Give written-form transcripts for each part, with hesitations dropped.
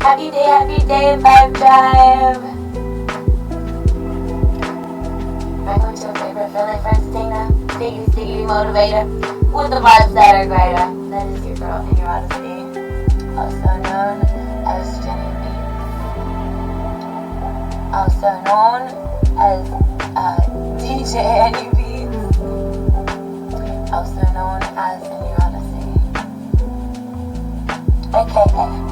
happy day, Vibe Drive. Welcome to your favorite feeling friends, Tina, sticky motivator, with the vibes that are greater. That is your girl in your honesty, also known as Jenny Beats, also known as DJ Annie Beats, also known as in your honesty, aka.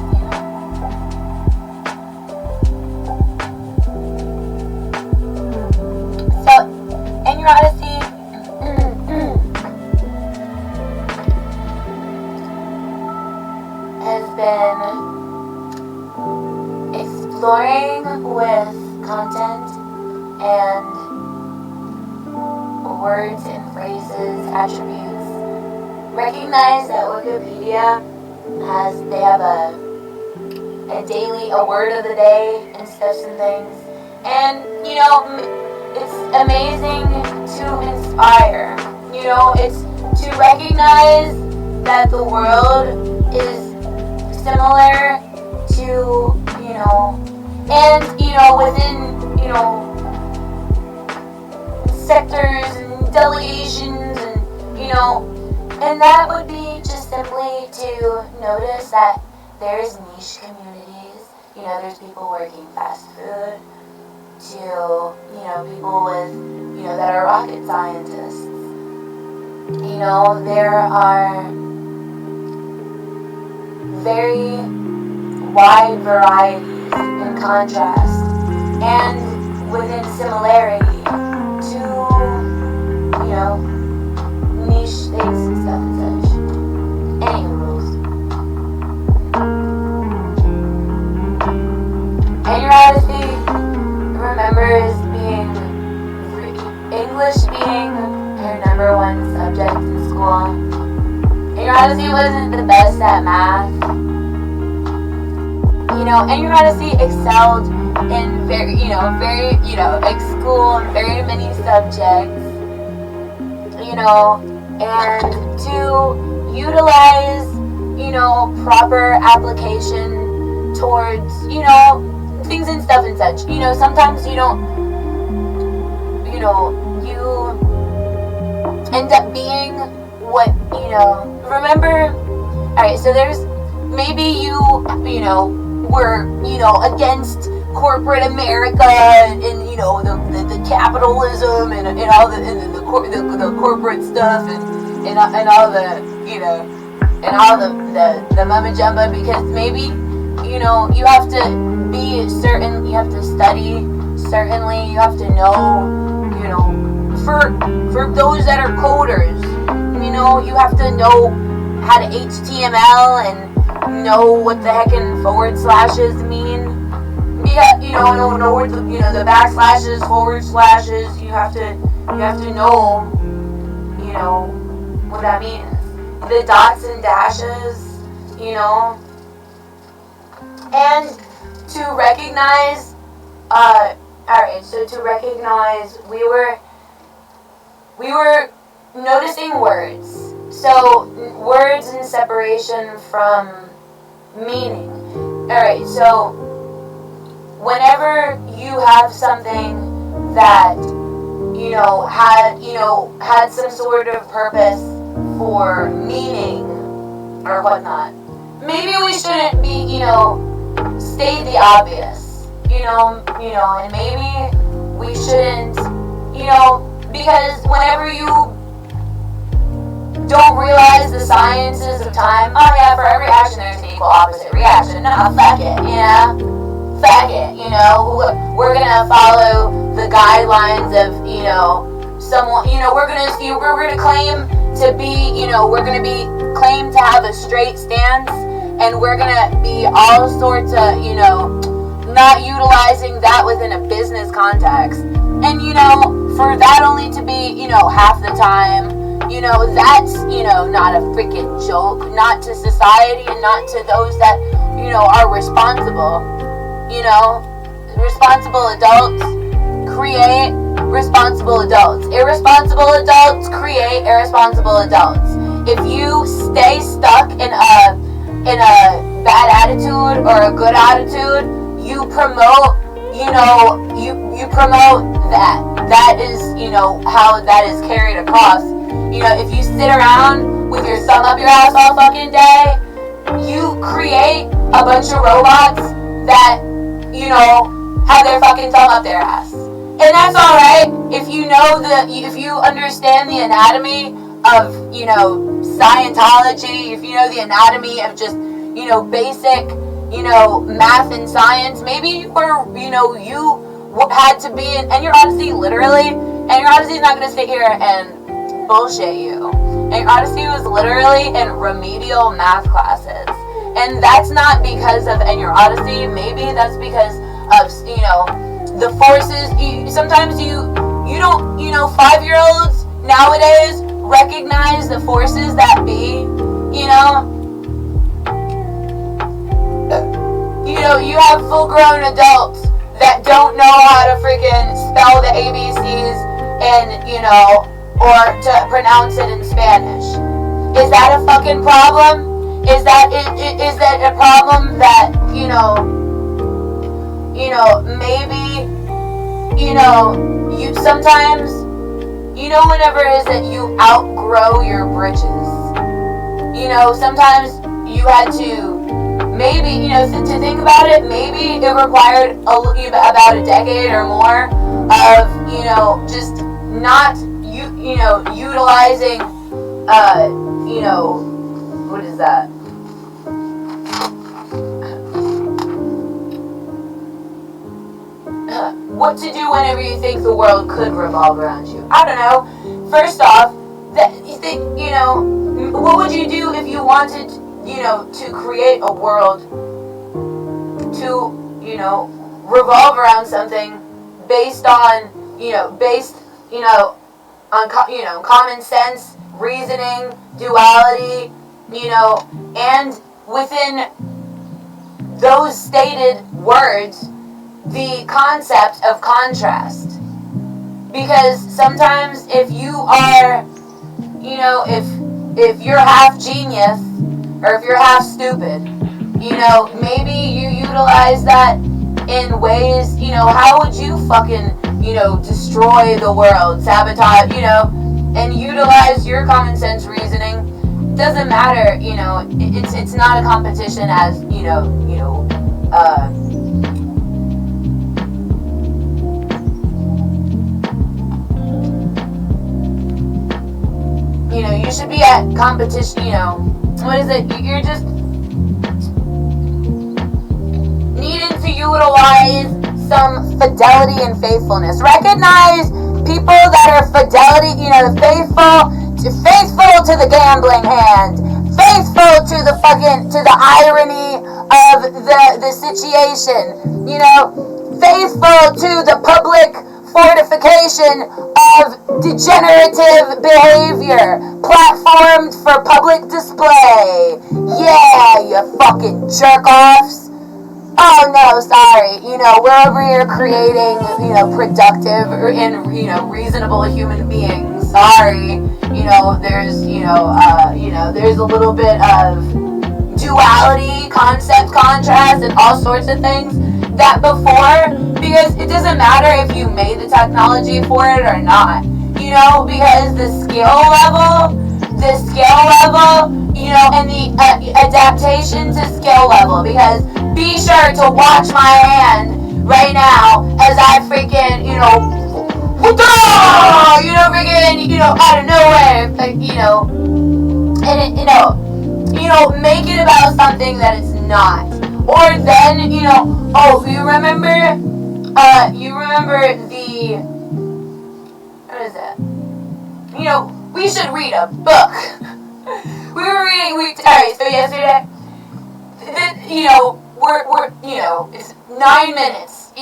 In your honesty, has been exploring with content and words and phrases, attributes. Recognize that Wikipedia they have a daily, a word of the day and stuff and things. And, it's amazing to inspire. It's to recognize that the world is similar to, and, within, sectors and delegations and that would be just simply to notice that there's niche communities. There's people working fast food, to, people with, that are rocket scientists. There are very wide varieties in contrast and within similarity to, niche things and stuff and such. Any rules. And your honesty, remembers English being her number one subject in school. And your honesty wasn't the best at math. And your honesty excelled in very school and very many subjects. And to utilize, proper application towards, things and stuff and such. Sometimes you don't, you end up being what, remember, alright, so there's, maybe you were, against corporate America and the capitalism and all the corporate stuff and all the, and all the mumma jumba, because maybe, you have to be certain, you have to study, certainly, you have to know, for those that are coders, you have to know how to HTML and know what the heckin' forward slashes mean. Yeah, know what the backslashes, forward slashes, you have to know, what that means. The dots and dashes, and to recognize, alright, so to recognize, we were noticing words. So, words in separation from meaning. Alright, so, whenever you have something that, had some sort of purpose for meaning or whatnot, maybe we shouldn't be, state the obvious, and maybe we shouldn't, because whenever you don't realize the sciences of time, oh yeah, for every action there's an equal opposite reaction. No, fuck it, fuck it, we're gonna follow the guidelines of, someone, we're gonna claim to be, we're gonna be claimed to have a straight stance, and we're gonna be all sorts of, not utilizing that within a business context. And, for that only to be, half the time, that's, not a freaking joke, not to society and not to those that, are responsible. Responsible adults create responsible adults. Irresponsible adults create irresponsible adults. If you stay stuck in in a bad attitude or a good attitude, you promote, you promote that. That is, how that is carried across. If you sit around with your thumb up your ass all fucking day, you create a bunch of robots that, have their fucking thumb up their ass. And that's alright if if you understand the anatomy of, Scientology, if you know the anatomy of just, basic, math and science. Maybe you had to be in your Odyssey, literally, and your Odyssey is not going to sit here and bullshit you. And your Odyssey was literally in remedial math classes. And that's not because of in your Odyssey, maybe that's because of, the forces. Sometimes you don't, 5-year-olds nowadays recognize the forces that be, you have full-grown adults that don't know how to freaking spell the ABCs and, or to pronounce it in Spanish. Is that a fucking problem? Is that a problem that, maybe, you sometimes, whenever it is that you outgrow your britches, sometimes you had to, maybe, to think about it, maybe it required about a decade or more of, just not, utilizing, what is that? What to do whenever you think the world could revolve around you. I don't know. First off, what would you do if you wanted, to create a world to, revolve around something based on, on common sense, reasoning, duality, and within those stated words, the concept of contrast. Because sometimes if you are, if you're half genius, or if you're half stupid, maybe you utilize that in ways, how would you fucking, destroy the world, sabotage, and utilize your common sense reasoning. It doesn't matter, it's not a competition as, you should be at competition, what is it? You're just needing to utilize some fidelity and faithfulness. Recognize people that are faithful to the gambling hand, faithful to the irony of the situation, faithful to the public fortification of degenerative behavior, platformed for public display. Yeah, you fucking jerk-offs. Oh no, sorry. We're over here creating, productive and, reasonable human beings. Sorry. There's, there's a little bit of duality, concept, contrast, and all sorts of things that before, because it doesn't matter if you made the technology for it or not, because the skill level, and the adaptation to skill level, because be sure to watch my hand right now as I freaking, freaking, out of nowhere, and make it about something that it's not. Or then, you remember the, what is it? We should read a book. We were reading, alright, so yesterday, we're, it's 9 minutes,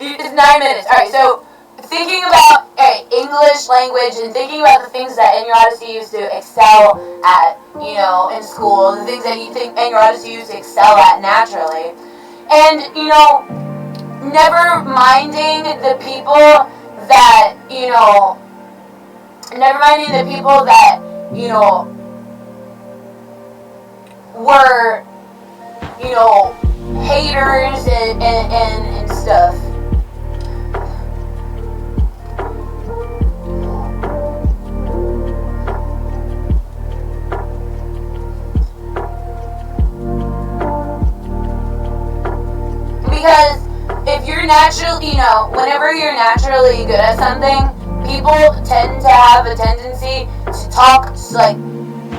it's 9 minutes. Alright, so thinking about English language and thinking about the things that In Your Odyssey used to excel at, in school, the things that you think In Your Odyssey used to excel at naturally. And, never minding the people that, you know, were, you know, haters and stuff. Because if you're naturally, you know, whenever you're naturally good at something, people tend to have a tendency to talk like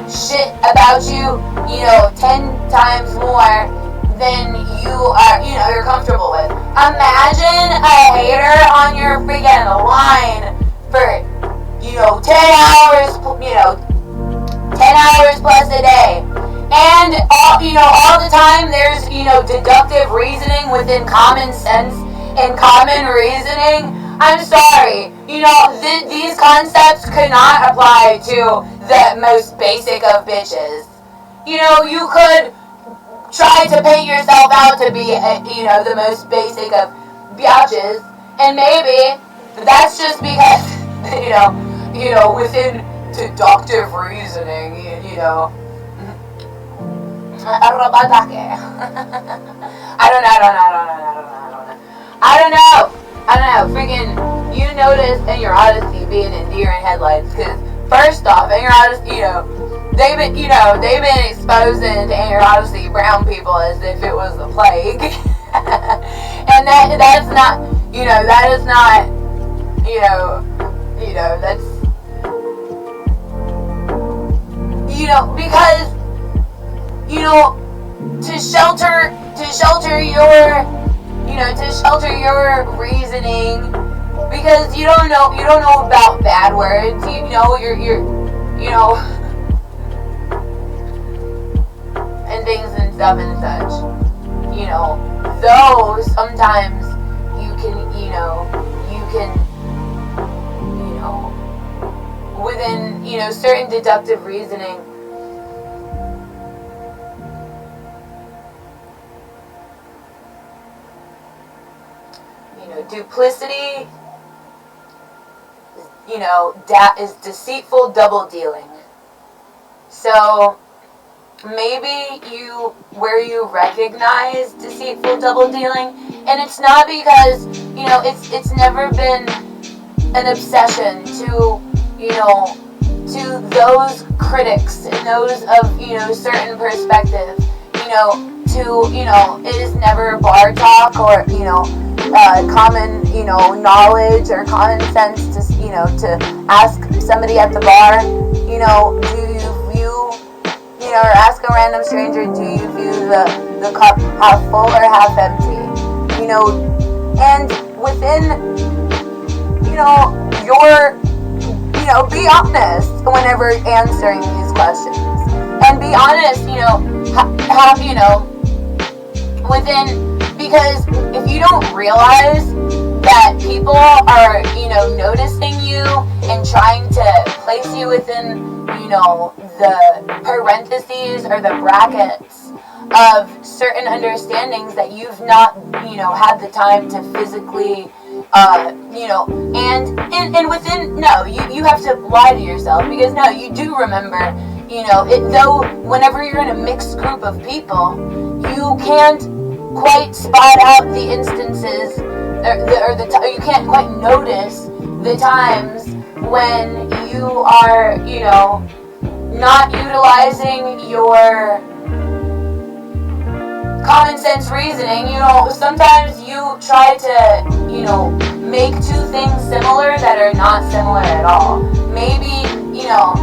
shit about you, you know, 10 times more than you're comfortable with. Imagine a hater on your freaking line for, you know, 10 hours, you know, 10 hours plus a day. And all the time there's, you know, deductive reasoning within common sense and common reasoning. I'm sorry, you know, these concepts could not apply to the most basic of bitches. You know, you could try to paint yourself out to be, you know, the most basic of biatches, and maybe that's just because, you know, within deductive reasoning, you know. I don't know. Freaking, you notice in your Odyssey being in deer in headlights, because first off, in your Odyssey, you know, they've been exposing to your Odyssey brown people as if it was the plague, and that's not, you know, that is not, you know, that's, you know, because, you know, to shelter your reasoning, because you don't know about bad words, you know, you're you know, and things and stuff and such, you know, though sometimes you can within, you know, certain deductive reasoning, duplicity, you know, is deceitful double dealing. So maybe where you recognize deceitful double dealing, and it's not because, you know, it's never been an obsession to, you know, to those critics and those of, you know, certain perspectives, you know, to, you know, it is never bar talk or, you know, common, you know, knowledge or common sense to, you know, to ask somebody at the bar, you know, do you view, you know, or ask a random stranger, do you view the cup half full or half empty, you know, and within, you know, be honest whenever answering these questions, and be honest, you know, have, you know, within, because if you don't realize that people are, you know, noticing you and trying to place you within, you know, the parentheses or the brackets of certain understandings that you've not, you know, had the time to physically, you know, and within, no, you have to lie to yourself, because no, you do remember, you know, though whenever you're in a mixed group of people, you can't quite spot out the instances, you can't quite notice the times when you are, you know, not utilizing your common sense reasoning. You know, sometimes you try to, you know, make two things similar that are not similar at all. Maybe, you know,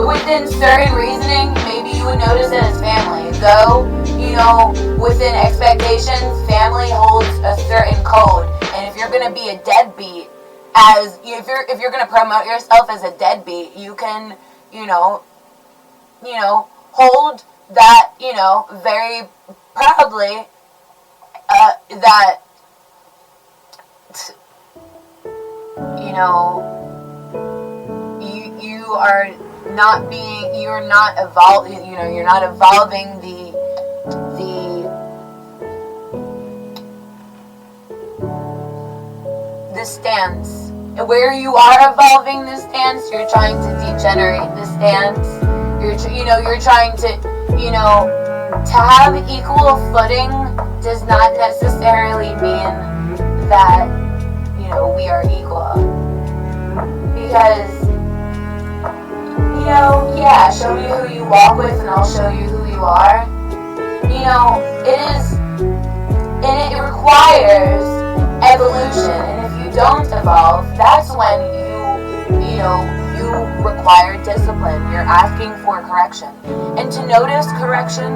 within certain reasoning, maybe you would notice it as family. Though, you know, within expectations, family holds a certain code. And if you're gonna be a deadbeat, if you're gonna promote yourself as a deadbeat, you can, you know, hold that, you know, very proudly, that, you know, you are not being, you're not evolving, you know, you're not evolving the stance where you are evolving the stance, you're trying to degenerate the stance. You're trying to, to have equal footing does not necessarily mean that, we are equal. Because, show me who you walk with and I'll show you who you are. It requires evolution, and if you don't evolve, that's when you require discipline. You're asking for correction. And to notice correction,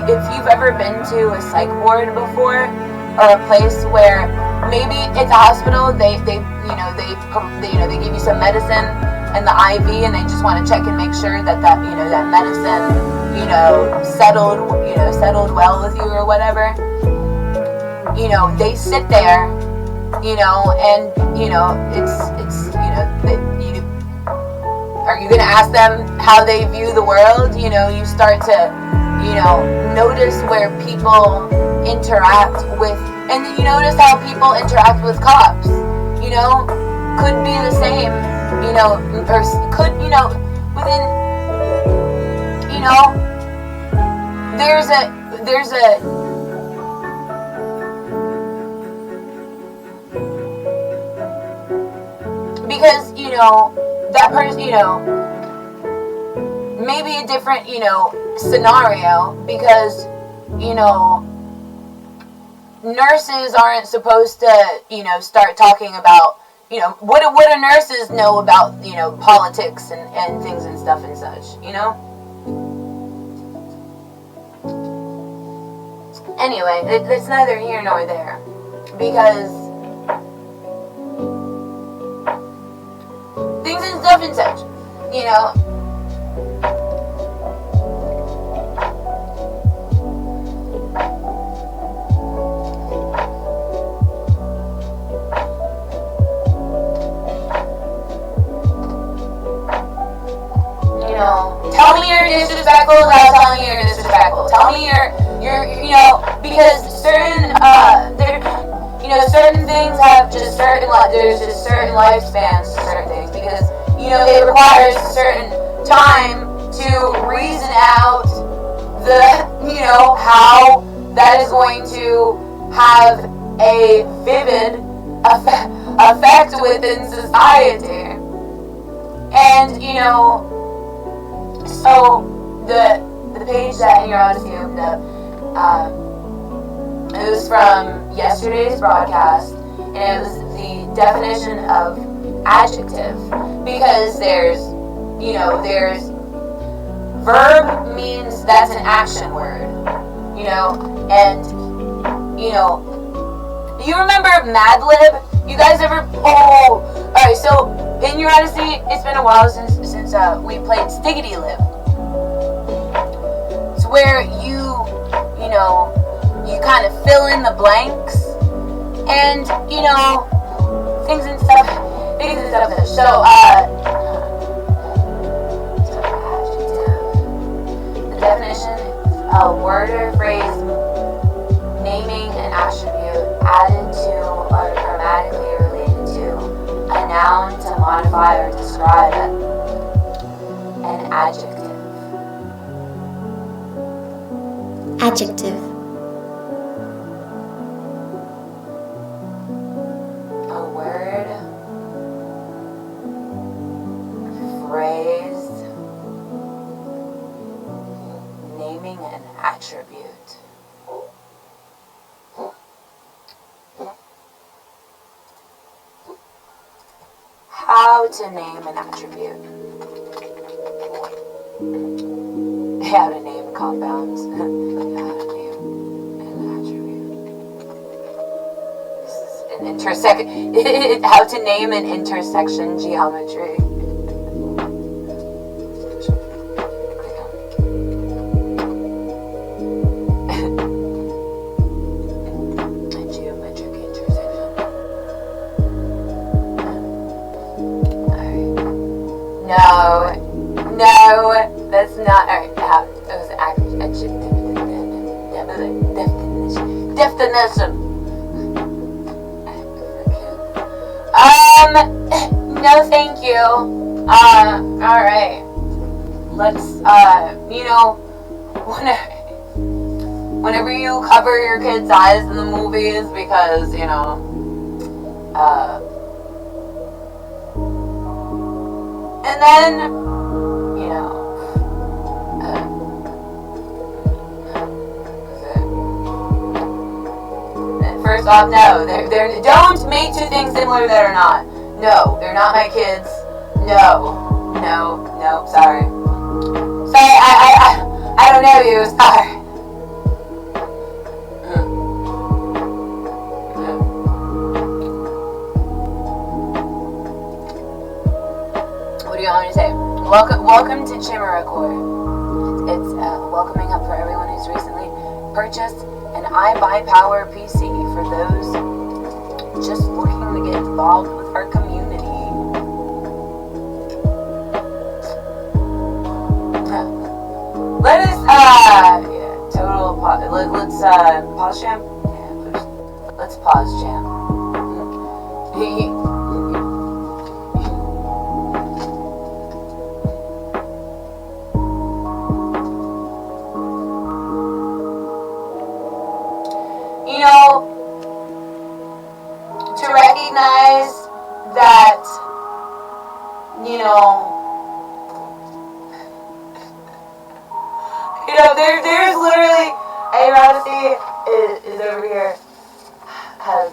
if you've ever been to a psych ward before, or a place where maybe it's a hospital, they give you some medicine and the IV, and they just want to check and make sure that medicine, settled well with you or whatever. They sit there, and are you gonna ask them how they view the world? You start to, notice where people interact with, and you notice how people interact with cops. Could be the same, or could, within, there's a because, that person, maybe a different, scenario, because, nurses aren't supposed to, start talking about, what do nurses know about, politics and things and stuff and such, Anyway, it's neither here nor there, because things and stuff and such, Tell me you're disrespectful without telling me you're disrespectful. Tell me you're because certain, certain things have just there's just certain lifespans to certain things, because, it requires a certain time to reason out how that is going to have a vivid effect within society. And, so the page that In Your Odyssey opened up, it was from yesterday's broadcast, and it was the definition of adjective, because there's verb means that's an action word, and you remember Mad Lib? You guys ever? Alright, so In Your Odyssey, it's been a while since we played Stiggity Lib. It's where you kind of fill in the blanks, and things and stuff. So the definition: a word or phrase naming an attribute added to or grammatically related to a noun to modify or describe it. An adjective. Adjective. A word, phrase, naming an attribute. How to name an attribute. How to name compounds. How to name an attribute. This is an how to name an intersection geometry. No, that's not. Alright, it was adjective. Definition. No thank you. Alright. Let's, whenever you cover your kids' eyes in the movies because, and then, first off, no, they're don't make two things similar that are not. No, they're not my kids. No, sorry. Sorry, I don't know you, sorry. What do you want me to say? Welcome to Chimeracore. It's welcoming up for everyone who's recently purchased an iBuyPower PC for those just looking to get involved with our community. Let us, total pause. Let's pause jam. Yeah, let's pause jam. To recognize that, there's literally, Honesty is over here, has,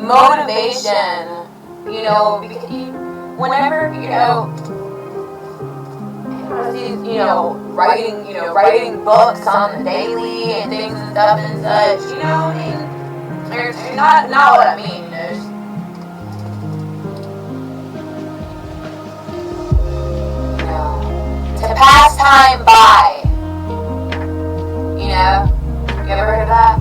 motivation, whenever, writing books on the daily and things and stuff and such, there's not what I mean, to pass time by, you ever heard of that?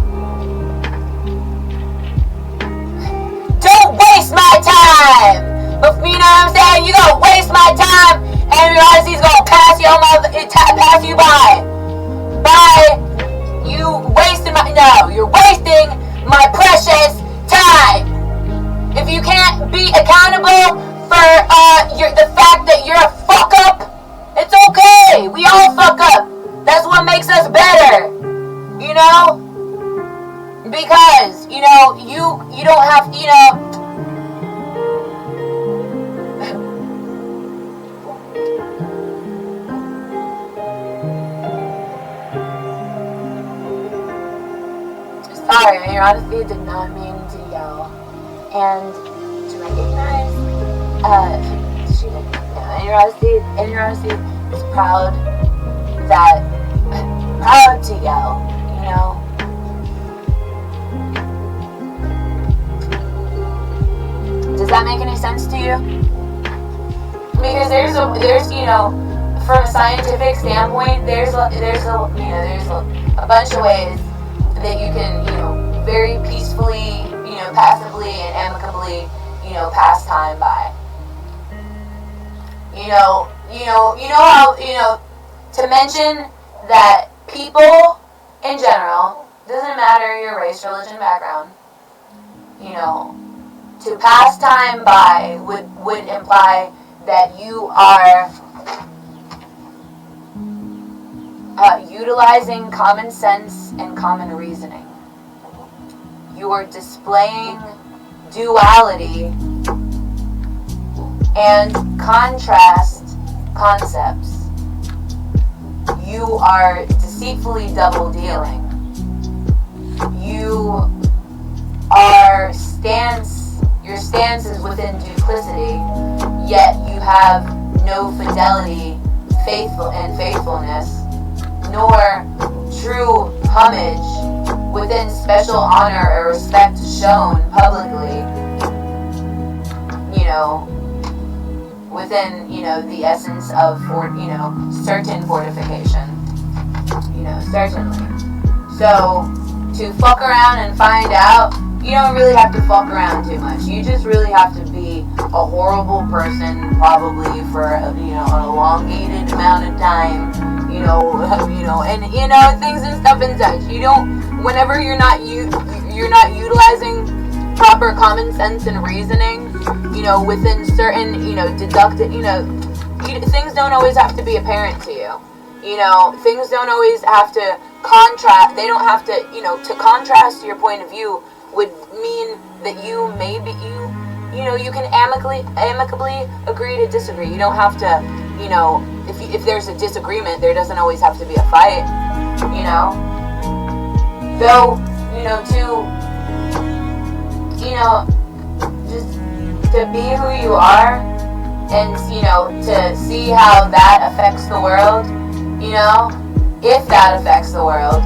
Don't waste my time! But, you know what I'm saying? You gonna waste my time and Honesty's gonna pass you by. You're wasting my precious time. If you can't be accountable for the fact that you're a fuck up, it's okay. We all fuck up. That's what makes us better. Because, you don't have, sorry, Your Honesty did not mean to yell. And to recognize, she didn't. And Your Honesty is proud to yell, Does that make any sense to you? Because there's from a scientific standpoint, there's a bunch of ways that you can, very peacefully, passively and amicably, pass time by. How, to mention that people in general, doesn't matter your race, religion, background, to pass time by would imply that you are utilizing common sense and common reasoning. You are displaying duality and contrast concepts. You are deceitfully double dealing. Your stance is within duplicity, yet you have no fidelity, faithfulness, nor true homage within special honor or respect shown publicly, within, the essence of, certain fortification, certainly. So, to fuck around and find out, you don't really have to fuck around too much. You just really have to be a horrible person, probably for, an elongated amount of time, and things and stuff and such. You don't, whenever you're not utilizing proper common sense and reasoning, within certain, deductive, things don't always have to be apparent to you. Things don't always have to contrast. They don't have to, to contrast your point of view would mean that you you can amicably agree to disagree. You don't have to, if there's a disagreement, there doesn't always have to be a fight, Though, just to be who you are and, to see how that affects the world, if that affects the world,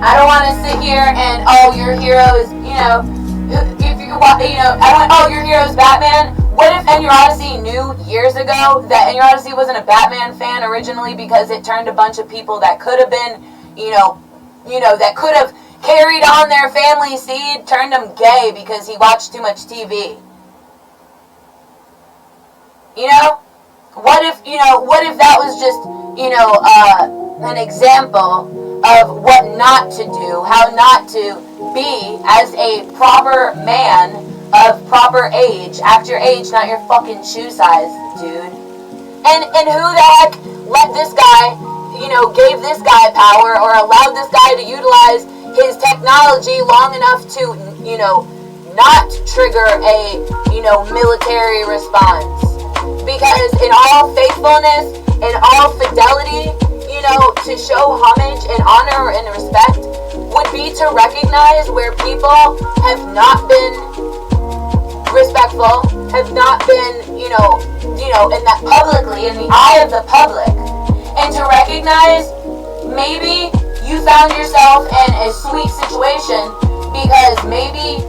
I don't want to sit here and, your hero's, your hero's Batman. What if En Your Odyssey knew years ago that En Your Odyssey wasn't a Batman fan originally because it turned a bunch of people that could have been, that could have carried on their family seed, turned them gay because he watched too much TV? What if that was just, an example of what not to do, how not to be as a proper man of proper age, act your age, not your fucking shoe size, dude. And who the heck let this guy, gave this guy power or allowed this guy to utilize his technology long enough to, not trigger a, military response? Because in all faithfulness, in all fidelity, to show homage and honor and respect would be to recognize where people have not been respectful, have not been, in that publicly, in the eye of the public, and to recognize maybe you found yourself in a sweet situation because maybe,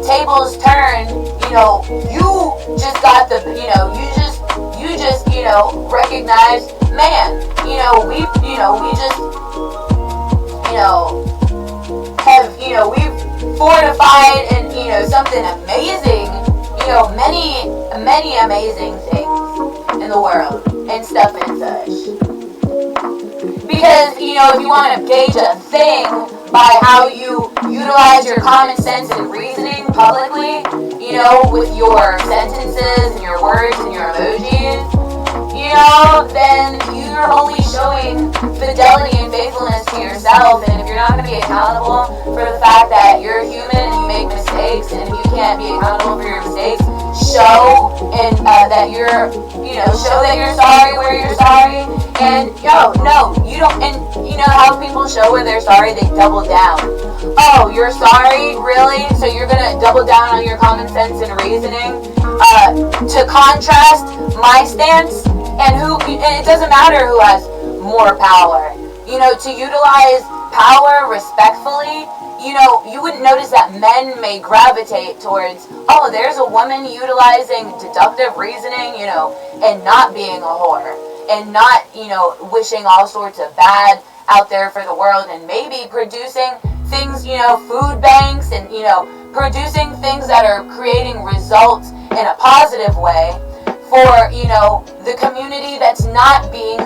tables turned, you just got the, you just recognized, man, we just, have, we've fortified and, something amazing, many amazing things in the world and stuff and such. Because, if you want to gauge a thing by how you utilize your common sense and reasoning publicly, with your sentences and your words and your emojis, then you're only showing fidelity and faithfulness to yourself. And if you're not going to be accountable for the fact that you're human and you make mistakes, and if you can't be accountable for your mistakes, show and that you're, show that you're sorry where you're sorry. And no, you don't. And how people show where they're sorry? They double down. Oh, you're sorry, really? So you're gonna double down on your common sense and reasoning to contrast my stance? And it doesn't matter who has more power. To utilize power respectfully, you wouldn't notice that men may gravitate towards, there's a woman utilizing deductive reasoning, and not being a whore. And not, wishing all sorts of bad out there for the world, and maybe producing things, food banks, and, producing things that are creating results in a positive way for, the community that's not being,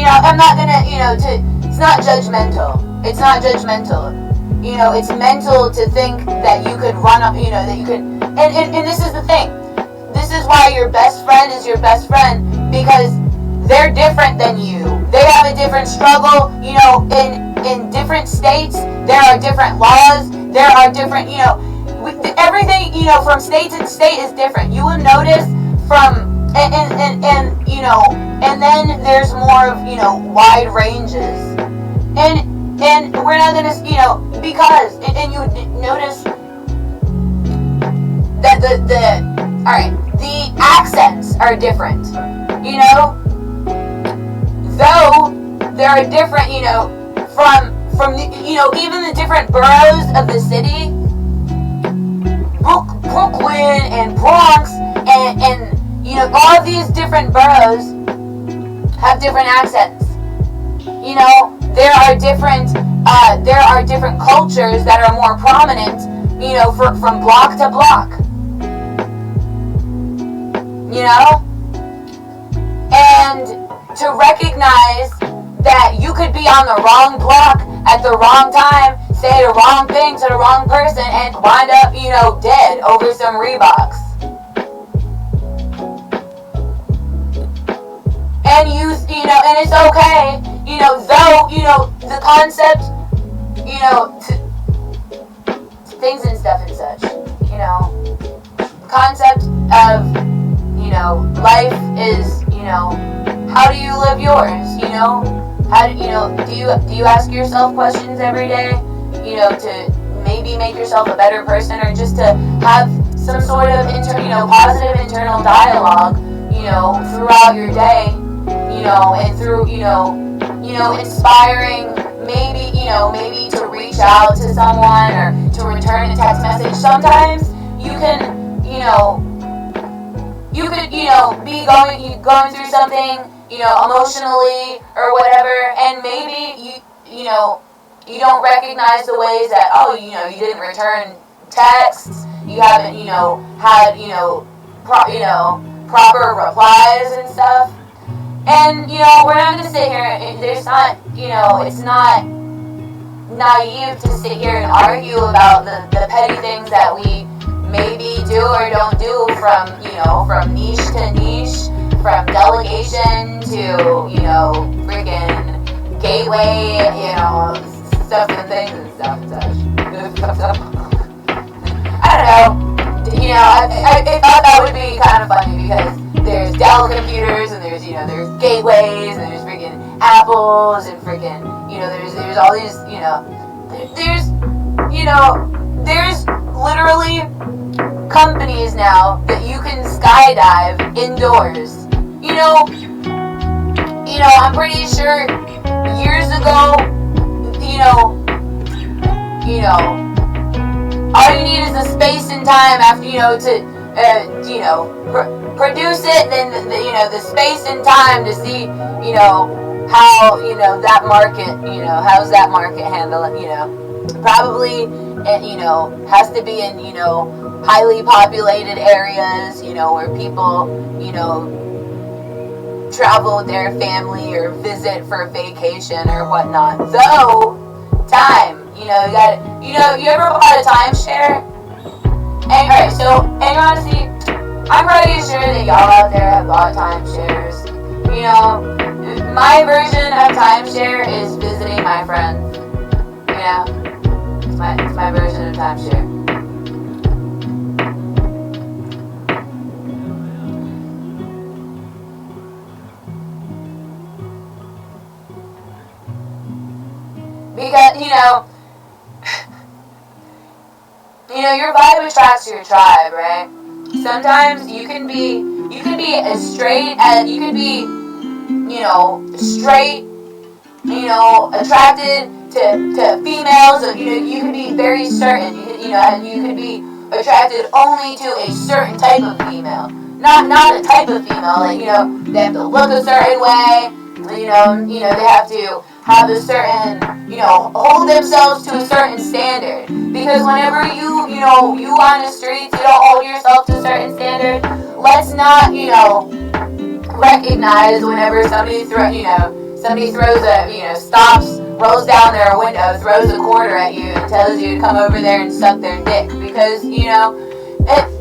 I'm not gonna, it's not judgmental. It's not judgmental. It's mental to think that you could run up, that you could, and this is the thing. This is why your best friend is your best friend, because they're different than you. They have a different struggle, in different states, there are different laws, there are different, everything, from state to state is different. You will notice from, and then there's more of, wide ranges. And we're not gonna, because, and you notice that the accents are different, though there are different, from even the different boroughs of the city, Brooklyn and Bronx, and all of these different boroughs have different accents. There are different there are different cultures that are more prominent, you know, from block to block. You know? And to recognize that you could be on the wrong block at the wrong time, say the wrong thing to the wrong person, and wind up, you know, dead over some Reeboks. And you know, and it's okay, you know, though, you know, the concept, you know, things and stuff and such, you know, concept of, you know, life is, you know, how do you live yours, you know, how do, you know, do you ask yourself questions every day, you know, to maybe make yourself a better person, or just to have some sort of you know, positive internal dialogue, you know, throughout your day, you know, and through, you know, inspiring, maybe, you know, maybe to reach out to someone or to return a text message. Sometimes you can, you know, you could, you know, be going through something, you know, emotionally or whatever, and maybe you know, you don't recognize the ways that, oh, you know, you didn't return texts, you haven't, you know, had, you know, proper replies and stuff. And, you know, we're not going to sit here, there's not, you know, it's not naive to sit here and argue about the petty things that we maybe do or don't do, from, you know, from niche to niche, from delegation to, you know, freaking gateway, you know, stuff and things and stuff and such. I don't know, you know, I thought that would be kind of funny, because there's Dell computers, and there's, you know, there's gateways, and there's freaking Apples, and freaking, you know, there's all these, you know, there's literally companies now that you can skydive indoors. You know, I'm pretty sure years ago, all you need is a space and time after, to, produce it, and then, the space and time to see, how, that market, how's that market handle it, probably, has to be in, highly populated areas, where people, travel with their family or visit for vacation or whatnot. So, time, you ever bought a timeshare? Alright, so, and honestly, I'm pretty sure that y'all out there have bought timeshares. My version of timeshare is visiting my friends. It's my version of timeshare. Because, your vibe attracts your tribe, right? Sometimes you can be as straight as, you can be, straight, attracted to females, or, you can be very certain, you could be attracted only to a certain type of female. Not a type of female, like, they have to look a certain way, they have to have a certain, hold themselves to a certain standard. Because whenever you on the streets, you don't hold yourself to a certain standard, let's not, recognize whenever somebody throws a, stops, rolls down their window, throws a quarter at you, and tells you to come over there and suck their dick. Because,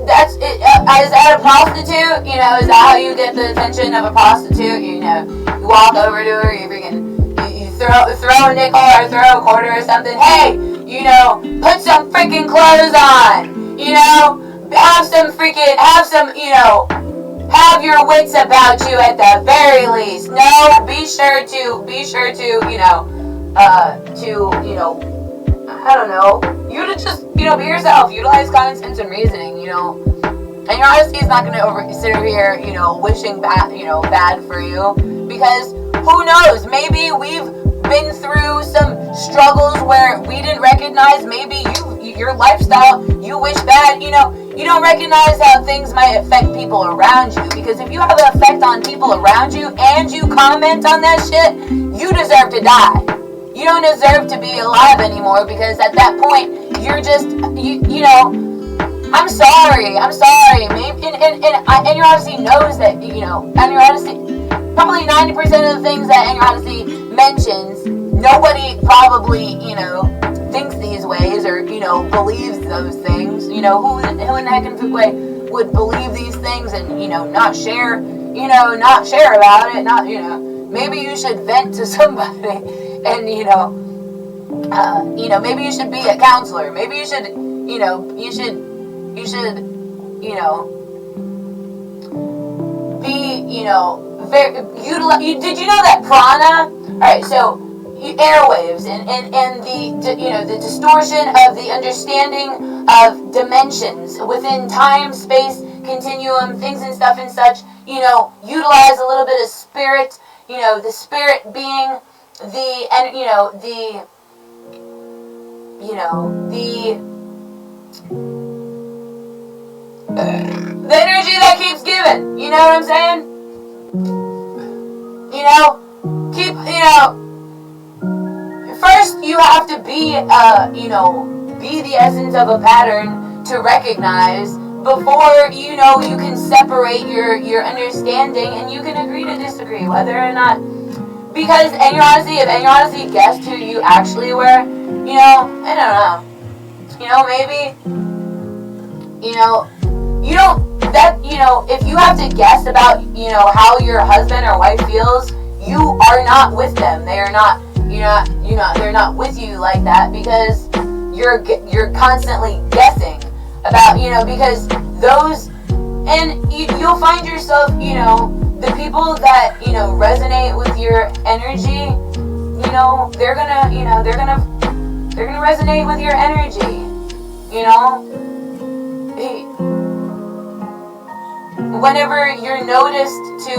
that's it. Is that a prostitute? Is that how you get the attention of a prostitute? You walk over to her, you freaking, you throw a nickel or throw a quarter or something. Hey, put some freaking clothes on. Have your wits about you at the very least. No, be sure to, I don't know, you to just, be yourself. Utilize common sense and reasoning, And your honesty is not going to sit here, wishing bad for you. Because who knows? Maybe we've been through some struggles where we didn't recognize. Maybe your lifestyle, you wish bad. You don't recognize how things might affect people around you. Because if you have an effect on people around you and you comment on that shit, you deserve to die. you don't deserve to be alive anymore, because at that point you're just you know. I'm sorry. Maybe and your Odyssey knows that, you know, and your Odyssey, probably 90% of the things that your Odyssey mentions, nobody probably, you know, thinks these ways, or, you know, believes those things. You know, who in the heck in Fuquay would believe these things and, you know, not share about it, not, you know, maybe you should vent to somebody, and, you know, maybe you should be a counselor, maybe you should, you know, be, you know, very utilize. Did you know that prana? All right, so airwaves and the, you know, the distortion of the understanding of dimensions within time, space, continuum, things and stuff and such. You know, utilize a little bit of spirit. You know, the spirit being the, and you know, the energy that keeps giving. You know what I'm saying? You know, keep, you know, first you have to be, you know, be the essence of a pattern to recognize before, you know, you can separate your understanding, and you can agree to disagree whether or not, because if your Odyssey guessed who you actually were, you know, I don't know, you know, maybe, you know, you don't, that, you know, if you have to guess about, you know, how your husband or wife feels, you are not with them. They are not, they're not with you like that, because you're constantly guessing about, you know, because those, and you'll find yourself, you know, the people that, you know, resonate with your energy, you know, they're gonna resonate with your energy, you know. Whenever you're noticed to,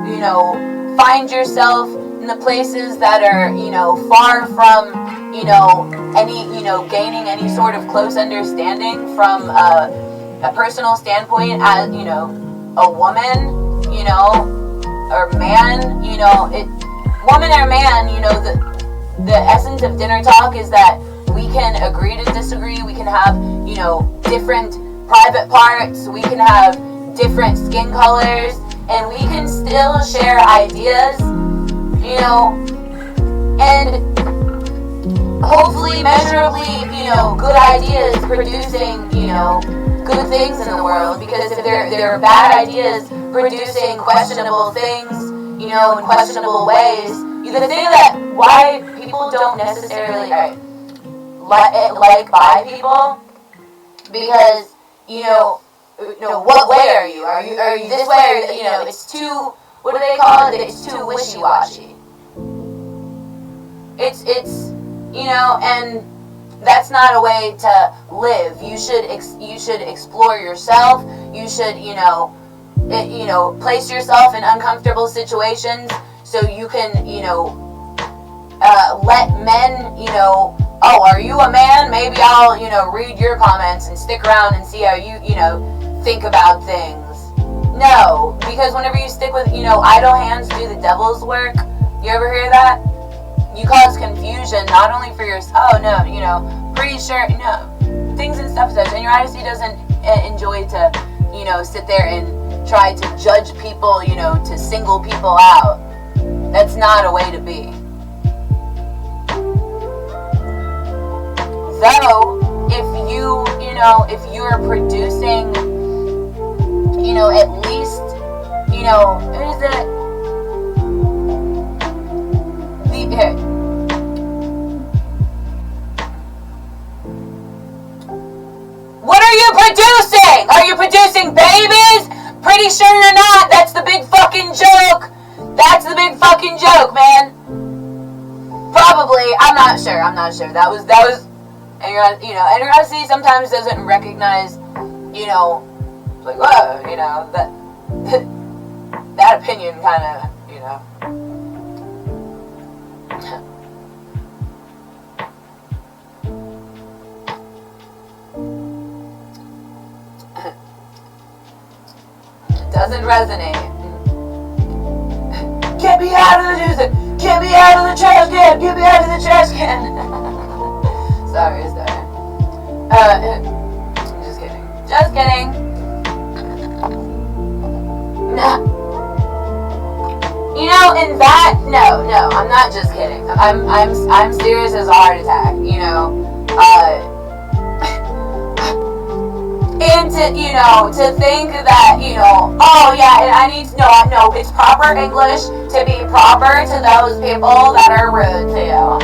you know, find yourself in the places that are, you know, far from, you know, any, you know, gaining any sort of close understanding from a personal standpoint, as, you know, a woman, you know, or man, you know, woman or man, you know, the essence of dinner talk is that we can agree to disagree, we can have, you know, different private parts, we can have different skin colors, and we can still share ideas, you know, and hopefully measurably, you know, good ideas producing, you know, good things in the world. Because if there are bad ideas producing questionable things, you know, in questionable ways, the thing that why people don't necessarily like bi people, because, you know, what way are you? Are you this way? Or, you know, it's too, what do they call it? It's too wishy-washy. It's you know, and that's not a way to live. You should explore yourself. You should, you know, place yourself in uncomfortable situations so you can, you know, let men, you know, oh, are you a man? Maybe I'll, you know, read your comments and stick around and see how you know, think about things. No, because whenever you stick with, you know, idle hands do the devil's work. You ever hear that? You cause confusion not only for yourself. Oh no, you know, pretty sure, you know, things and stuff such. And your Odyssey doesn't enjoy to, you know, sit there and try to judge people, you know, to single people out. That's not a way to be. Though, if you're producing, you know, at least, you know, is it here. What are you producing? Are you producing babies? Pretty sure you're not. That's the big fucking joke. That's the big fucking joke, man. Probably. I'm not sure. That was. And your Odyssey sometimes doesn't recognize, you know, like, whoa, you know, that opinion kind of, you know. Doesn't resonate. Get me out of the music. Get me out of the trash can! Get me out of the trash can! Sorry. Just kidding. Just kidding. Nah. You know, in that, no, I'm not just kidding. I'm serious as a heart attack, you know. And to think that, oh yeah, and I need to know, no, it's proper English to be proper to those people that are rude to you,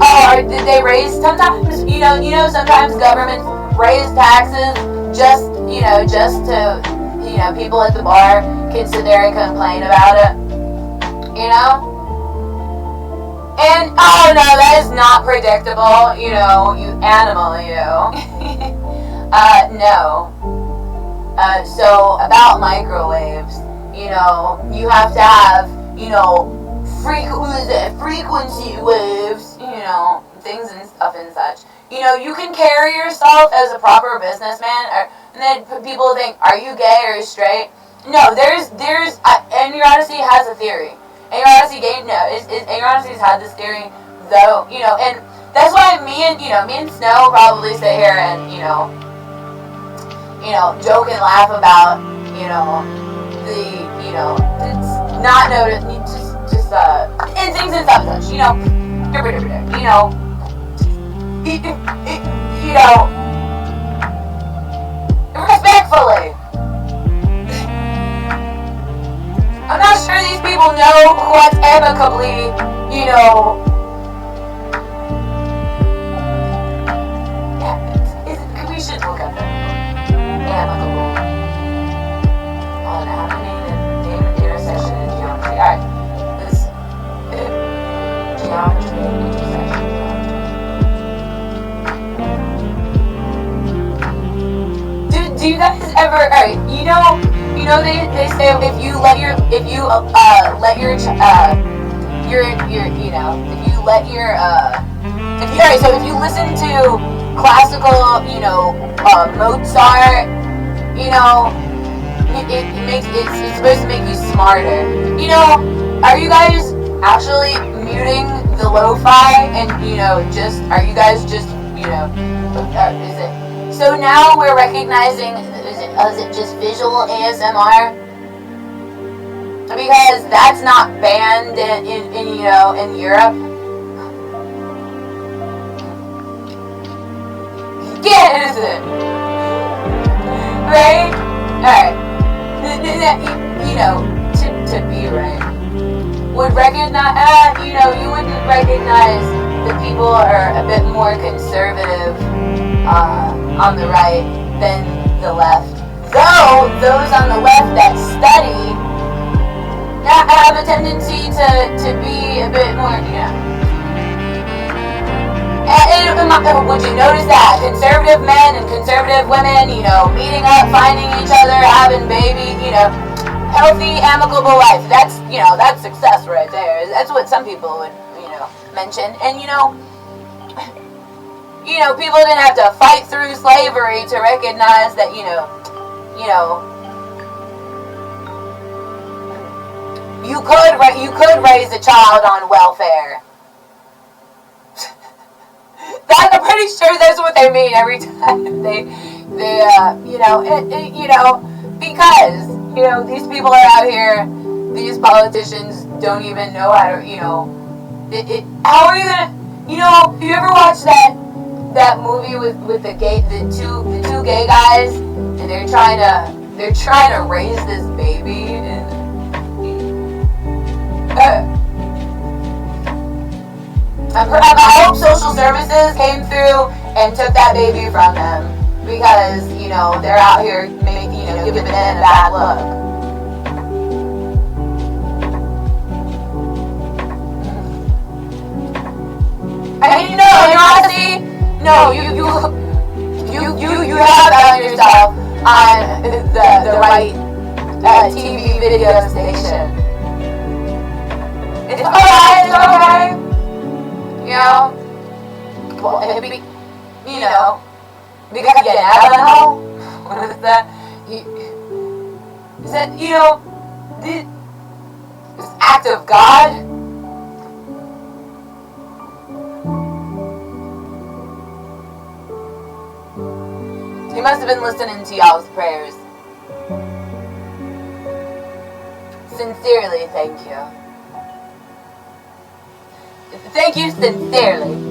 Oh, or did they raise, sometimes, sometimes governments raise taxes just to, people at the bar can sit there and complain about it, And, oh no, that is not predictable, you animal, you. No. So, about microwaves, you have to have, frequency waves, things and stuff and such. You can carry yourself as a proper businessman, and then people think, are you gay or straight? No, there's, Angry Odyssey has a theory. Angry Odyssey Odyssey's had this theory, though, and that's why me and Snow probably sit here and, joke and laugh about, it's not noticed, and things and such, respectfully. I'm not sure these people know what's amicably, we should look up that. Amicable. On happening in intersection and geometry. Alright. This geometry intersection. Do you guys ever? Alright, they say if you let your if you listen to classical, Mozart, it's supposed to make you smarter. Are you guys actually muting the lo-fi and are you guys just is it? So now we're recognizing, is it just visual ASMR? Because that's not banned in Europe. Get it? Right? Alright. To be right. Would recognize, you wouldn't recognize that people are a bit more conservative on the right than the left. Though those on the left that study have a tendency to be a bit more, And would you notice that conservative men and conservative women, meeting up, finding each other, having baby, healthy, amicable life? That's that's success right there. That's what some people would, mention. And people didn't have to fight through slavery to recognize that, you could raise a child on welfare. I'm pretty sure that's what they mean every time they because these people are out here, these politicians don't even know how to, how are you gonna, you ever watch that movie with the two gay guys, and they're trying to raise this baby, and I hope social services came through and took that baby from them, because they're out here giving it a bad look. And honestly, no, you have found yourself on the right TV video station. It's alright, it's okay. Well, because Navajo, what is that? He said, this act of God? He must have been listening to y'all's prayers. Sincerely, thank you. Thank you sincerely.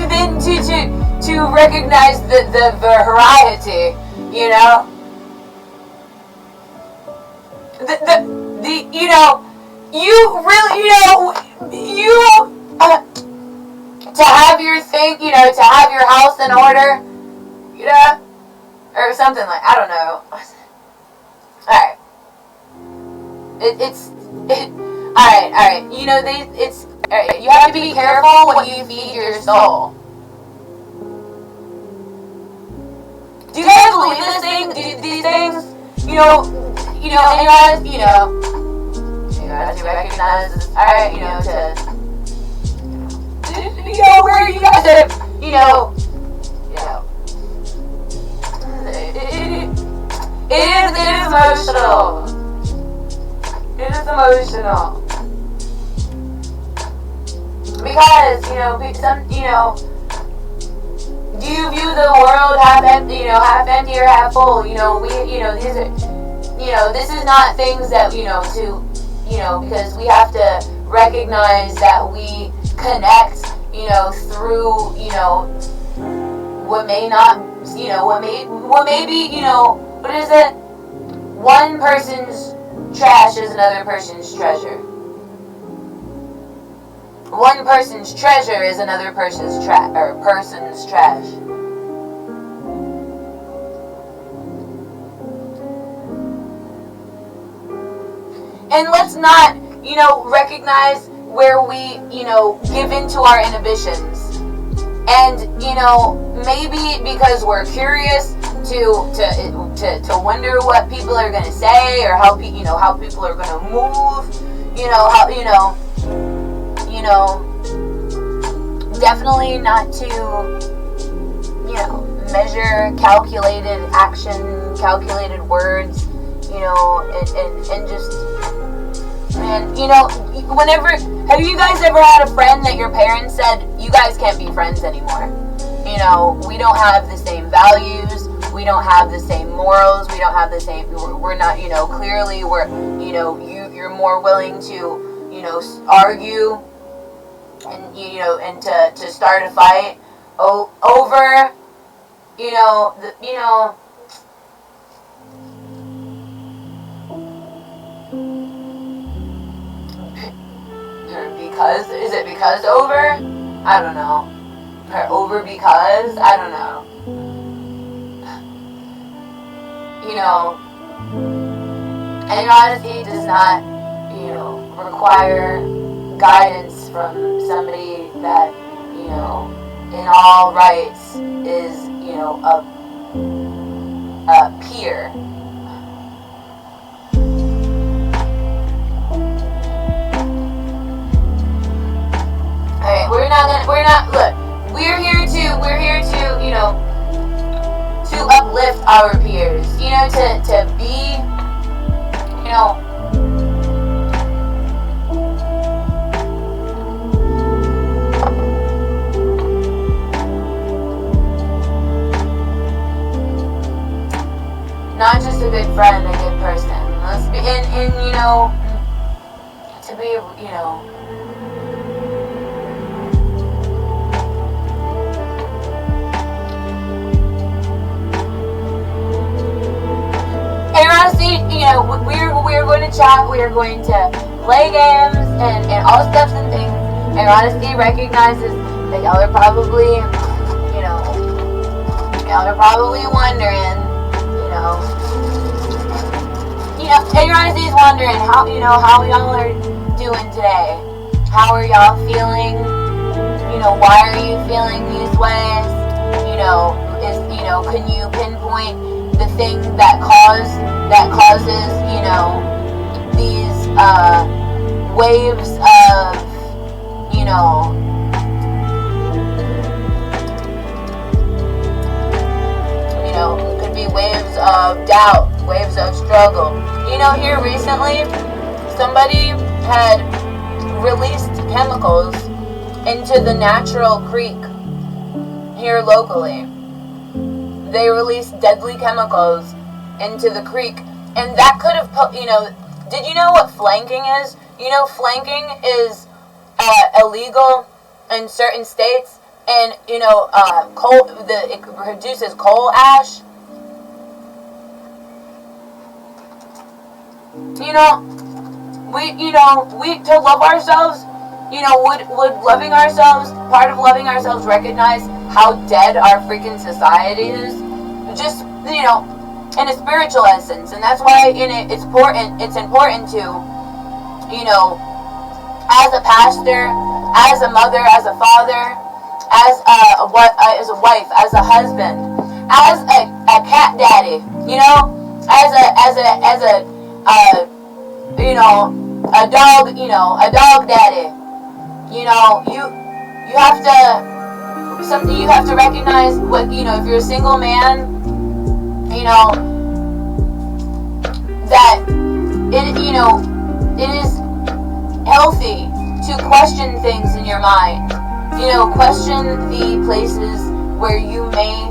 Then to recognize the variety, you really, to have your thing, to have your house in order, or something like, I don't know. Alright. Alright. You have to be careful what you feed your soul. Do you guys believe this thing? These things? You guys recognize this, alright, where you guys have, it is emotional. It is emotional. Because, do you view the world half empty, half empty or half full? These are, this is not things that, because we have to recognize that we connect, through, what may not, what may be, what is it? One person's trash is another person's treasure. One person's treasure is another person's person's trash. And let's not, recognize where we, give into our inhibitions. And, maybe because we're curious to wonder what people are gonna say or how people are gonna move, definitely not to, measure calculated action, calculated words, and just, man, whenever, have you guys ever had a friend that your parents said, you guys can't be friends anymore? We don't have the same values, we don't have the same morals, we don't have the same, we're not, clearly we're, you're more willing to, argue, and and to start a fight over because is it because over? I don't know. Or over because I don't know. And honesty does not require guidance from somebody that, in all rights is, a peer. Alright, we're here to, to uplift our peers, to be, not just a good friend, a good person. Let's be, and to be, and honestly, we're going to chat, we are going to play games and all stuff and things, and honestly recognizes that y'all are probably, wondering, and honestly is wondering how y'all are doing today. How are y'all feeling? Why are you feeling these ways? is, can you pinpoint the thing that causes, these waves of, could be waves of doubt, waves of struggle. Here recently, somebody had released chemicals into the natural creek here locally. They released deadly chemicals into the creek, and that could have put, did you know what flanking is? Flanking is illegal in certain states, and, it produces coal ash. We to love ourselves, would loving ourselves, part of loving ourselves, recognize how dead our freaking society is? Just, in a spiritual essence. And that's why it's important to, as a pastor, as a mother, as a father, as a wife, as a husband, as a cat daddy, as a dog daddy. You have to recognize what, if you're a single man, that it is healthy to question things in your mind. Question the places where you may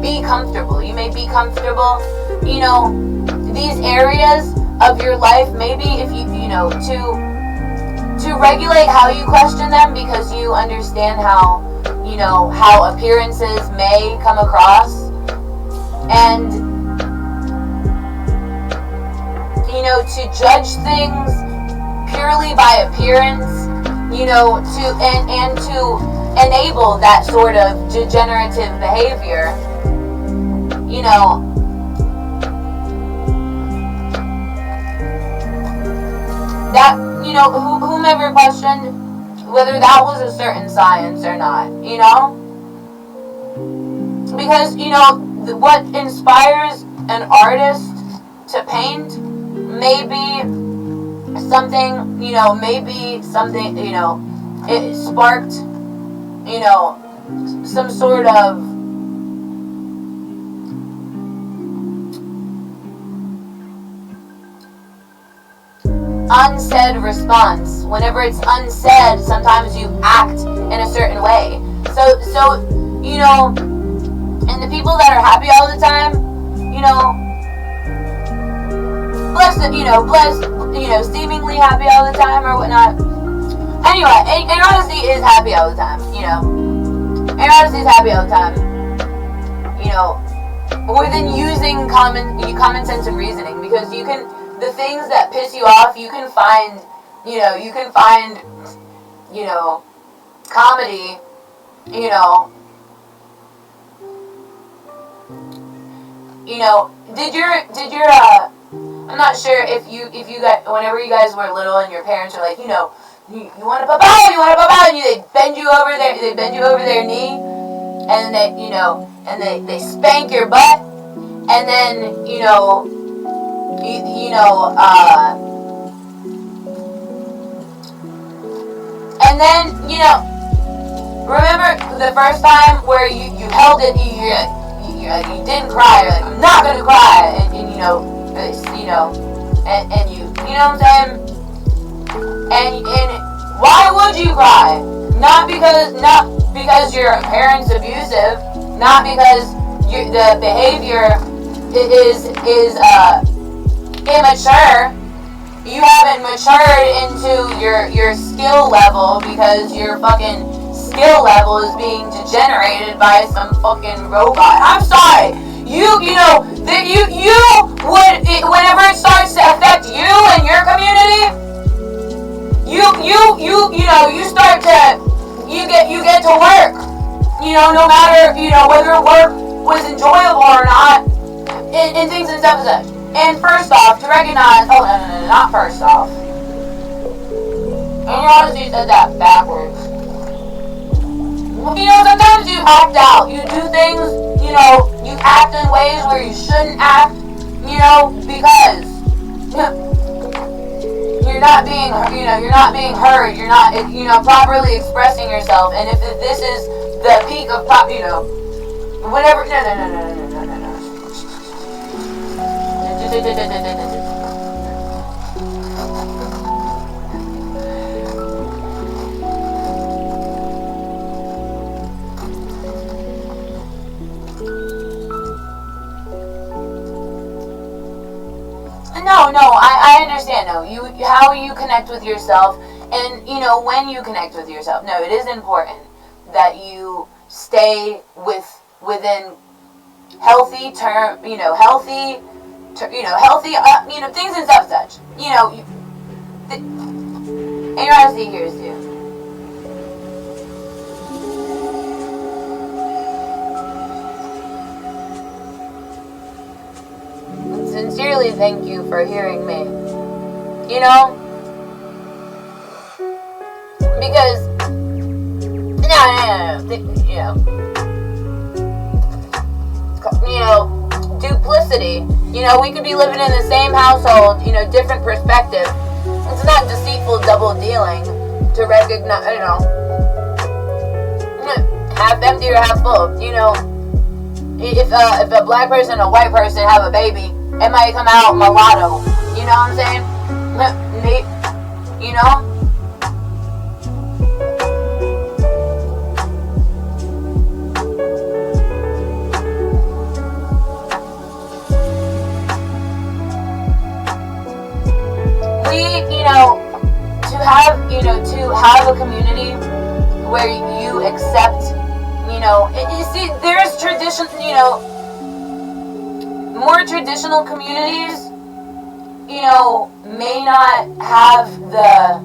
be comfortable. You may be comfortable, these areas of your life, maybe if to regulate how you question them, because you understand how appearances may come across, and to judge things purely by appearance, to enable that sort of degenerative behavior, that, whomever questioned whether that was a certain science or not, because, what inspires an artist to paint may be something, it sparked, some sort of unsaid response. Whenever it's unsaid, sometimes you act in a certain way. So and the people that are happy all the time, blessed, seemingly happy all the time or whatnot. Anyway, and honesty is happy all the time, And honesty is happy all the time, within using common sense and reasoning, because you can, the things that piss you off, you can find, comedy, I'm not sure if you guys, whenever you guys were little and your parents are like, you want a papa, and they bend you over their knee, and they spank your butt, and then, and then, remember the first time where you held it, you didn't cry, you're like, I'm not gonna cry, and you know what I'm saying? And why would you cry? Not because your parent's abusive, not because the behavior is immature. You haven't matured into your skill level, because your fucking skill level is being degenerated by some fucking robot. I'm sorry. You would, whenever it starts to affect you and your community, you start to, you get to work, no matter, whether work was enjoyable or not, and things and stuff like that. And first off, to recognize, no, not first off. And you honestly said that backwards. Sometimes you act out. You do things, you know, you act in ways where you shouldn't act, you know, because you're not being, you know, you're not being heard. You're not, you know, properly expressing yourself. And if this is the peak of pop, you know, whatever. No. No, I understand. No, how you connect with yourself, and you know when you connect with yourself. No, it is important that you stay within healthy healthy things and such. You know, and your honesty hears you. Sincerely, thank you for hearing me. You know, because no, duplicity. You know, we could be living in the same household. You know, different perspective. It's not deceitful double dealing to recognize. You know, half empty or half full. You know, if a black person and a white person have a baby, it might come out mulatto. You know what I'm saying? You know? To have a community where you accept, you know, you see, there's tradition, you know, more traditional communities, you know, may not have the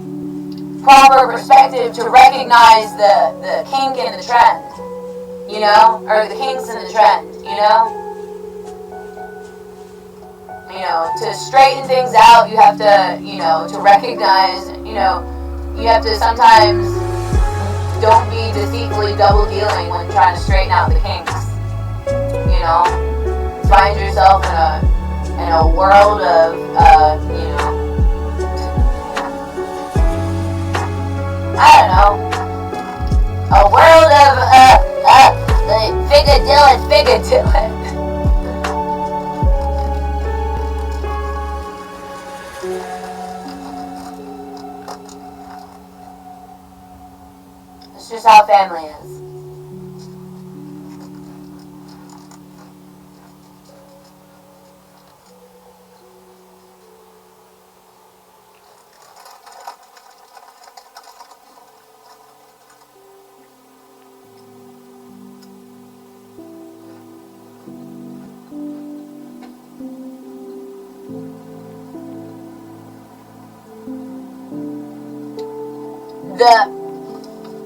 proper perspective to recognize the kink in the trend, you know, or the kinks in the trend, you know? You know, to straighten things out, you have to, you know, to recognize, you know, you have to sometimes don't be deceitfully double dealing when trying to straighten out the kinks, you know? Find yourself in a world of, you know, I don't know, a world of, figure-dillin'. It's just how family is.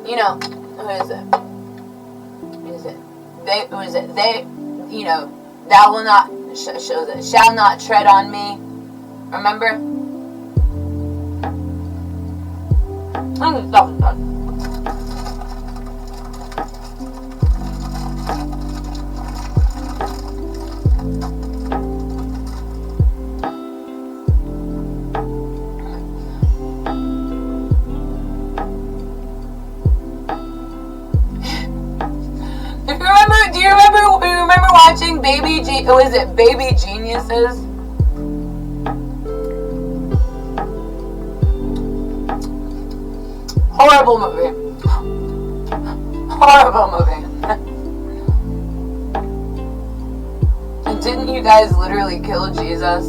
You know, who is it? They, you know, thou will not, shall not tread on me. Remember? I'm gonna stop. Do you remember watching Baby Geniuses? Horrible movie. And didn't you guys literally kill Jesus?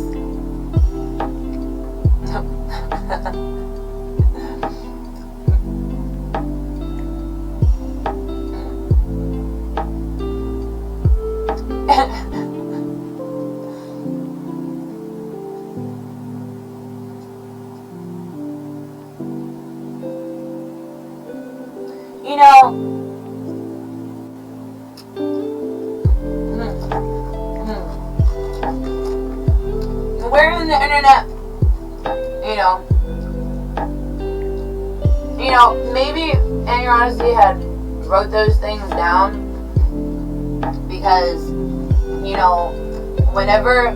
You know, we're in the internet, you know, maybe, and your honesty had wrote those things down, Because, whenever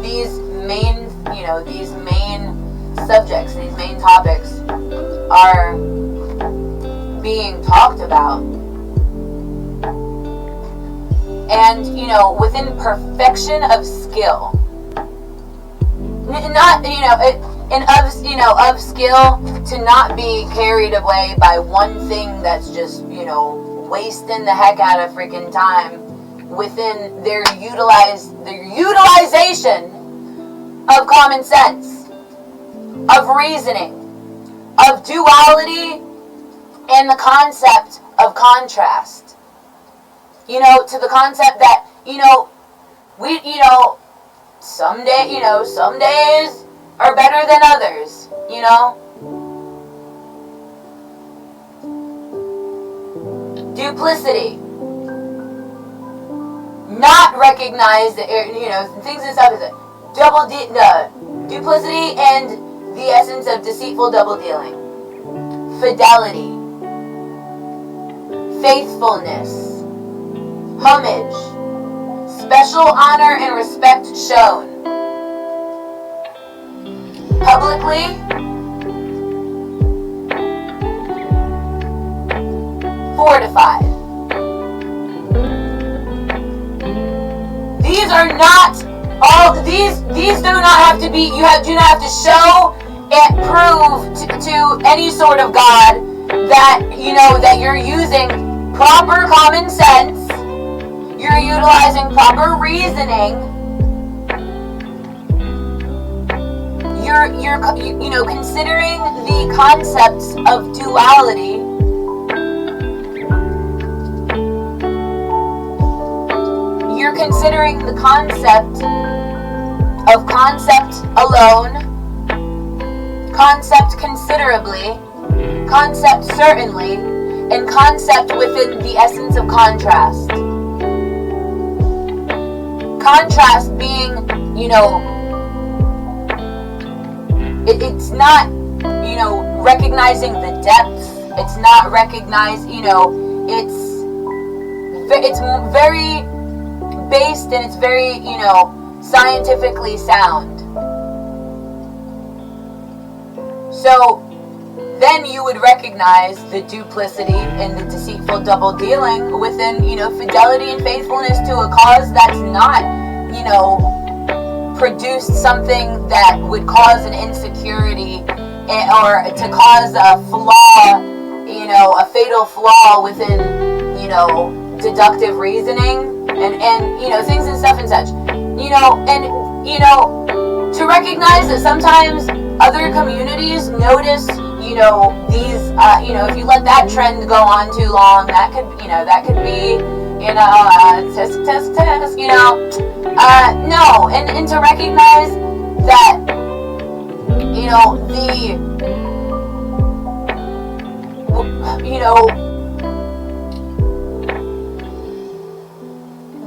these main subjects, these main topics are being talked about, and, within perfection of skill, not, of skill, to not be carried away by one thing that's just, wasting the heck out of freaking time within their utilization of common sense, of reasoning, of duality, and the concept of contrast. To the concept that, some days are better than others, Duplicity. Not recognize that, things and stuff is the duplicity and the essence of deceitful double dealing. Fidelity. Faithfulness. Homage. Special honor and respect shown. Publicly. Fortified. These are not all. These do not have to be. Do not have to show and prove to any sort of God that that you're using proper common sense. You're utilizing proper reasoning. You're considering the concepts of duality. You're considering the concept of concept alone, concept considerably, concept certainly, and concept within the essence of contrast. Contrast being, it's not, recognizing the depth. It's not recognizing, it's very based, and it's very, scientifically sound. So then you would recognize the duplicity and the deceitful double dealing within, fidelity and faithfulness to a cause that's not, produced something that would cause an insecurity or to cause a flaw, a fatal flaw within, deductive reasoning. And things and stuff and such, to recognize that sometimes other communities notice, these, if you let that trend go on too long, that could be, test, no, and to recognize that,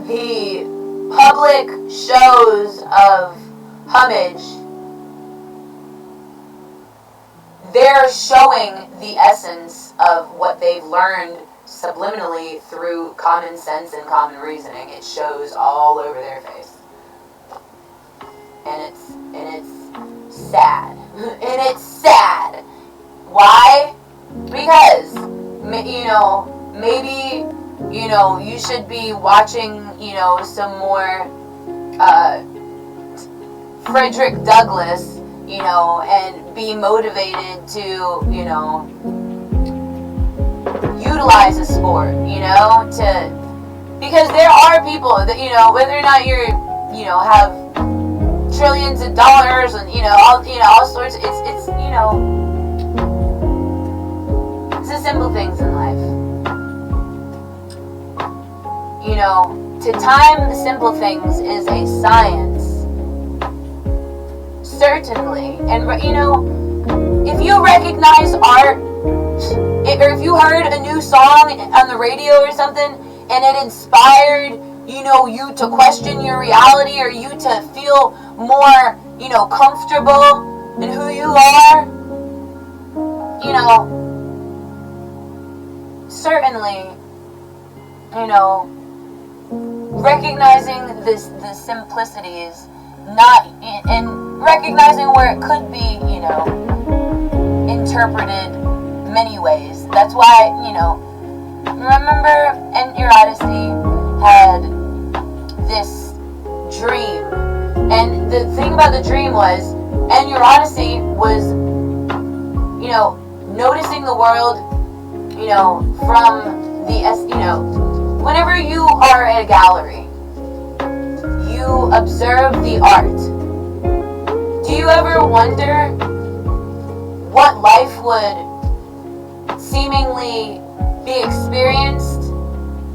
the public shows of homage, they're showing the essence of what they've learned subliminally through common sense and common reasoning. It shows all over their face. And it's sad. And it's sad. Why? Because, maybe, you should be watching, some more Frederick Douglass, and be motivated to, utilize a sport, because there are people that, whether or not you're, have trillions of dollars and, all sorts, it's the simple things in life. To time the simple things is a science. Certainly. And, if you recognize art, or if you heard a new song on the radio or something, and it inspired, you to question your reality, or you to feel more, comfortable in who you are, certainly, recognizing the simplicities, not and recognizing where it could be, interpreted many ways. That's why, remember, in your Odyssey had this dream, and the thing about the dream was, and your Odyssey was, noticing the world, from the, whenever you are at a gallery, you observe the art. Do you ever wonder what life would seemingly be experienced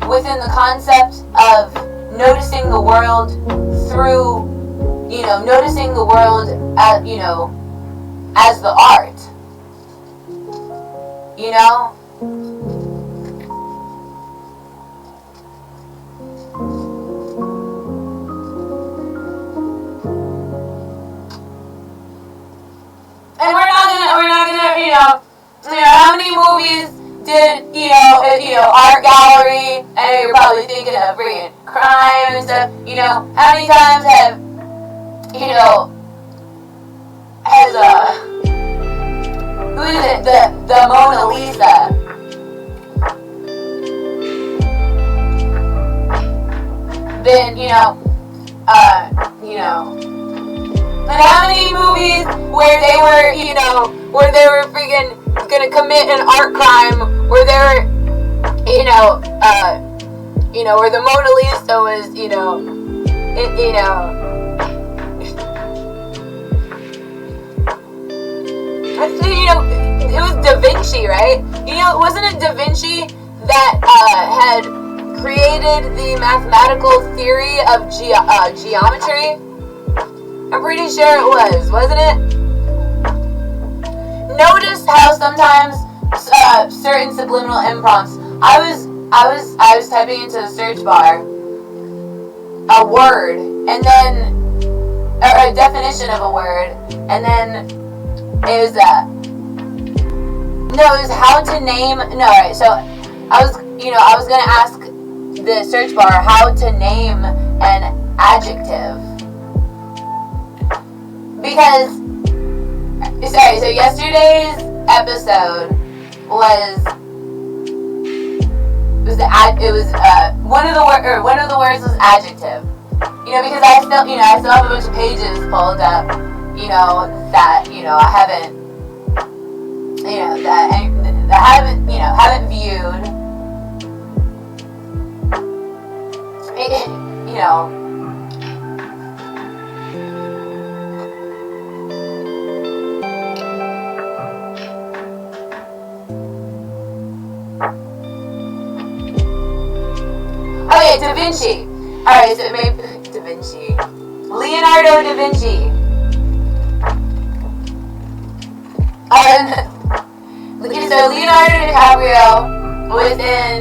within the concept of noticing the world through, noticing the world as the art? And we're not gonna, how many movies did, art gallery, and you're probably thinking of freaking crime and stuff, how many times have, who is it, the Mona Lisa, been, and how many movies where they were freaking gonna commit an art crime, where they were, where the Mona Lisa was, it was Da Vinci, right? Wasn't it Da Vinci that had created the mathematical theory of geometry? I'm pretty sure it was, wasn't it? Notice how sometimes certain subliminal imprompts. I was typing into the search bar a word, and then or a definition of a word, and then it was how to name. No, right. So I was gonna ask the search bar how to name an adjective. Because, so yesterday's episode was one of the words was adjective. Because I still have a bunch of pages pulled up, that I haven't, that haven't viewed. Okay, Da Vinci. Alright, so maybe Da Vinci. Leonardo da Vinci. So Leonardo DiCaprio was in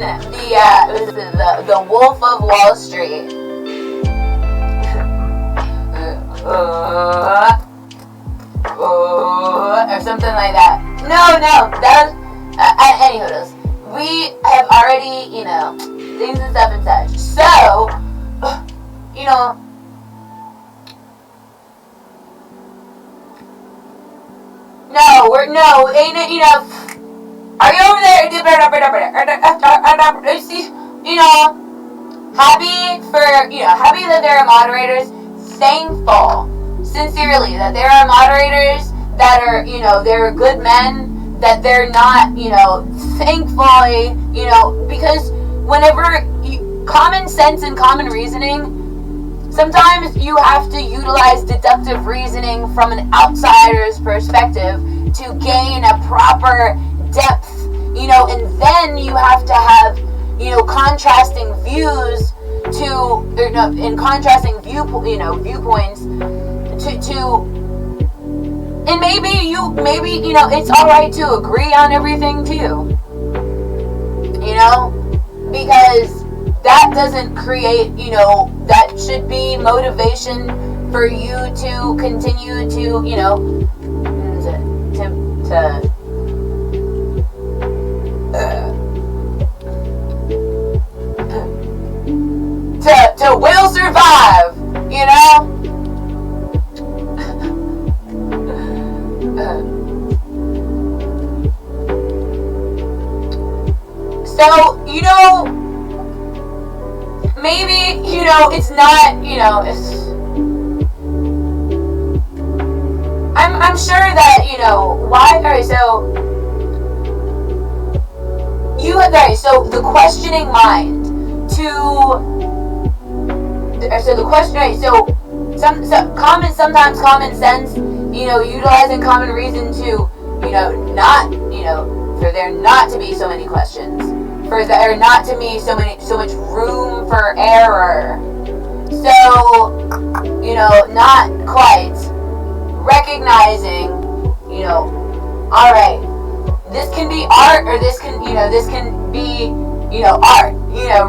the Wolf of Wall Street. Or something like that. No, that was anywho. We have already, things and stuff and such. So, ain't it, are you over there? Happy that there are moderators, thankful, sincerely, that there are moderators that are, they're good men, that they're not, thankfully, because whenever common sense and common reasoning, sometimes you have to utilize deductive reasoning from an outsider's perspective to gain a proper depth, and then you have to have, contrasting views and contrasting viewpoints to and maybe it's alright to agree on everything too, because that doesn't create, that should be motivation for you to continue to, to maybe, it's not, I'm sure that, why, alright, so the questioning mind sometimes common sense, utilizing common reason to, not, for there not to be so many questions, for there not to be so much room for error. So, not quite recognizing, alright, this can be art, or this can be, art,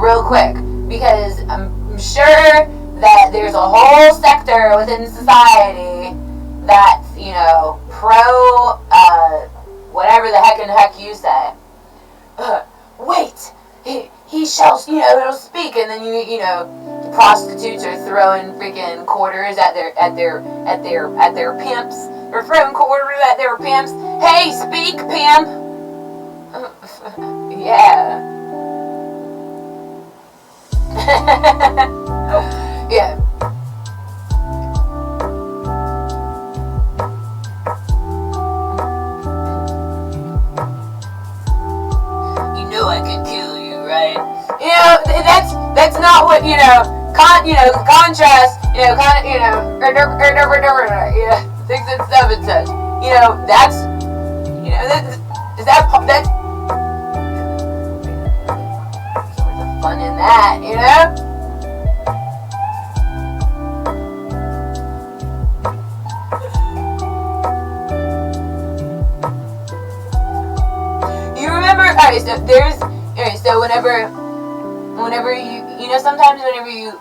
real quick, because I'm sure that there's a whole sector within society that's, pro, whatever the heck you say. Wait, he shall, it'll speak, and then prostitutes are throwing freaking quarters at their pimps, or throwing quarters at their pimps. Hey, speak, pimp. Yeah. Yeah. I could kill you, right? That's not what, contrast, things and stuff and such. That's, that's sort of fun in that, Alright, so whenever you, sometimes whenever you're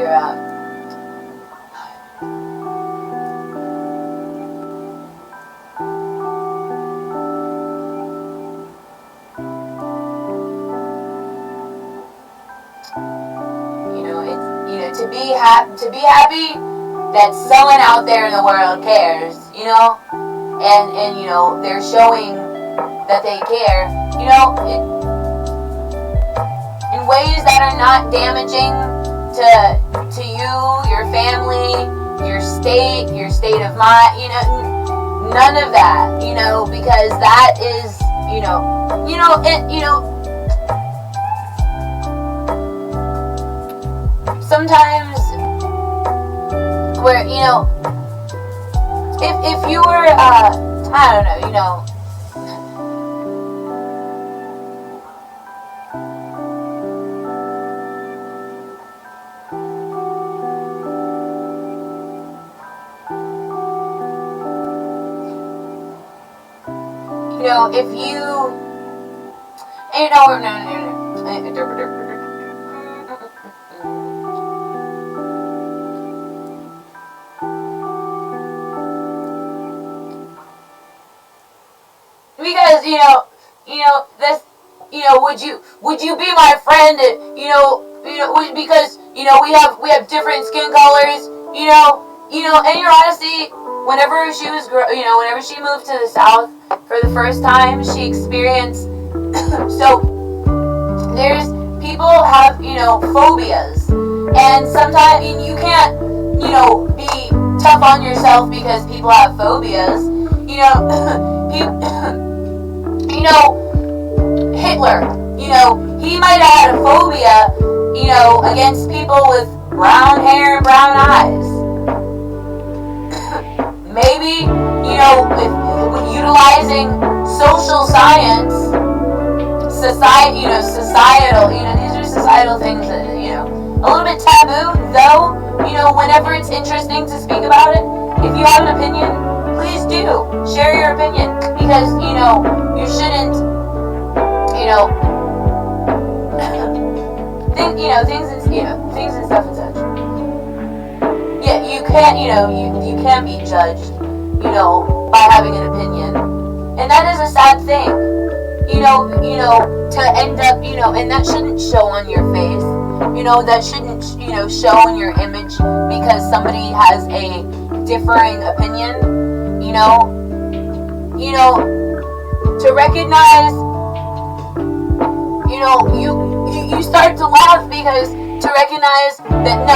out. To be happy that someone out there in the world cares, and they're showing that they care, in ways that are not damaging to you, your family, your state of mind, none of that, because that is, sometimes where, if you were, I don't know, if you, because this, would you be my friend? Because we have different skin colors. And your honesty, whenever she was, whenever she moved to the South for the first time, she experienced. So there's people have phobias, and sometimes you can't be tough on yourself because people have phobias. Hitler, he might have had a phobia, against people with brown hair and brown eyes. Maybe, if utilizing social science, societal, these are societal things that, a little bit taboo, though, whenever it's interesting to speak about it, if you have an opinion, please do, share your opinion, because, you shouldn't, things and stuff and such. Yeah, you can't, you can't be judged, by having an opinion, and that is a sad thing, to end up, and that shouldn't show on your face, that shouldn't, show in your image because somebody has a differing opinion, to recognize, you you start to laugh because to recognize that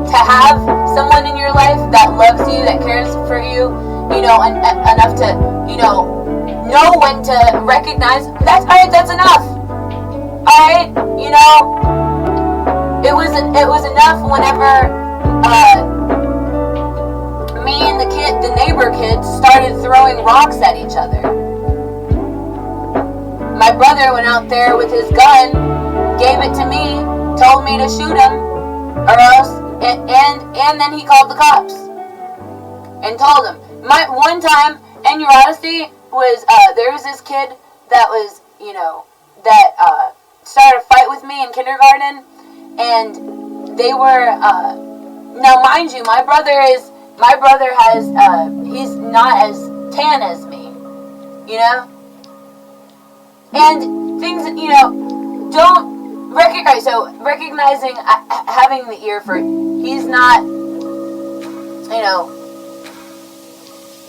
to have someone in your life that loves you, that cares for you, enough to, know when to recognize that's alright, that's enough. Alright, it was enough whenever me and the neighbor kids started throwing rocks at each other. My brother went out there with his gun, gave it to me, told me to shoot him, or else, and then he called the cops and told them. One time, in your honesty, was there was this kid that was, that started a fight with me in kindergarten, and they were now mind you, my brother has he's not as tan as me, and things, don't recognize. So recognizing, having the ear for, he's not,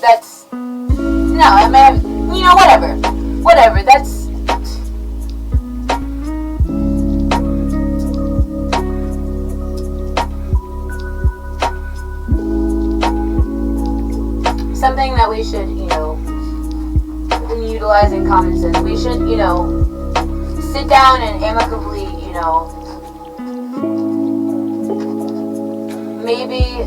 that's, no, I mean, whatever, that's, something that we should, in utilizing common sense, we should, sit down and amicably, maybe,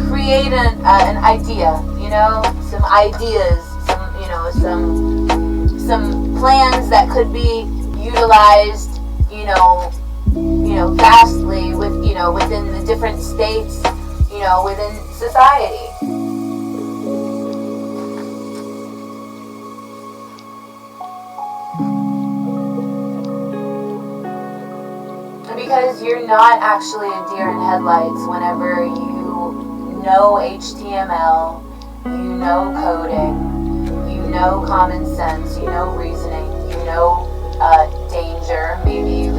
create an idea, some ideas, some plans that could be utilized, vastly with, within the different states, within society. Because you're not actually a deer in headlights whenever you know HTML, you know coding, you know common sense, you know reasoning, you know danger, maybe,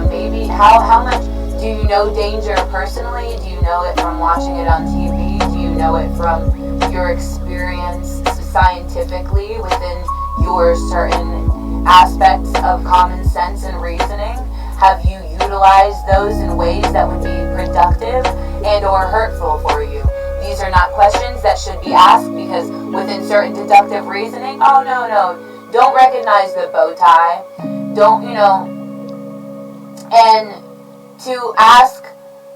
maybe how much do you know danger personally? Do you know it from watching it on TV? Do you know it from your experience scientifically within your certain aspects of common sense and reasoning? Have you utilized those in ways that would be productive and or hurtful for you? These are not questions that should be asked because within certain deductive reasoning, oh no, don't recognize the bow tie. Don't, and to ask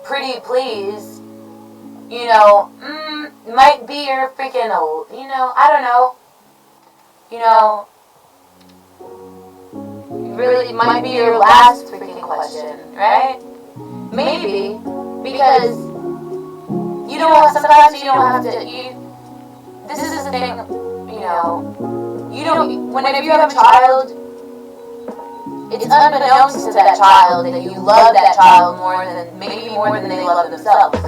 pretty please, might be your freaking, I don't know, really might be your last freaking question, right? Maybe, because sometimes you don't have to, this is the thing, whenever you have a child, it's unbeknownst to that child that you love that child more than they love themselves.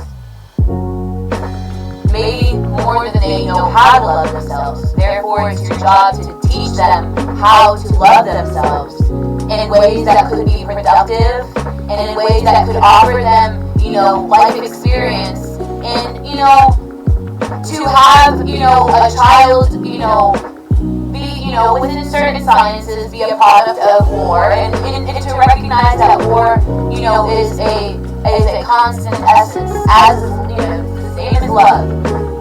Maybe more than they know how to love themselves. Therefore, it's your job to teach them how to love themselves in ways that could be productive and in ways that could offer them, life experience and, to have, a child, be, within certain sciences, be a product of war and to recognize that war, is a constant essence, as,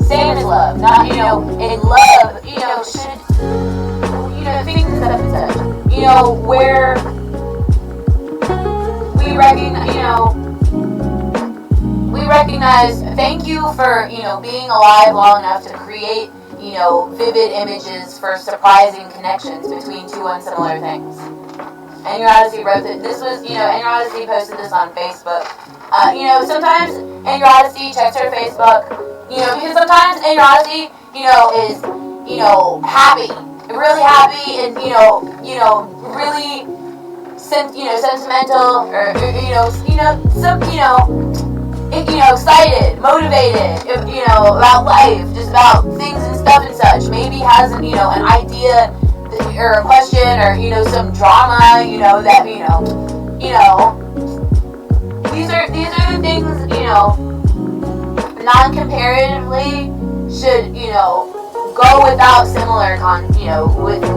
same as love, not, in love, should, things and stuff and such, where we recognize, thank you for, being alive long enough to create, vivid images for surprising connections between two unsimilar things. And your Odyssey wrote that this was, and your Odyssey posted this on Facebook. Sometimes and your Odyssey checks her Facebook, because sometimes and your Odyssey, is, happy, really happy, and really, sentimental, or excited, motivated, about life, just about things and stuff and such. Maybe has, an idea or a question or, some drama, that, these are the things, non-comparatively should, go without similar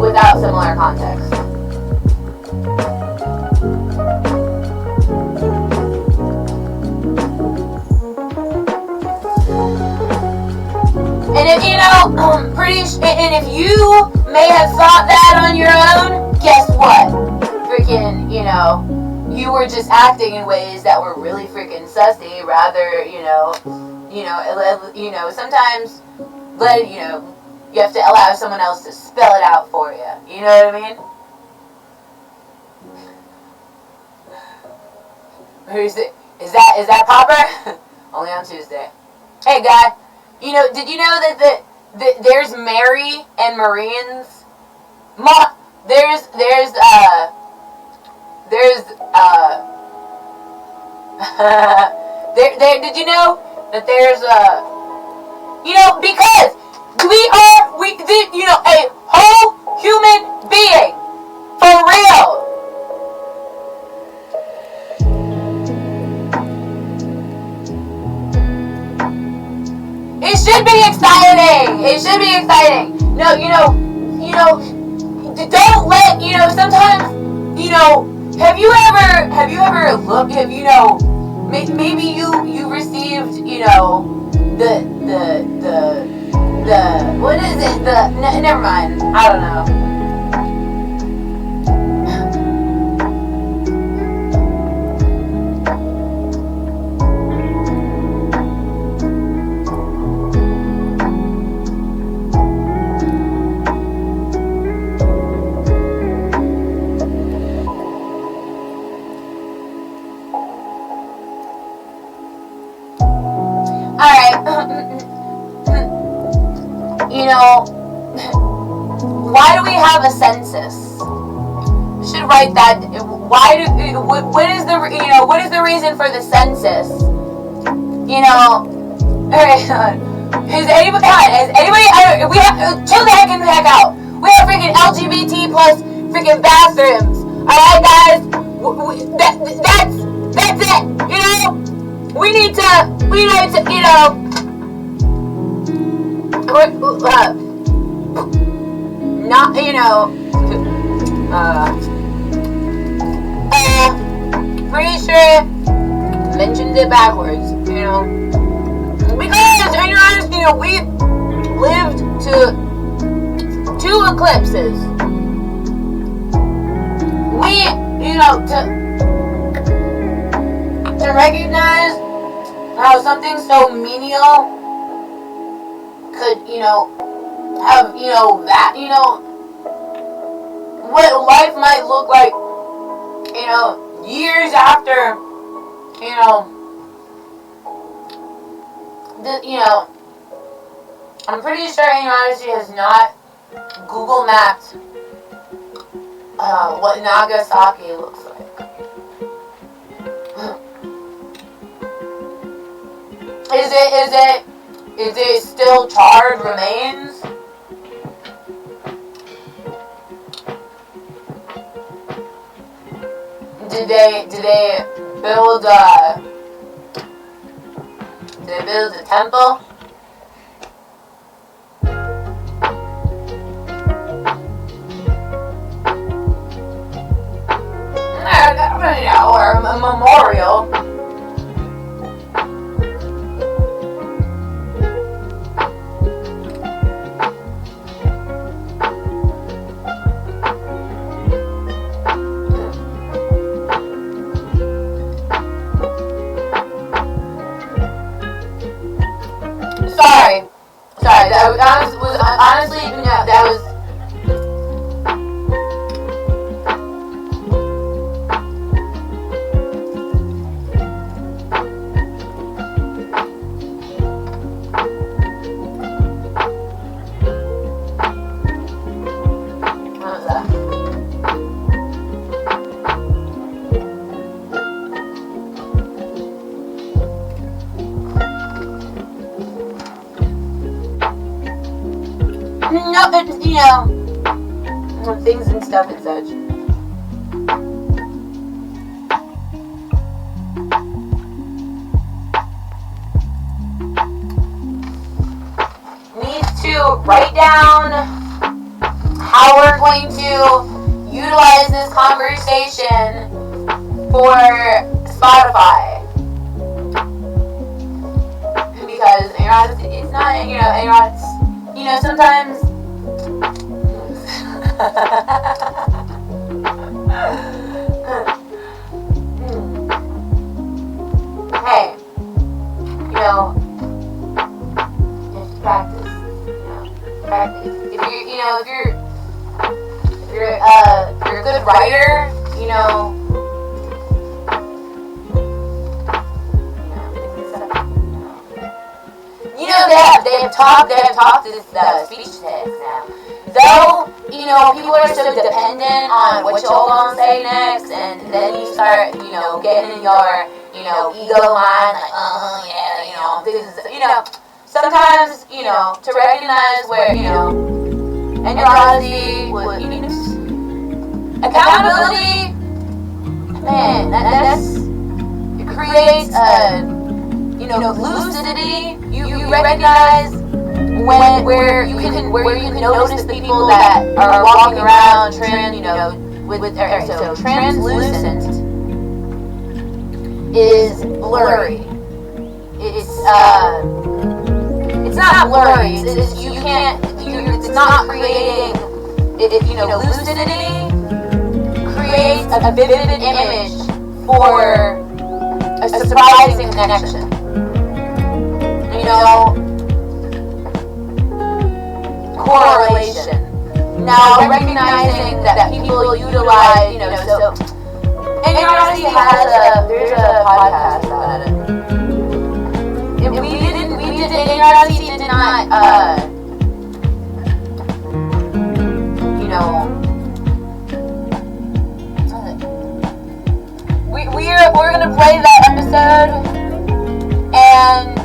without similar context. And if and if you may have thought that on your own, guess what? Freaking, you were just acting in ways that were really freaking sussy. Rather, sometimes you have to allow someone else to spell it out for you. You know what I mean? Is that Popper? Only on Tuesday. Hey, guy. Did you know that there's Mary and Marines? There's did you know that there's because we are a whole human being for real. It should be exciting. It should be exciting. No, don't let, sometimes, have you ever looked, maybe you received, what is it, never mind, I don't know. Why do we have a census? We should write that. What is the reason for the census? Is anybody? We have chill the heck out. We have freaking LGBT plus freaking bathrooms. All right, guys. That's it. We need to. Not, pretty sure mentioned it backwards, because, and you're honest, we lived to 2 eclipses. We, to recognize how something so menial could, have, that, what life might look like, years after, I'm pretty sure Honesty has not Google mapped what Nagasaki looks like. Is it still charred remains? Did they build a temple? Or a memorial. Sorry, that was honestly, that was. What was that? No, things and stuff and such. Needs to write down how we're going to utilize this conversation for Spotify. Because it's not, sometimes hey, just practice. Practice. If you're a good writer, they have talked to this speech text now. Though, people are so dependent on what you're gonna say next, and then you start, getting in your, ego mind, like, this is, sometimes, to recognize where, and your honesty, accountability, man, it creates lucidity. You recognize where you can notice the people that are walking around translucent is blurry. It's not blurry. It's not creating lucidity creates a vivid image for a surprising connection. Correlation. Now, recognizing that people utilize, and University there's a podcast about it. And University did not, we're gonna play that episode, and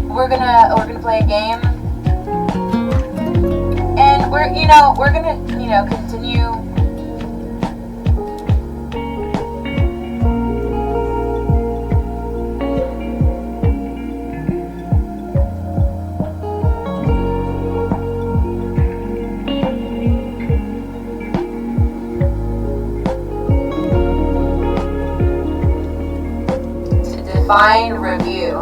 we're gonna play a game, and we're gonna continue. Define review.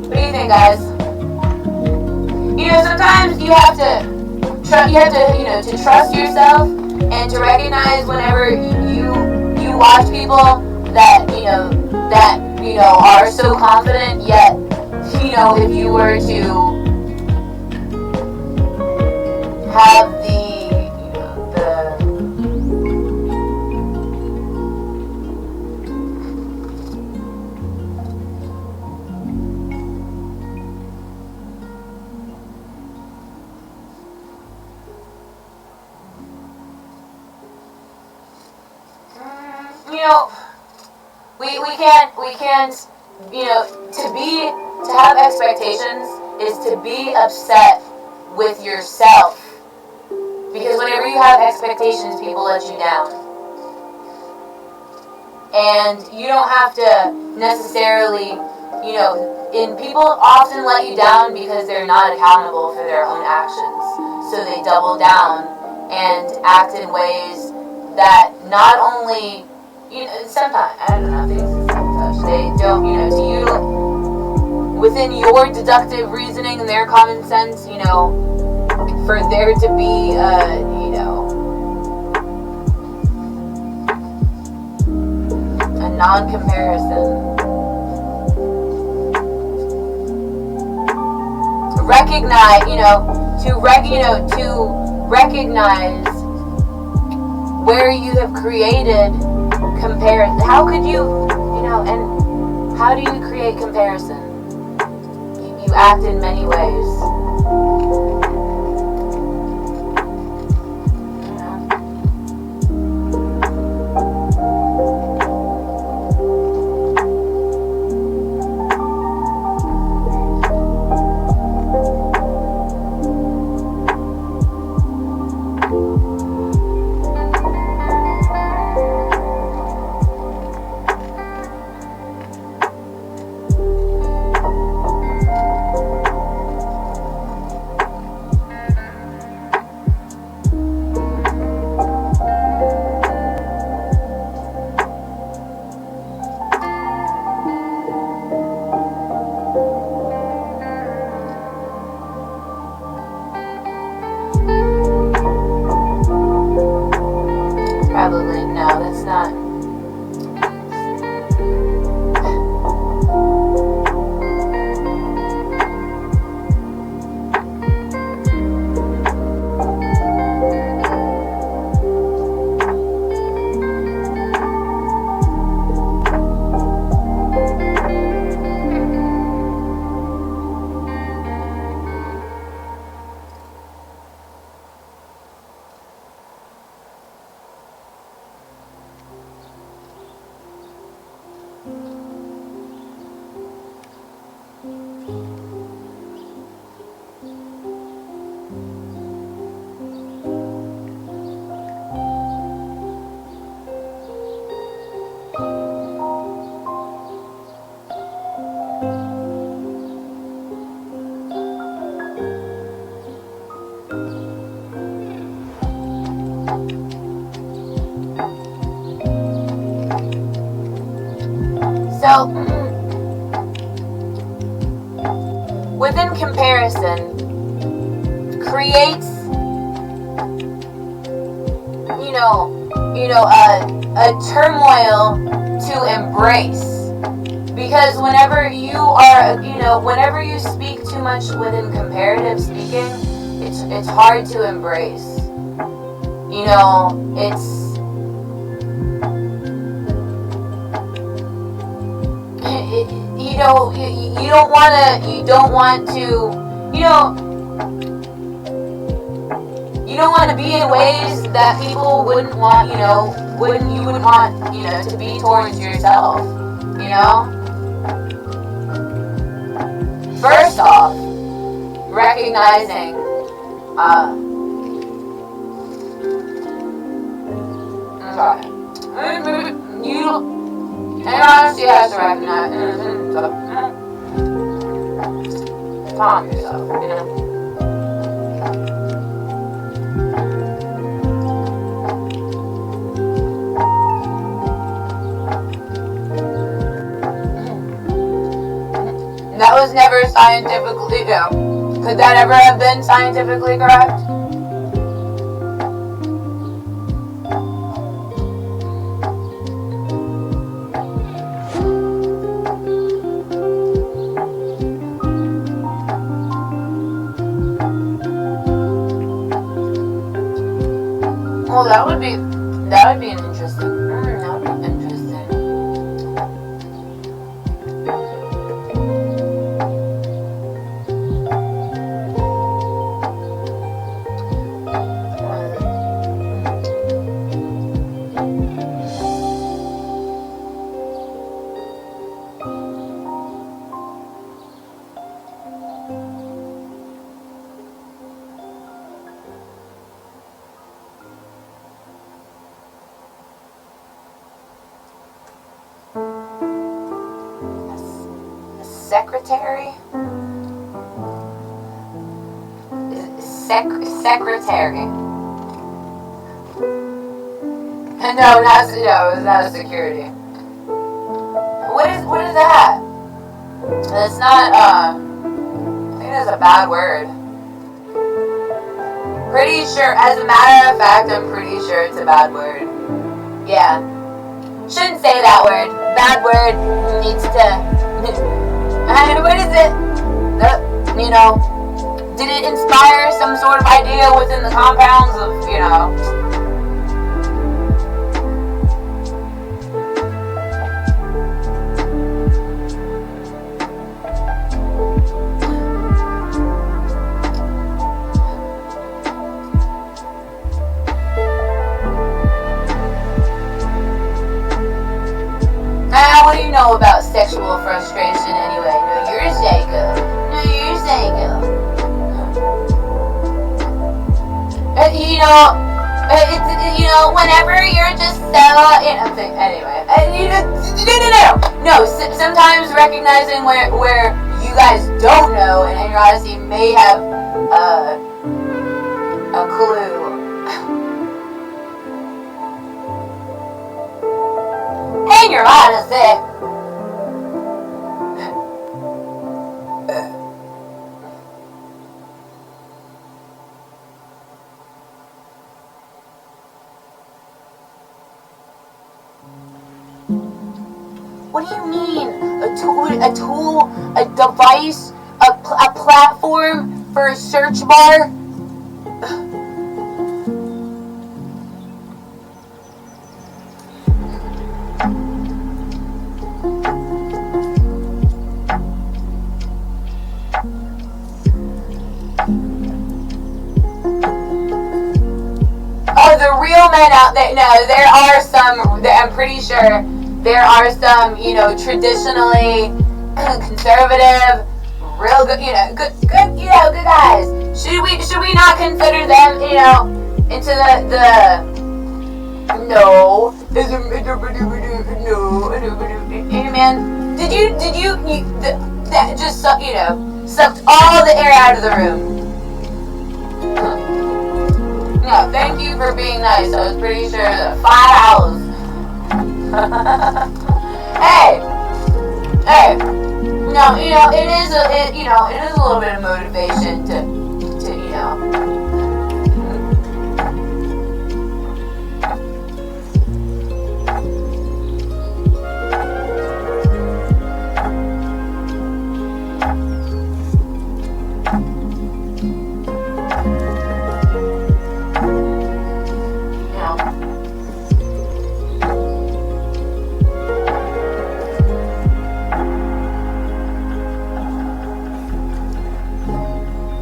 What do you think, guys? Sometimes you have to trust yourself and to recognize whenever you watch people that are so confident, yet if you were to have we can't to have expectations is to be upset with yourself, because whenever you have expectations, people let you down, and you don't have to necessarily, and people often let you down because they're not accountable for their own actions, so they double down and act in ways that not only, sometimes, I don't know, things self-touch, they don't, to utilize within your deductive reasoning and their common sense, for there to be, a non-comparison. Recognize, to recognize where you have created comparison. How could you, and how do you create comparison? You act in many ways. So, within comparison, creates, a turmoil to embrace. Because whenever you speak too much within comparative speaking, it's hard to embrace. You don't want to be in ways that people wouldn't want, to be towards yourself, First off, recognizing, and honestly has to recognize, calm yourself, That was never scientifically, could that ever have been scientifically correct? Well, that would be an interesting. That would be interesting. Secretary? Secretary. No, it's not a security. What is that? It's not, I think that's a bad word. Pretty sure, as a matter of fact, I'm pretty sure it's a bad word. Yeah. Shouldn't say that word. Bad word needs to... what is it? Did it inspire some sort of idea within the compounds of, what do you know about sexual frustration anyway? No, you're psycho. Whenever you're just so, anyway. No, sometimes recognizing where you guys don't know, and in your honesty may have a clue. In your honesty. What do you mean? A tool, a device, a platform for a search bar? Oh, the real men out there. No, there are some. I'm pretty sure. There are some, traditionally conservative, real good, good guys. Should we not consider them, into the no, hey man, did you that just sucked all the air out of the room? No, thank you for being nice. I was pretty sure that 5 hours. Hey, it is a little bit of motivation to.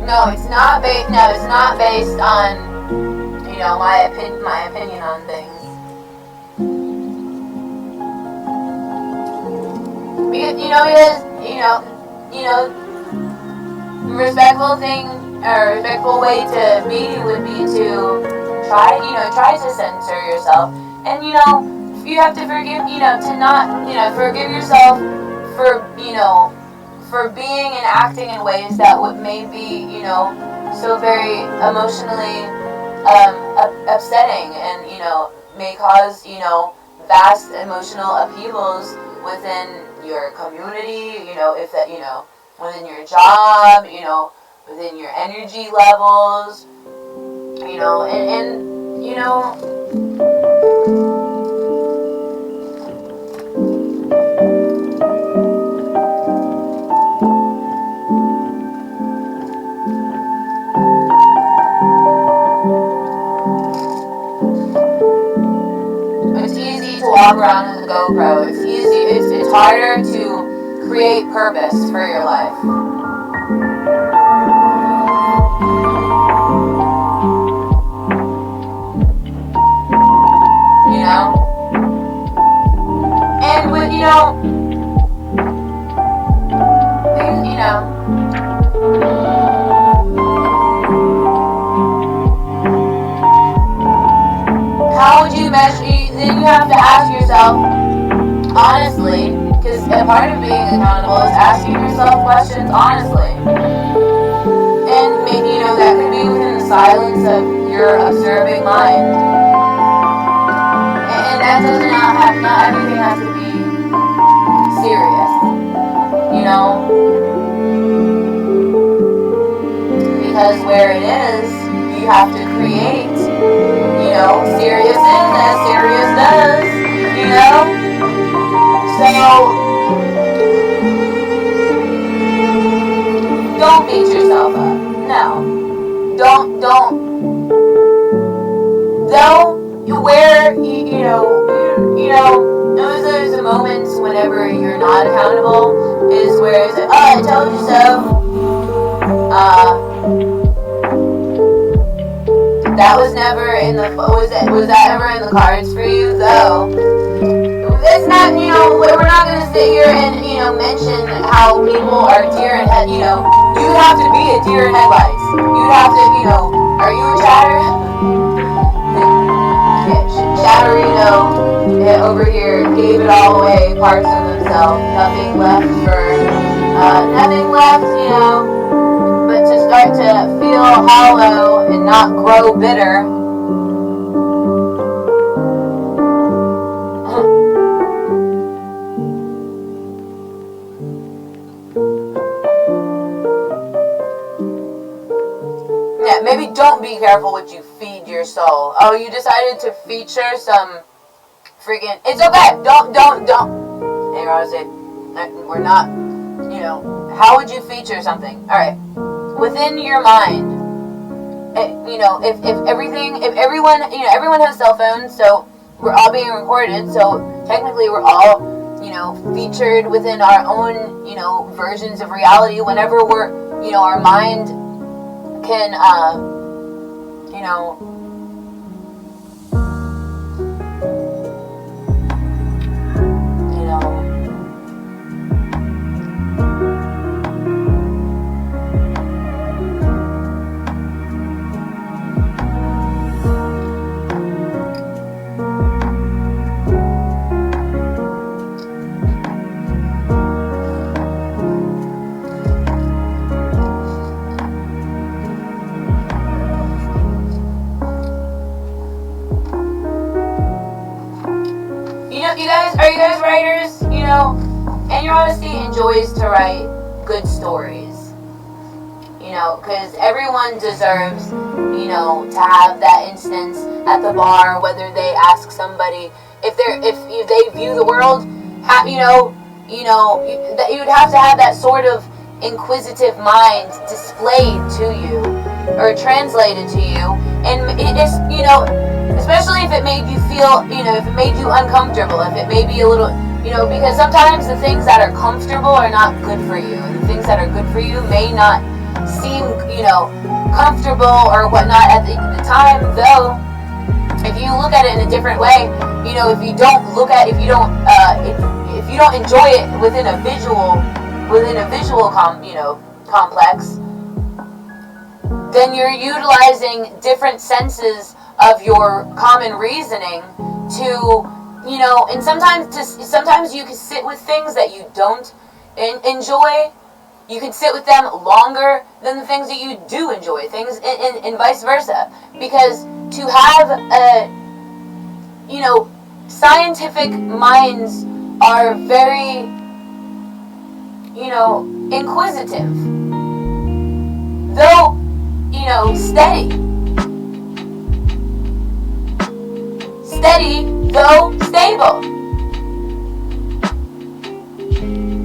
No, it's not based. No, it's not based on, my opinion on things. Respectful thing or respectful way to be would be to try to censor yourself, and you have to forgive, to not, forgive yourself for being and acting in ways that would maybe, so very emotionally upsetting and, may cause, vast emotional upheavals within your community, if that, within your job, within your energy levels, walk around with a GoPro. It's easy. It's harder to create purpose for your life. And with how would you measure? Then you have to ask yourself, honestly, because a part of being accountable is asking yourself questions honestly. And maybe, that could be within the silence of your observing mind. And that does not everything has to be serious, because where it is, you have to create, serious is as serious does, So, don't beat yourself up. No. Don't, where, those are the moments whenever you're not accountable, is where it's like, oh, I told you so. That was never in the, was that ever in the cards for you, though? It's not, we're not going to sit here and, mention how people are deer in head, you'd have to be a deer in headlights. You'd have to, are you a chatter? Chatterino over here gave it all away, parts of themselves, nothing left, but to start to feel hollow and not grow bitter. Yeah, maybe don't be careful what you feed your soul. Oh, you decided to feature some freaking... It's okay. Don't. Hey, Rosie, we're not, how would you feature something? Alright. Within your mind, if everyone has cell phones, so we're all being recorded, so technically we're all, featured within our own, versions of reality whenever we're, our mind can, are you guys writers? and your honesty enjoys to write good stories. You know, because everyone deserves, you know, to have that instance at the bar, whether they ask somebody if they view the world, you would have to have that sort of inquisitive mind displayed to you or translated to you, and it is, you know, especially if it made you feel, you know, if it made you uncomfortable, if it made you a little, you know, because sometimes the things that are comfortable are not good for you, and the things that are good for you may not seem, you know, comfortable or whatnot at the time, though. If you look at it in a different way, you know, if you don't enjoy it within a visual complex, then you're utilizing different senses of your common reasoning to, you know, and sometimes you can sit with things that you don't enjoy. You can sit with them longer than the things that you do enjoy, things and vice versa. Because to have you know, scientific minds are very, you know, inquisitive. Though, you know, steady, though stable.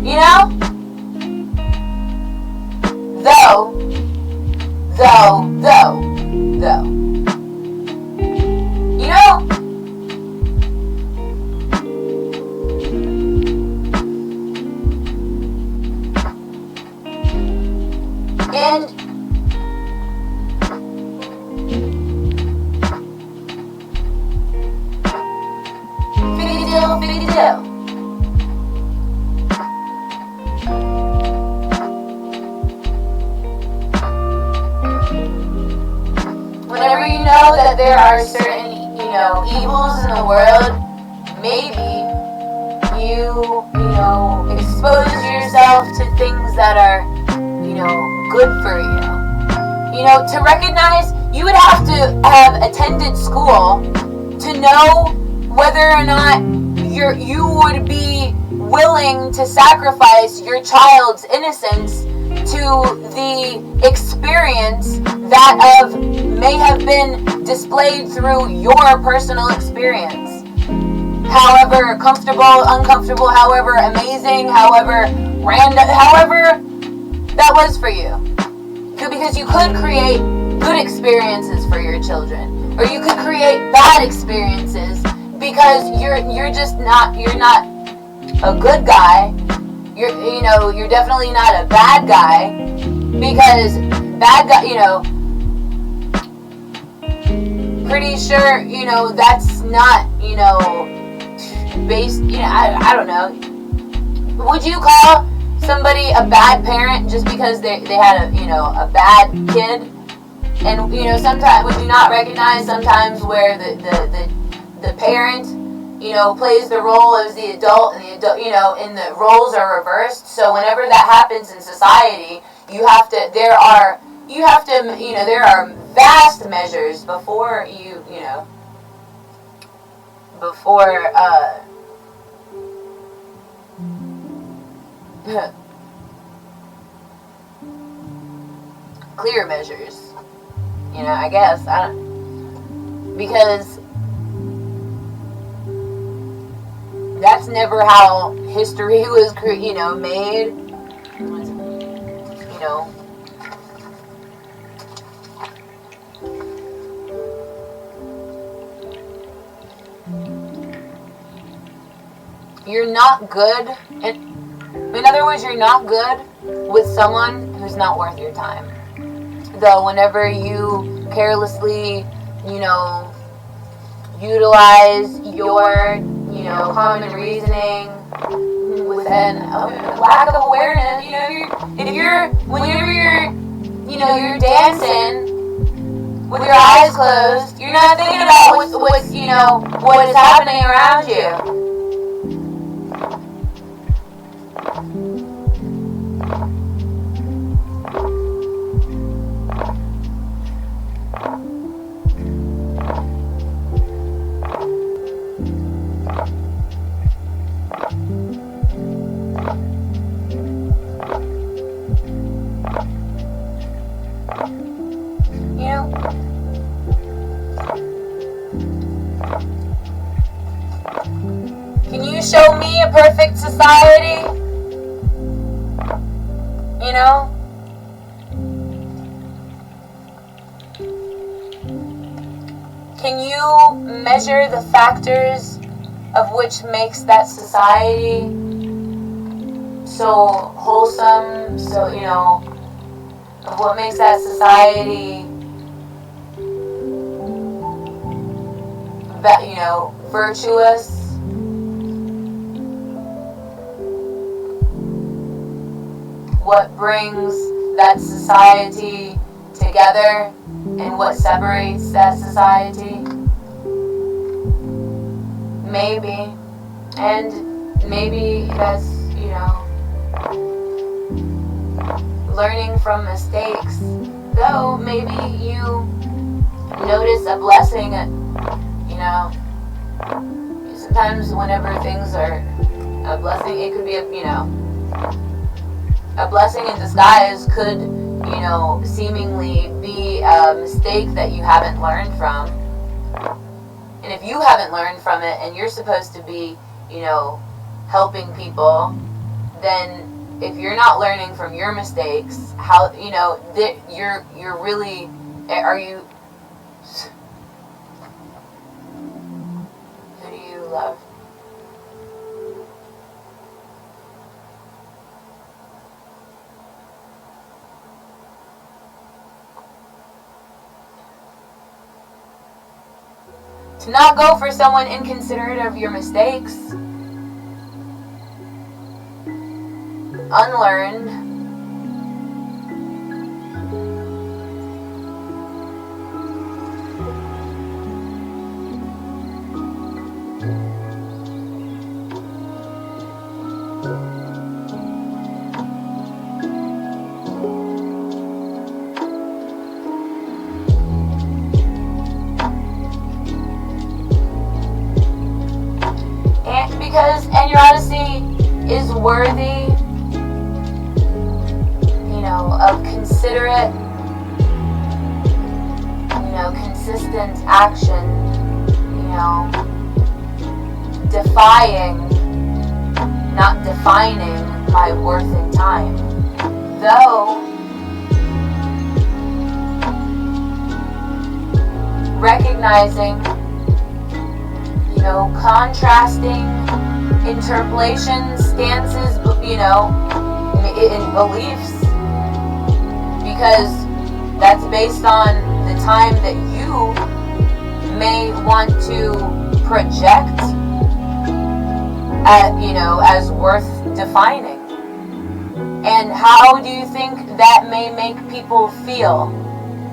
You know? Though. You know? And figgity dill. Whenever you know that there are certain, you know, evils in the world, maybe you know, expose yourself to things that are, you know, good for you. You know, to recognize, you would have to have attended school to know whether or not you would be willing to sacrifice your child's innocence to the experience that may have been displayed through your personal experience. However comfortable, uncomfortable, however amazing, however random, however that was for you. Because you could create good experiences for your children, or you could create bad experiences because you're not a good guy. You're definitely not a bad guy, because bad guy, you know, pretty sure, you know, that's not, you know, based, you know, I don't know. Would you call somebody a bad parent just because they had a, you know, a bad kid? And, you know, sometimes, would you not recognize sometimes where the parent, you know, plays the role as the adult, and the adult, you know, and the roles are reversed? So whenever that happens in society, there are vast measures before clear measures, you know, I guess, because that's never how history was, you know, made, you know. You're not good, in other words, you're not good with someone who's not worth your time. Though whenever you carelessly, you know, utilize your, you know, common reasoning within a lack of awareness, you know, whenever you're dancing with your eyes closed, you're not thinking about what's you know, what is happening around you. you show me a perfect society? You know? Can you measure the factors of which makes that society so wholesome, so, you know, of what makes that society, that, you know, virtuous? What brings that society together and what separates that society? Maybe. And maybe that's, you know, learning from mistakes. Though maybe you notice a blessing, you know. Sometimes whenever things are a blessing, it could be, you know, a blessing in disguise could, you know, seemingly be a mistake that you haven't learned from. And if you haven't learned from it and you're supposed to be, you know, helping people, then if you're not learning from your mistakes, how, you know, you're really, are you, who do you love? To not go for someone inconsiderate of your mistakes. Unlearned. And your honesty is worthy, you know, of considerate, you know, consistent action, you know, defying, not defining my worth and time. Though, recognizing, you know, contrasting interpolations, stances, you know, in beliefs, because that's based on the time that you may want to project at, you know, as worth defining. And how do you think that may make people feel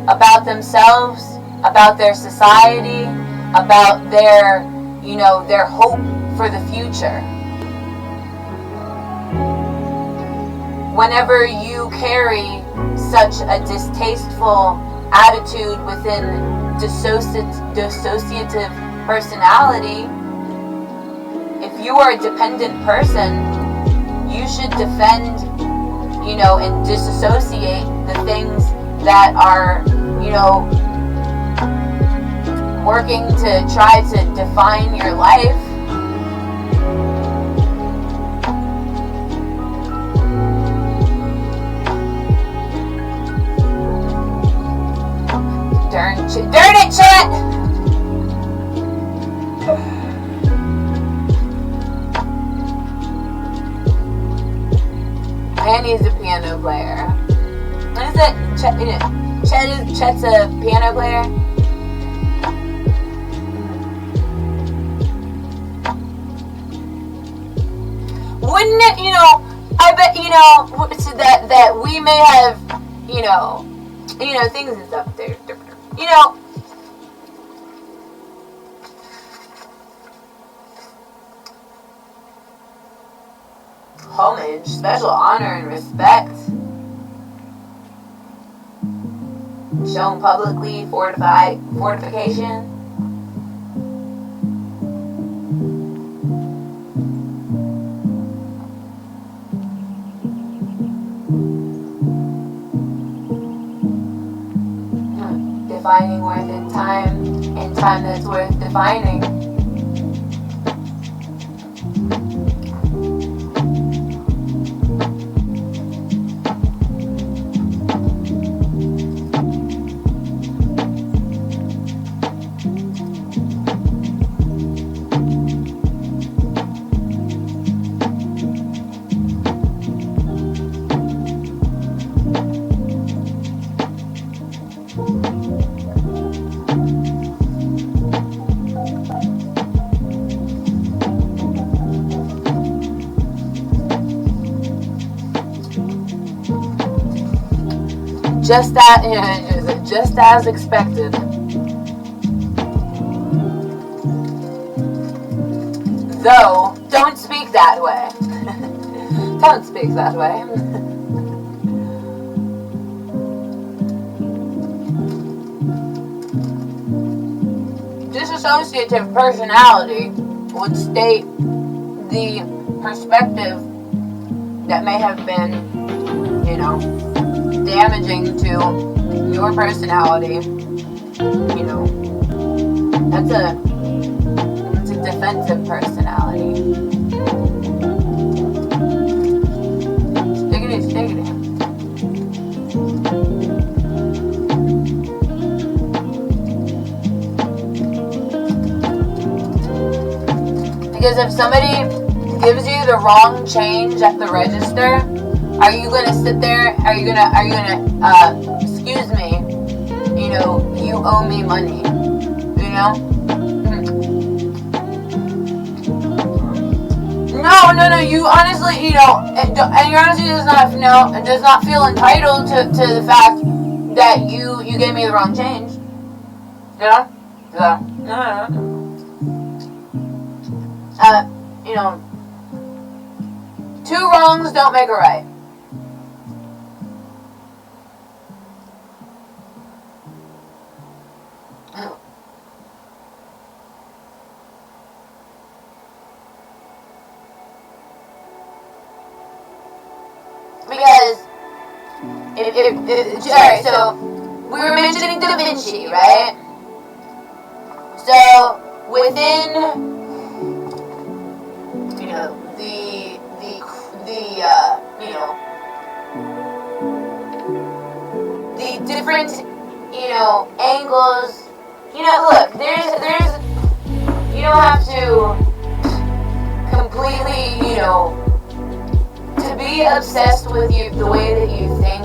about themselves, about their society, about their, you know, their hope for the future? Whenever you carry such a distasteful attitude within dissociative personality, if you are a dependent person, you should defend, you know, and disassociate the things that are, you know, working to try to define your life. Darn it, Chet! And he's a piano player. What is it? Chet's a piano player? Wouldn't it, you know, I bet, you know, that we may have, you know, things and stuff there. You know, homage, special honor and respect shown publicly, fortification. Defining worth in time, and time that's worth defining. just as expected. Though, don't speak that way. Don't speak that way. Dissociative personality would state the perspective that may have been, damaging to your personality. That's a defensive personality. Stiggity. Because if somebody gives you the wrong change at the register, are you gonna sit there? Are you gonna excuse me, you owe me money, No, you honestly, and you honestly does not feel entitled to the fact that you gave me the wrong change. No. Two wrongs don't make a right. Because alright, so we were mentioning Da Vinci, right? So within the different angles, look, there's you don't have to completely to be obsessed with the way that you think.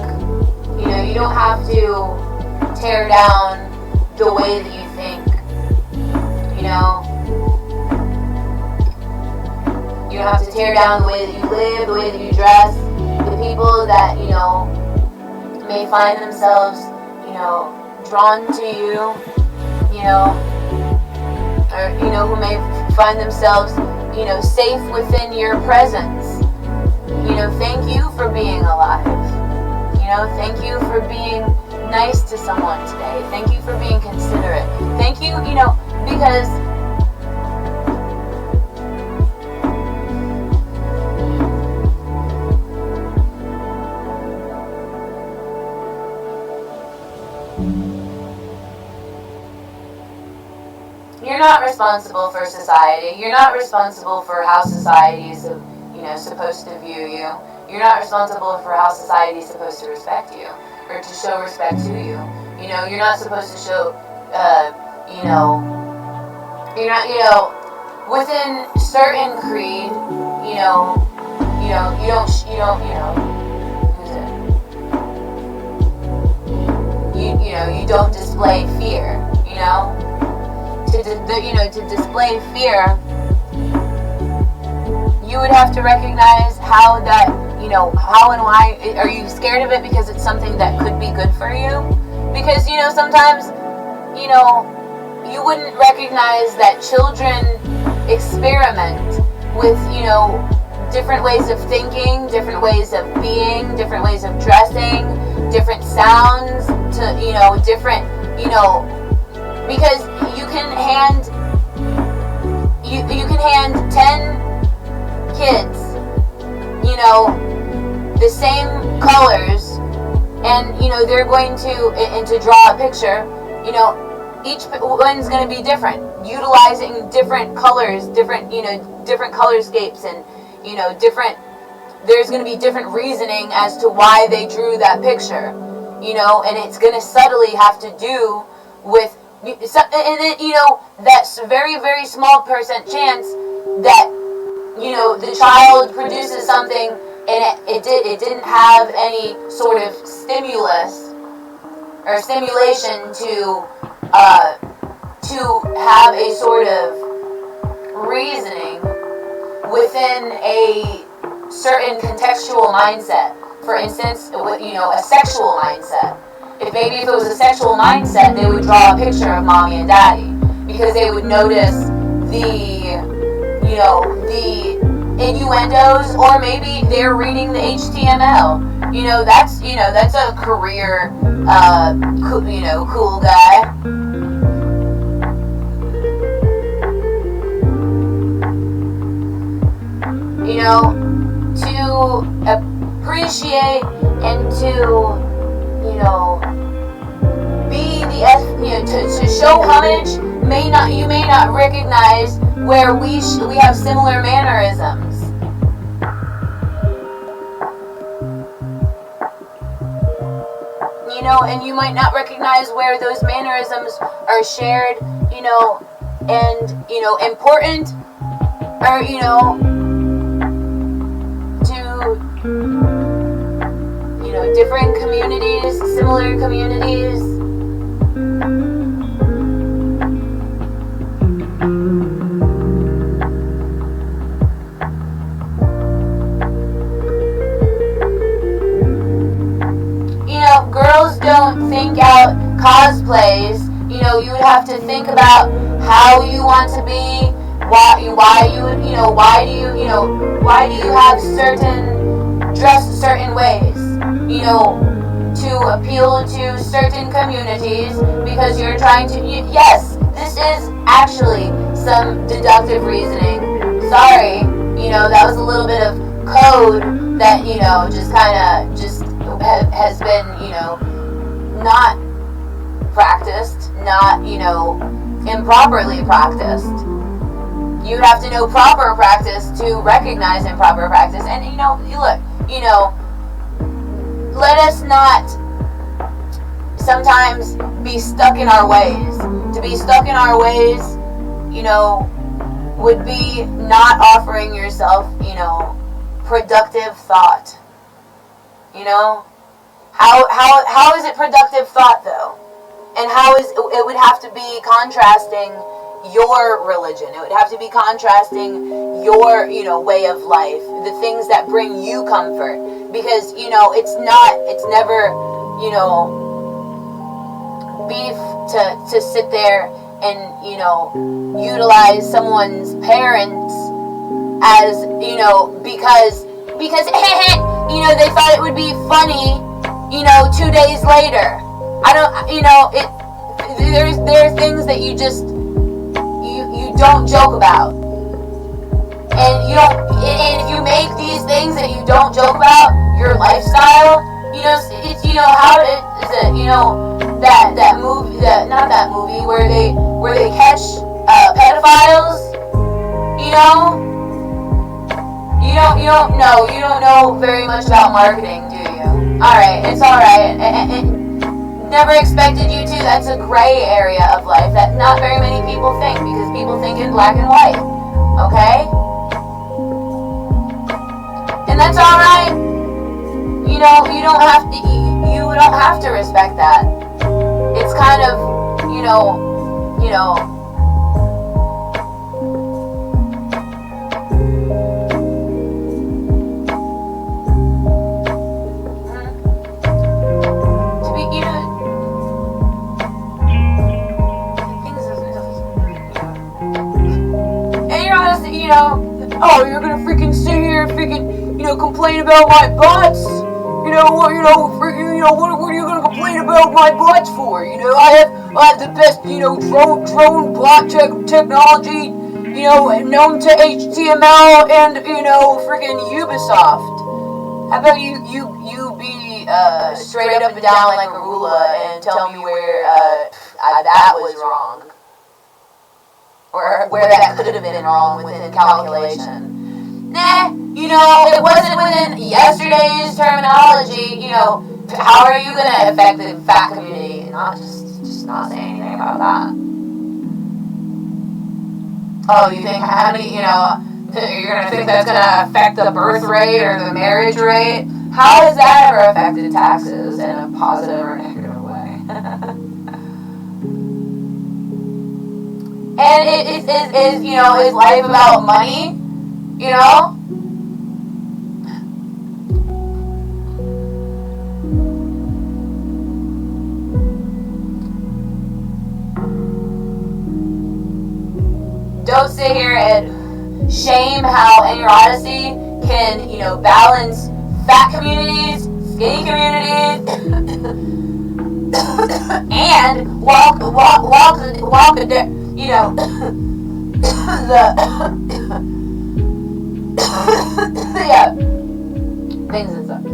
You don't have to tear down the way that you think. You don't have to tear down the way that you live, the way that you dress, the people that may find themselves drawn to you, or who may find themselves safe within your presence. Thank you for being alive. Thank you for being nice to someone today. Thank you for being considerate. Thank you, because you're not responsible for society. You're not responsible for how society is supposed to view you. You're not responsible for how society is supposed to respect you or to show respect to you. You're not supposed to show, you're not, within certain creed, you don't, who's it? You don't display fear, to display fear, you would have to recognize how that, how and why. Are you scared of it because it's something that could be good for you? Because, sometimes, you wouldn't recognize that children experiment with, different ways of thinking, different ways of being, different ways of dressing, different sounds, to, different, because you can hand 10 kids, the same colors, and they're going to draw a picture, each one's going to be different, utilizing different colors, different colorscapes, and different. There's going to be different reasoning as to why they drew that picture, and it's going to subtly have to do with, and then that's a very, very small percent chance that the child produces something and it didn't have any sort of stimulus or stimulation to have a sort of reasoning within a certain contextual mindset. For instance, a sexual mindset. maybe if it was a sexual mindset, they would draw a picture of mommy and daddy, because they would notice the innuendos, or maybe they're reading the HTML. That's a career, cool guy. To appreciate and to, be to show homage, you may not recognize where we have similar mannerisms. And you might not recognize where those mannerisms are shared, and, important, or, to, different communities, similar communities. Girls don't think out cosplays. You would have to think about how you want to be, why do you have dress certain ways, to appeal to certain communities, because you're trying to, yes, this is actually some deductive reasoning. Sorry, that was a little bit of code that, has been, not practiced, not, improperly practiced. You have to know proper practice to recognize improper practice. And, let us not sometimes be stuck in our ways. To be stuck in our ways, would be not offering yourself, productive thought. How is it productive thought, though? And it would have to be contrasting your religion. It would have to be contrasting your, way of life, the things that bring you comfort. Because, it's never, beef to sit there and, utilize someone's parents as, because they thought it would be funny, 2 days later. There are things that you just, you don't joke about. And and if you make these things that you don't joke about, your lifestyle, how is it, that movie, not that movie, where they catch, pedophiles, you don't know very much about marketing, do you? Alright, it's alright. Never expected you to. That's a gray area of life that not very many people think, because people think in black and white. Okay? And that's alright. You don't have to respect that. It's kind of, oh, you're gonna freaking sit here and freaking, complain about my butts? What are you gonna complain about my butts for? I have the best, drone bot technology, known to HTML and, freaking Ubisoft. How about you be, straight up and down like a ruler and tell me where, that was wrong? Or where that could have been wrong within calculation. Nah, it wasn't within yesterday's terminology, how are you gonna affect the fat community? Not just not say anything about that. Oh, you think how many, you're gonna think that's gonna affect the birth rate or the marriage rate? How has that ever affected taxes in a positive or negative way? And is life about money? sit here and shame how In Your Odyssey can, you know, balance fat communities, skinny communities, and walk, you know, yeah, things and such.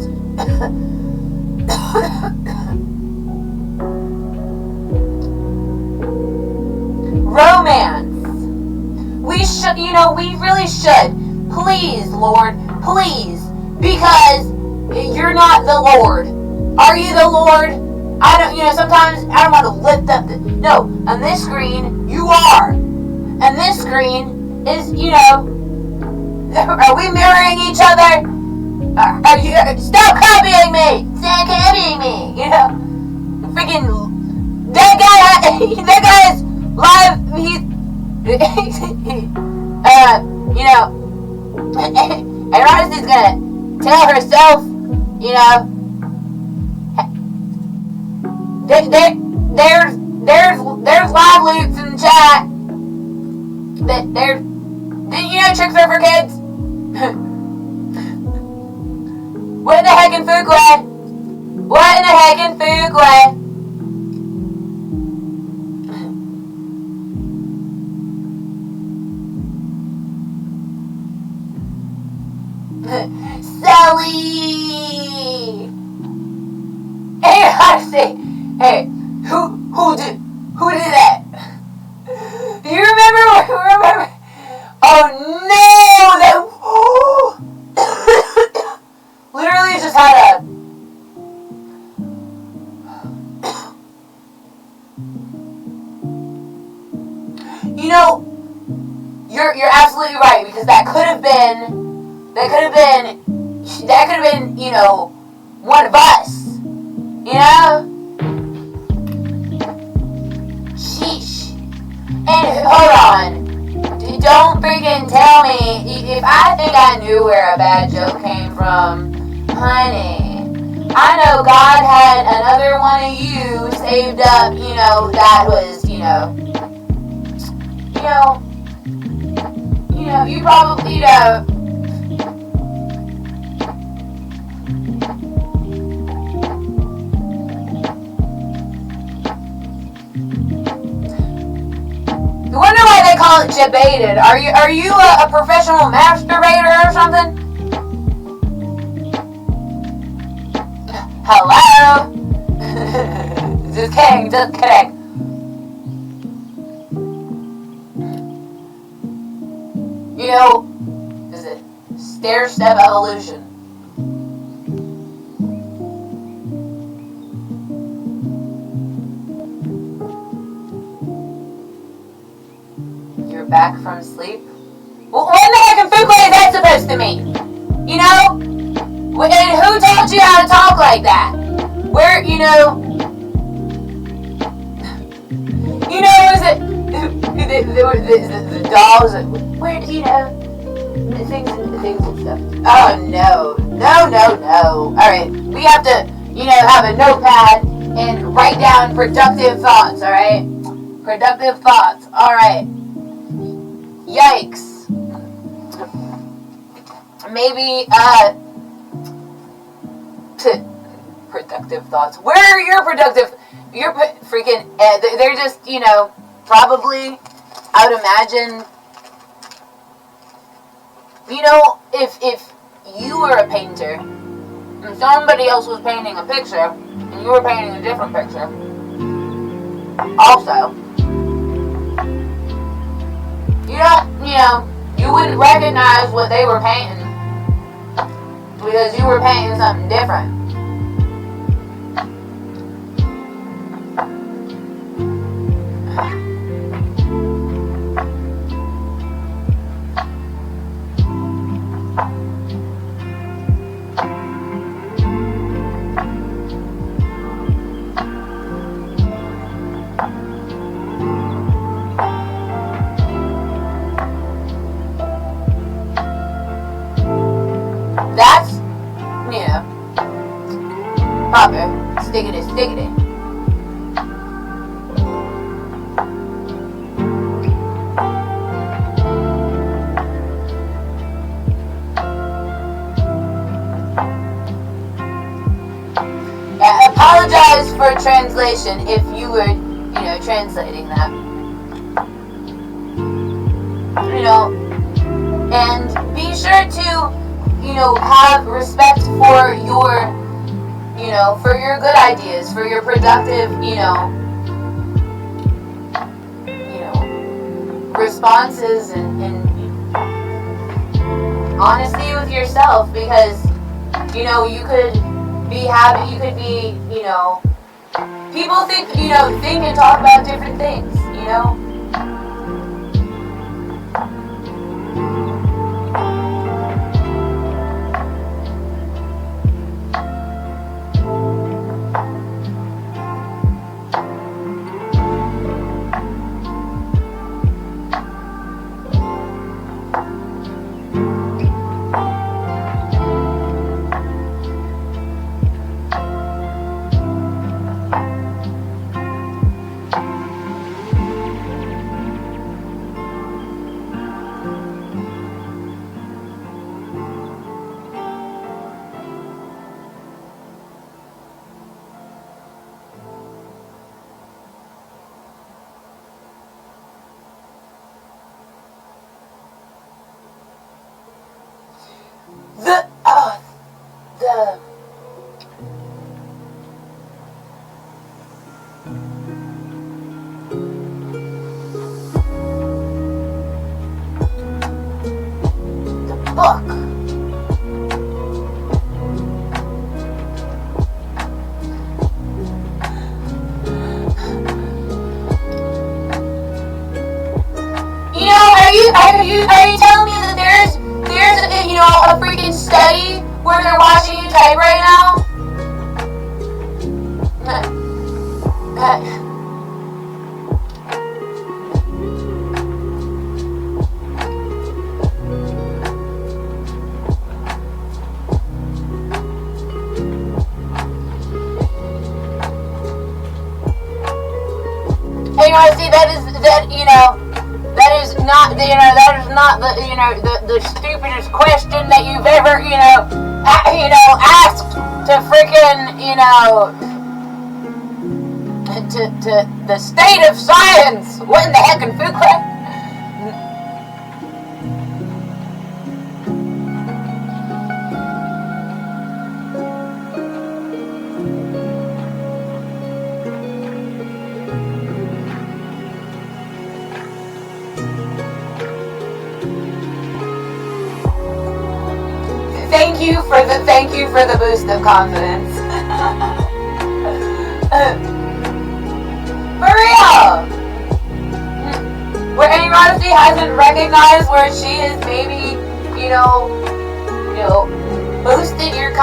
Romance. We should, you know, we really should. Please, Lord, please, because you're not the Lord. Are you the Lord? I don't, you know, sometimes I don't want to lift up the, no, on this screen, you are. And this screen is, you know, are we mirroring each other? Are you, stop copying me! Stop copying me! You know, freaking, that guy is live, he's, you know, Ironic's gonna tell herself, you know, there's live loops in the chat. Did you know tricks are for kids? What in the heck in Fuqua? What in the heck in Fuqua? Sally! Hey, honestly, hey, who did that? Do you remember? Oh no! That literally just had a. You know, you're absolutely right, because that could have been, you know, one of us. You know? Sheesh. And hold on. Don't freaking tell me. If I think I knew where a bad joke came from, honey, I know God had another one of you saved up, you know, that was, you know, you probably, you know, I wonder why they call it jebaited. Are you a professional masturbator or something? Hello? Just kidding. You know, is it stair-step evolution? You're back from sleep? Well, what in the heck in Fuqua is that supposed to mean? You know? And who taught you how to talk like that? Where, you know, is it the dolls? Where, you know, the things and stuff. Oh no. Alright, we have to, you know, have a notepad and write down productive thoughts, alright? Productive thoughts, alright. Yikes. Maybe, productive thoughts. Where are your productive, freaking, they're just, you know, probably, I would imagine, you know, if you were a painter, and somebody else was painting a picture, and you were painting a different picture, also, you wouldn't recognize what they were painting, because you were painting something different. That's, you know, proper stickity. apologize for translation if you were, translating that. And be sure to, have respect for your, for your good ideas, for your productive, responses and honesty with yourself, because, you could be happy, you could be, people think and talk about different things, the book. Are you telling me that there's a freaking study where they're watching you type right now? Hey, see, that is not the stupidest question that you've ever asked to freaking to the state of science. What in the heck in food crap? Thank you for the boost of confidence. For real! Where Annie Modesty hasn't recognized where she has maybe, boosted your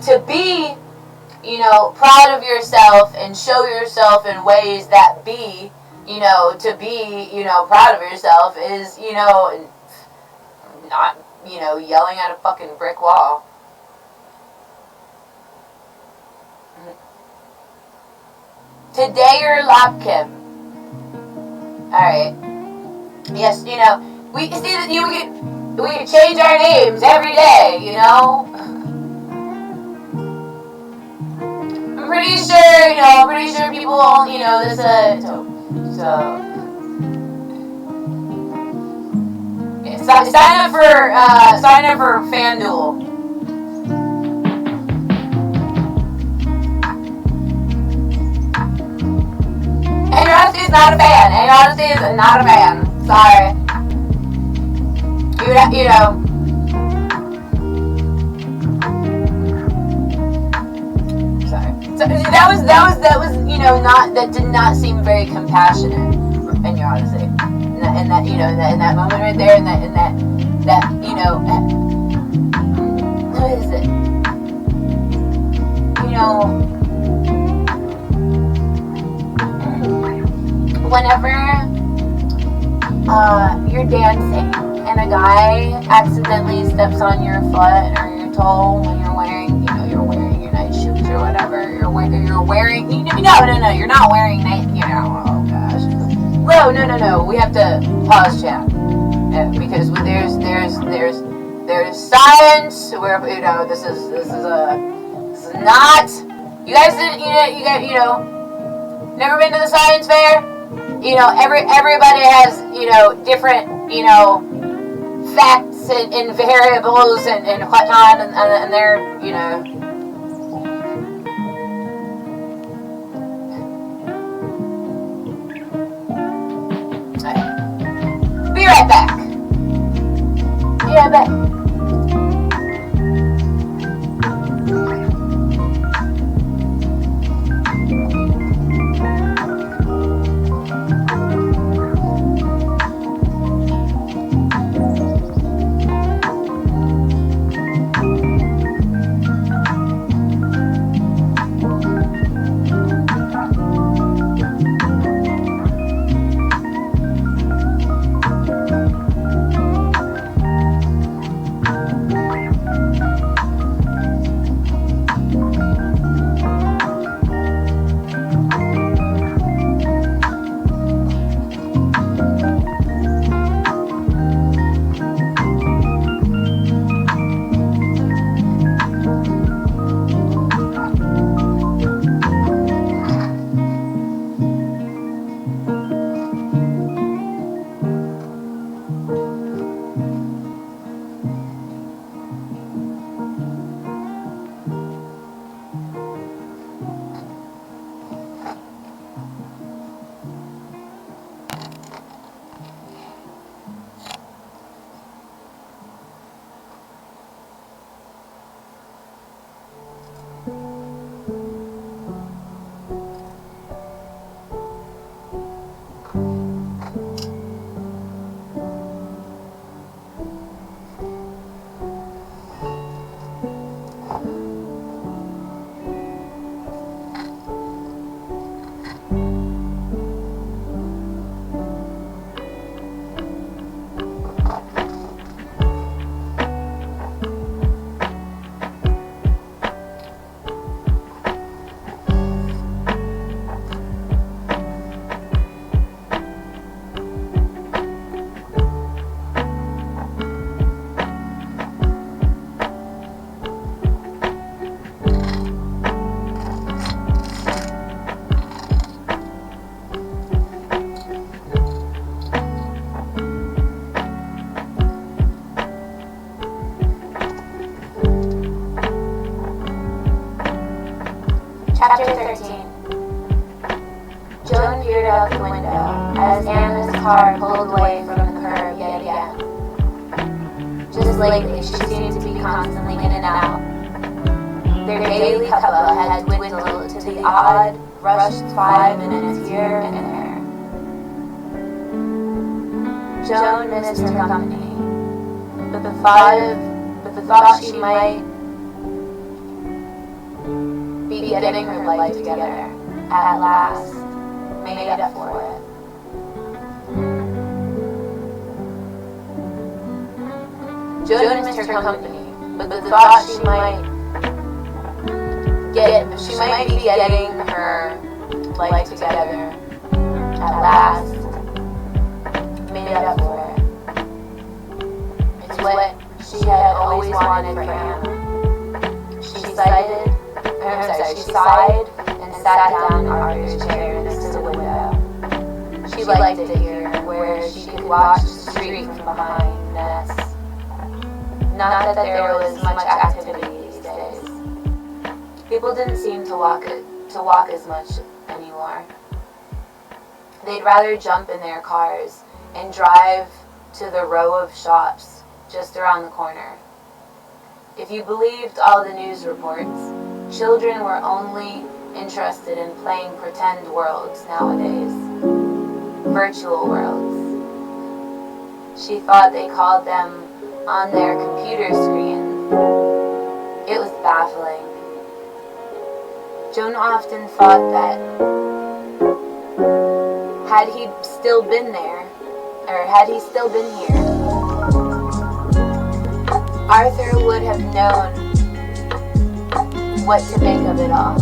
to be, proud of yourself and show yourself in ways that be, to be, proud of yourself is, not, yelling at a fucking brick wall. Today or Lapkim. Alright. Yes, we can see that we can change our names every day, I'm pretty sure people, there's sign up for FanDuel. And your honesty is not a fan. And your honesty is not a fan. Sorry. Sorry. So that did not seem very compassionate in your honesty. In that moment right there, in that what is it? Whenever you're dancing and a guy accidentally steps on your foot or your toe when you're wearing your nice shoes or whatever. You're wearing. No, you're not wearing night. Oh gosh. No. We have to pause chat because there's science. Where this is not. You guys never been to the science fair. Everybody has different facts and variables and whatnot, and they're Be right back. Be right back. Chapter 13. Joan peered out the window as Anna's car pulled away from the curb yet again. Just lately, she seemed to be constantly in and out. Their daily couple had dwindled to the odd, rushed 5 minutes here and there. Joan missed her company, but the thought she might be getting her life together at last made up for it. Joan missed her company, but the thought she might be getting her life together at last made up for it. It's what she had always wanted for Anna. She sighed and sat down in Arthur's chair next to the window. She liked it here, where she could watch the street from behind Ness. Not that there was much activity these days. People didn't seem to walk as much anymore. They'd rather jump in their cars and drive to the row of shops just around the corner. If you believed all the news reports, children were only interested in playing pretend worlds nowadays. Virtual worlds. She thought they called them on their computer screens. It was baffling. Joan often thought that had he still been there, or had he still been here, Arthur would have known what to make of it all.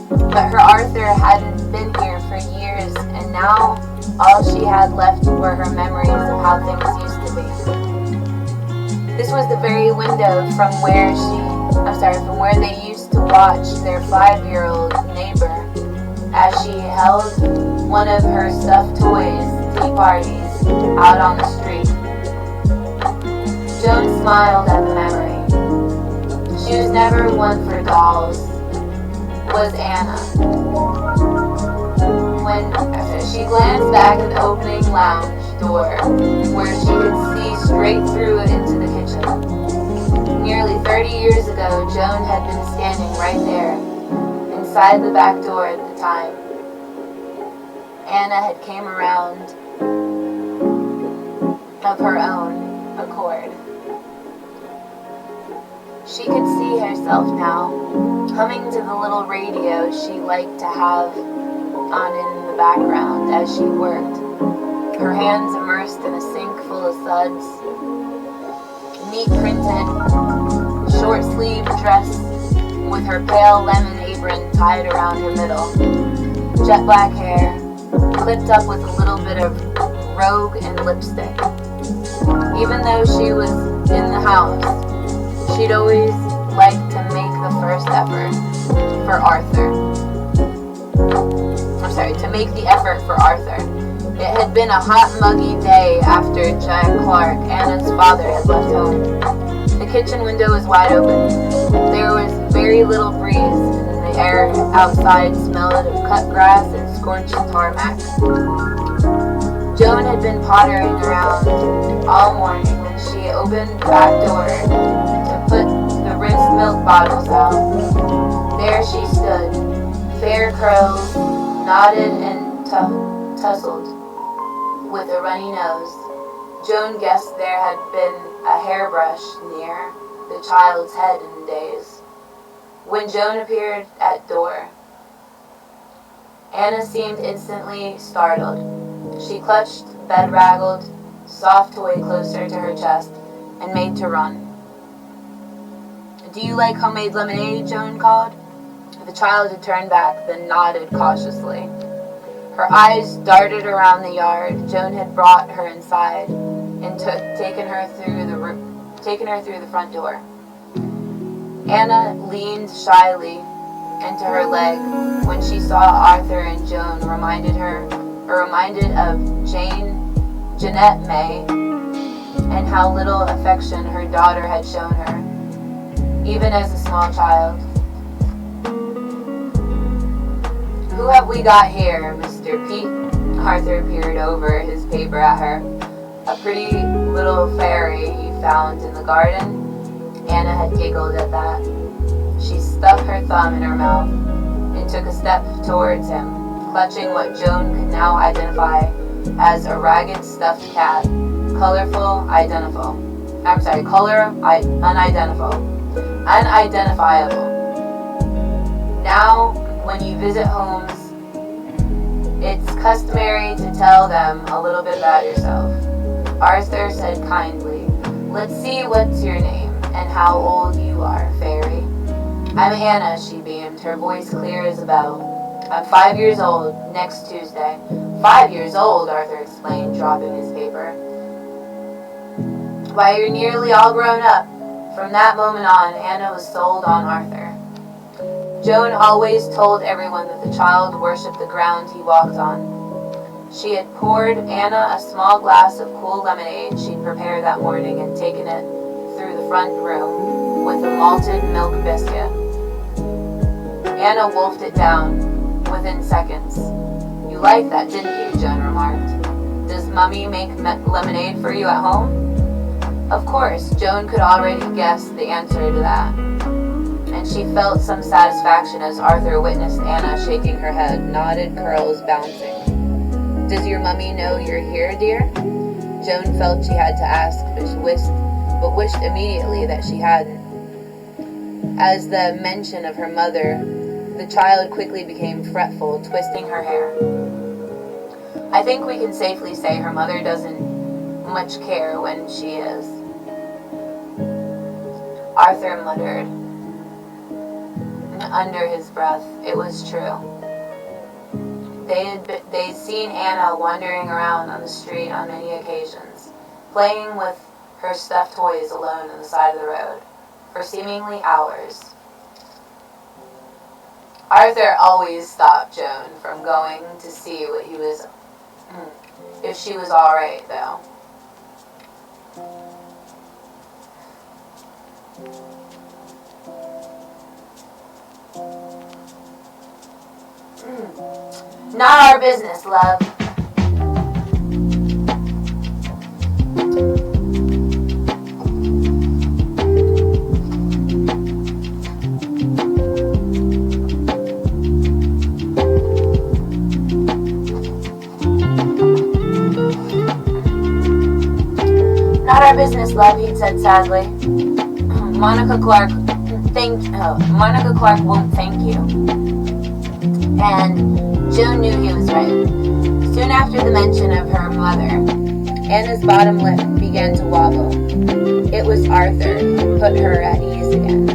But her Arthur hadn't been here for years, and now all she had left were her memories of how things used to be. This was the very window from where they used to watch their 5-year-old neighbor as she held one of her stuffed toys tea parties out on the street. Joan smiled at the memory. She was never one for dolls, was Anna. She glanced back at the opening lounge door where she could see straight through it into the kitchen. Nearly 30 years ago, Joan had been standing right there, inside the back door at the time. Anna had came around of her own accord. She could see herself now, humming to the little radio she liked to have on in the background as she worked, her hands immersed in a sink full of suds. Neat printed, short-sleeved dress with her pale lemon apron tied around her middle. Jet black hair, clipped up with a little bit of Rogue and lipstick. Even though she was in the house, she'd always liked to make the first effort for Arthur. To make the effort for Arthur. It had been a hot, muggy day after Jack Clark, Anna's father, had left home. The kitchen window was wide open. There was very little breeze, and the air outside smelled of cut grass and scorched tarmac. Joan had been pottering around all morning when she opened the back door to put the rinsed milk bottles out. There she stood, fair curls, knotted and tousled, with a runny nose. Joan guessed there had been a hairbrush near the child's head in days. When Joan appeared at door, Anna seemed instantly startled. She clutched the bedraggled, soft toy closer to her chest and made to run. "Do you like homemade lemonade?" Joan called. The child had turned back, then nodded cautiously. Her eyes darted around the yard. Joan had brought her inside and taken her through the front door. Anna leaned shyly into her leg when she saw Arthur and Joan, reminded of Jeanette May, and how little affection her daughter had shown her, even as a small child. "Who have we got here, Mr. Pete?" Arthur peered over his paper at her. "A pretty little fairy you found in the garden?" Anna had giggled at that. She stuck her thumb in her mouth and took a step towards him, clutching what Joan could now identify as a ragged stuffed cat, unidentifiable. Now, when you visit homes, it's customary to tell them a little bit about yourself. Arthur said kindly, "Let's see what's your name and how old you are, fairy." "I'm Anna," she beamed, her voice clear as a bell. "I'm 5 years old next Tuesday." 5 years old, Arthur explained, dropping his paper. "Why, you're nearly all grown up." From that moment on, Anna was sold on Arthur. Joan always told everyone that the child worshipped the ground he walked on. She had poured Anna a small glass of cool lemonade she'd prepared that morning and taken it through the front room with a malted milk biscuit. Anna wolfed it down within seconds. "You liked that, didn't you?" Joan remarked. "Does Mummy make lemonade for you at home?" Of course, Joan could already guess the answer to that, and she felt some satisfaction as Arthur witnessed Anna shaking her head, knotted curls bouncing. "Does your mummy know you're here, dear?" Joan felt she had to ask, but wished immediately that she hadn't. As the mention of her mother, the child quickly became fretful, twisting her hair. "I think we can safely say her mother doesn't much care when she is." Arthur muttered, under his breath. It was true. They'd seen Anna wandering around on the street on many occasions, playing with her stuffed toys alone on the side of the road, for seemingly hours. Arthur always stopped Joan from going to see if she was all right, though. Not our business, love. Not our business, love, he'd said sadly. Monica Clark won't thank you. And Joan knew he was right. Soon after the mention of her mother, Anna's bottom lip began to wobble. It was Arthur who put her at ease again.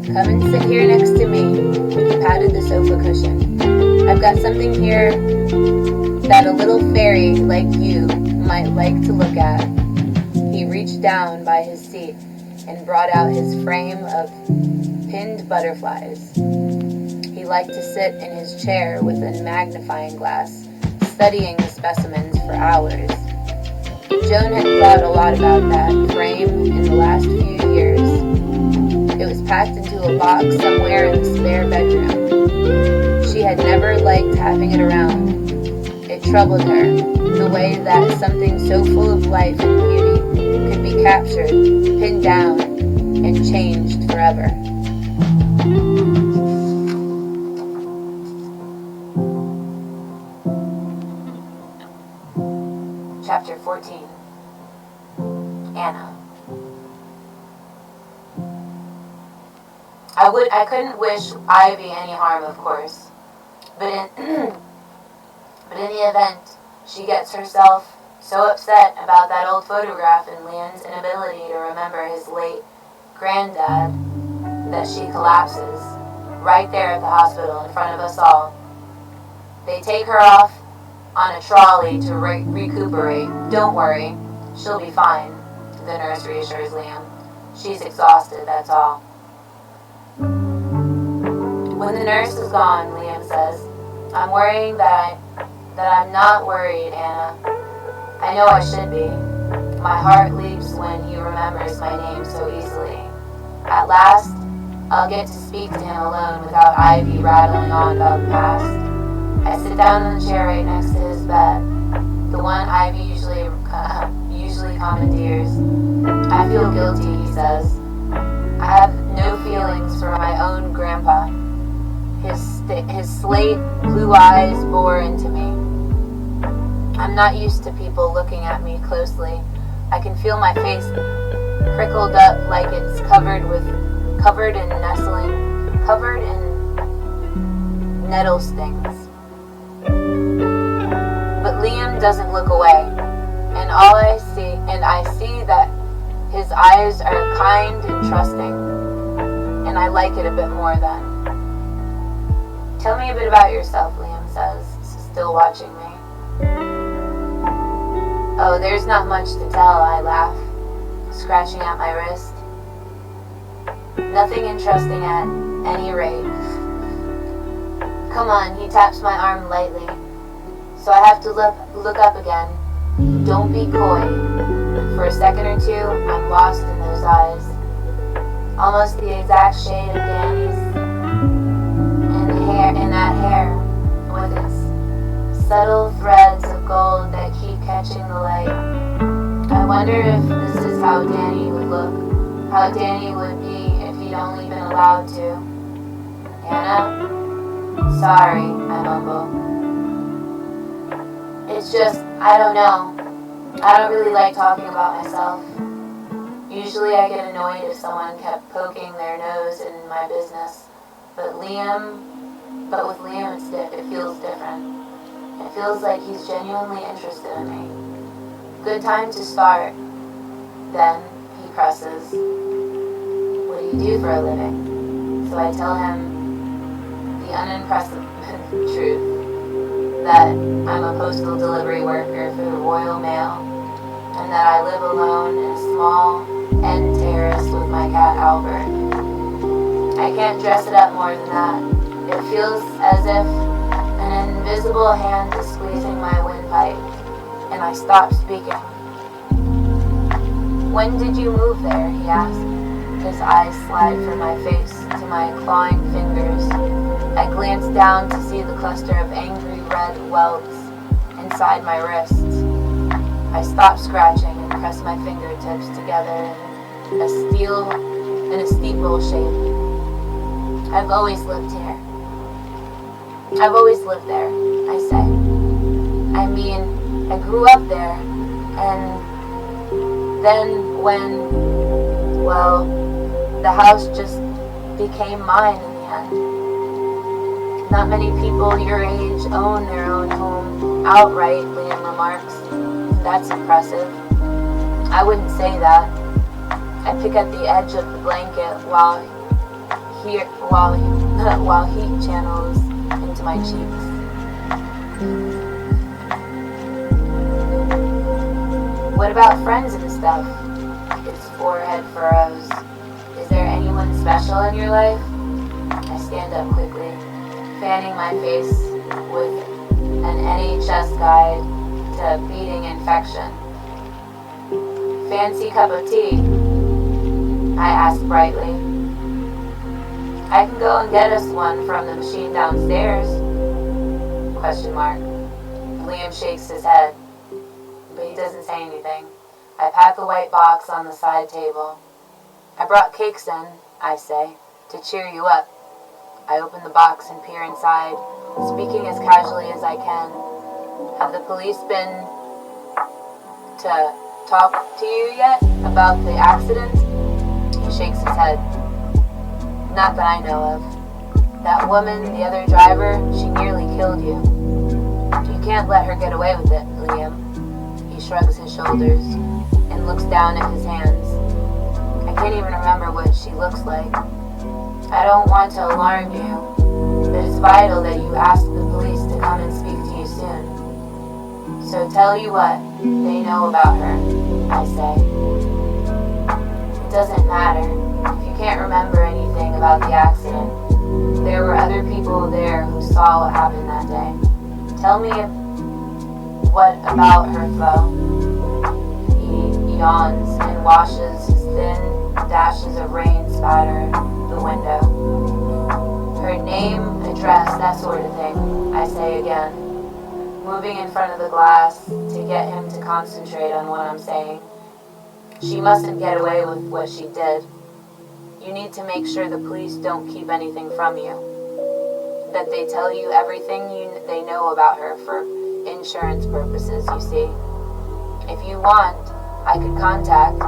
Come and sit here next to me. He patted the sofa cushion. I've got something here that a little fairy like you might like to look at. He reached down by his seat and brought out his frame of pinned butterflies. He liked to sit in his chair with a magnifying glass, studying the specimens for hours. Joan had thought a lot about that frame in the last few years. It was packed into a box somewhere in the spare bedroom. She had never liked having it around. It troubled her, the way that something so full of life and beauty could be captured, pinned down, and changed forever. Chapter 14. Anna. I couldn't wish Ivy any harm, of course, but in the event she gets herself so upset about that old photograph and Liam's inability to remember his late granddad that she collapses right there at the hospital in front of us all. They take her off on a trolley to recuperate. Don't worry, she'll be fine, the nurse reassures Liam. She's exhausted, that's all. When the nurse is gone, Liam says, I'm worrying that I'm not worried, Anna. I know I should be. My heart leaps when he remembers my name so easily. At last, I'll get to speak to him alone without Ivy rattling on about the past. I sit down in the chair right next to his bed, the one Ivy usually commandeers. I feel guilty, he says. I have no feelings for my own grandpa. His slate blue eyes bore into me. I'm not used to people looking at me closely. I can feel my face prickled up like it's covered in nettle stings. But Liam doesn't look away, and I see that his eyes are kind and trusting, and I like it a bit more then. Tell me a bit about yourself, Liam says, still watching me. Oh, there's not much to tell, I laugh, scratching at my wrist. Nothing interesting at any rate. Come on, he taps my arm lightly, so I have to look up again. Don't be coy. For a second or two, I'm lost in those eyes. Almost the exact shade of Danny's. In that hair, with its subtle threads of gold that keep catching the light. I wonder if this is how Danny would look, how Danny would be if he'd only been allowed to. Anna? Sorry, I mumble. It's just, I don't know. I don't really like talking about myself. Usually I get annoyed if someone kept poking their nose in my business, but with Liam, it feels different. It feels like he's genuinely interested in me. Good time to start. Then, he presses, what do you do for a living? So I tell him, the unimpressive truth that I'm a postal delivery worker for the Royal Mail, and that I live alone in a small end terrace with my cat Albert. I can't dress it up more than that. It feels as if an invisible hand is squeezing my windpipe, and I stop speaking. When did you move there? He asked. His eyes slide from my face to my clawing fingers. I glance down to see the cluster of angry red welts inside my wrists. I stop scratching and press my fingertips together in a steeple shape. I've always lived here. I've always lived there, I say. I mean, I grew up there, and then when, well, the house just became mine in the end. Not many people your age own their own home outright, Liam remarks. That's impressive. I wouldn't say that. I pick at the edge of the blanket while heat channels into my cheeks. What about friends and stuff? His forehead furrows. Is there anyone special in your life? I stand up quickly, fanning my face with an NHS guide to beating infection. Fancy cup of tea? I ask brightly. I can go and get us one from the machine downstairs? Question mark. Liam shakes his head, but he doesn't say anything. I pack a white box on the side table. I brought cakes in, I say, to cheer you up. I open the box and peer inside, speaking as casually as I can. Have the police been to talk to you yet about the accident? He shakes his head. Not that I know of. That woman, the other driver, she nearly killed you. You can't let her get away with it, Liam. He shrugs his shoulders and looks down at his hands. I can't even remember what she looks like. I don't want to alarm you, but it's vital that you ask the police to come and speak to you soon. So tell you what they know about her, I say. It doesn't matter. If you can't remember anything about the accident, there were other people there who saw what happened that day. Tell me what about her, Flo? He yawns and washes his thin dashes of rain spatter the window. Her name, address, that sort of thing, I say again, moving in front of the glass to get him to concentrate on what I'm saying. She mustn't get away with what she did. You need to make sure the police don't keep anything from you. That they tell you everything they know about her for insurance purposes, you see. If you want, I could contact.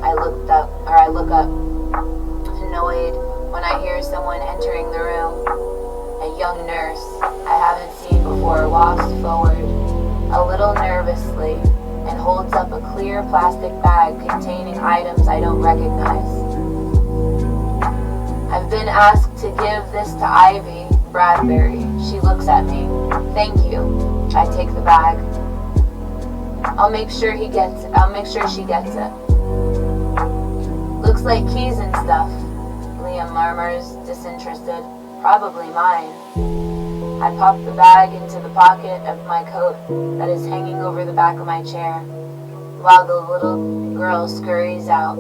I look up, annoyed when I hear someone entering the room. A young nurse I haven't seen before walks forward, a little nervously, and holds up a clear plastic bag containing items I don't recognize. I've been asked to give this to Ivy Bradbury. She looks at me. Thank you. I take the bag. I'll make sure she gets it. Looks like keys and stuff, Liam murmurs, disinterested. Probably mine. I pop the bag into the pocket of my coat that is hanging over the back of my chair, while the little girl scurries out.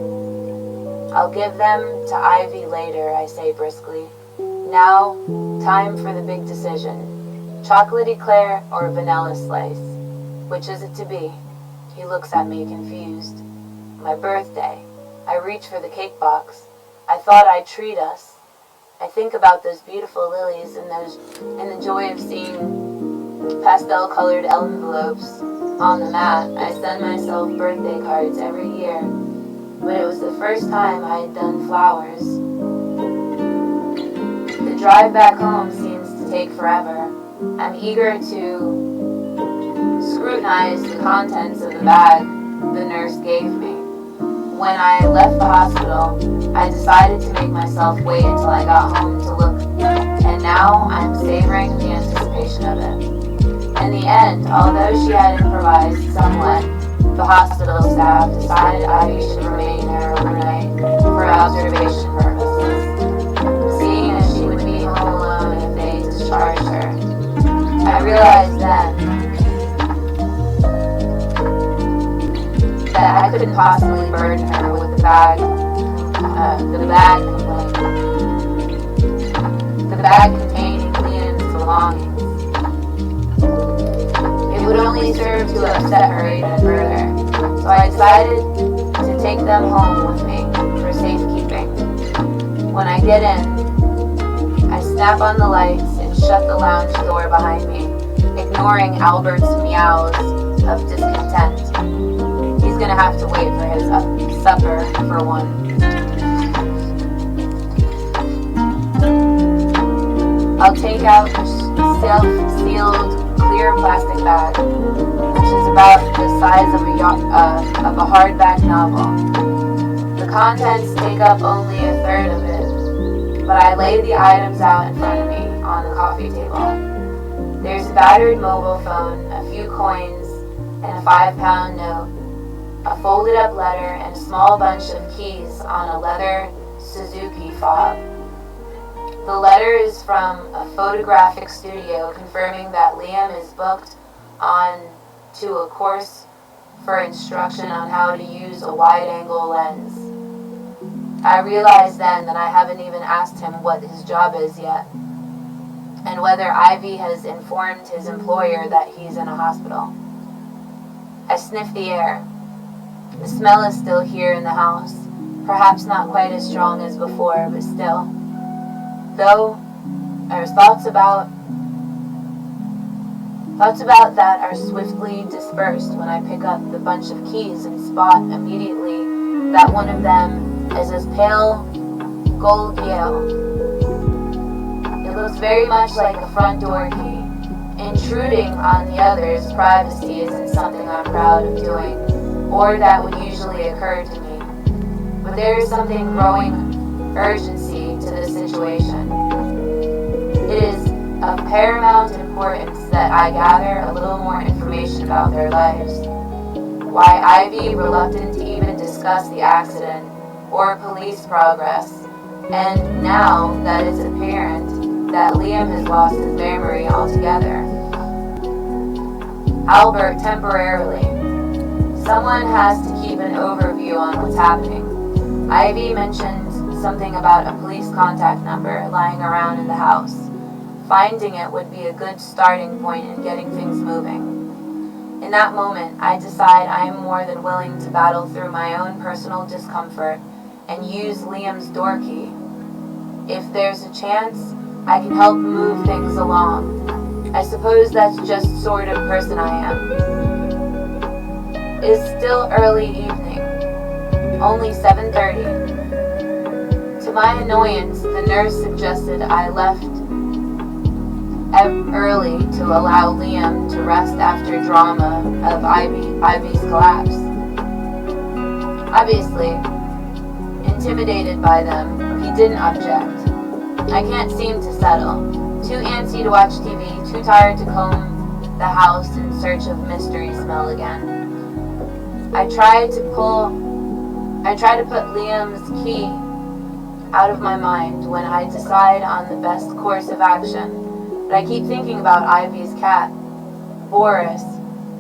I'll give them to Ivy later, I say briskly. Now, time for the big decision. Chocolate eclair or vanilla slice? Which is it to be? He looks at me confused. My birthday. I reach for the cake box. I thought I'd treat us. I think about those beautiful lilies and the joy of seeing pastel-colored envelopes on the mat. I send myself birthday cards every year, but it was the first time I had done flowers. The drive back home seems to take forever. I'm eager to scrutinize the contents of the bag the nurse gave me. When I left the hospital, I decided to make myself wait until I got home to look and now I'm savoring the anticipation of it. In the end, although she had improvised somewhat, the hospital staff decided Ivy should remain there overnight for observation purposes, seeing as she would be home alone if they discharged her. I realized then that I couldn't possibly burden her with the bag complaint. The bag containing Liam's belongings. It would only serve to upset her even further, so I decided to take them home with me for safekeeping. When I get in, I snap on the lights and shut the lounge door behind me, ignoring Albert's meows of discontent. He's gonna have to wait for his supper for one. I'll take out the self-sealed clear plastic bag, which is about the size of a hardback novel. The contents take up only a third of it, but I lay the items out in front of me on the coffee table. There's a battered mobile phone, a few coins, and a 5-pound note, a folded up letter, and a small bunch of keys on a leather Suzuki fob. The letter is from a photographic studio confirming that Liam is booked on to a course for instruction on how to use a wide-angle lens. I realized then that I haven't even asked him what his job is yet, and whether Ivy has informed his employer that he's in a hospital. I sniff the air. The smell is still here in the house, perhaps not quite as strong as before, but still. Though there's thoughts about that are swiftly dispersed when I pick up the bunch of keys and spot immediately that one of them is a pale gold Yale. It looks very much like a front door key. Intruding on the other's privacy isn't something I'm proud of doing, or that would usually occur to me. But there is something growing urgency to the situation. It is of paramount importance that I gather a little more information about their lives. Why Ivy reluctant to even discuss the accident or police progress, and now that it's apparent that Liam has lost his memory altogether. Albert, temporarily. Someone has to keep an overview on what's happening. Ivy mentioned something about a police contact number lying around in the house. Finding it would be a good starting point in getting things moving. In that moment, I decide I am more than willing to battle through my own personal discomfort and use Liam's door key. If there's a chance, I can help move things along. I suppose that's just the sort of person I am. It's still early evening, only 7:30. To my annoyance, the nurse suggested I left early to allow Liam to rest after drama of Ivy's collapse. Obviously, intimidated by them, he didn't object. I can't seem to settle. Too antsy to watch TV, too tired to comb the house in search of mystery smell again. I try to put Liam's key out of my mind when I decide on the best course of action. But I keep thinking about Ivy's cat, Boris,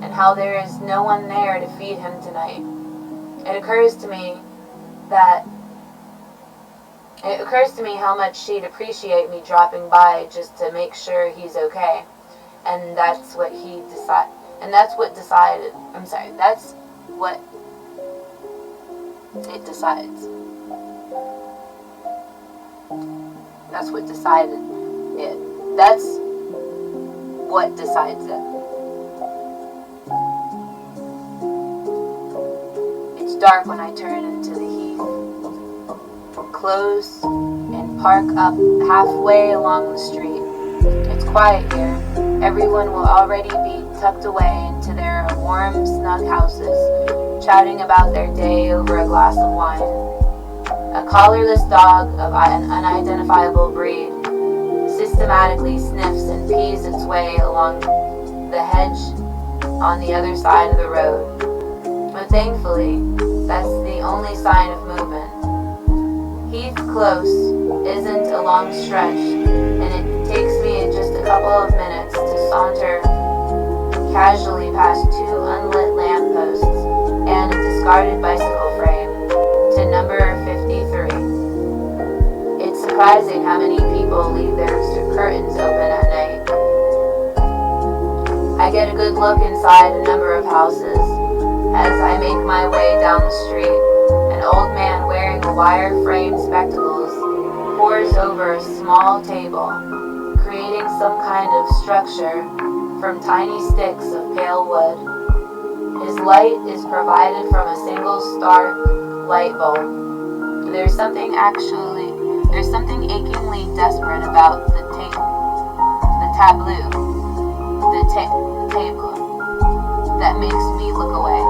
and how there is no one there to feed him tonight. It occurs to me how much she'd appreciate me dropping by just to make sure he's okay. And that's what That's what it decides. That's what decided it. That's what decides it. It's dark when I turn into the heath, close and park up halfway along the street. It's quiet here. Everyone will already be tucked away into their warm, snug houses, chatting about their day over a glass of wine. A collarless dog of an unidentifiable breed systematically sniffs and pees its way along the hedge on the other side of the road. But thankfully, that's the only sign of movement. Heath Close isn't a long stretch, and it takes me just a couple of minutes to saunter casually past 2 unlit lampposts and a discarded bicycle frame to number 53. It's surprising how many people leave their curtains open at night. I get a good look inside a number of houses as I make my way down the street. An old man wearing wire-framed spectacles pores over a small table, creating some kind of structure from tiny sticks of pale wood. His light is provided from a single stark light bulb. There's something achingly desperate about the tableau, table, that makes me look away.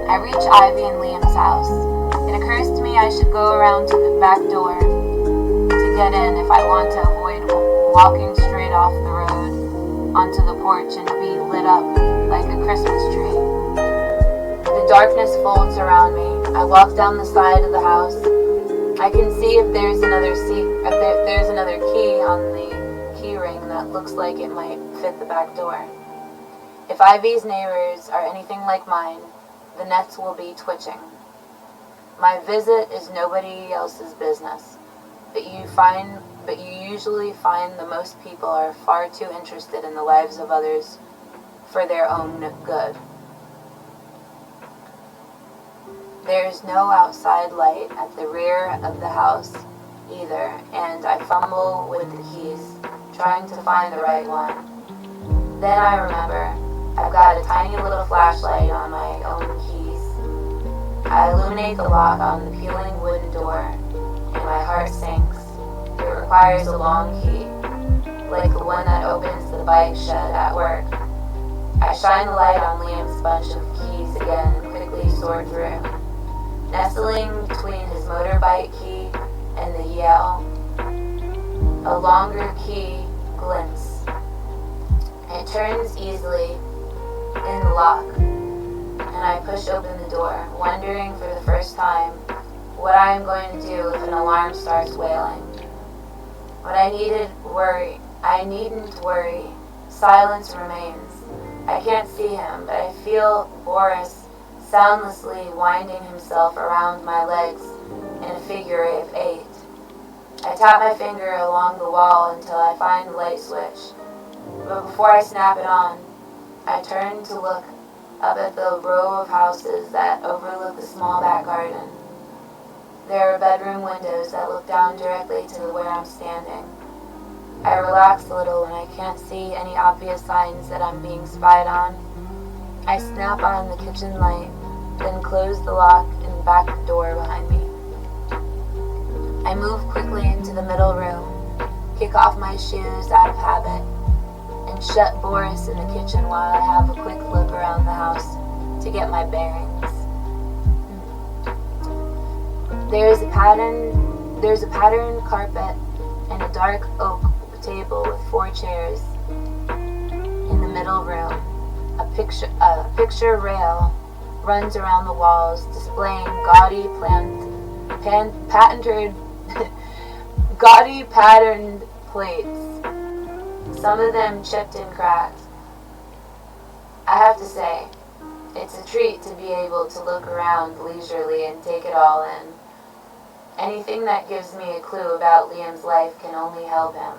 I reach Ivy and Liam's house. It occurs to me I should go around to the back door to get in if I want to avoid walking straight off the road onto the porch and be lit up like a Christmas tree. The darkness folds around me. I walk down the side of the house. I can see if there's another key on the key ring that looks like it might fit the back door. If Ivy's neighbors are anything like mine, the nets will be twitching. My visit is nobody else's business, but you usually find that most people are far too interested in the lives of others for their own good. There is no outside light at the rear of the house either, and I fumble with the keys, trying to find the right one. Then I remember I've got a tiny little flashlight on my own keys. I illuminate the lock on the peeling wooden door, and my heart sinks. It requires a long key, like the one that opens the bike shed at work. I shine the light on Liam's bunch of keys again and quickly sort through. Nestling between his motorbike key and the Yale, a longer key glints. It turns easily in the lock, and I push open the door, wondering for the first time what I am going to do if an alarm starts wailing. But I needn't worry. Silence remains. I can't see him, but I feel Boris soundlessly winding himself around my legs in a figure of 8. I tap my finger along the wall until I find the light switch, but before I snap it on, I turn to look up at the row of houses that overlook the small back garden. There are bedroom windows that look down directly to where I'm standing. I relax a little when I can't see any obvious signs that I'm being spied on. I snap on the kitchen light, then close the lock and back door behind me. I move quickly into the middle room, kick off my shoes out of habit, and shut Boris in the kitchen while I have a quick look around the house to get my bearings. There's a patterned carpet and a dark oak table with 4 chairs in the middle room. A picture rail runs around the walls, displaying gaudy patterned plates, some of them chipped and cracked. I have to say, it's a treat to be able to look around leisurely and take it all in. Anything that gives me a clue about Liam's life can only help him.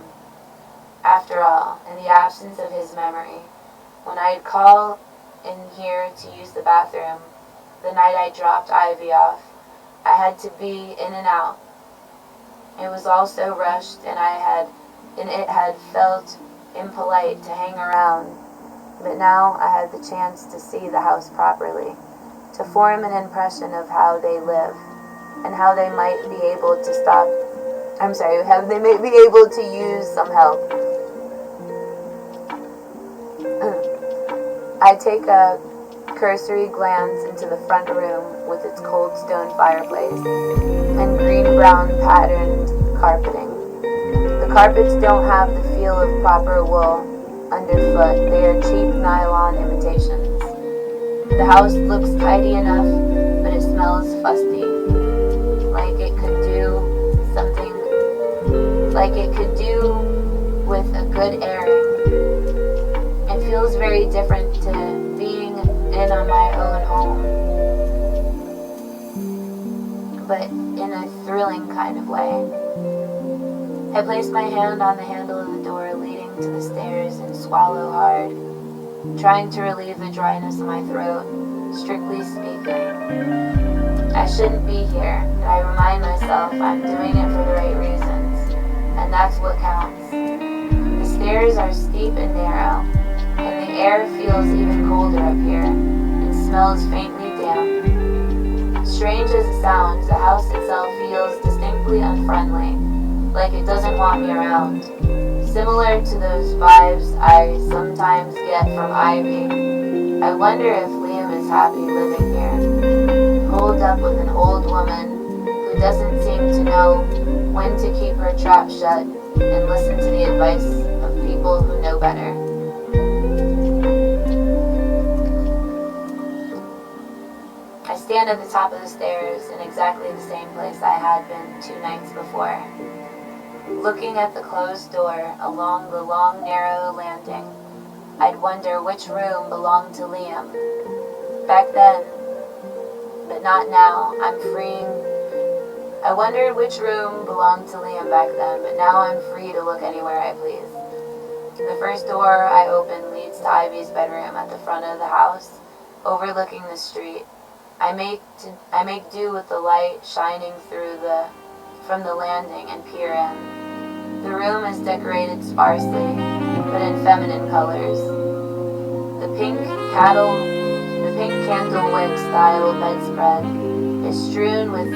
After all, in the absence of his memory, when I'd call in here to use the bathroom, the night I dropped Ivy off, I had to be in and out. It was all so rushed, and it had felt impolite to hang around. But now I had the chance to see the house properly, to form an impression of how they live, and how they might be able to use some help. I take a cursory glance into the front room with its cold stone fireplace and green-brown patterned carpeting. The carpets don't have the feel of proper wool underfoot. They are cheap nylon imitations. The house looks tidy enough, but it smells fusty, like it could do with a good airing. It feels very different to being in on my own home, but in a thrilling kind of way. I place my hand on the handle of the door leading to the stairs and swallow hard, trying to relieve the dryness in my throat. Strictly speaking, I shouldn't be here, but I remind myself I'm doing it for the right reasons, and that's what counts. The stairs are steep and narrow, and the air feels even colder up here, and smells faintly damp. Strange as it sounds, the house itself feels distinctly unfriendly, like it doesn't want me around. Similar to those vibes I sometimes get from Ivy. I wonder if Liam is happy living here, holed up with an old woman who doesn't seem to know when to keep her trap shut and listen to the advice of people who know better. I stand at the top of the stairs in exactly the same place I had been 2 nights before, looking at the closed door along the long, narrow landing. I'd wonder which room belonged to Liam. Back then, but not now. I'm freeing. I wondered which room belonged to Liam back then, but now I'm free to look anywhere I please. The first door I open leads to Ivy's bedroom at the front of the house, overlooking the street. I make do with the light shining from the landing and peer in. The room is decorated sparsely, but in feminine colors. The pink candlewick style bedspread is strewn with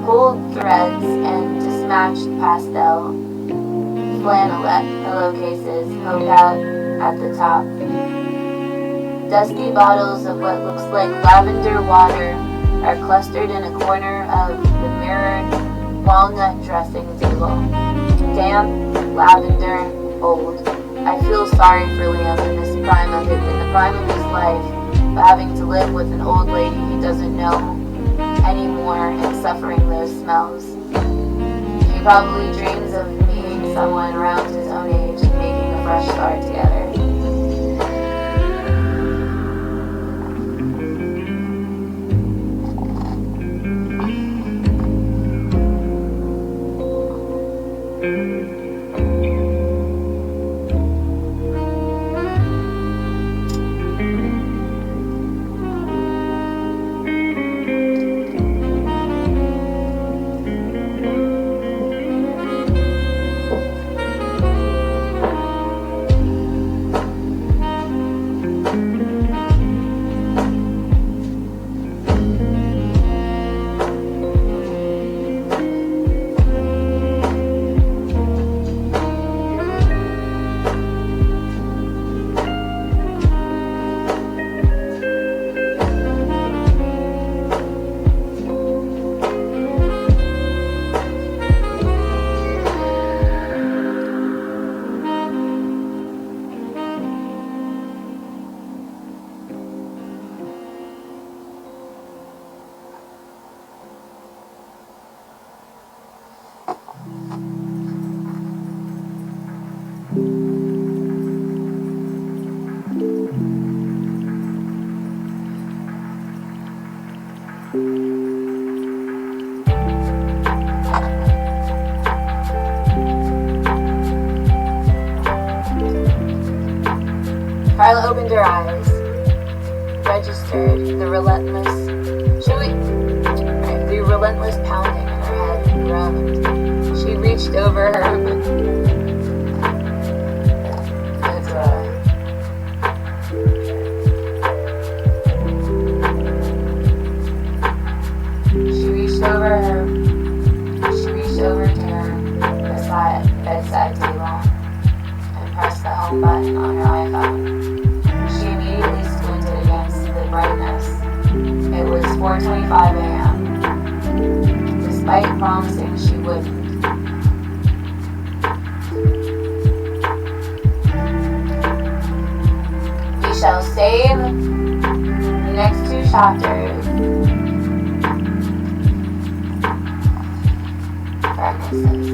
pulled threads and mismatched pastel flannelette pillowcases poke out at the top. Dusty bottles of what looks like lavender water are clustered in a corner of the mirrored walnut dressing table. Damp, lavender, old. I feel sorry for Liam in the prime of his life, but having to live with an old lady he doesn't know anymore and suffering those smells. He probably dreams of meeting someone around his own age and making a fresh start together. Carla opened her eyes, registered the relentless pounding in her head and groaned. She reached over her. She reached over to her bedside table and pressed the home button on her iPhone. She immediately squinted against the 5 a.m., despite promising she wouldn't. We shall save the next 2 chapters for Agnes.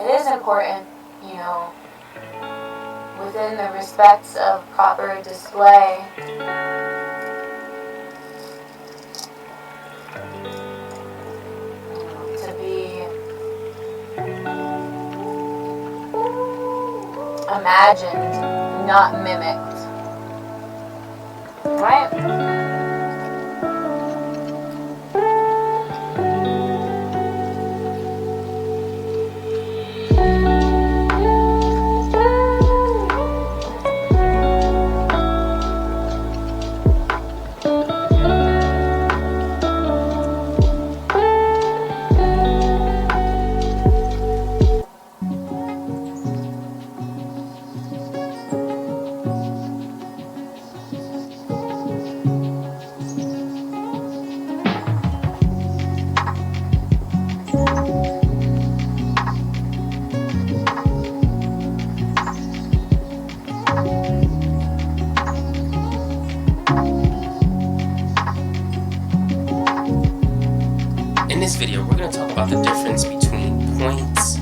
It is important, within the respects of proper display, to be imagined, not mimicked. Right? In this video, we're going to talk about the difference between points,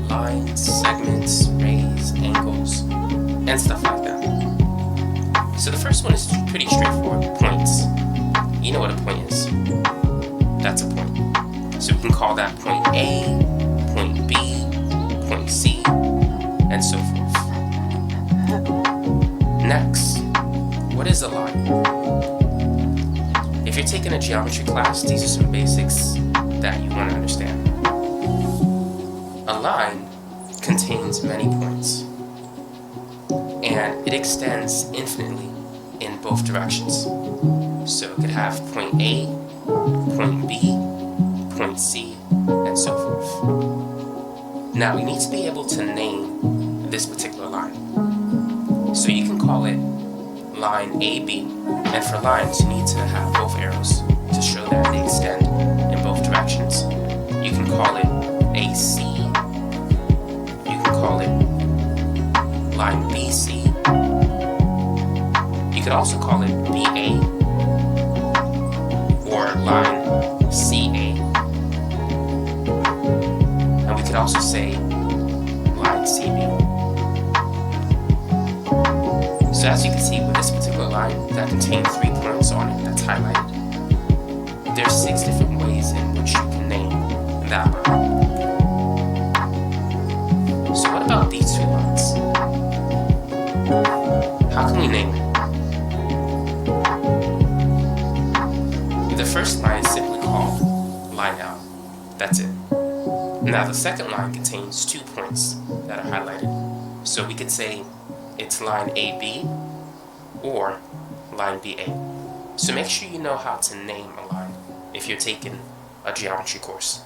lines, segments, rays, angles, and stuff like that. So the first one is pretty straightforward, points. You know what a point is. That's a point. So we can call that point A, point B, point C, and so forth. Next, what is a line? If you're taking a geometry class, these are some basics that you want to understand. A line contains many points, and it extends infinitely in both directions. So it could have point A, point B, point C, and so forth. Now we need to be able to name this particular line. So you can call it line AB, and for lines you need to have both arrows to show that they extend in both directions. You can call it AC, you can call it line BC, you could also call it BA or line CA, and we could also say line CB. So as you can see with this particular line that contains 3 points on it that's highlighted, there's 6 different ways in which you can name that line. So what about these 2 lines? How can we name it? The first line is simply called line out. That's it. Now the second line contains 2 points that are highlighted. So we could say it's line AB or line BA. So make sure you know how to name a line if you're taking a geometry course.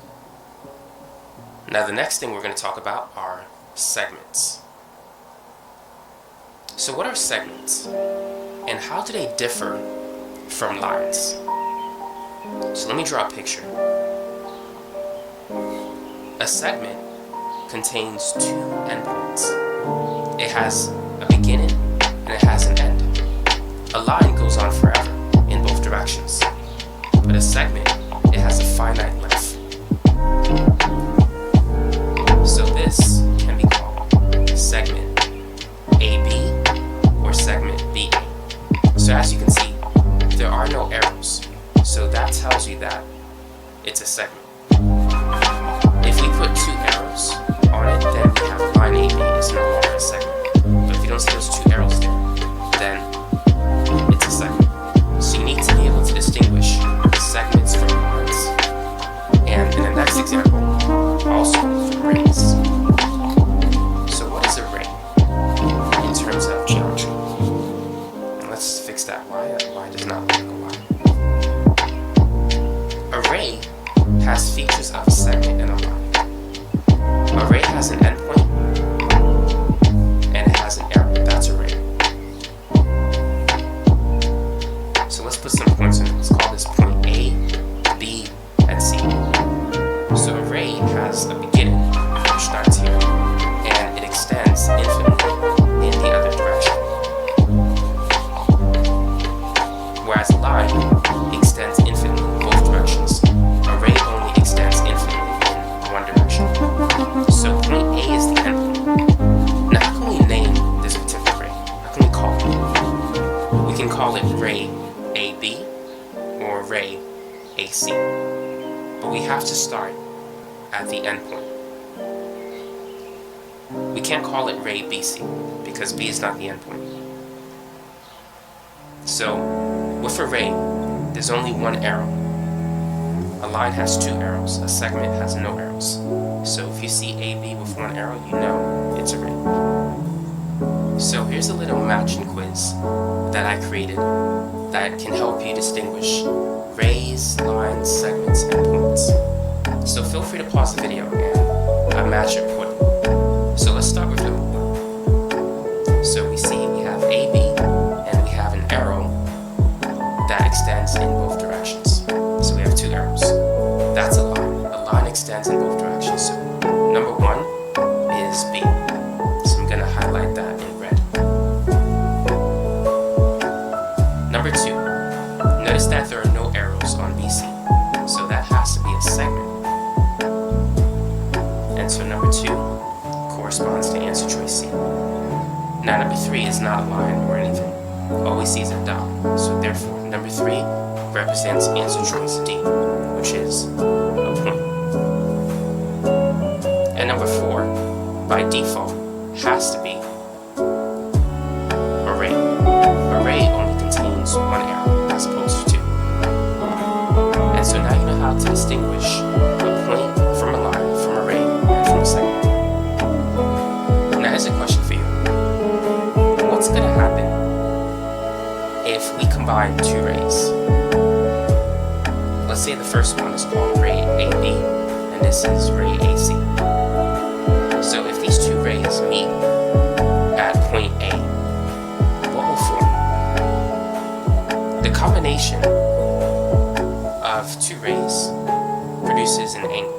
Now the next thing we're going to talk about are segments. So what are segments? And how do they differ from lines? So let me draw a picture. A segment contains 2 endpoints. It has a beginning and it has an end. A line goes on forever in both directions, but a segment, it has a finite length. So this can be put two arrows on it, then we have line AB is no longer a segment. But if you don't see those two arrows there, then it's a segment. So you need to be able to distinguish segments from lines. And in the next example, also for rays. So what is a ray in terms of geometry? And let's fix that y. That y does not look like a y. A ray has features of a segment and a line. A ray has an endpoint and it has an arrow. That's a ray. So let's put some points in it. Let's call this point A, B, and C. So a ray has a beginning, which starts here, and it extends infinitely in the other direction. Whereas a line extends infinitely in both directions. A ray only extends infinitely in one direction. So point A is the endpoint. Now how can we name this particular ray? How can we call it? We can call it ray AB or ray AC. But we have to start at the endpoint. We can't call it ray BC because B is not the endpoint. So with a ray, there's only one arrow. A line has two arrows. A segment has no arrows. So if you see AB with one arrow, you know it's a ray. So here's a little matching quiz that I created that can help you distinguish rays, lines, segments, and points. So feel free to pause the video and match your point. So let's start with number one. So we see we have AB and we have an arrow that extends in both directions. So we have two arrows. That's a line. A line extends in both directions. So number one is B. So I'm going to highlight that in red. Number two. Notice that there are no arrows on BC. So that has to be a segment. And so number two corresponds to answer choice C. Now number three is not a line or anything. All we see is a dot. So therefore, number three represents answer choice D, which is a point. And number four, by default, has to be a ray. A ray only contains one arrow as opposed to two. And so now you know how to distinguish a point from a line, from a ray, and from a segment. Now here's a question for you. What's going to happen if we combine two rays? Let's say the first one is called ray AB, and this is ray AC. So if these two rays meet at point A, what will form? The combination of two rays produces an angle.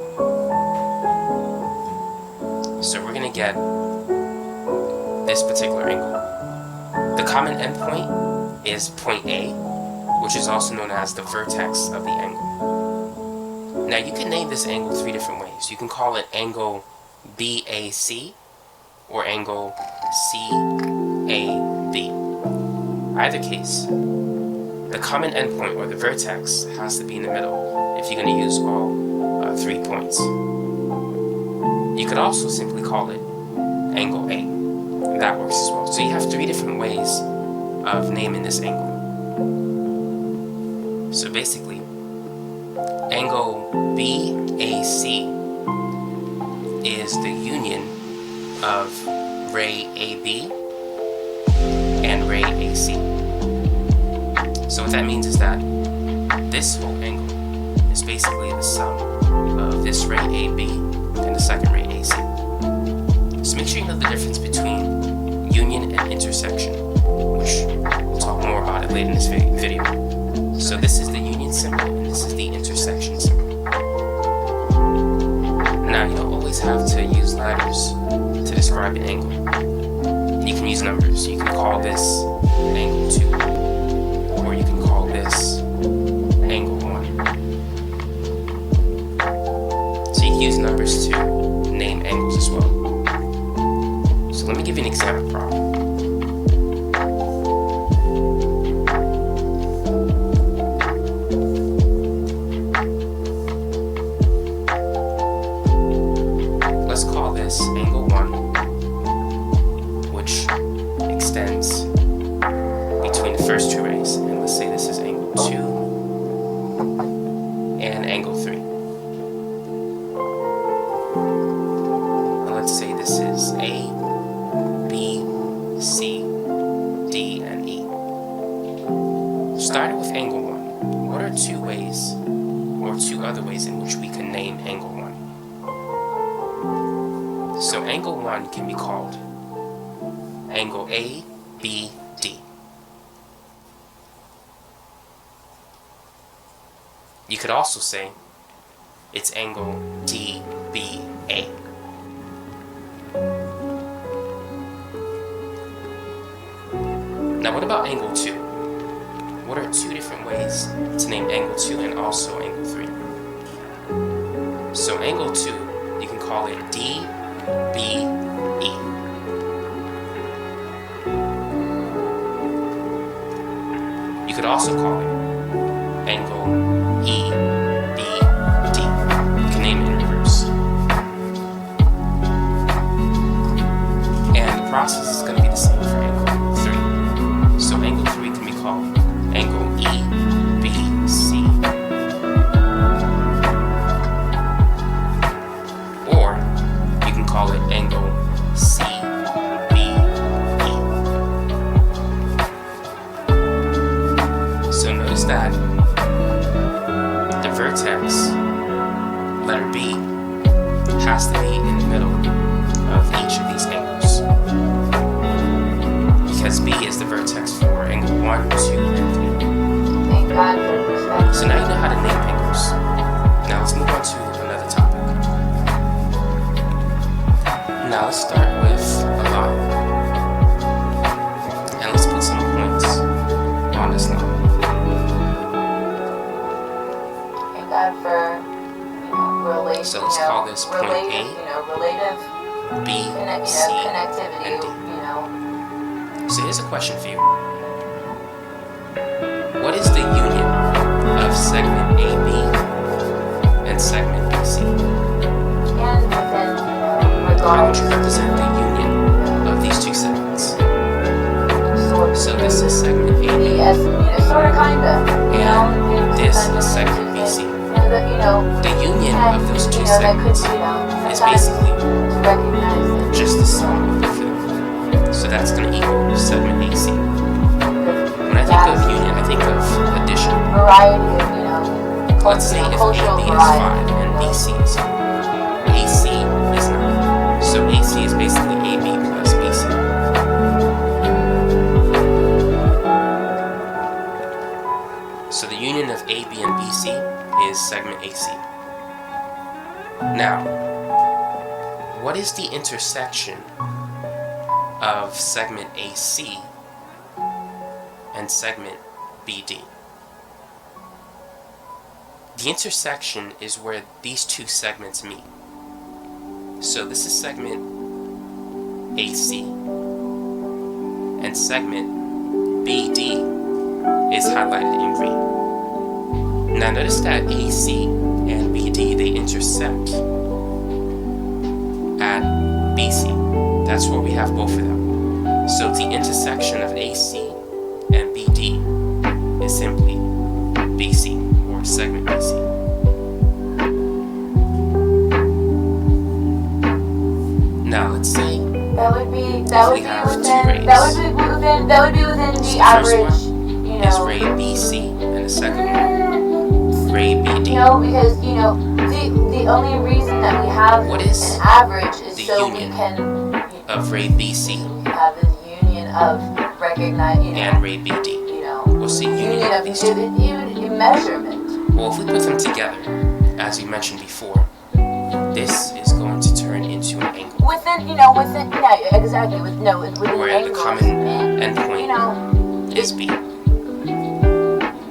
So we're going to get this particular angle. The common endpoint is point A, which is also known as the vertex of the angle. Now you can name this angle three different ways. You can call it angle BAC or angle CAB. Either case, the common endpoint or the vertex has to be in the middle if you're going to use all 3 points. You could also simply call it angle A. That works as well. So you have three different ways of naming this angle. So basically, angle BAC is the union of ray AB and ray AC. So what that means is that this whole angle is basically the sum of this ray AB and the second ray AC. So make sure you know the difference between union and intersection, which we'll talk more about it later in this video. So this is the union symbol and this is the intersection symbol. Now you don't always have to use letters to describe an angle. You can use numbers. You can call this angle 2, or you can call this angle 1. So you can use numbers to name angles as well. So let me give you an example problem. this angle 1, which extends between the first two rays. And let's say this is angle 2 and angle 3. And let's say this is A, B, C, D, and E. Starting with angle 1, what are two ways, or two other ways in which we can name angle 1? So angle 1 can be called angle A, B, D. You could also say it's angle D, B, A. Now what about angle 2? What are two different ways to name angle 2 and also angle 3? So angle 2, you can call it D, B, E. You could also call it angle E, B, D. You can name it in reverse. And the process is going to be the same for angle 3. So angle 3 can be called angle E, B, C. Or you can call it angle C, B, E. So notice that the vertex, letter B, has to be in the middle of each of these angles. Because B is the vertex for angle 1, 2, and 3. Thank God for perspective. So now you know how to name angles. Now let's move on to another topic. Now let's start with a line. And let's put some points on this line. Thank God for, relation. So let's call this point relative, A, relative B, C, connectivity. and D. So here's a question for you. What is the union of segment AB and segment BC? And within, How would regards you represent the union of these two segments? So this is segment AB, Yes, sort of, kinda. and this is segment BC. The union of those two segments is basically just the sum of both of them. So that's going to equal segment AC. When I think of union, I think of addition. variety of, Let's say if cultural AB is 5 variety. and BC is 5, AC is 9. So AC is basically AB plus BC. So the union of AB and BC is segment AC. Now, what is the intersection of segment AC and segment BD? The intersection is where these two segments meet. So this is segment AC, and segment BD is highlighted in green. Now notice that AC and BD, they intersect at BC. That's where we have both of them. So the intersection of AC and BD is simply BC, or segment BC. Now let's say That would be within have two rays. that would be within the So the average, first is ray BC, and the second one, ray BD. because the only reason that we have What is an average is the so union we can of ray BC have the union of recognize, and ray BD? What's the union of these two? measurement. Well, if we put them together, as we mentioned before, this is going to turn into an angle, Within exactly within where the angles, common and, endpoint is B.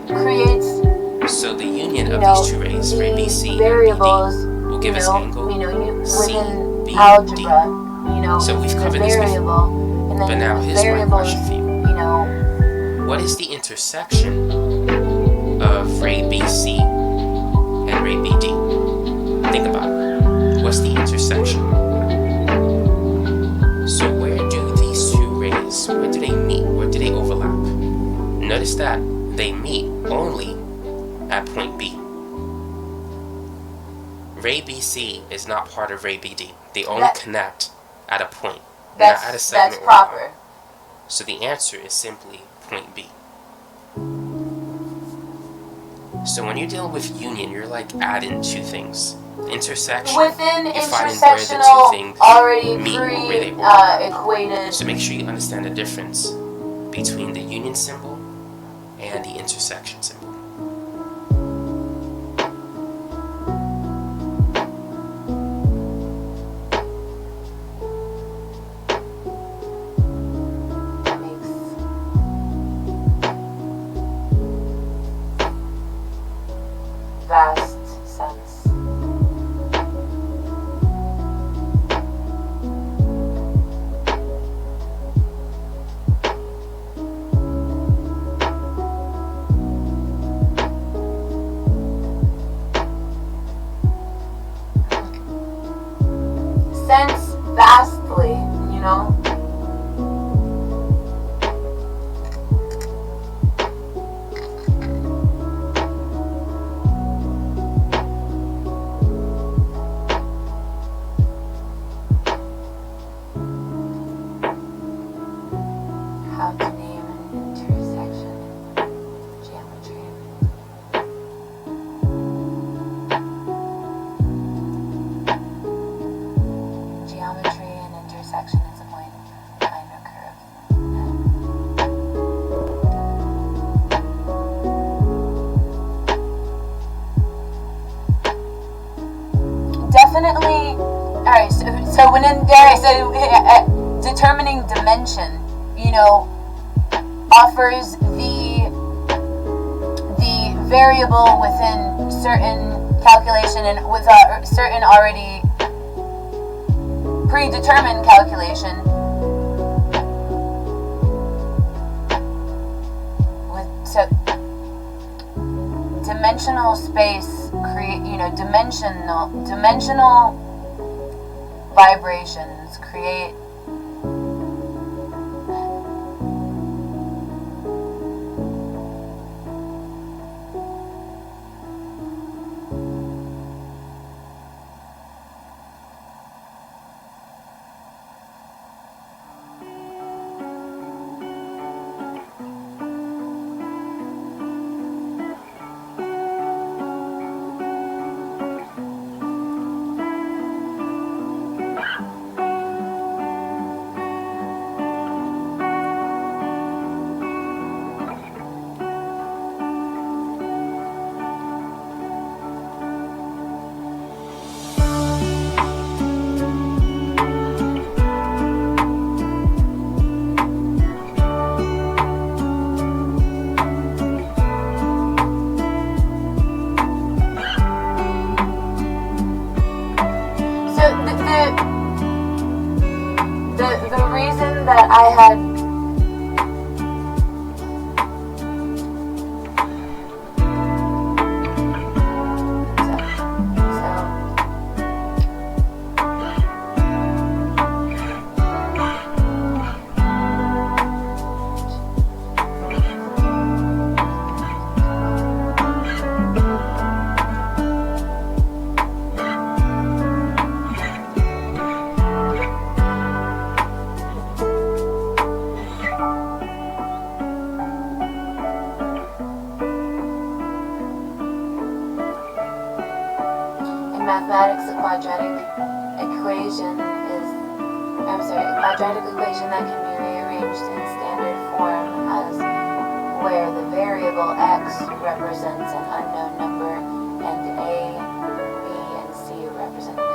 creates So the union of these two rays, ray BC variables, and BD, will give us angle within CBD. algebra, So we've covered this variable, and then But now here's my variables, question for you. What is the intersection of ray BC and ray BD? Think about it. What's the intersection? intersection? Where do they meet? Where do they overlap? Notice that they meet only at point B. Ray BC is not part of Ray BD. They only connect at a point, not at a segment. That's proper. So the answer is simply point B. So when you deal with union, you're like adding two things. Intersection. Within you're finding where the two intersectional, things already meet or where they equated. So make sure you understand the difference between the union symbol and the intersection symbol. Vast sense. Sense vastly, you know? How to name an intersection. Geometry. Geometry and intersection is a point, line, or curve. Definitely. Alright, so when in there, so determining dimension, you know, offers the variable within certain calculation and with a certain already predetermined calculation. So dimensional space create, you know, dimensional vibrations create the reason that I had mathematics, a quadratic equation that can be rearranged in standard form as where the variable x represents an unknown number and a, b, and c represent known.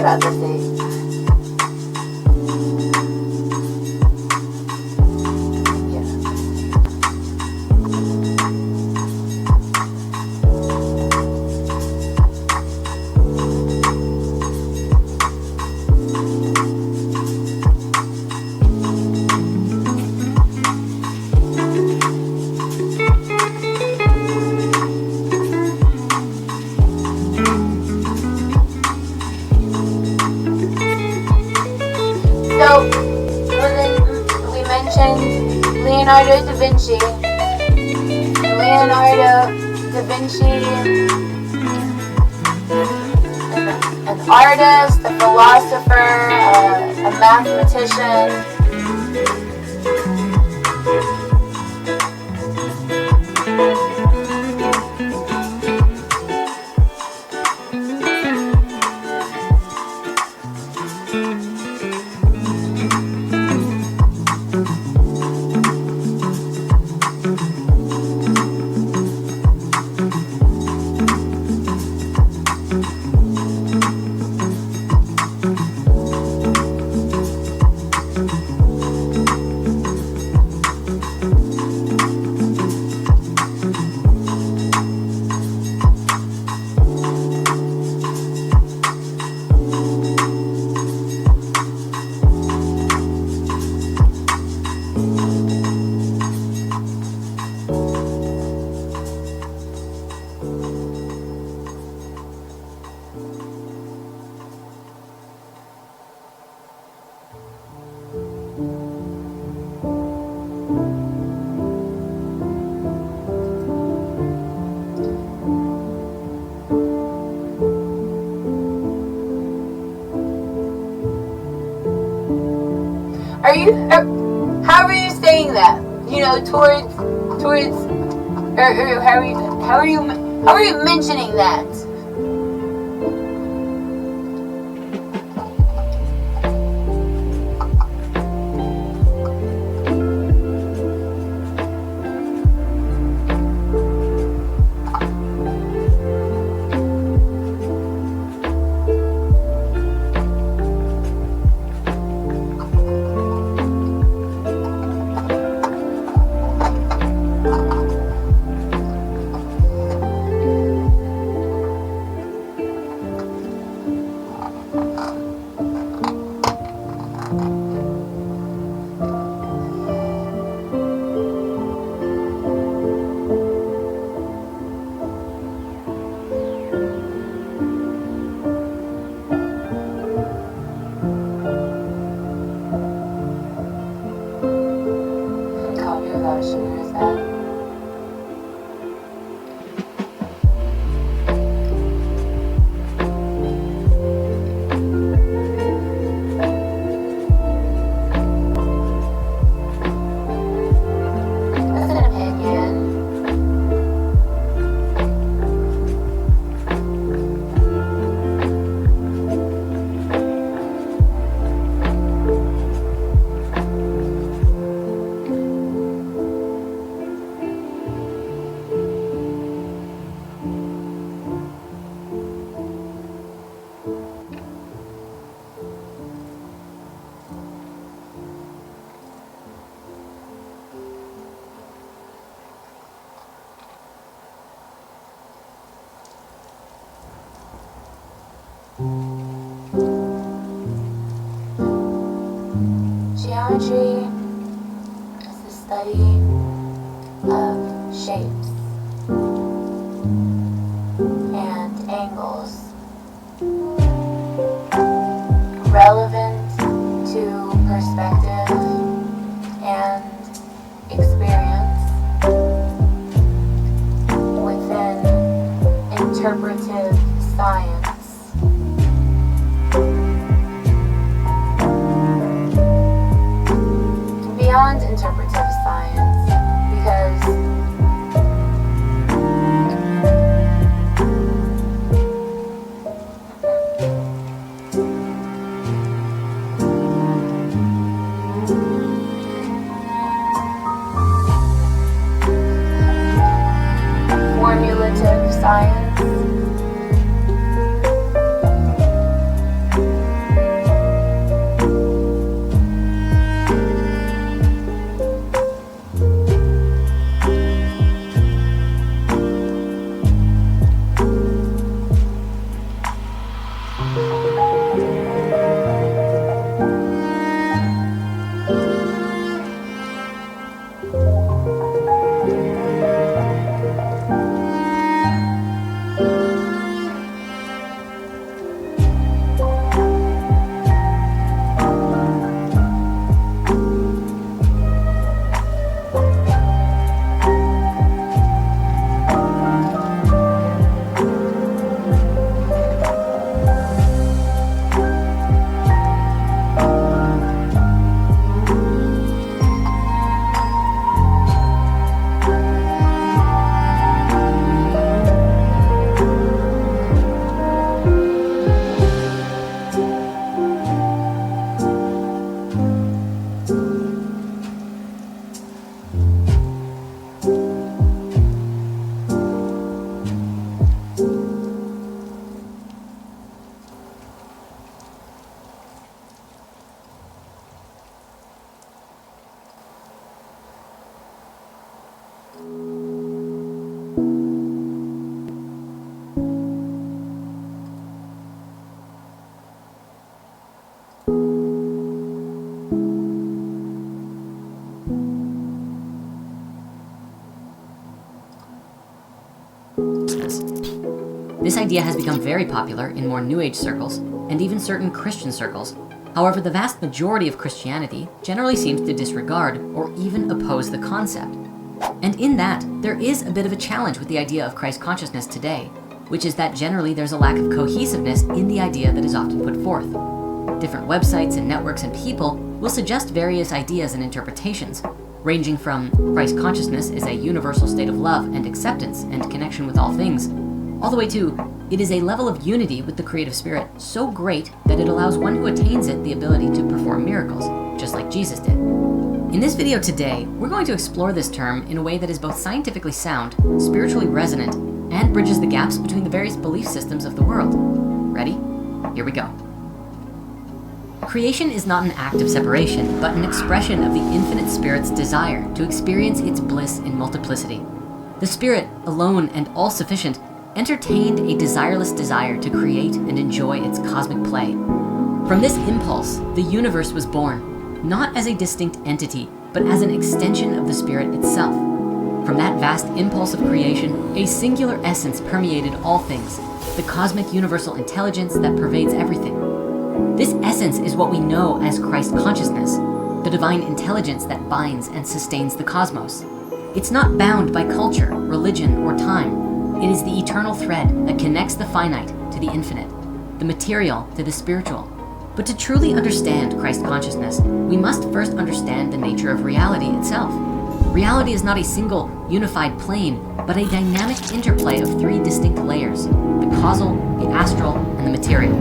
other things. So, we mentioned Leonardo da Vinci. Leonardo da Vinci, an artist, a philosopher, a mathematician. How are you saying that? You know, towards, or how are you mentioning that? Geometry is the study of shapes and angles relevant to perspective and experience within interpretive science. Beyond interpretive science, because formulative science, This idea has become very popular in more New Age circles and even certain Christian circles. However, the vast majority of Christianity generally seems to disregard or even oppose the concept. And in that, there is a bit of a challenge with the idea of Christ consciousness today, which is that generally there's a lack of cohesiveness in the idea that is often put forth. Different websites and networks and people will suggest various ideas and interpretations, ranging from Christ consciousness is a universal state of love and acceptance and connection with all things, all the way to it is a level of unity with the creative spirit so great that it allows one who attains it the ability to perform miracles, just like Jesus did. In this video today, we're going to explore this term in a way that is both scientifically sound, spiritually resonant, and bridges the gaps between the various belief systems of the world. Ready? Here we go. Creation is not an act of separation, but an expression of the infinite spirit's desire to experience its bliss in multiplicity. The spirit, alone and all-sufficient, entertained a desireless desire to create and enjoy its cosmic play. From this impulse, the universe was born, not as a distinct entity, but as an extension of the spirit itself. From that vast impulse of creation, a singular essence permeated all things, the cosmic universal intelligence that pervades everything. This essence is what we know as Christ consciousness, the divine intelligence that binds and sustains the cosmos. It's not bound by culture, religion, or time. It is the eternal thread that connects the finite to the infinite, the material to the spiritual. But to truly understand Christ consciousness, we must first understand the nature of reality itself. Reality is not a single, unified plane, but a dynamic interplay of three distinct layers: the causal, the astral, and the material.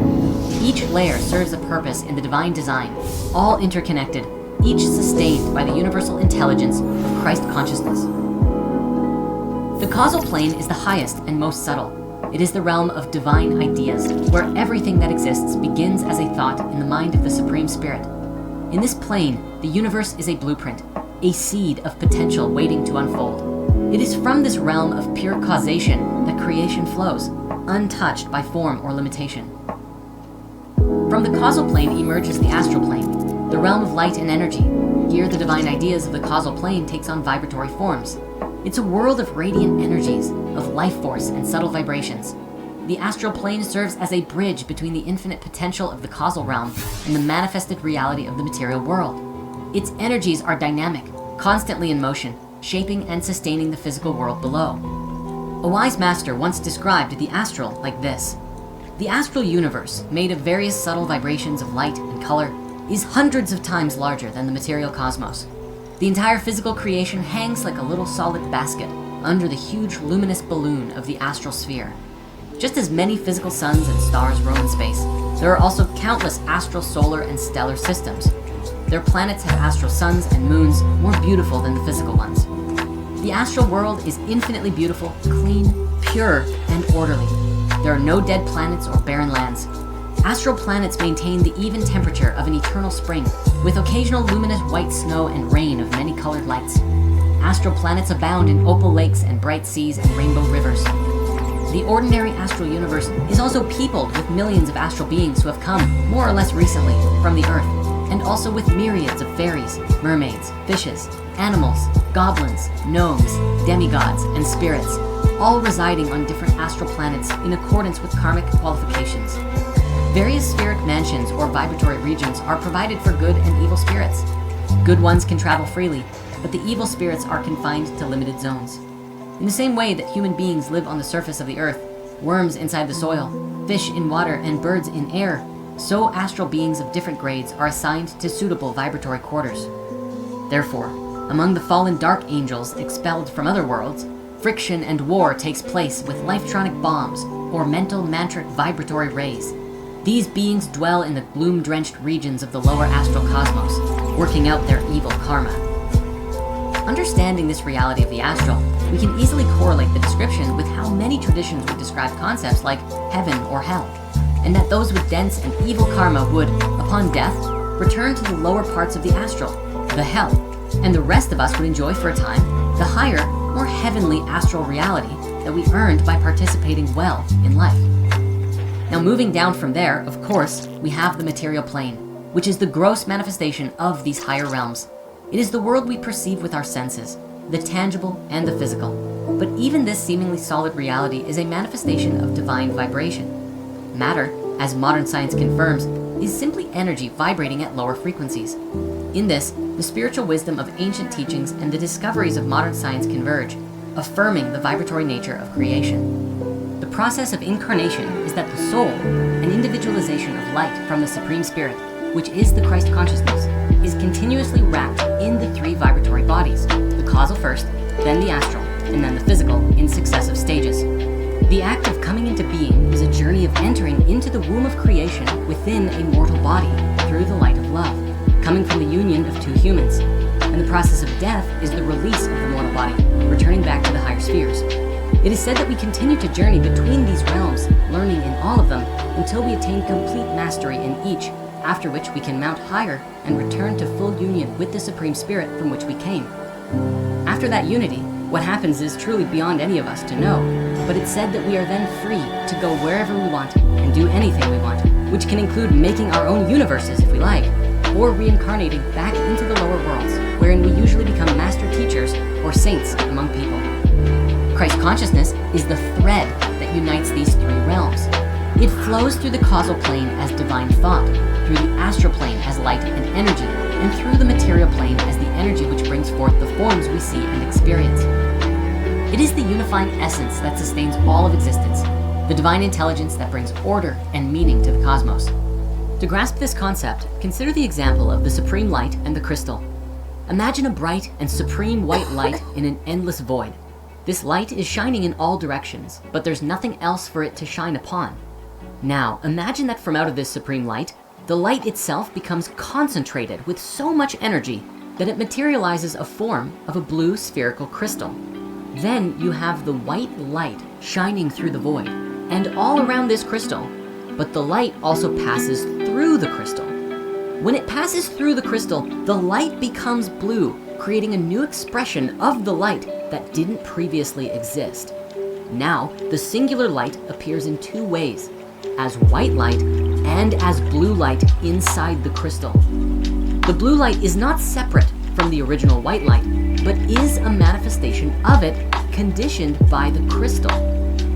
Each layer serves a purpose in the divine design, all interconnected, each sustained by the universal intelligence of Christ consciousness. The causal plane is the highest and most subtle. It is the realm of divine ideas, where everything that exists begins as a thought in the mind of the Supreme Spirit. In this plane, the universe is a blueprint, a seed of potential waiting to unfold. It is from this realm of pure causation that creation flows, untouched by form or limitation. From the causal plane emerges the astral plane, the realm of light and energy. Here, the divine ideas of the causal plane takes on vibratory forms. It's a world of radiant energies, of life force and subtle vibrations. The astral plane serves as a bridge between the infinite potential of the causal realm and the manifested reality of the material world. Its energies are dynamic, constantly in motion, shaping and sustaining the physical world below. A wise master once described the astral like this: the astral universe, made of various subtle vibrations of light and color, is hundreds of times larger than the material cosmos. The entire physical creation hangs like a little solid basket under the huge luminous balloon of the astral sphere. Just as many physical suns and stars roam in space, there are also countless astral, solar, and stellar systems. Their planets have astral suns and moons more beautiful than the physical ones. The astral world is infinitely beautiful, clean, pure, and orderly. There are no dead planets or barren lands. Astral planets maintain the even temperature of an eternal spring, with occasional luminous white snow and rain of many colored lights. Astral planets abound in opal lakes and bright seas and rainbow rivers. The ordinary astral universe is also peopled with millions of astral beings who have come, more or less recently, from the earth, and also with myriads of fairies, mermaids, fishes, animals, goblins, gnomes, demigods, and spirits, all residing on different astral planets in accordance with karmic qualifications. Various spheric mansions or vibratory regions are provided for good and evil spirits. Good ones can travel freely, but the evil spirits are confined to limited zones. In the same way that human beings live on the surface of the earth, worms inside the soil, fish in water, and birds in air, so astral beings of different grades are assigned to suitable vibratory quarters. Therefore, among the fallen dark angels expelled from other worlds, friction and war takes place with lifetronic bombs or mental mantric vibratory rays. These beings dwell in the gloom-drenched regions of the lower astral cosmos, working out their evil karma. Understanding this reality of the astral, we can easily correlate the description with how many traditions would describe concepts like heaven or hell, and that those with dense and evil karma would, upon death, return to the lower parts of the astral, the hell, and the rest of us would enjoy for a time the higher, more heavenly astral reality that we earned by participating well in life. Now, moving down from there, of course, we have the material plane, which is the gross manifestation of these higher realms. It is the world we perceive with our senses, the tangible and the physical. But even this seemingly solid reality is a manifestation of divine vibration. Matter, as modern science confirms, is simply energy vibrating at lower frequencies. In this, the spiritual wisdom of ancient teachings and the discoveries of modern science converge, affirming the vibratory nature of creation. The process of incarnation is that the soul, an individualization of light from the Supreme Spirit, which is the Christ consciousness, is continuously wrapped in the three vibratory bodies, the causal first, then the astral, and then the physical in successive stages. The act of coming into being is a journey of entering into the womb of creation within a mortal body through the light of love, coming from the union of two humans. And the process of death is the release of the mortal body, returning back to the higher spheres. It is said that we continue to journey between these realms, learning in all of them, until we attain complete mastery in each, after which we can mount higher and return to full union with the Supreme Spirit from which we came. After that unity, what happens is truly beyond any of us to know, but it's said that we are then free to go wherever we want and do anything we want, which can include making our own universes if we like, or reincarnating back into the lower worlds, wherein we usually become master teachers or saints among people. Christ consciousness is the thread that unites these three realms. It flows through the causal plane as divine thought, through the astral plane as light and energy, and through the material plane as the energy which brings forth the forms we see and experience. It is the unifying essence that sustains all of existence, the divine intelligence that brings order and meaning to the cosmos. To grasp this concept, consider the example of the supreme light and the crystal. Imagine a bright and supreme white light in an endless void. This light is shining in all directions, but there's nothing else for it to shine upon. Now, imagine that from out of this supreme light, the light itself becomes concentrated with so much energy that it materializes a form of a blue spherical crystal. Then you have the white light shining through the void and all around this crystal, but the light also passes through the crystal. When it passes through the crystal, the light becomes blue, creating a new expression of the light that didn't previously exist. Now, the singular light appears in two ways, as white light and as blue light inside the crystal. The blue light is not separate from the original white light, but is a manifestation of it conditioned by the crystal.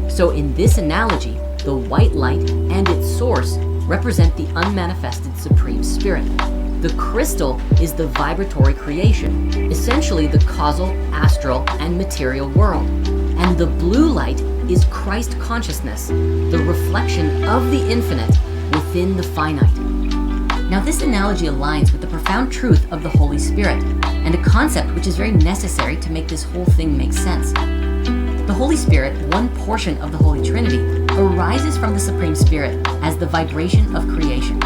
So in this analogy, the white light and its source represent the unmanifested Supreme Spirit. The crystal is the vibratory creation, essentially the causal, astral, and material world. And the blue light is Christ consciousness, the reflection of the infinite within the finite. Now this analogy aligns with the profound truth of the Holy Spirit, and a concept which is very necessary to make this whole thing make sense. The Holy Spirit, one portion of the Holy Trinity, arises from the Supreme Spirit as the vibration of creation.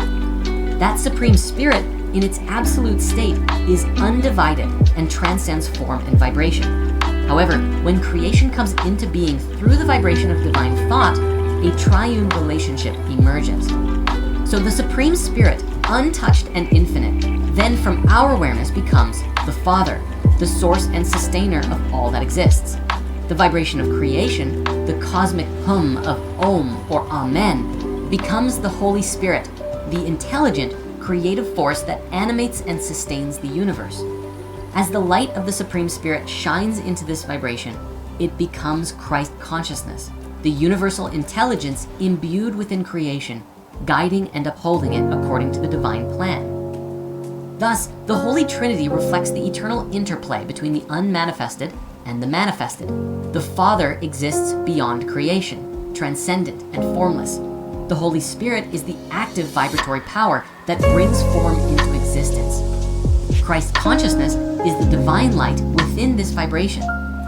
That Supreme Spirit, in its absolute state, is undivided and transcends form and vibration. However, when creation comes into being through the vibration of divine thought, a triune relationship emerges. So the Supreme Spirit, untouched and infinite, then from our awareness becomes the Father, the source and sustainer of all that exists. The vibration of creation, the cosmic hum of Om or Amen, becomes the Holy Spirit, the intelligent, creative force that animates and sustains the universe. As the light of the Supreme Spirit shines into this vibration, it becomes Christ consciousness, the universal intelligence imbued within creation, guiding and upholding it according to the divine plan. Thus, the Holy Trinity reflects the eternal interplay between the unmanifested and the manifested. The Father exists beyond creation, transcendent and formless. The Holy Spirit is the active vibratory power that brings form into existence. Christ consciousness is the divine light within this vibration,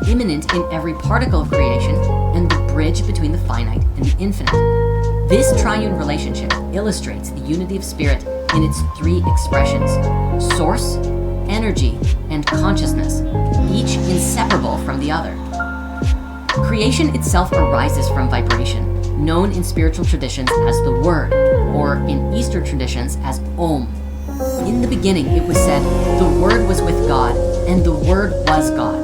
immanent in every particle of creation and the bridge between the finite and the infinite. This triune relationship illustrates the unity of spirit in its three expressions: source, energy, and consciousness, each inseparable from the other. Creation itself arises from vibration, known in spiritual traditions as the Word, or in Eastern traditions as Om. In the beginning, it was said, the Word was with God, and the Word was God.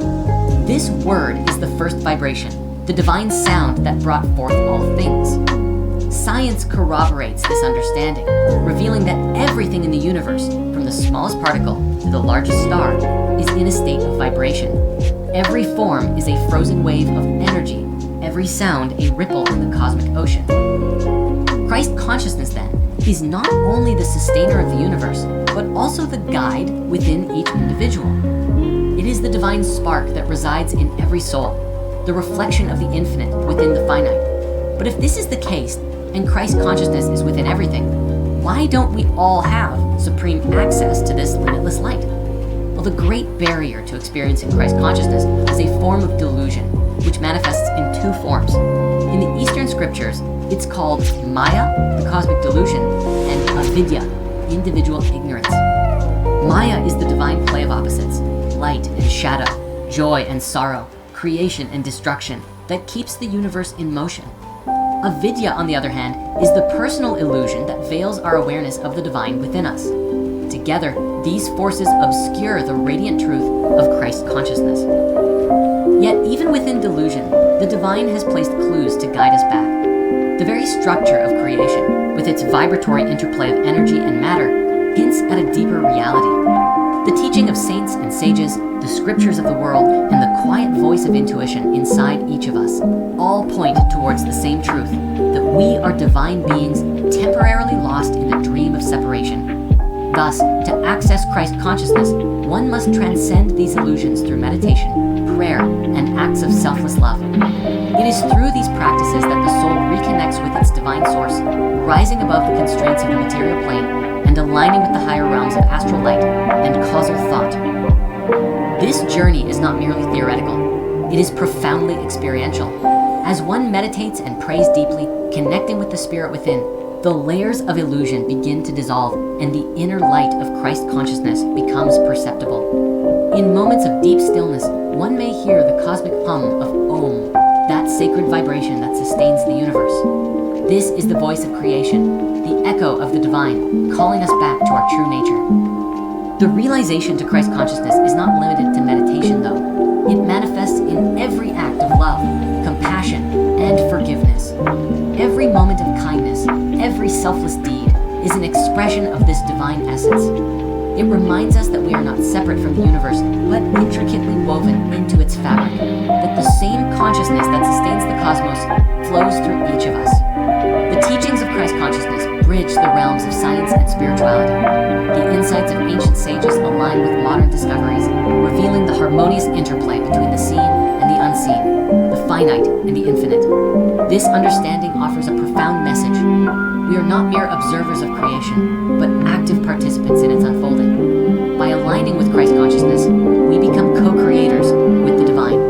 This Word is the first vibration, the divine sound that brought forth all things. Science corroborates this understanding, revealing that everything in the universe, from the smallest particle to the largest star, is in a state of vibration. Every form is a frozen wave of energy, every sound a ripple in the cosmic ocean. Christ consciousness, then, is not only the sustainer of the universe, but also the guide within each individual. It is the divine spark that resides in every soul, the reflection of the infinite within the finite. But if this is the case, and Christ consciousness is within everything, why don't we all have supreme access to this limitless light? Well, the great barrier to experiencing Christ consciousness is a form of delusion, which manifests in two forms. In the Eastern scriptures, it's called Maya, the cosmic delusion, and Avidya, individual ignorance. Maya is the divine play of opposites, light and shadow, joy and sorrow, creation and destruction, that keeps the universe in motion. Avidya, on the other hand, is the personal illusion that veils our awareness of the divine within us. Together, these forces obscure the radiant truth of Christ consciousness. Yet, even within delusion, the divine has placed clues to guide us back. The very structure of creation, with its vibratory interplay of energy and matter, hints at a deeper reality. The teaching of saints and sages, the scriptures of the world, and the quiet voice of intuition inside each of us all point towards the same truth, that we are divine beings temporarily lost in the dream of separation. Thus, to access Christ consciousness, one must transcend these illusions through meditation, prayer, and acts of selfless love. It is through these practices that the soul reconnects with its divine source, rising above the constraints of the material plane and aligning with the higher realms of astral light and causal thought. This journey is not merely theoretical, it is profoundly experiential. As one meditates and prays deeply, connecting with the spirit within, the layers of illusion begin to dissolve and the inner light of Christ consciousness becomes perceptible. In moments of deep stillness, one may hear the cosmic hum of Om, that sacred vibration that sustains the universe. This is the voice of creation, the echo of the divine, calling us back to our true nature. The realization to Christ consciousness is not limited to meditation, though. It manifests in every act of love, compassion, and forgiveness. Every moment of kindness, every selfless deed, is an expression of this divine essence. It reminds us that we are not separate from the universe, but intricately woven into its fabric, that the same consciousness that sustains the cosmos flows through each of us. The teachings of Christ consciousness bridge the realms of science and spirituality. The insights of ancient sages align with modern discoveries, revealing the harmonious interplay between the seen and the unseen, the finite and the infinite. This understanding offers a profound message. We are not mere observers of creation, but active participants in its unfolding. By aligning with Christ consciousness, we become co-creators with the divine.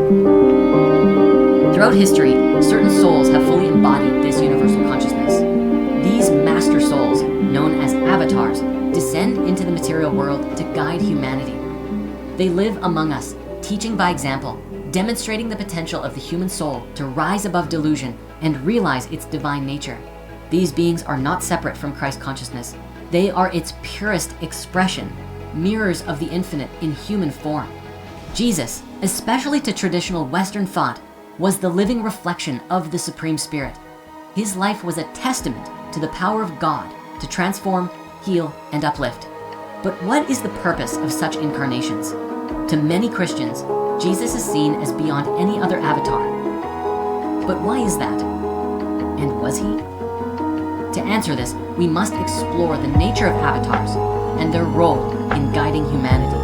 Throughout history, certain souls have fully embodied this universal consciousness. These master souls, known as avatars, descend into the material world to guide humanity. They live among us, teaching by example, demonstrating the potential of the human soul to rise above delusion and realize its divine nature. These beings are not separate from Christ consciousness. They are its purest expression, mirrors of the infinite in human form. Jesus, especially to traditional Western thought, was the living reflection of the Supreme Spirit. His life was a testament to the power of God to transform, heal, and uplift. But what is the purpose of such incarnations? To many Christians, Jesus is seen as beyond any other avatar. But why is that? And was he? To answer this, we must explore the nature of avatars and their role in guiding humanity.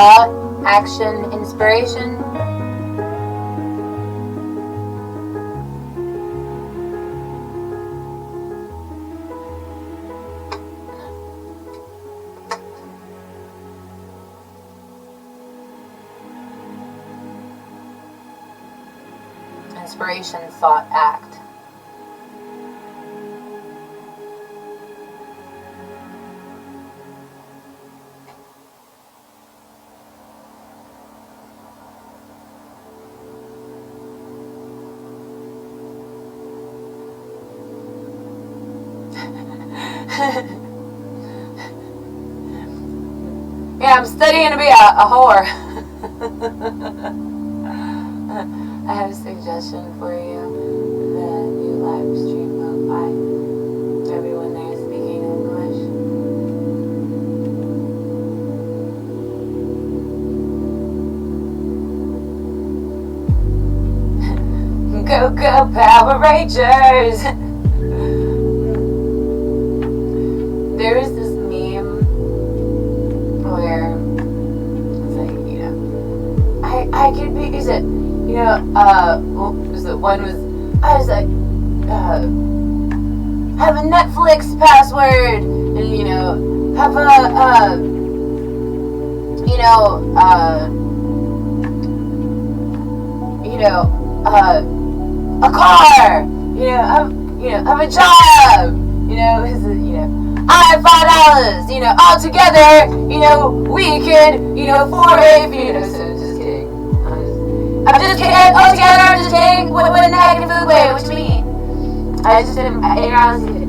thought, action, inspiration. Inspiration, thought, act. Yeah, I'm studying to be a whore. I have a suggestion for you. The new live stream by everyone there speaking English. Go, go, Power Rangers! There is this meme where it's like, you know, I could be, is it, you know, what was it? One was, I was like, have a Netflix password, and, you know, have a, you know, a car, have a job, I have $5, all together, we could, afford it, so just kidding. I'm just kidding, all together, I'm just kidding, what in the heck in food way, what you mean? I just didn't, honestly,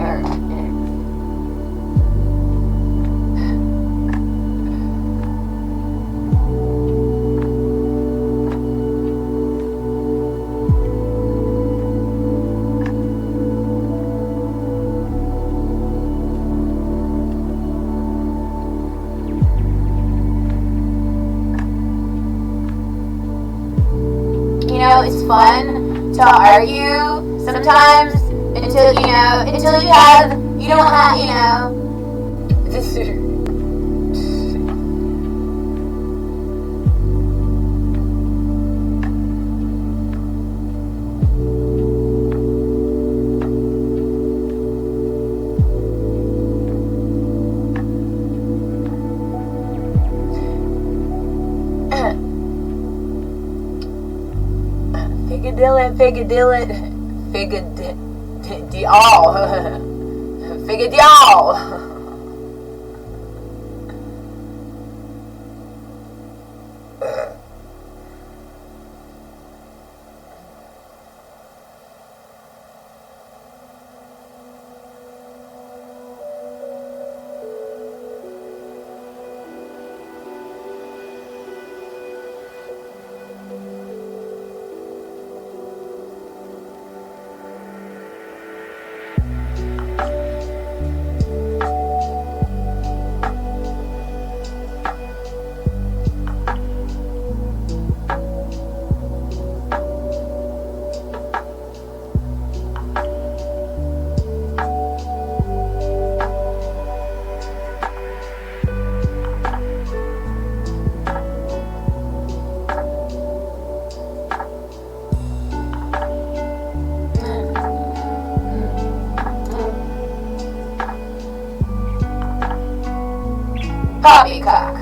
it's fun to argue sometimes until you don't have, Figure poppycock.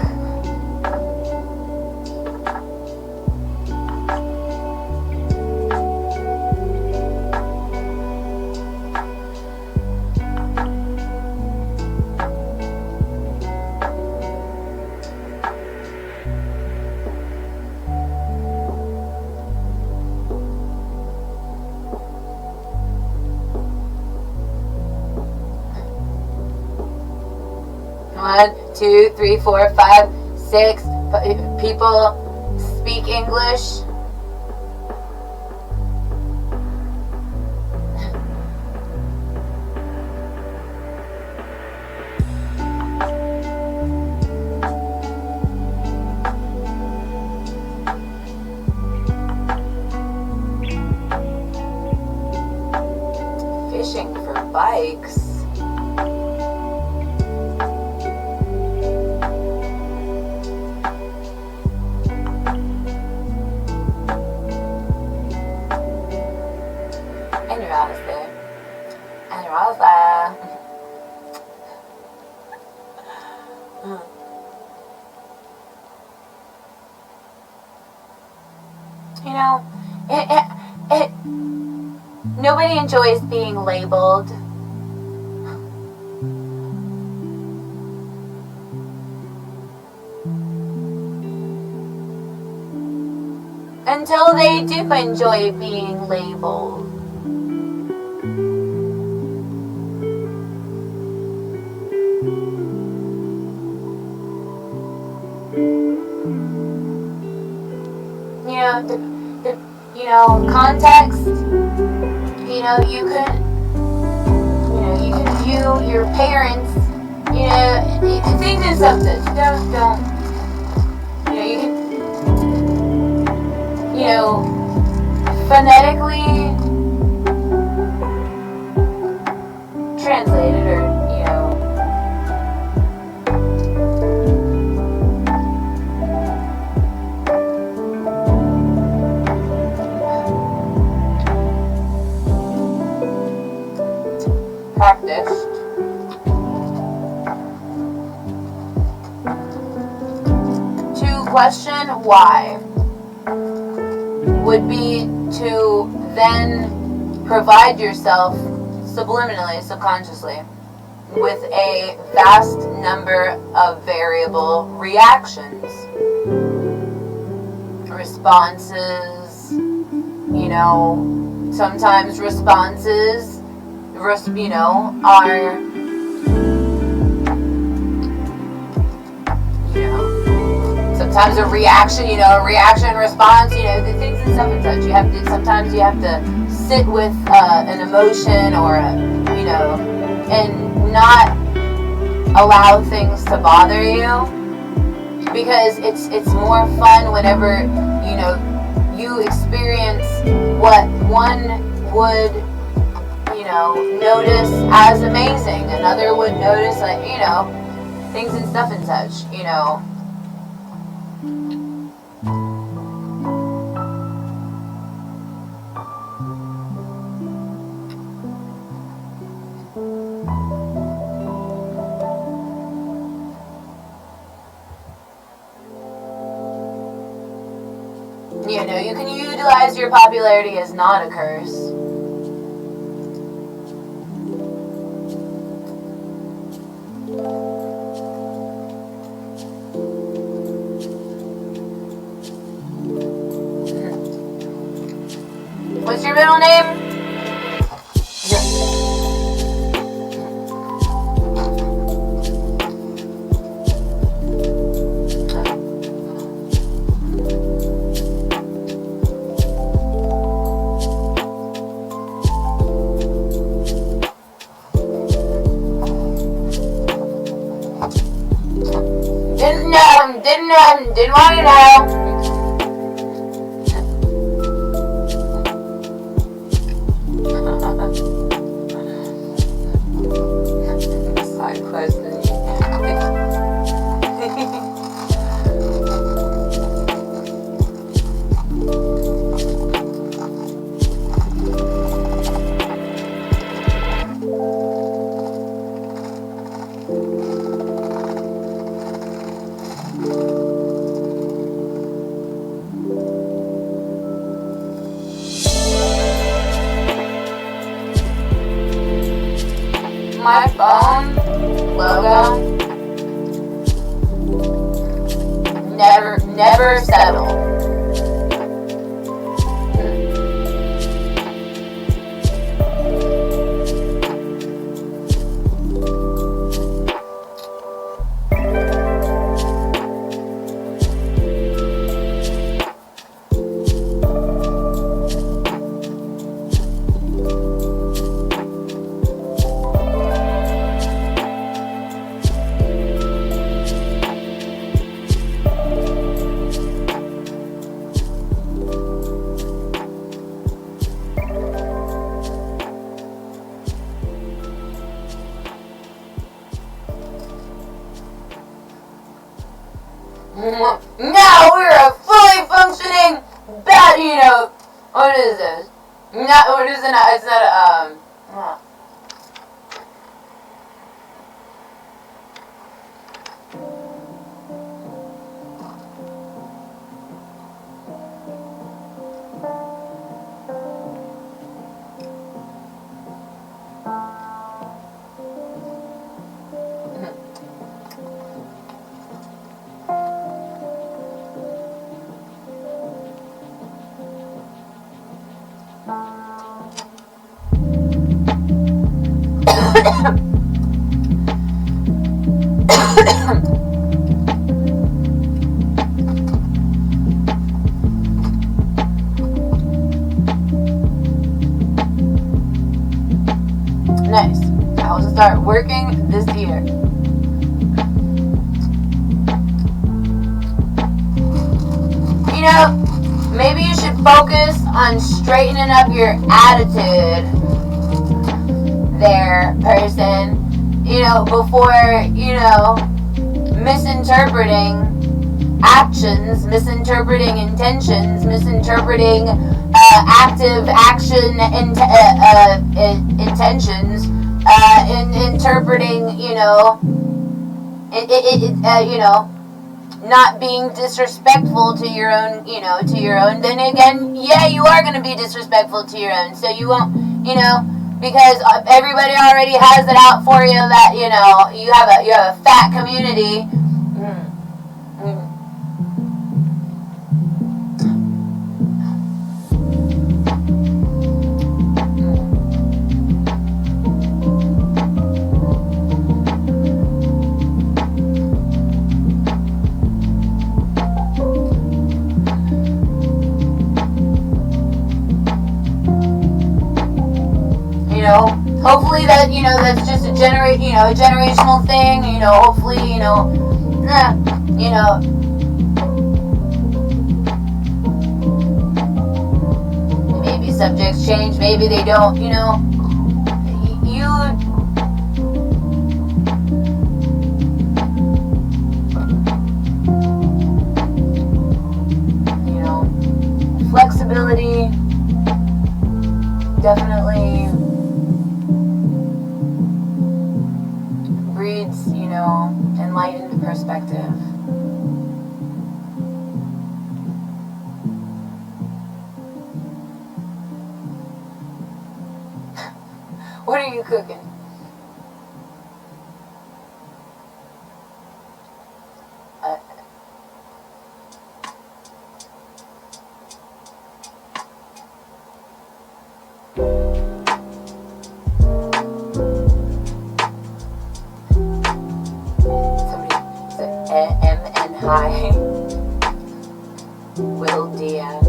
One, two, three, four, five, six people speak English. Fishing for bikes. and Rosa. You know, it nobody enjoys being labeled. Until they do enjoy being labeled. Context, you can view your parents, things and substance. Don't, you can, phonetically translate it or, practiced. To question why would be to then provide yourself subliminally, subconsciously, with a vast number of variable reactions, responses, sometimes responses are, sometimes a reaction, reaction, response, the things and stuff and such. Sometimes you have to sit with an emotion or, and not allow things to bother you, because it's more fun whenever, you experience what one would notice as amazing, another would notice things and stuff and such, you can utilize your popularity as not a curse. What's your middle name? Didn't want to know. Side quest. My phone logo never settled. Now we're a fully functioning what is this? It's not Nice. I will start working this year. You know, maybe you should focus on straightening up your attitude there, person. You know, before, you know, misinterpreting actions, misinterpreting intentions, misinterpreting active action intentions, interpreting, you know, you know, not being disrespectful to your own, you know, to your own. Then again, yeah, you are going to be disrespectful to your own. So you won't, you know, because everybody already has it out for you that, you know, you have a fat community. Hopefully that, you know, that's just a generational thing, you know, hopefully, you know, maybe subjects change, maybe they don't, you know, you know, flexibility definitely breeds, you know, enlightened perspective. What are you cooking? Hi, Will DM.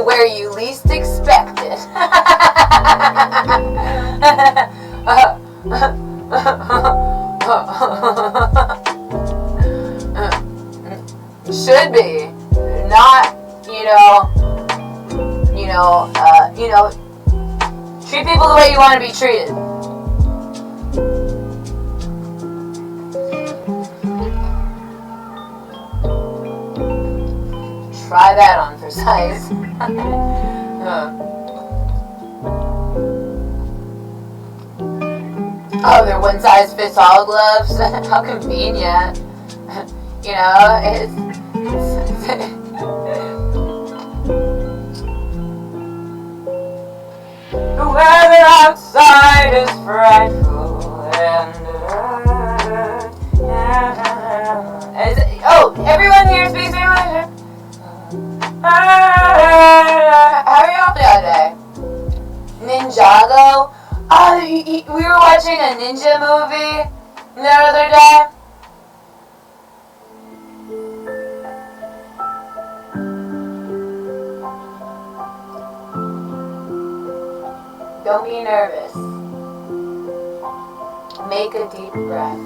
Where you least expect it. Should be. Not, you know, treat people the way you want to be treated. Try that on for size. Oh, they're one size fits all gloves? How convenient. You know, it's the weather outside is frightful and oh, everyone here speaks English? How are y'all today? Ninjago? Oh, we were watching a ninja movie the other day. Don't be nervous. Make a deep breath.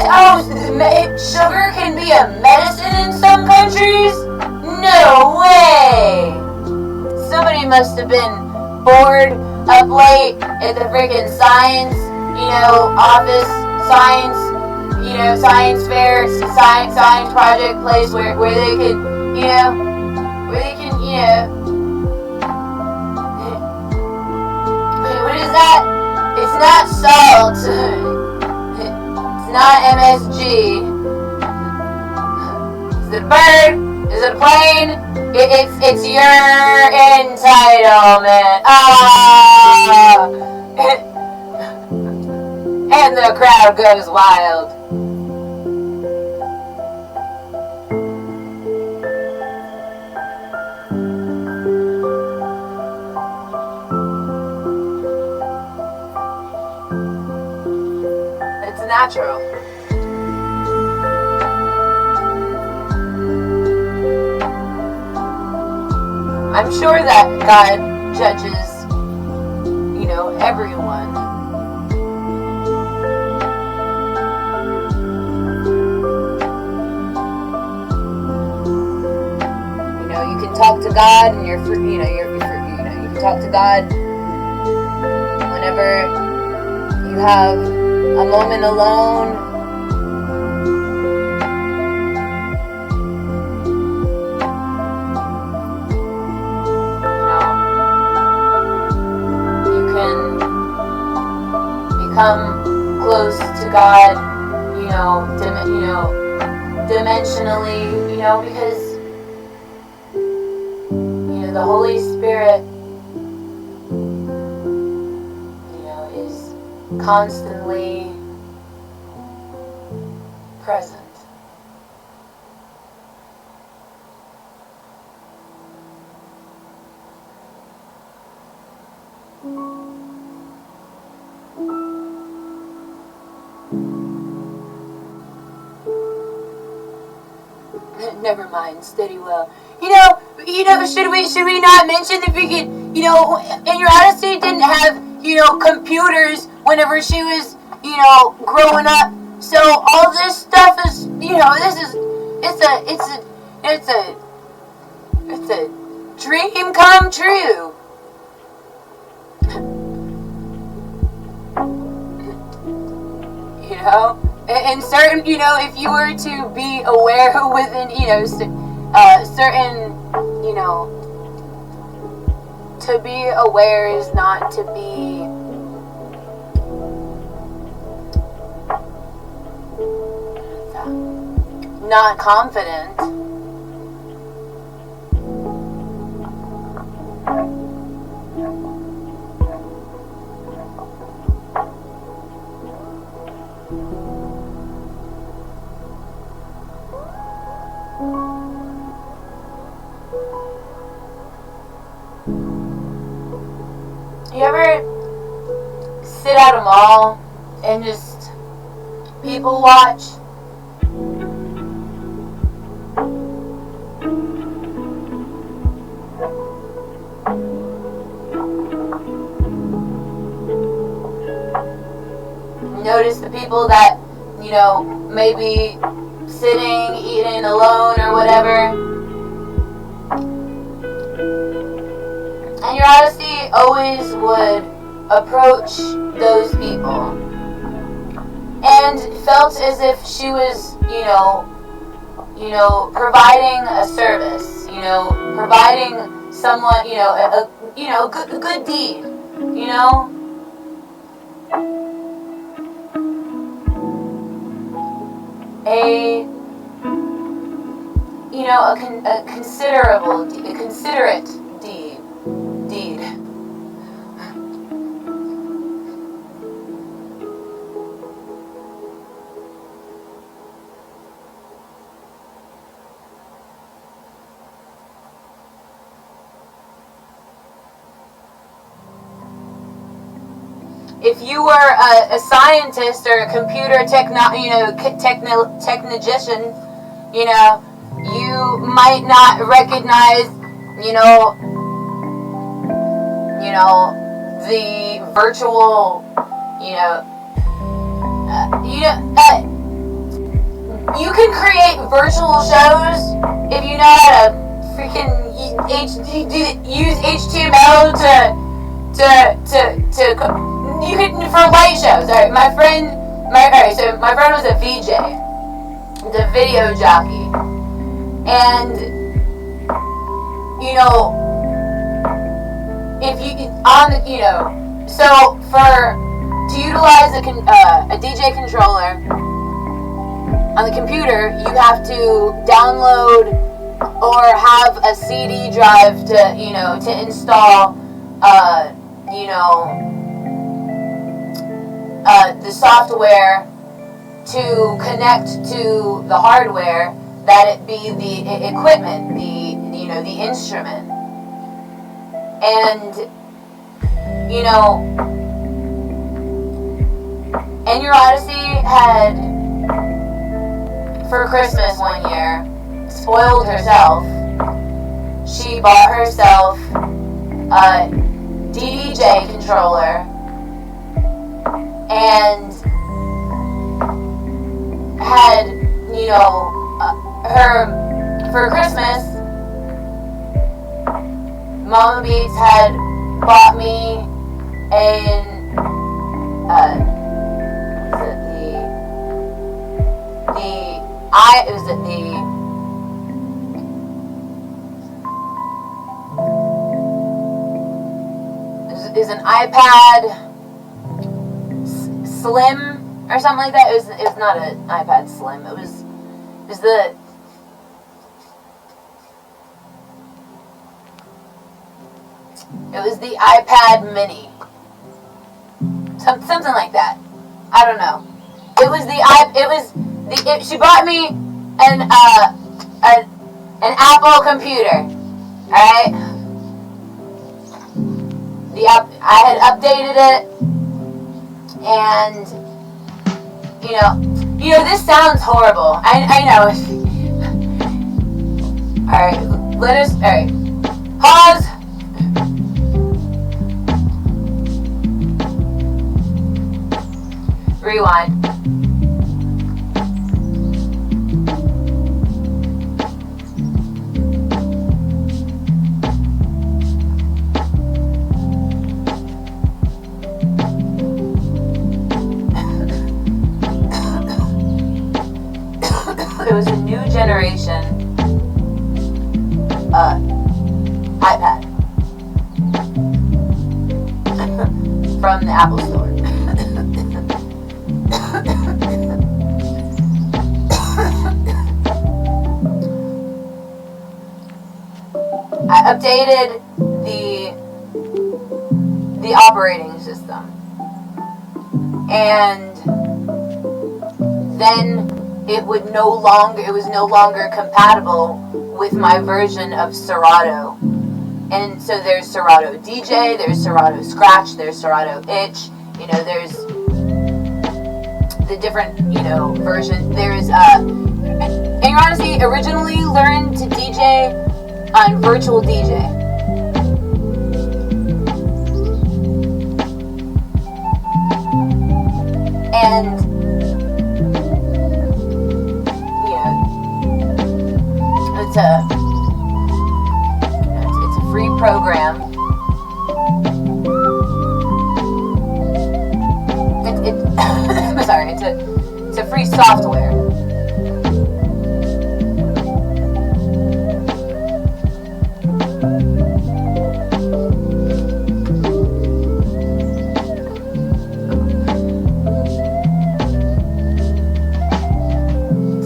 Oh, sugar can be a medicine in some countries? No way! Somebody must have been bored up late at the freaking science, office, science fair, science project place where they could, what is that? It's not salt. It's not MSG. Is it a bird? Is it a plane? It's your entitlement. And the crowd goes wild. It's natural. I'm sure that God judges, everyone. You can talk to God, and you're free. You can talk to God whenever you have a moment alone. Come close to God, dimensionally, because, the Holy Spirit, is constantly present. Never mind, steady well. Should we not mention that we could, and your Odyssey didn't have, computers whenever she was, growing up. So all this stuff is, it's a dream come true. And certain, if you were to be aware within, certain, to be aware is not to be, not confident. You ever sit at a mall and just people watch? Notice the people that, maybe sitting, eating alone or whatever. And your Odyssey always would approach those people and felt as if she was, providing a service, providing someone, a good deed, a considerate deed. If you were a scientist or a computer technician, you might not recognize, the virtual, you can create virtual shows if you know how to freaking use HTML to you can for light shows. Alright, my friend was a VJ, the video jockey, and if you so to utilize a DJ controller on the computer, you have to download or have a CD drive to install the software to connect to the hardware, that it be the equipment, the instrument. And and your Odyssey had, for Christmas one year, spoiled herself. She bought herself a DDJ controller and had, for Christmas, Mama Beats had bought me is an iPad Slim or something like that. It was not an iPad Slim. It was the iPad Mini. Something like that. I don't know. She bought me an Apple computer. Alright? I had updated it, and this sounds horrible. I know. Alright, alright. Pause. Rewind. It was a new generation iPad from the Apple Store. I updated the operating system, and then it was no longer compatible with my version of Serato. And so there's Serato DJ, there's Serato Scratch, there's Serato Itch, there's the different, version. There's, and you honestly originally learned to DJ on Virtual DJ. And it's a free program. It's a free software.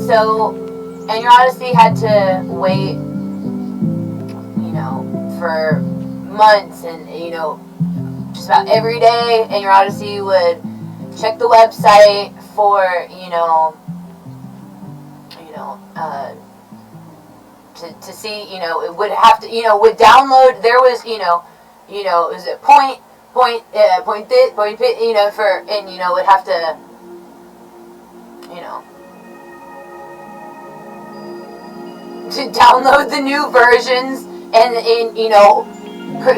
So, and your Odyssey had to wait, for months, and just about every day, and your Odyssey would check the website for to see, it would have to, would download. There was it was a point for, and would have to to download the new versions, and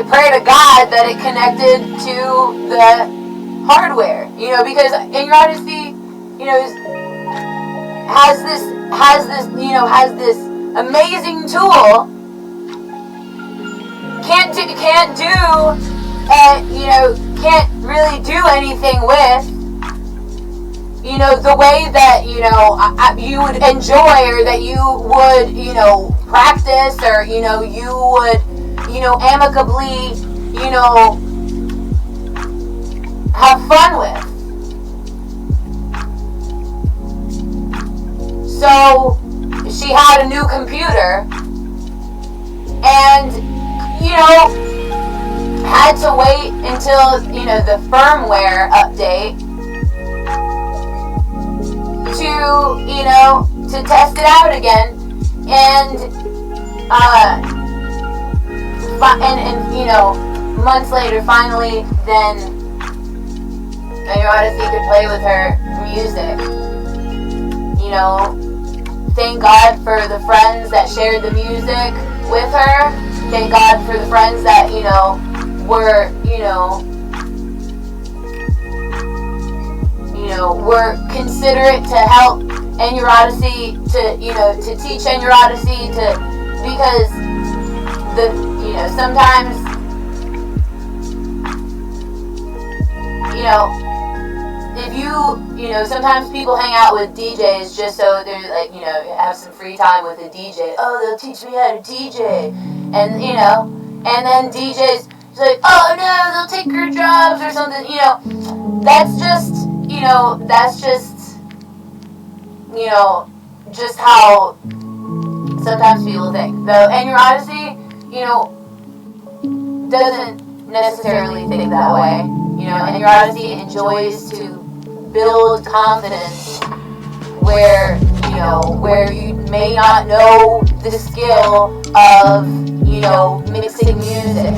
pray to God that it connected to the hardware, because in your Odyssey, has this has this amazing tool, can't really do anything with, the way that, you would enjoy, or that you would, practice, or, you would, amicably, have fun with. So, she had a new computer, and, had to wait until, the firmware update to test it out again, and months later, finally, then Odyssey could play with her music. Thank God for the friends that shared the music with her. Thank God for the friends that, were considerate to help Odyssey, to teach Odyssey, because sometimes, if sometimes people hang out with DJs just so they're like, have some free time with a DJ. Oh, they'll teach me how to DJ. And, and then DJs like, oh no, they'll take your jobs or something, that's just, just how sometimes people think. Though, and your Odyssey, doesn't necessarily think that way. And your Odyssey enjoys to build confidence where you may not know the skill of, mixing music.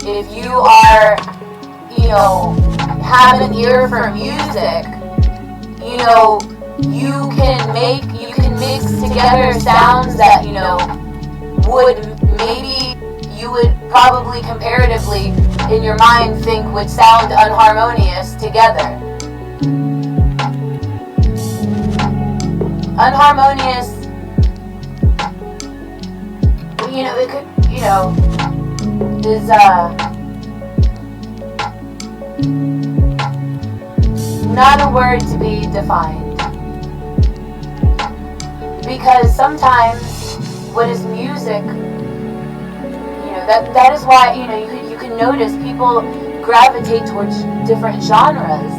If you are, have an ear for music, you can mix together sounds that, you would probably comparatively in your mind think would sound unharmonious together. Unharmonious, it could, is, not a word to be defined. Because sometimes what is music, that is why, you can notice people gravitate towards different genres.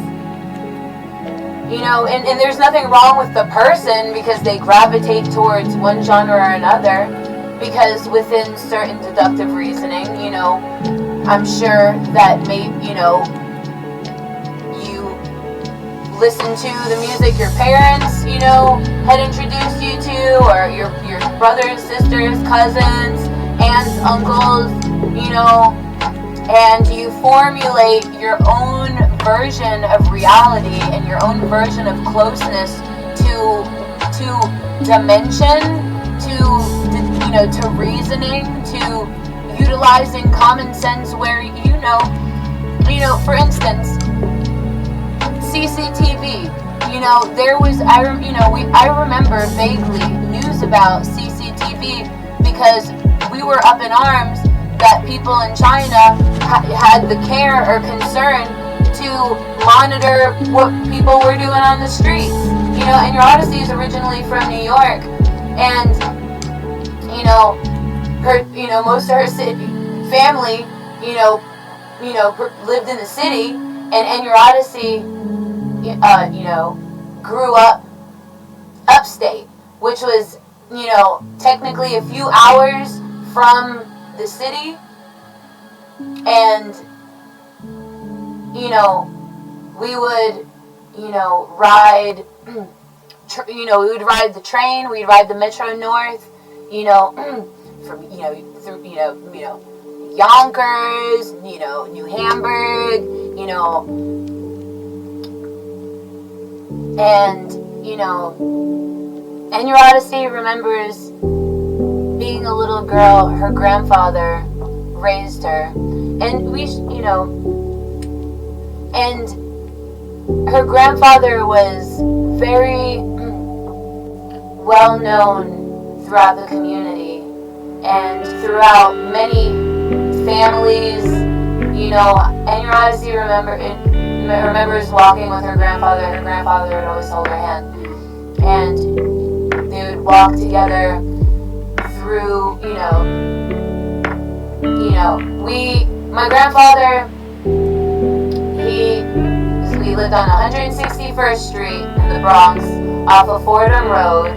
And there's nothing wrong with the person because they gravitate towards one genre or another, because within certain deductive reasoning, I'm sure that you listen to the music your parents, had introduced you to, or your brothers, sisters, cousins, aunts, uncles, and you formulate your own version of reality and your own version of closeness to dimension, to reasoning, to utilizing common sense, where for instance, CCTV. There was I remember vaguely news about CCTV because we were up in arms that people in China had the care or concern to monitor what people were doing on the streets. And your Odyssey is originally from New York, and her, most of her family, lived in the city, and your Odyssey, grew up upstate, which was, technically a few hours from the city, and, we would, ride, we would ride the train, we'd ride the Metro North, from, through, Yonkers, New Hamburg, and, and your Odyssey remembers being a little girl, her grandfather raised her, and we, and her grandfather was very well known throughout the community and throughout many families. You know, Enya Odyssey remembers walking with her grandfather. Her grandfather would always hold her hand, and they would walk together through, my grandfather, we lived on 161st Street in the Bronx off of Fordham Road,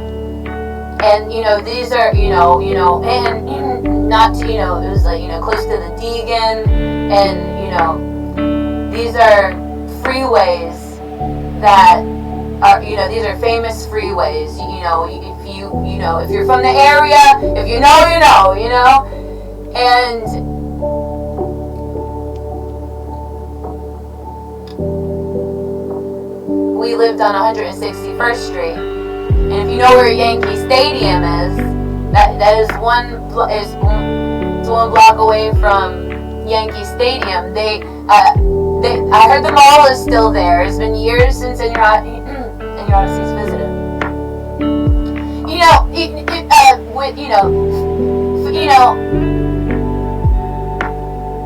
and, these are, and not to, it was like, close to the Deegan, and, these are freeways that are, these are famous freeways, if you're from the area, if you know, and we lived on 161st Street, and if you know where Yankee Stadium is, that is one block away from Yankee Stadium. I heard the mall is still there. It's been years since Enya Odyssey's visited.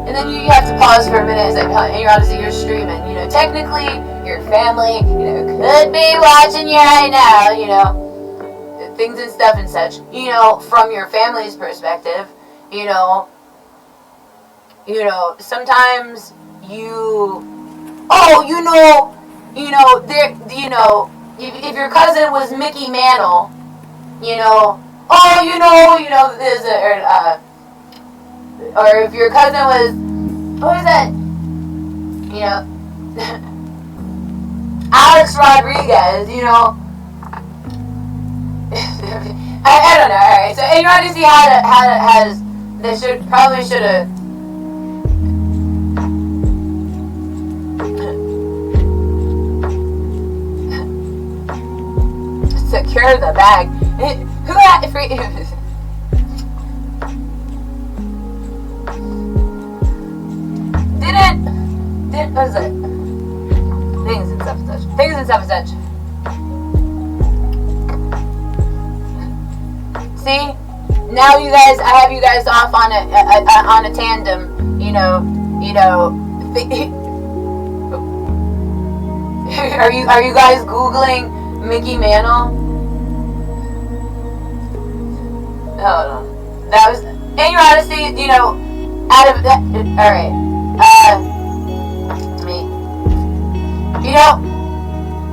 And then you have to pause for a minute. It's like, Enya Odyssey, you're streaming. Technically, your family, could be watching you right now. Things and stuff and such. From your family's perspective, sometimes if your cousin was Mickey Mantle, there's or if your cousin was, what was that, Alex Rodriguez, I don't know. Alright, so Enya Odyssey has they probably should have secure the bag. Who had free? Didn't what is it? Things and stuff and such. See, now I have you guys off on a tandem. Are you guys Googling Mickey Mantle? Hold on. That was Enya Odyssey. Out of that. All right.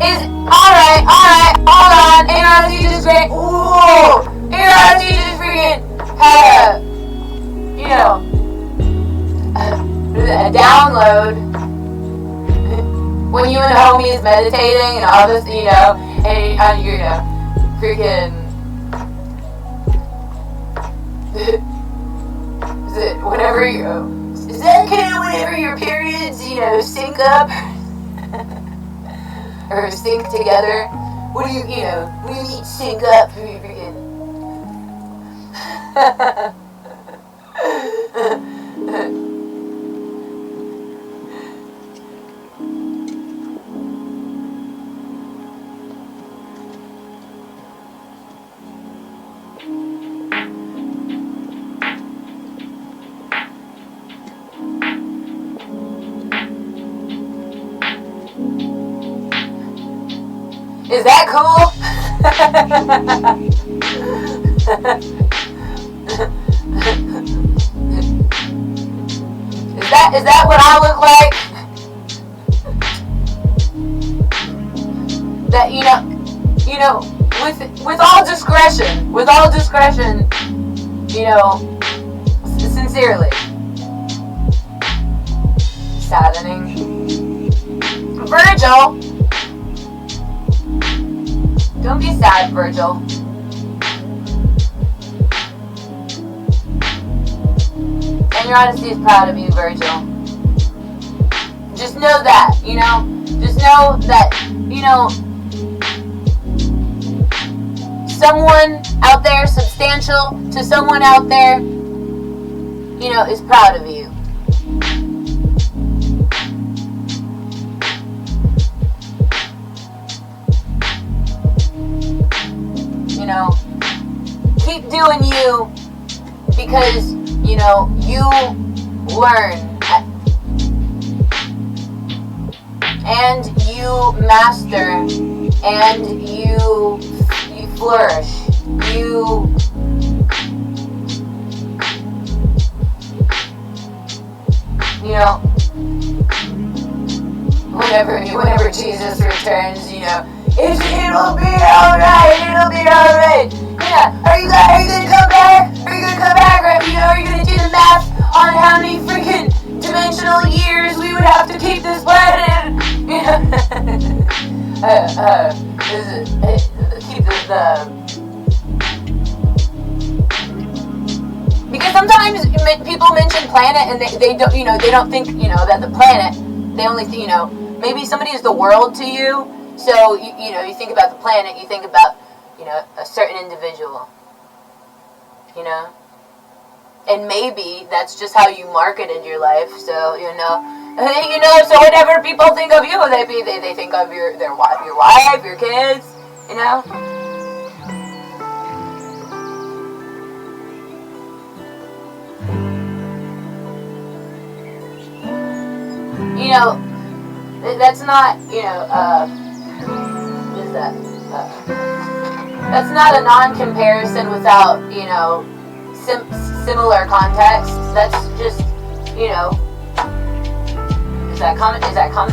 Is alright, hold on. Enya Odyssey just great. Ooh, Enya Odyssey just freaking had a download when you and the homies meditating and all this, and freaking. Is that kind of whenever your periods, sync up? Or sync together? What do you mean sync up? Is that cool? Is that what I look like? That with all discretion, sincerely. Saddening. Virgil. Don't be sad, Virgil. Enya Odyssey is proud of you, Virgil. Just know that, Just know that, someone out there substantial to someone out there, is proud of you. doing you because, you know, you learn and you master and you flourish. You know, whenever Jesus returns, you know, it'll be alright. Yeah, are you gonna come back? Are you gonna come back? Or, you know, are you gonna do the math on how many freaking dimensional years we would have to keep this planet? You know, keep because sometimes people mention planet and they don't, you know, they don't think, you know, that the planet, they only think, you know, maybe somebody is the world to you, so you know, you think about the planet, you think about, you know, a certain individual, you know, and maybe that's just how you marketed your life. So you know, so whenever people think of you, they think of your wife, your kids, you know. You know, that's not, you know, what is that? That's not a non-comparison without, you know, similar context. That's just, you know, is that common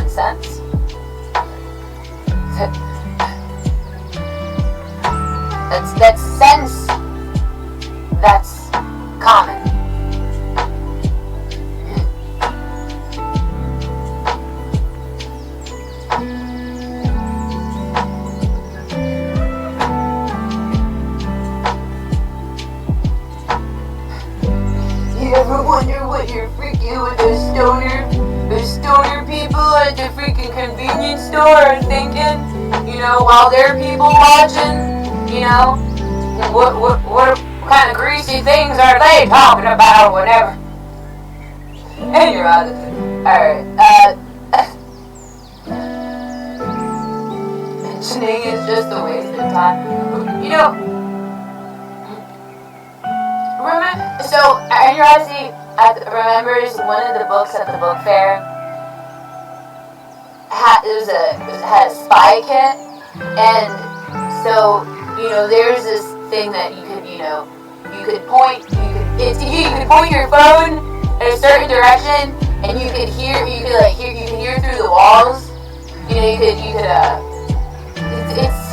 sense? That's sense. That's common. Ever wonder what you're freaking with those stoner people at the freaking convenience store are thinking? You know, while there are people watching, you know, what kind of greasy things are they talking about, whatever. And you're on it. Alright, mentioning is just a waste of time. You know, so, Anurasi remembers one of the books at the book fair had a spy kit, and so, you know, there's this thing that you could point your phone in a certain direction, and you could hear through the walls. You know, it's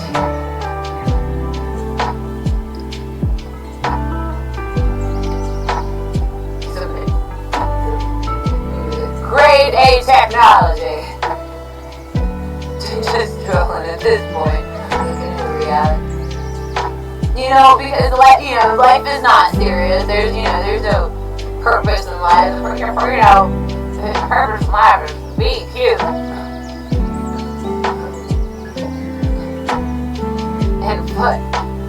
grade A technology. Just trolling at this point. Looking at reality. You know, because life is not serious. There's no purpose in life. You know, the purpose in life is to be cute. And what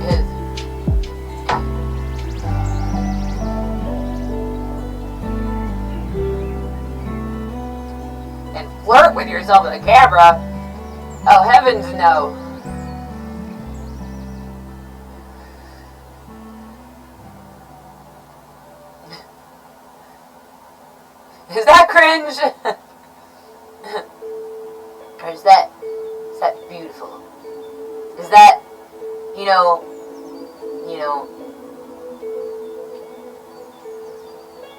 is flirt with yourself with a camera? Oh, heavens no. Is that cringe? Or is that beautiful? Is that, you know,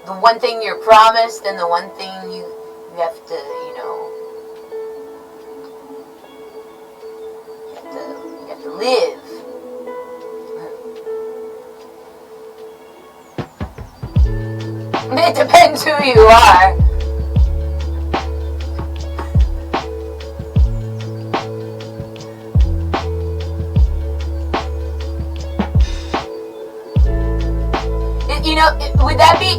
the one thing you're promised and the one thing you have to, you have to live. It depends who you are. Would that be,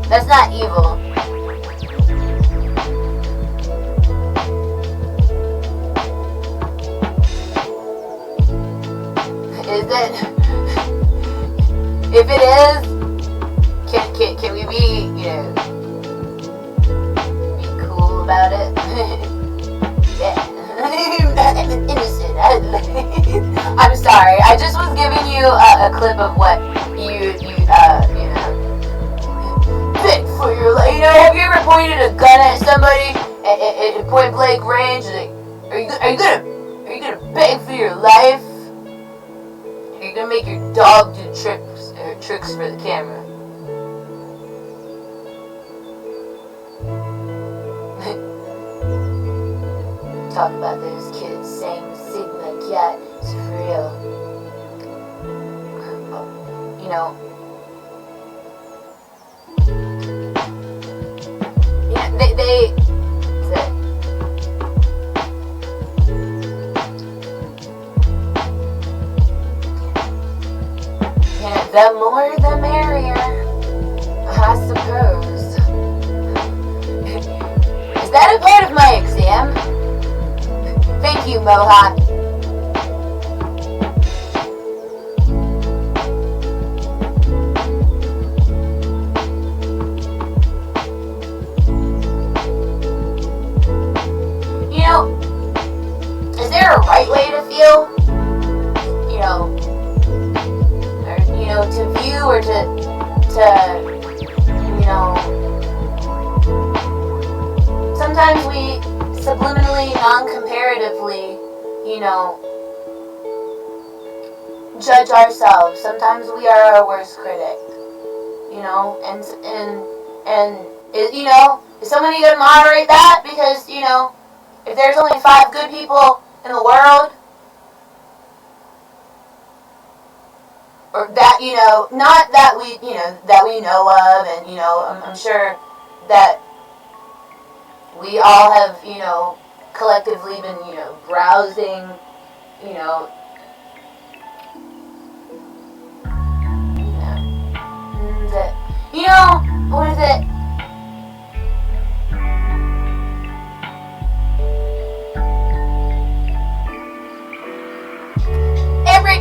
that's not evil. Is it? If it is, can we be, be cool about it? Yeah. Innocent. I'm sorry. I just was giving you a a clip of what you know, fit for your life. You know, have you ever pointed a gun at somebody at point blank range? Like, are you gonna beg for your life? Are you gonna make your dog do tricks for the camera? Talk about those kids saying Sigma Cat is real. You know. Yeah, the more the merrier, I suppose. Is that a part of my exam? Thank you, Mohawk. You know, is there a right way to feel? You know, to view or to you know, sometimes we subliminally, non-comparatively, you know, judge ourselves. Sometimes we are our worst critic, you know, and you know, is somebody gonna moderate that? Because, you know, if there's only 5 good people in the world, or that, you know, not that we, you know, that we know of, and, you know, I'm sure that we all have, you know, collectively been, you know, browsing, you know, what is it?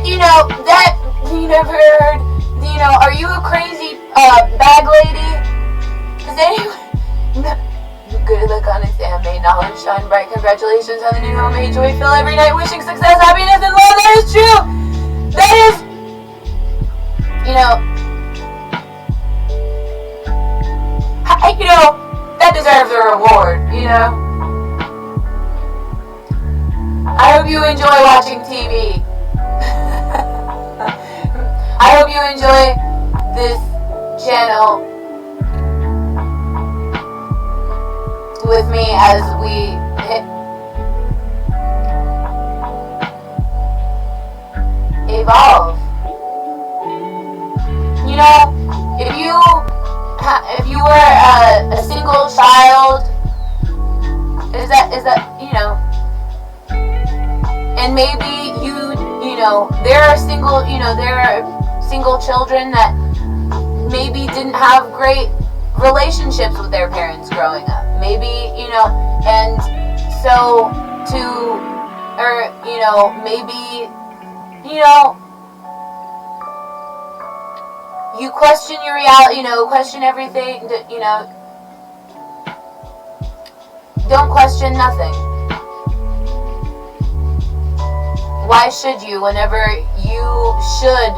You know, that, you never heard, you know, are you a crazy, bag lady? Is anyone, good luck on exam, may knowledge shine bright, congratulations on the new home, may joy fill every night, wishing success, happiness, and love, that is true, that is, you know, that deserves a reward, you know. I hope you enjoy watching TV. I hope you enjoy this channel with me as we evolve. You know, if you were a single child, is that, you know, and maybe you know, there are single children that maybe didn't have great relationships with their parents growing up. Maybe, you know, and so you know, maybe, you know, you question your reality, you know, question everything, you know, don't question nothing. Why should you, whenever you should,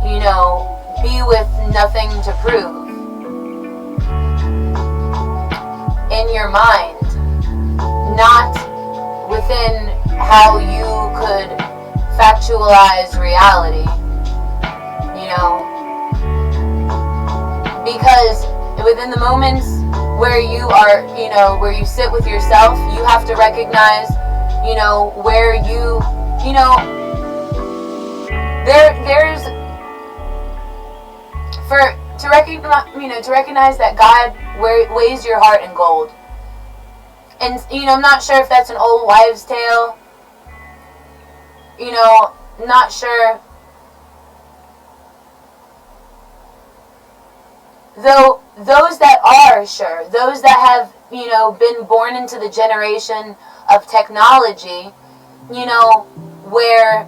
you know, be with nothing to prove in your mind, not within how you could factualize reality, you know, because within the moments where you are, you know, where you sit with yourself, you have to recognize, you know, where you know, there's to recognize that God weighs your heart in gold. And, you know, I'm not sure if that's an old wives' tale. You know, not sure. Though those that are sure, those that have, you know, been born into the generation of technology, you know, where,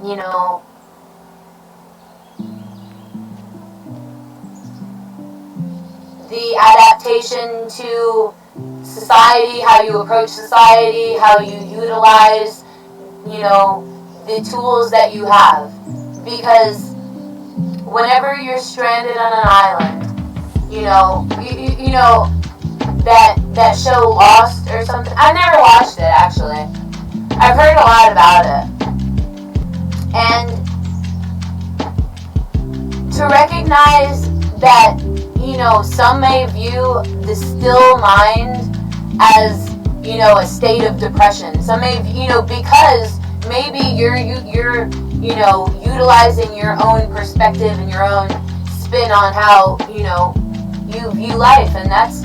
you know, the adaptation to society, how you approach society, how you utilize, you know, the tools that you have. because whenever you're stranded on an island, you know, you know that show Lost or something. I never watched it, actually. I've heard a lot about it. And to recognize that, you know, some may view the still mind as, you know, a state of depression. Some may, you know, because maybe you're you know, utilizing your own perspective and your own spin on how, you know, you view life, and that's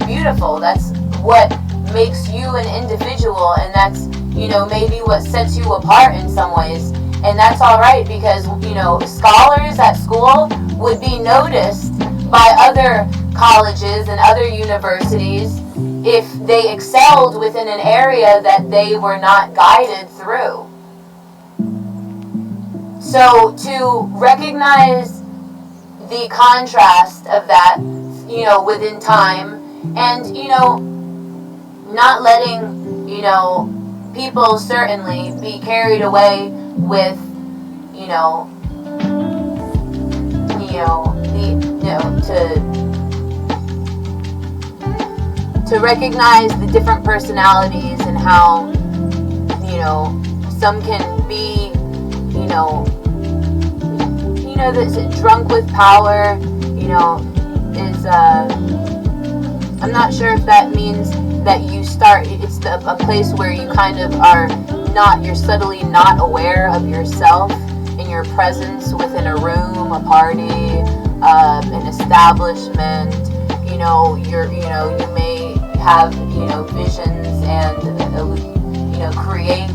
beautiful. That's what makes you an individual, and that's, you know, maybe what sets you apart in some ways. And that's all right, because, you know, scholars at school would be noticed by other colleges and other universities if they excelled within an area that they were not guided through. So to recognize the contrast of that, you know, within time, and, you know, not letting, you know, people certainly be carried away with, you know, to recognize the different personalities and how, you know, some can be, you know, that's drunk with power, you know, is, I'm not sure if that means that you start, it's a place where you kind of are not, you're subtly not aware of yourself and your presence within a room, a party, an establishment. You know, you may have, you know, visions and, you know, create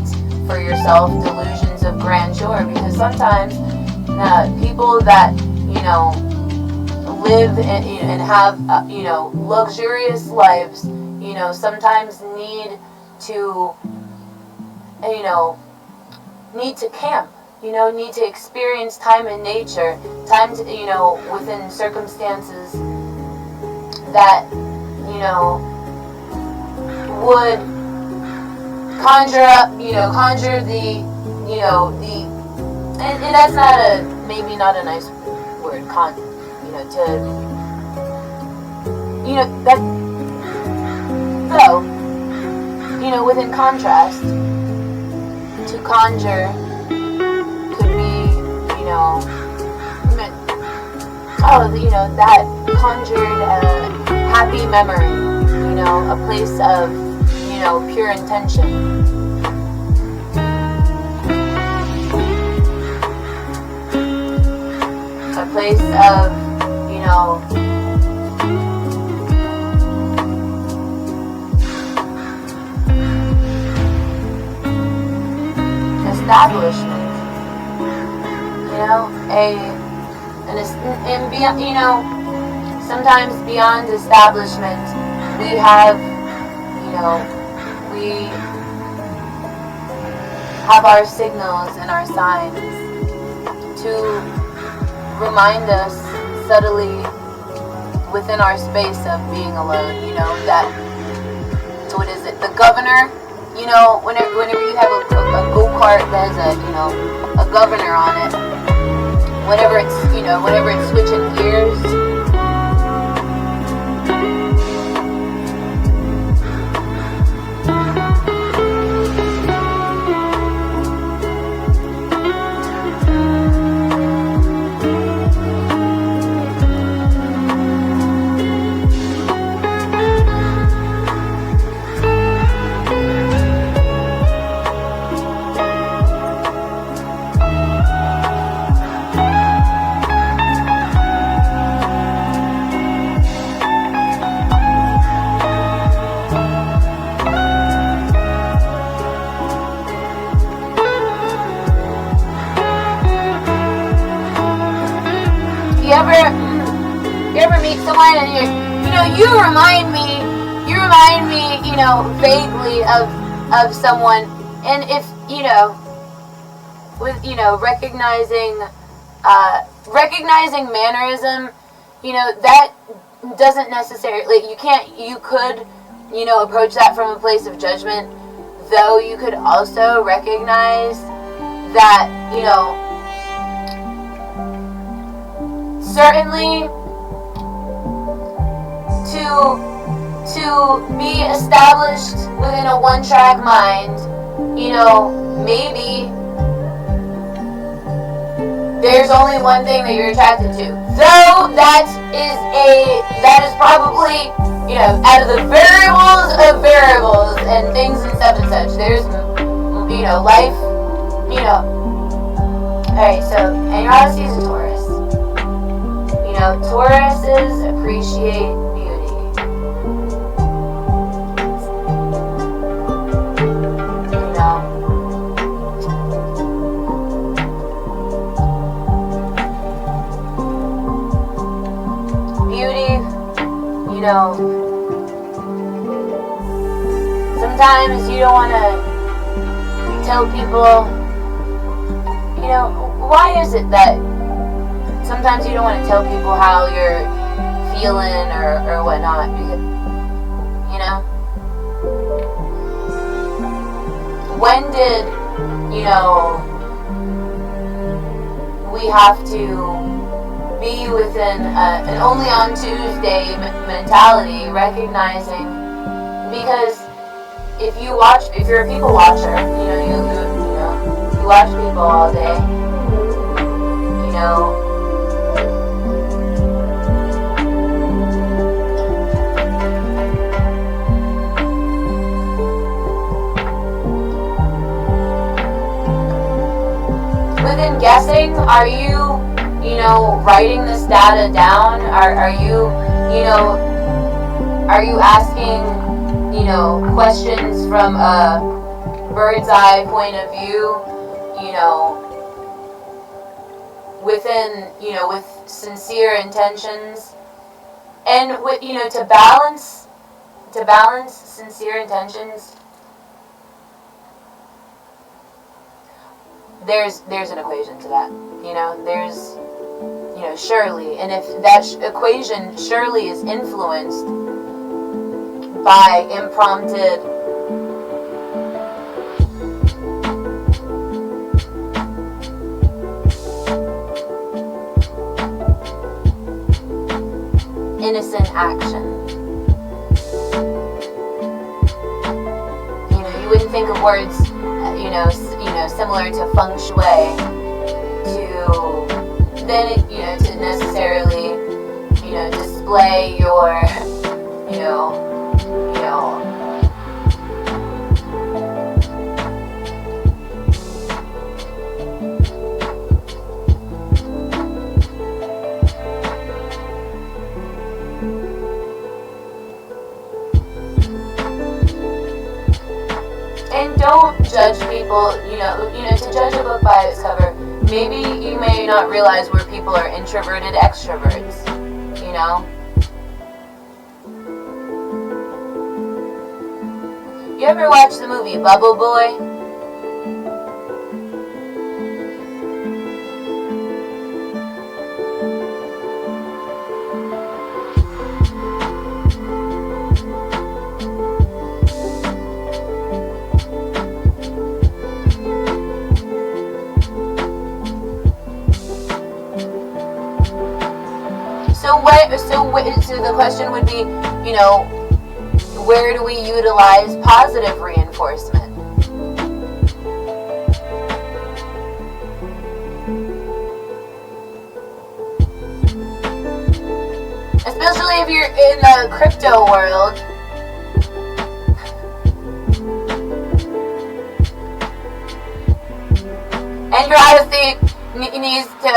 for yourself delusions of grandeur, because sometimes people that, you know, live and have, you know, luxurious lives, you know, sometimes need to, you know, need to camp, you know, need to experience time in nature, time to, you know, within circumstances that, you know, would conjure the, you know, and that's not maybe not a nice word, you know, to, you know, that, so, you know, within contrast, to conjure could be, you know, you know, that conjured happy memory, you know, a place of, you know, pure intention. A place of, you know, establishment, you know, and beyond, you know, sometimes beyond establishment, we have, you know, we have our signals and our signs to remind us subtly within our space of being alone, you know, that, what is it, the governor, you know, whenever you have a go-kart that has a, you know, a governor on it, whenever it's switching gears, you ever meet someone and you remind me, you know, vaguely of someone, and if, you know, with, you know, recognizing mannerism, you know, that doesn't necessarily, you could, you know, approach that from a place of judgment, though you could also recognize that, you know, certainly to be established within a one-track mind, maybe there's only one thing that you're attracted to. Though that is probably, out of the variables of variables and things and such and such. There's, life, Alright, so, and your honesty is a Taurus. Tauruses appreciate beauty. Beauty, sometimes you don't want to tell people, why is it that sometimes you don't want to tell people how you're feeling or whatnot, because, when did, we have to be within an only on Tuesday mentality, recognizing, because if you're a people watcher, you watch people all day, within guessing, are you, writing this data down? Are you asking, questions from a bird's eye point of view, within, with sincere intentions, and with, to balance sincere intentions, there's an equation to that, there's, surely, and if that equation surely is influenced by impromptu innocent action. You wouldn't think of words, similar to feng shui, to then, to necessarily, display your, and don't judge people, to judge a book by its cover. Maybe you may not realize where people are introverted extroverts, You ever watch the movie Bubble Boy? So the question would be, where do we utilize positive reinforcement? Especially if you're in the crypto world. And your honesty needs to,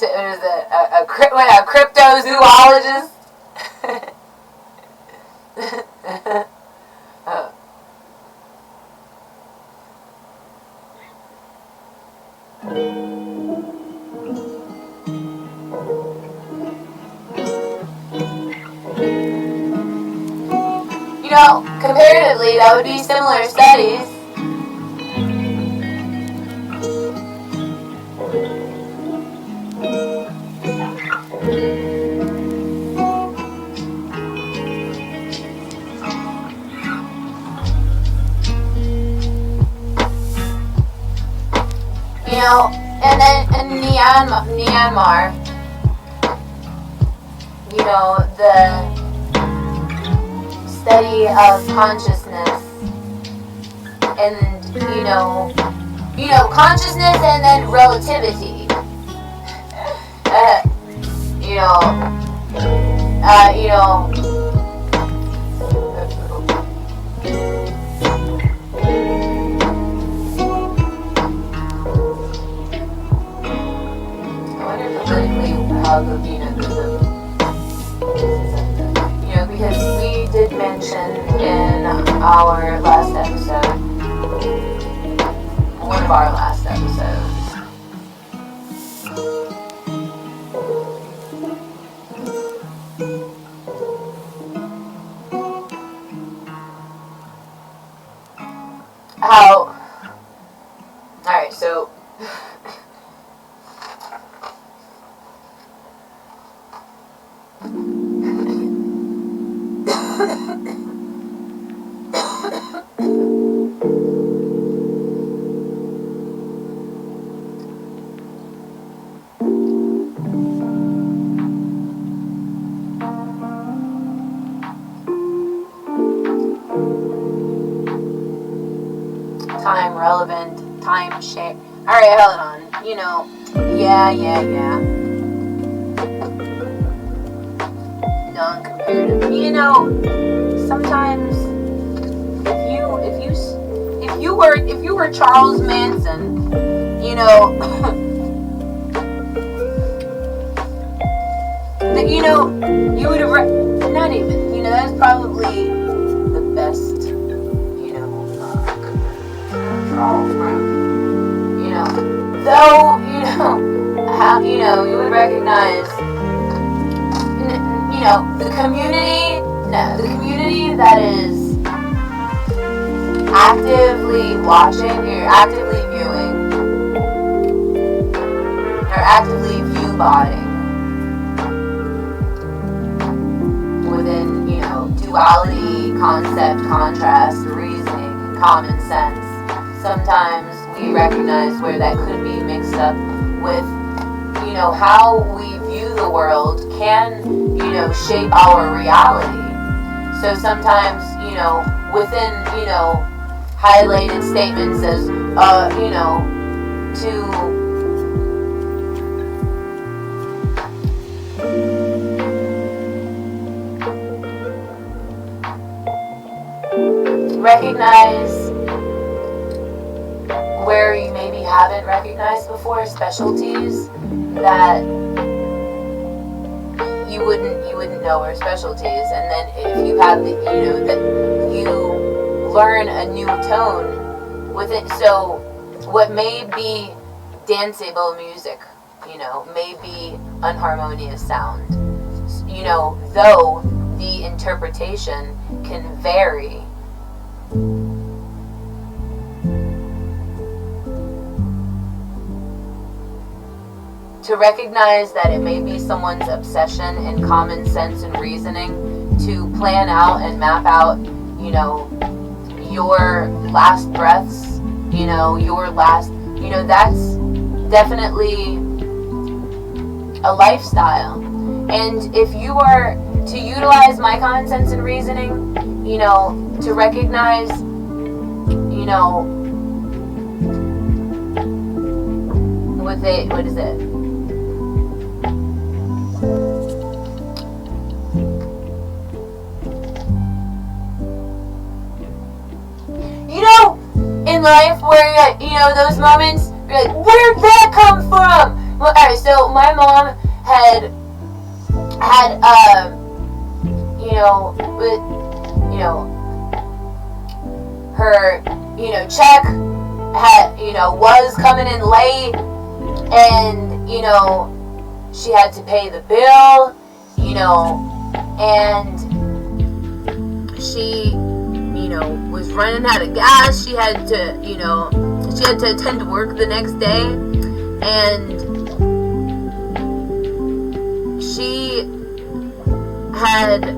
a cryptozoologist. Comparatively, that would be similar studies. And then in Myanmar, you know, the study of consciousness, and you know, consciousness and then relativity. You know, because we did mention in our last episode, one of our last episodes, how, alright, so, time relevant, time share. Alright, hold on. Yeah. Non-comparative. Sometimes if you were Charles Manson, that you would have not even, that's probably the best, control from, though, how, you would recognize, the community that is actively watching, or actively viewing, or actively view-botting within, duality, concept, contrast, reasoning, and common sense. Sometimes we recognize where that could be mixed up with, how we view the world can, shape our reality. So sometimes, within, highlighted statements as, to recognize where you maybe haven't recognized before, specialties that you wouldn't know are specialties, and then if you have the, that you learn a new tone with it. So what may be danceable music, may be unharmonious sound, though the interpretation can vary. To recognize that it may be someone's obsession and common sense and reasoning to plan out and map out, your last breaths, your last, that's definitely a lifestyle. And if you are to utilize my common sense and reasoning, to recognize, what is it? In life where, those moments, you're like, where'd that come from? Well, alright, so my mom had, her, check had, was coming in late, and, she had to pay the bill, and she, was running out of gas. She had to, attend to work the next day, and she had,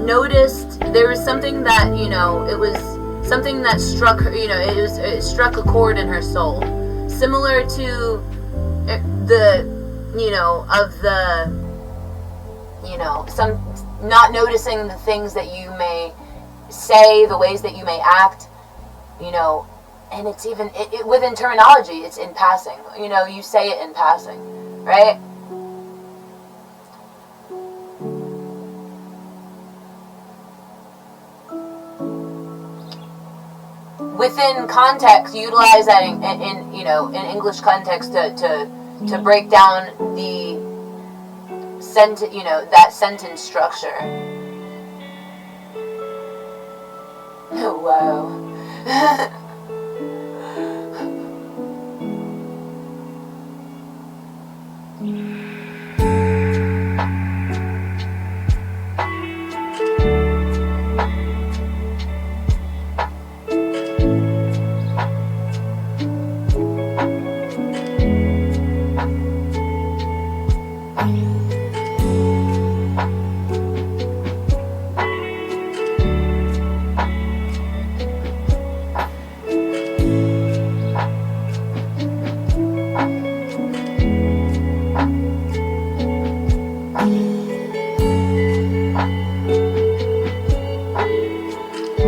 noticed there was something that, it was something that struck her, it struck a chord in her soul, similar to, some not noticing the things that you may say, the ways that you may act, and it's even within terminology, it's in passing. You say it in passing, right? Within context, utilize that in English context to break down the that sentence structure. Oh, wow.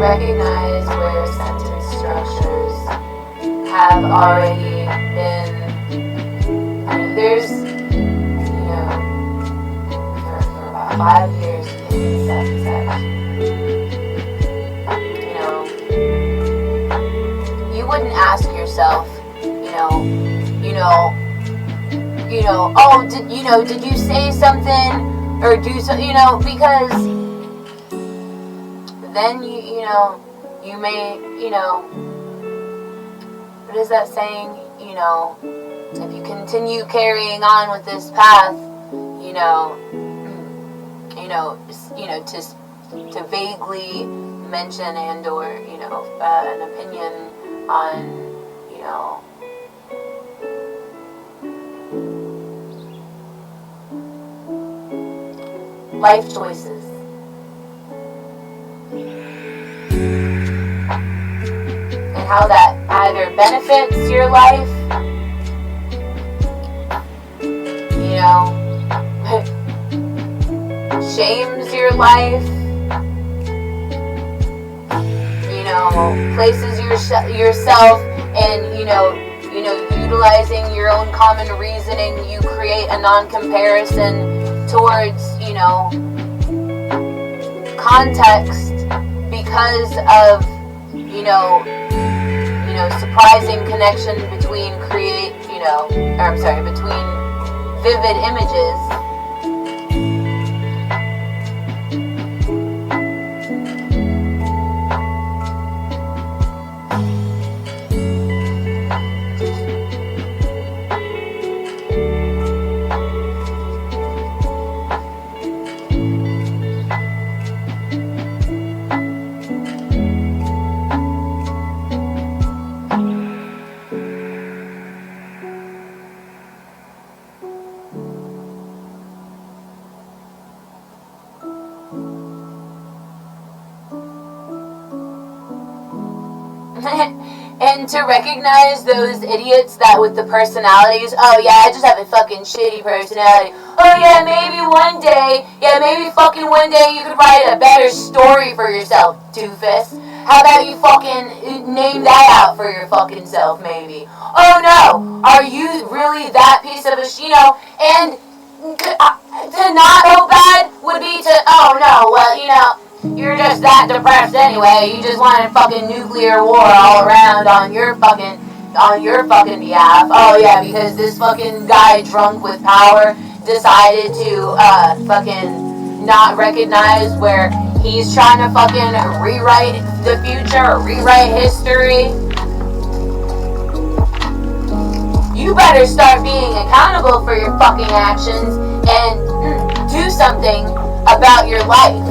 Recognize where sentence structures have already been, there's, for about 5 years in sex, you wouldn't ask yourself, oh, did you say something or do something, because then you may, what is that saying? If you continue carrying on with this path, to vaguely mention and or, an opinion on, life choices. And how that either benefits your life, shames your life, places yourself and, utilizing your own common reasoning, you create a non-comparison towards, context because of, surprising connection between between vivid images. And to recognize those idiots that with the personalities, oh yeah, I just have a fucking shitty personality. Oh yeah, maybe one day you could write a better story for yourself, doofus. How about you fucking name that out for your fucking self, maybe? Oh no, are you really that piece of a and to not know bad would be to, oh no, well, you're just that depressed anyway. You just wanted fucking nuclear war all around on your fucking behalf. Oh yeah, because this fucking guy drunk with power decided to fucking not recognize where he's trying to fucking rewrite the future, rewrite history. You better start being accountable for your fucking actions and do something about your life.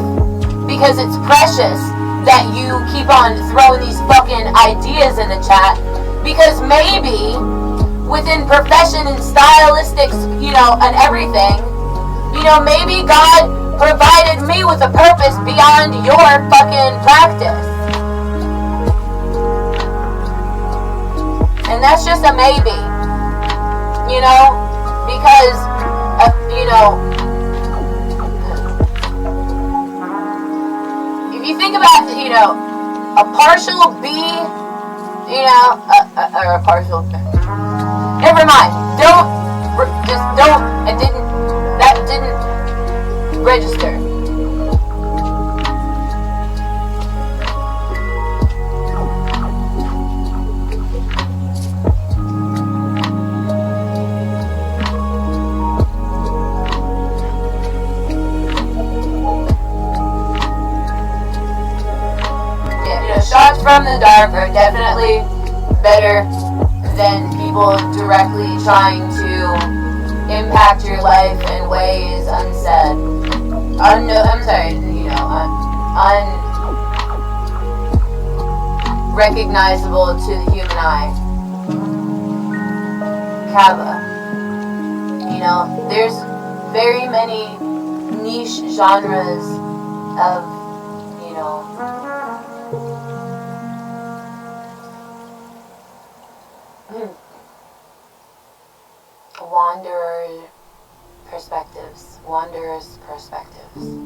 Because it's precious that you keep on throwing these fucking ideas in the chat. Because maybe within profession and stylistics, and everything, maybe God provided me with a purpose beyond your fucking practice. And that's just a maybe. you know, because, you know, if you think about, you know, a partial B, you know, or a partial, never mind, that didn't register. Shots from the dark are definitely better than people directly trying to impact your life in ways unsaid. Unrecognizable to the human eye. Kava. You know, there's very many niche genres of, you know, wanderers' perspectives.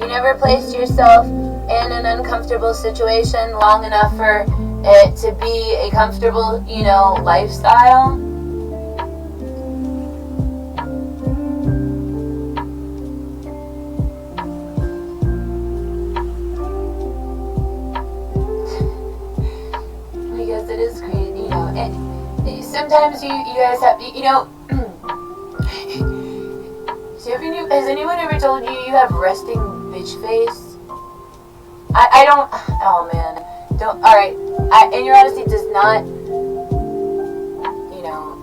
Never placed yourself in an uncomfortable situation long enough for it to be a comfortable, you know, lifestyle. Because it is crazy, you know. Sometimes you guys have, you know. Has anyone ever told you you have resting bitch face? I don't. Oh man. Don't. Alright. And your honesty does not. You know.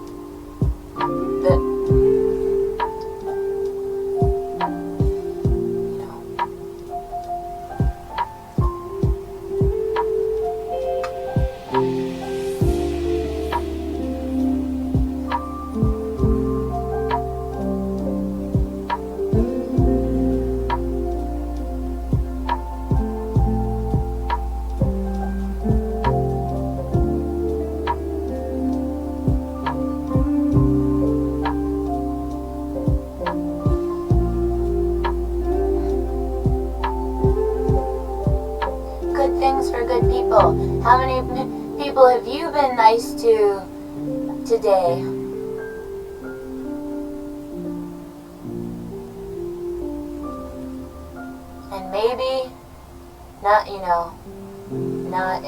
Things for good people. How many people have you been nice to today? And maybe not, you know, not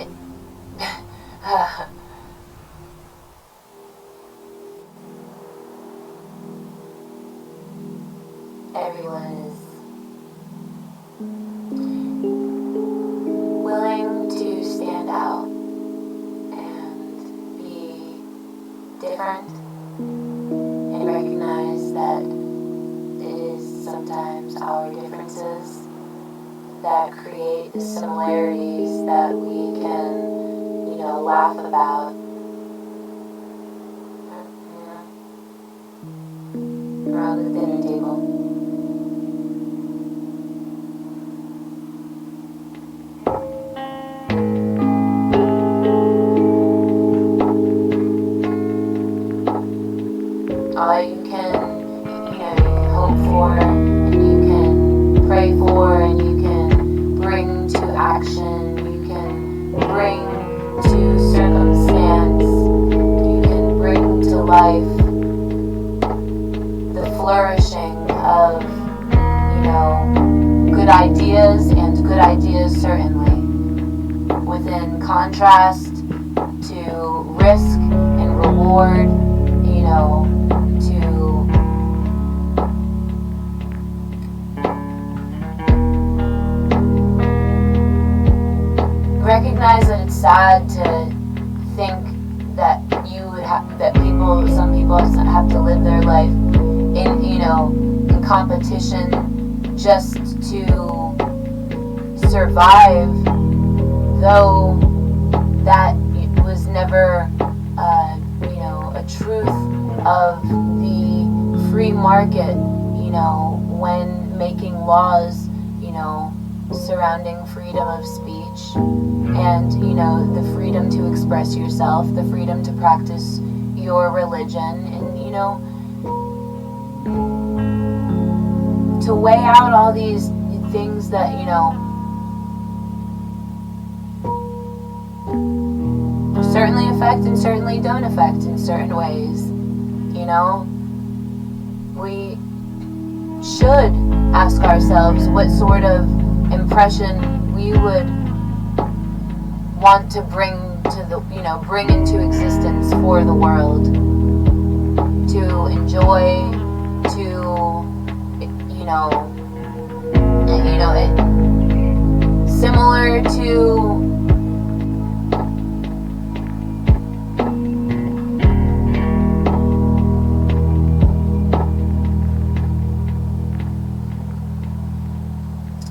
everyone is willing to stand out and be different and recognize that it is sometimes our differences that create the similarities that we can, you know, laugh about. Around the dinner table. All you can, you know, hope for, and you can pray for, and you can bring to action, you can bring to circumstance, you can bring to life the flourishing of, you know, good ideas, and good ideas certainly, within contrast to risk and reward, you know, recognize that it's sad to life in, in competition just to survive, though that was never, a truth of the free market, when making laws, surrounding freedom of speech and, the freedom to express yourself, the freedom to practice your religion, and, to weigh out all these things that, certainly affect and certainly don't affect in certain ways. We should ask ourselves what sort of impression we would want to bring to the, bring into existence for the world, to enjoy, to, similar to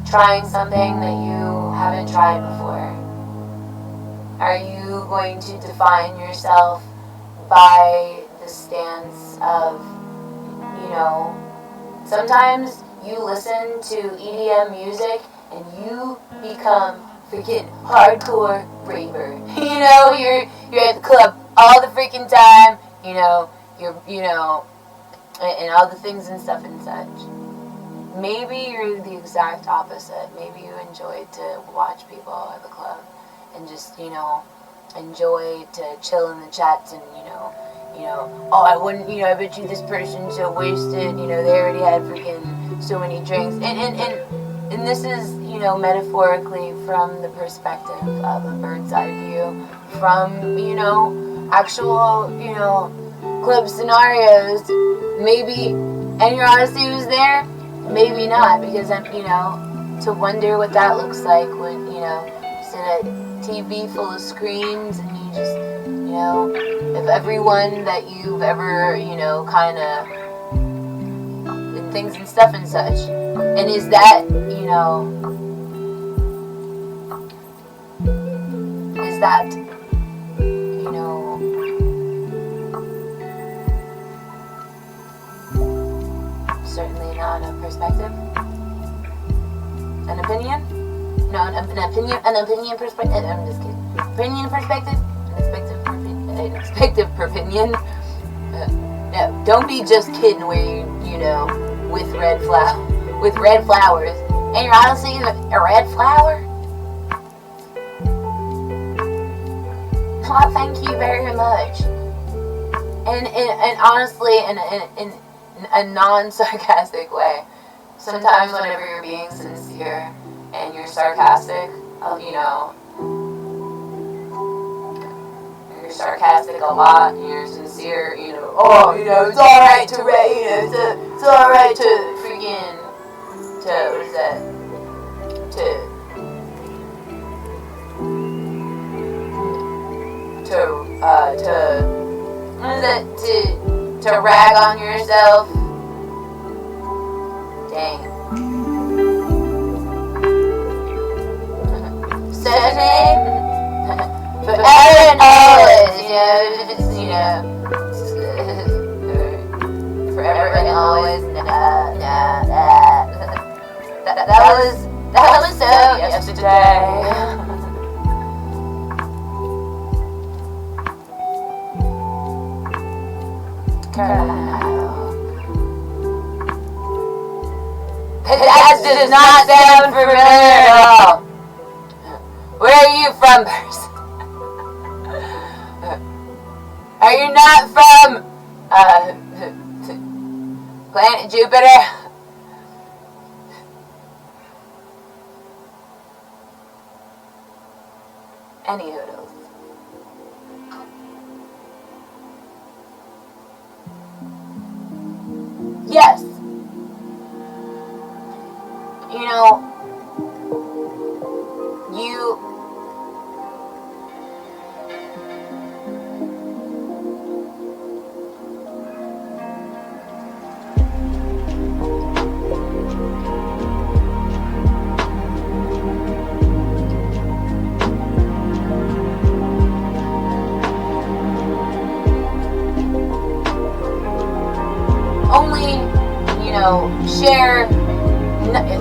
trying something that you haven't tried before. Are you going to define yourself by the stance of, sometimes you listen to EDM music and you become freaking hardcore raver. You're at the club all the freaking time, and all the things and stuff and such. Maybe you're the exact opposite. Maybe you enjoy to watch people at the club and just, enjoy to chill in the chats and, oh, I wouldn't, I bet you this person's so wasted, they already had freaking so many drinks. And this is, metaphorically from the perspective of a bird's eye view, from, actual, club scenarios. Maybe, and your honesty was there, maybe not, because I'm, to wonder what that looks like when, sit at TV full of screens and you just, if everyone that you've ever, kind of, and things and stuff and such. And is that, is that, certainly not a perspective, an opinion? No, an opinion perspective. I'm just kidding. Opinion perspective, an expected opinion. No, don't be just kidding. Where you, with red flowers, and you're honestly a red flower. Oh, thank you very much. And honestly, in a non-sarcastic way. Sometimes whenever you're being sincere and you're sarcastic, you're sarcastic a lot and you're sincere, it's alright to it's alright to freaking, what is that, to rag on yourself. Dang. Certainly, forever and always, forever and always, that was so yesterday. That does not sound familiar at all. Where are you from, person? Are you not from planet Jupiter? Any hoodles. Yes. share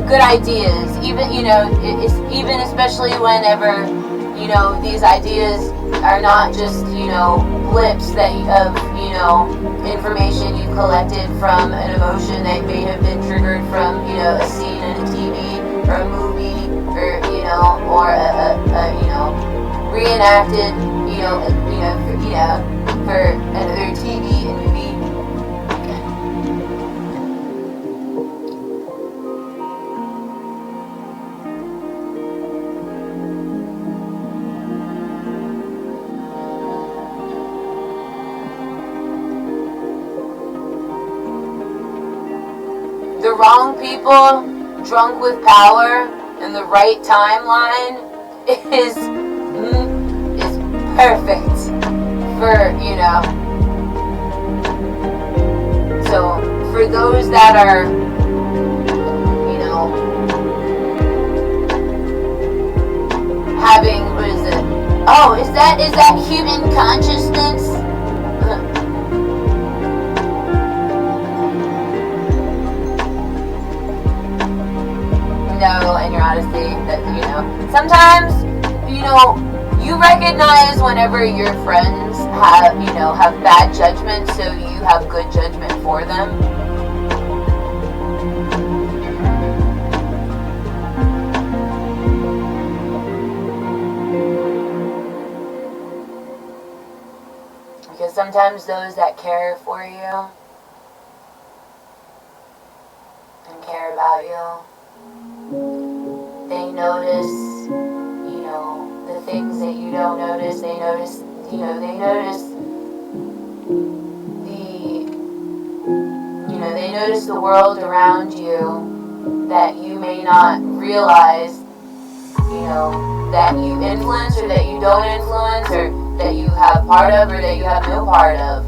good ideas, even, even especially whenever, these ideas are not just, blips of, information you collected from an emotion that may have been triggered from, a scene in a TV or a movie or, or a reenacted, for another TV and movie. The wrong people, drunk with power, and the right timeline is perfect for, so for those that are, having, what is it? Oh, is that human consciousness? No, and your honesty, that, sometimes, you recognize whenever your friends have bad judgment, so you have good judgment for them. Because sometimes those that care for you and care about you, they notice, the things that you don't notice. They notice, they notice the world around you that you may not realize, that you influence or that you don't influence, or that you have part of or that you have no part of,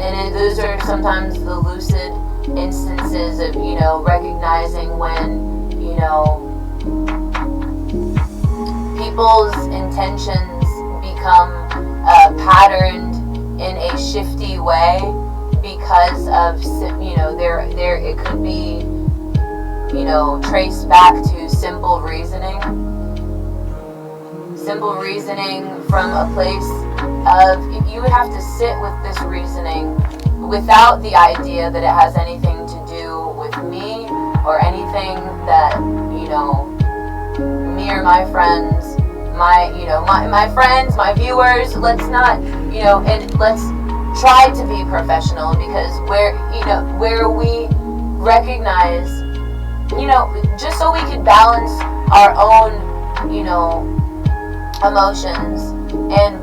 And those are sometimes the lucid instances of, recognizing when, people's intentions become patterned in a shifty way because of, it could be, traced back to simple reasoning from a place of, you would have to sit with this reasoning without the idea that it has anything to do with me or anything that, me or my friends, my friends, my viewers, let's not, and let's try to be professional, because where we recognize, just so we can balance our own, emotions and,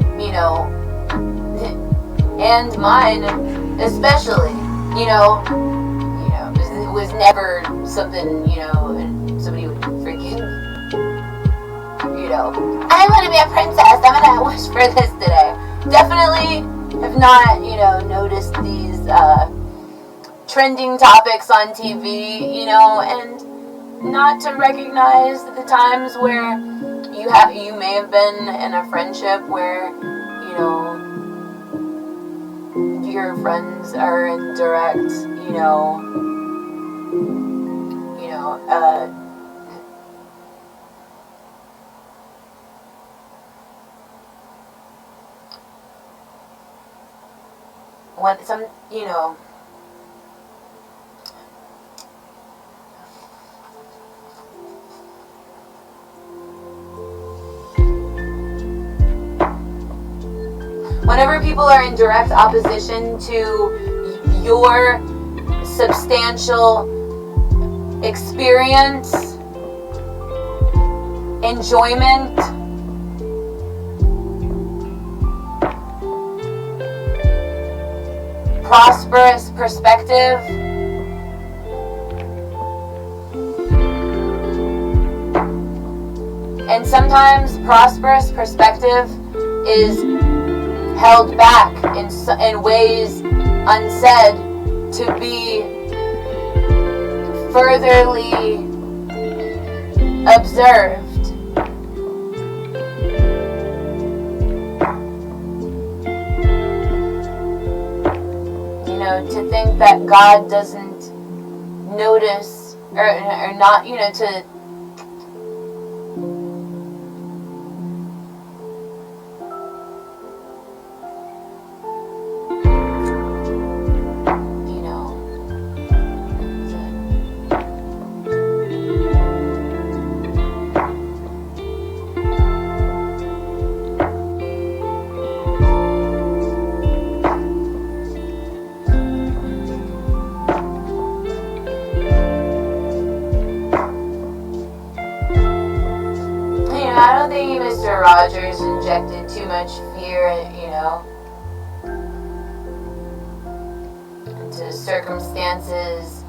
and mine especially, it was never something, somebody would freaking, I want to be a princess, I'm gonna wish for this today. Definitely have not, noticed these trending topics on TV, and not to recognize the times where you may have been in a friendship where, your friends are in direct, when some, whenever people are in direct opposition to your substantial experience, enjoyment, prosperous perspective, and sometimes prosperous perspective is held back in ways unsaid to be furtherly observed. to think that God doesn't notice or not, to I don't think Mr. Rogers injected too much fear, into circumstances,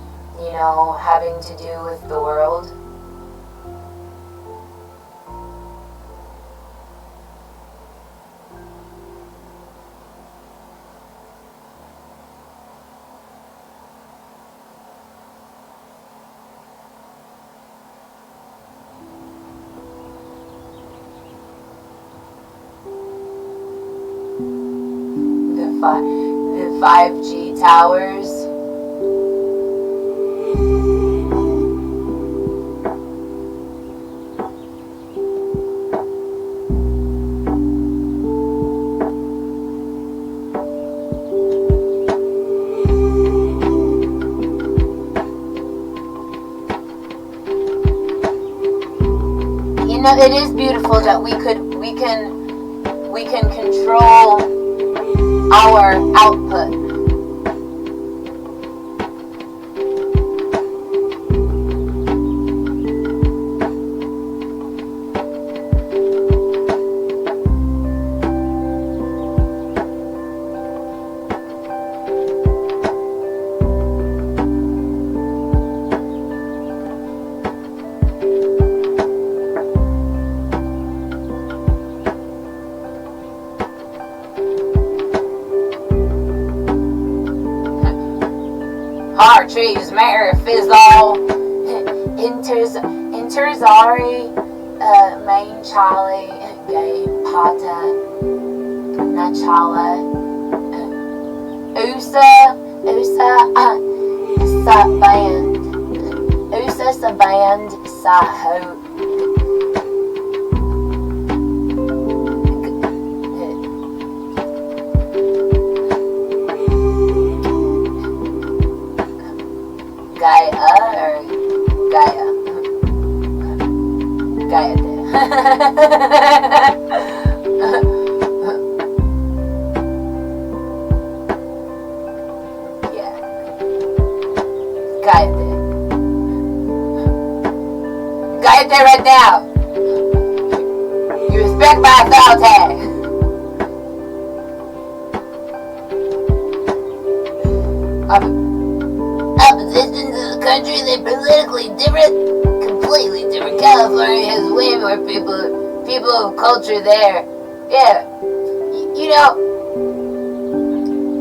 having to do with the world. The 5G towers. It is beautiful that we can control our output. Hartrees, Mary Fizzle, Interzari, Main Charlie, Gay Pata, Nachala, Usa Saband Saho. Gaia there. Yeah. Gaia there. Gaia there right now. You respect my authority. Opposition to the country, they're politically different. Completely different. California has way more people of culture there. Yeah.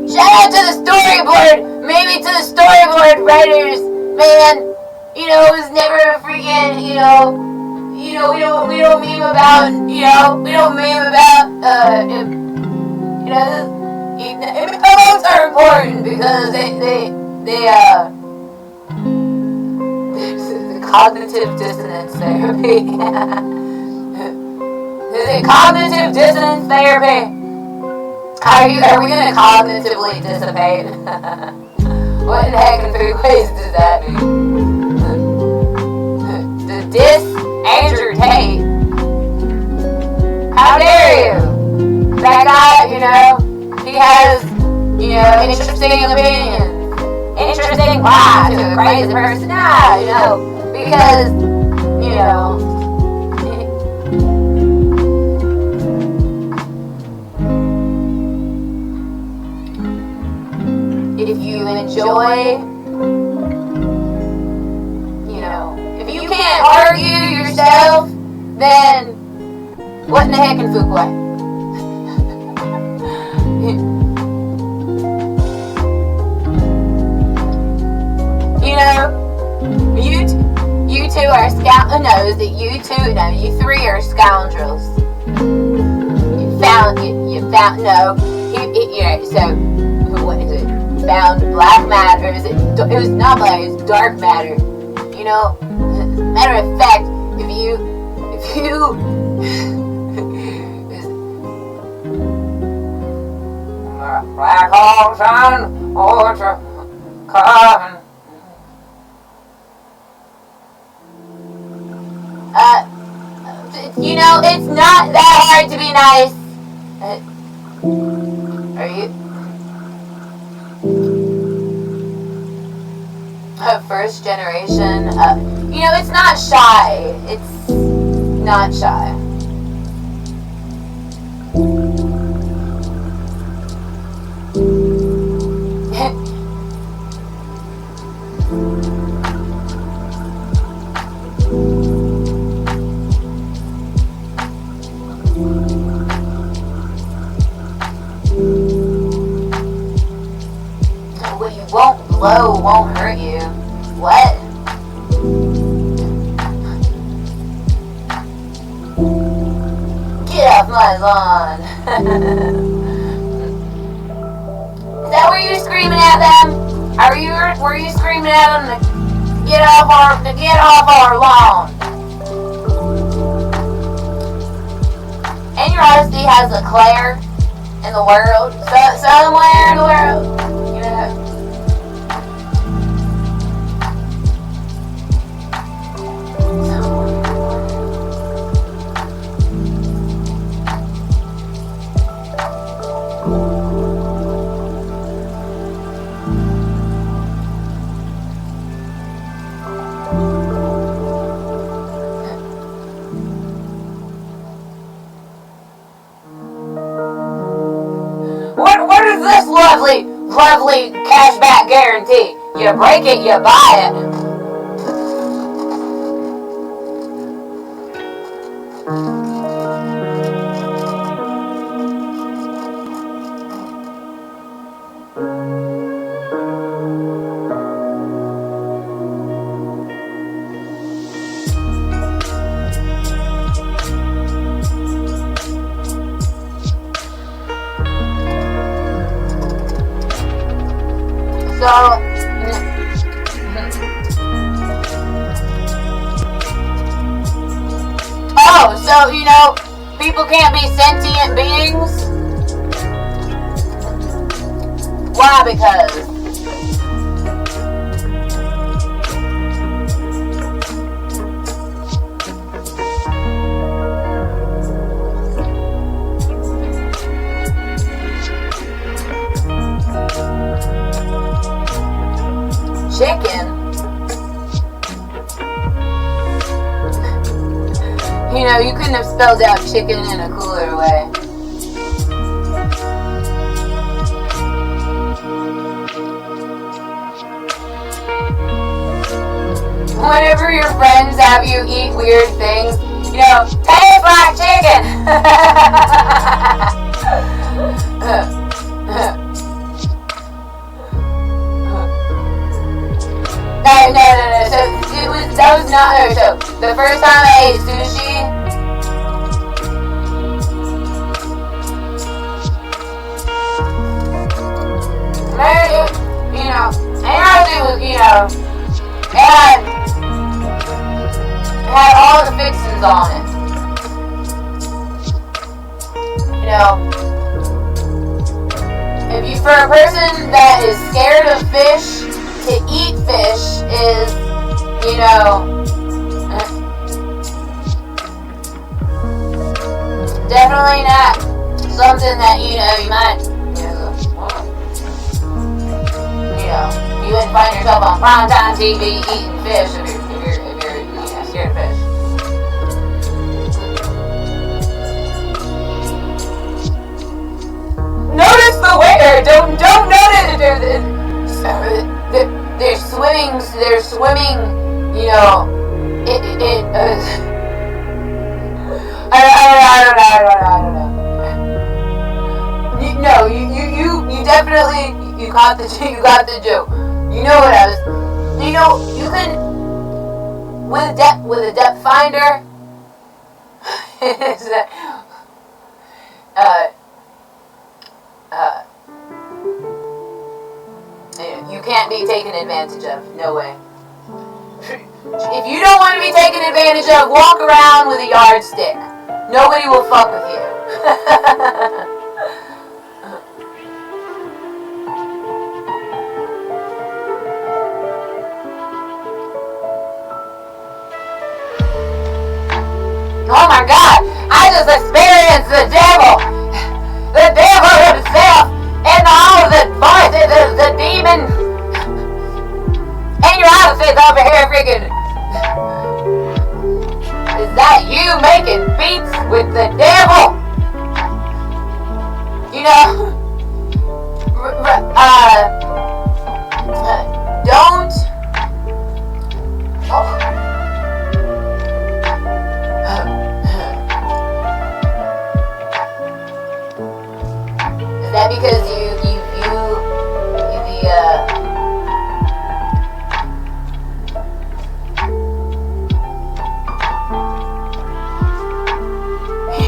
Shout out to the storyboard, maybe to the storyboard writers, man. It was never a freaking, we don't meme about, episodes are important because they cognitive dissonance therapy. Is it cognitive dissonance therapy? Are we gonna cognitively dissipate? What in the heck in 3 ways does that mean? The Andrew Tate. How dare you? That guy, he has, interesting opinions. Interesting why to a crazy person. Nah, because, if you enjoy, if you can't argue yourself, then what in the heck in Fuquay? You two are you 3 are scoundrels. So, what is it? found black matter. It was not black, it was dark matter. You know, matter of fact, if you black hole sun, ultra carbon. You know, it's not that hard to be nice. Are you? First generation. You know, it's not shy. It's not shy. What you won't blow won't hurt you. What? Get off my lawn. Is that where you're screaming at them? Were you screaming at them to get off our lawn? And your honesty has a Claire in the world. Somewhere in the world. You know. What is this lovely cashback guarantee? You break it, you buy it. So, you know, people can't be sentient beings? Why? Because chicken? You know, you couldn't have spelled out chicken in a cooler way. Whenever your friends have you eat weird things, you know, tastes like chicken! No. So that was not her. So the first time I ate sushi, you know, and it was, you know, it had all the fixings on it. You know, for a person that is scared of fish, to eat fish is, you know, definitely not something that, you know, you might, you know, you wouldn't find yourself on primetime TV eating fish if you're you know, scared of fish. Notice the waiter. Don't notice. They're swimming. You know, I don't know. You definitely you got the joke. You know what I was. You know, you can with a depth finder. You can't be taken advantage of. No way. If you don't want to be taken advantage of, walk around with a yardstick. Nobody will fuck with you. Oh my God! I just experienced the devil! The devil himself! And all the voices, the demon! And your outfit's over here freaking... Is that you making beats with the devil? You know... don't... Oh. Is that because you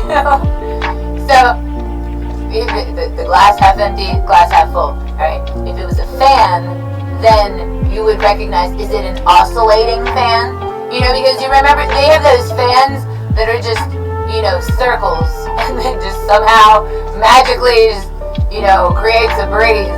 know, so the glass half empty, glass half full. Alright, if it was a fan, then you would recognize, is it an oscillating fan? You know, because you remember, they have those fans that are just, you know, circles, and then just somehow, magically, just, you know, creates a breeze.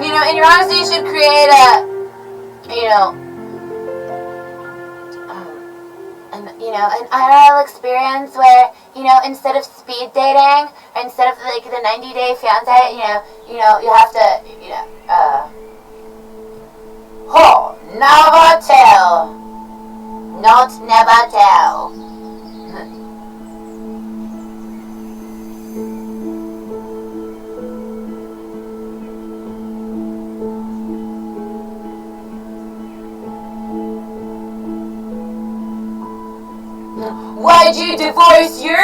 You know, and you honestly should create a, you know, an IRL experience where, you know, instead of speed dating, or instead of like the 90-day fiance, you have to, never tell, not never tell. Why'd you divorce your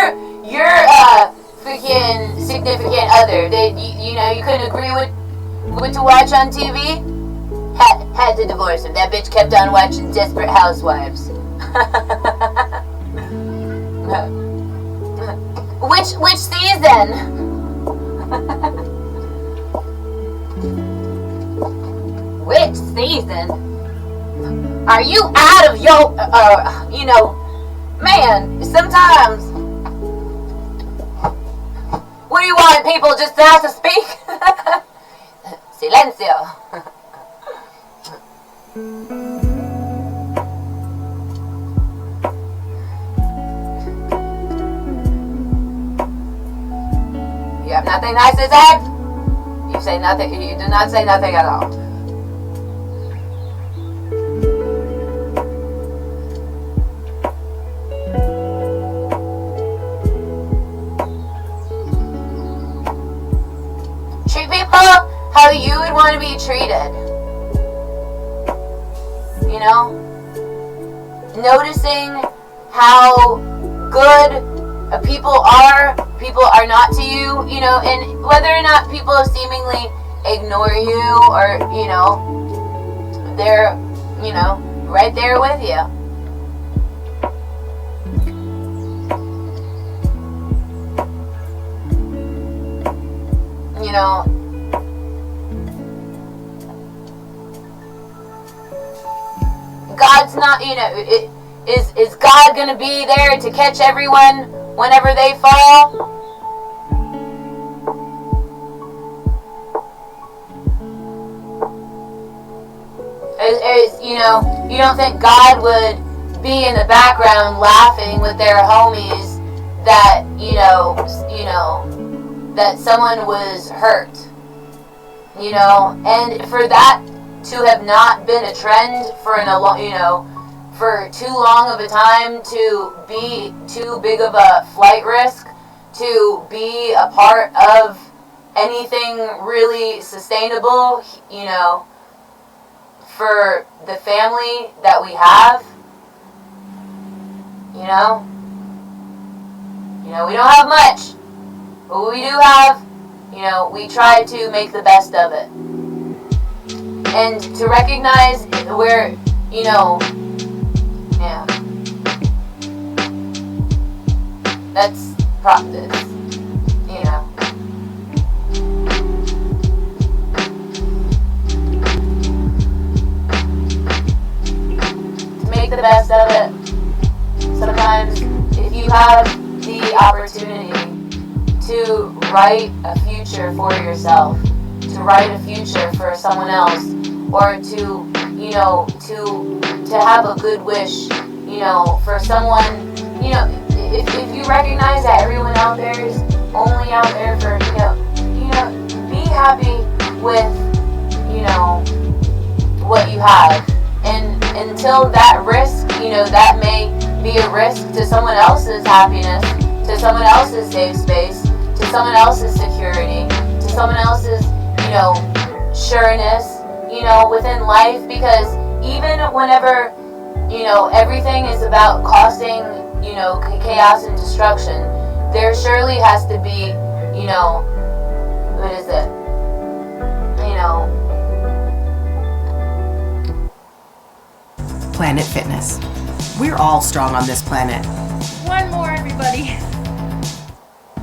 freaking significant other? That you couldn't agree with what to watch on TV? Had to divorce him. That bitch kept on watching Desperate Housewives. Which season? Which season? Are you out of your man, sometimes, what do you want people just to have to speak? Silencio. You have nothing nice to say? You say nothing, you do not say nothing at all. How you would want to be treated. You know? Noticing how good people are not to you, you know, and whether or not people seemingly ignore you or, you know, they're, you know, right there with you. You know, God's not, you know, is God gonna be there to catch everyone whenever they fall? You know, you don't think God would be in the background laughing with their homies that, you know, that someone was hurt, you know, and for that to have not been a trend for for too long of a time, to be too big of a flight risk, to be a part of anything really sustainable, you know, for the family that we have. You know? We don't have much, but what we do have, we try to make the best of it. And to recognize where, yeah. That's practice, To make the best of it, sometimes if you have the opportunity to write a future for yourself, to write a future for someone else, or to have a good wish, for someone, if you recognize that everyone out there is only out there for, be happy with, what you have. And until that risk, that may be a risk to someone else's happiness, to someone else's safe space, to someone else's security, to someone else's, sureness, within life, because even whenever, everything is about causing, chaos and destruction, there surely has to be, what is it? Planet Fitness. We're all strong on this planet. One more, everybody.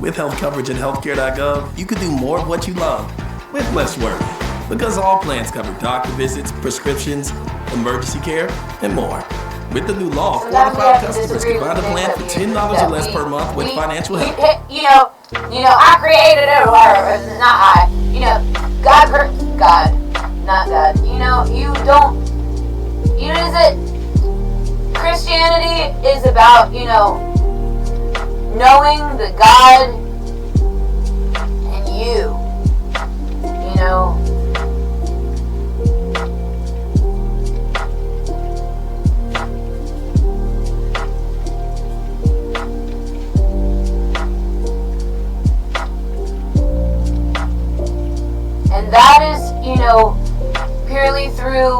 With health coverage at healthcare.gov, you can do more of what you love with less worry. Because all plans cover doctor visits, prescriptions, emergency care, and more. With the new law, qualified customers can find a plan for $10 or less per month with financial help. I created it, or not I. God, not God. You don't. Is it? Christianity is about, knowing the God and you. And that is, purely through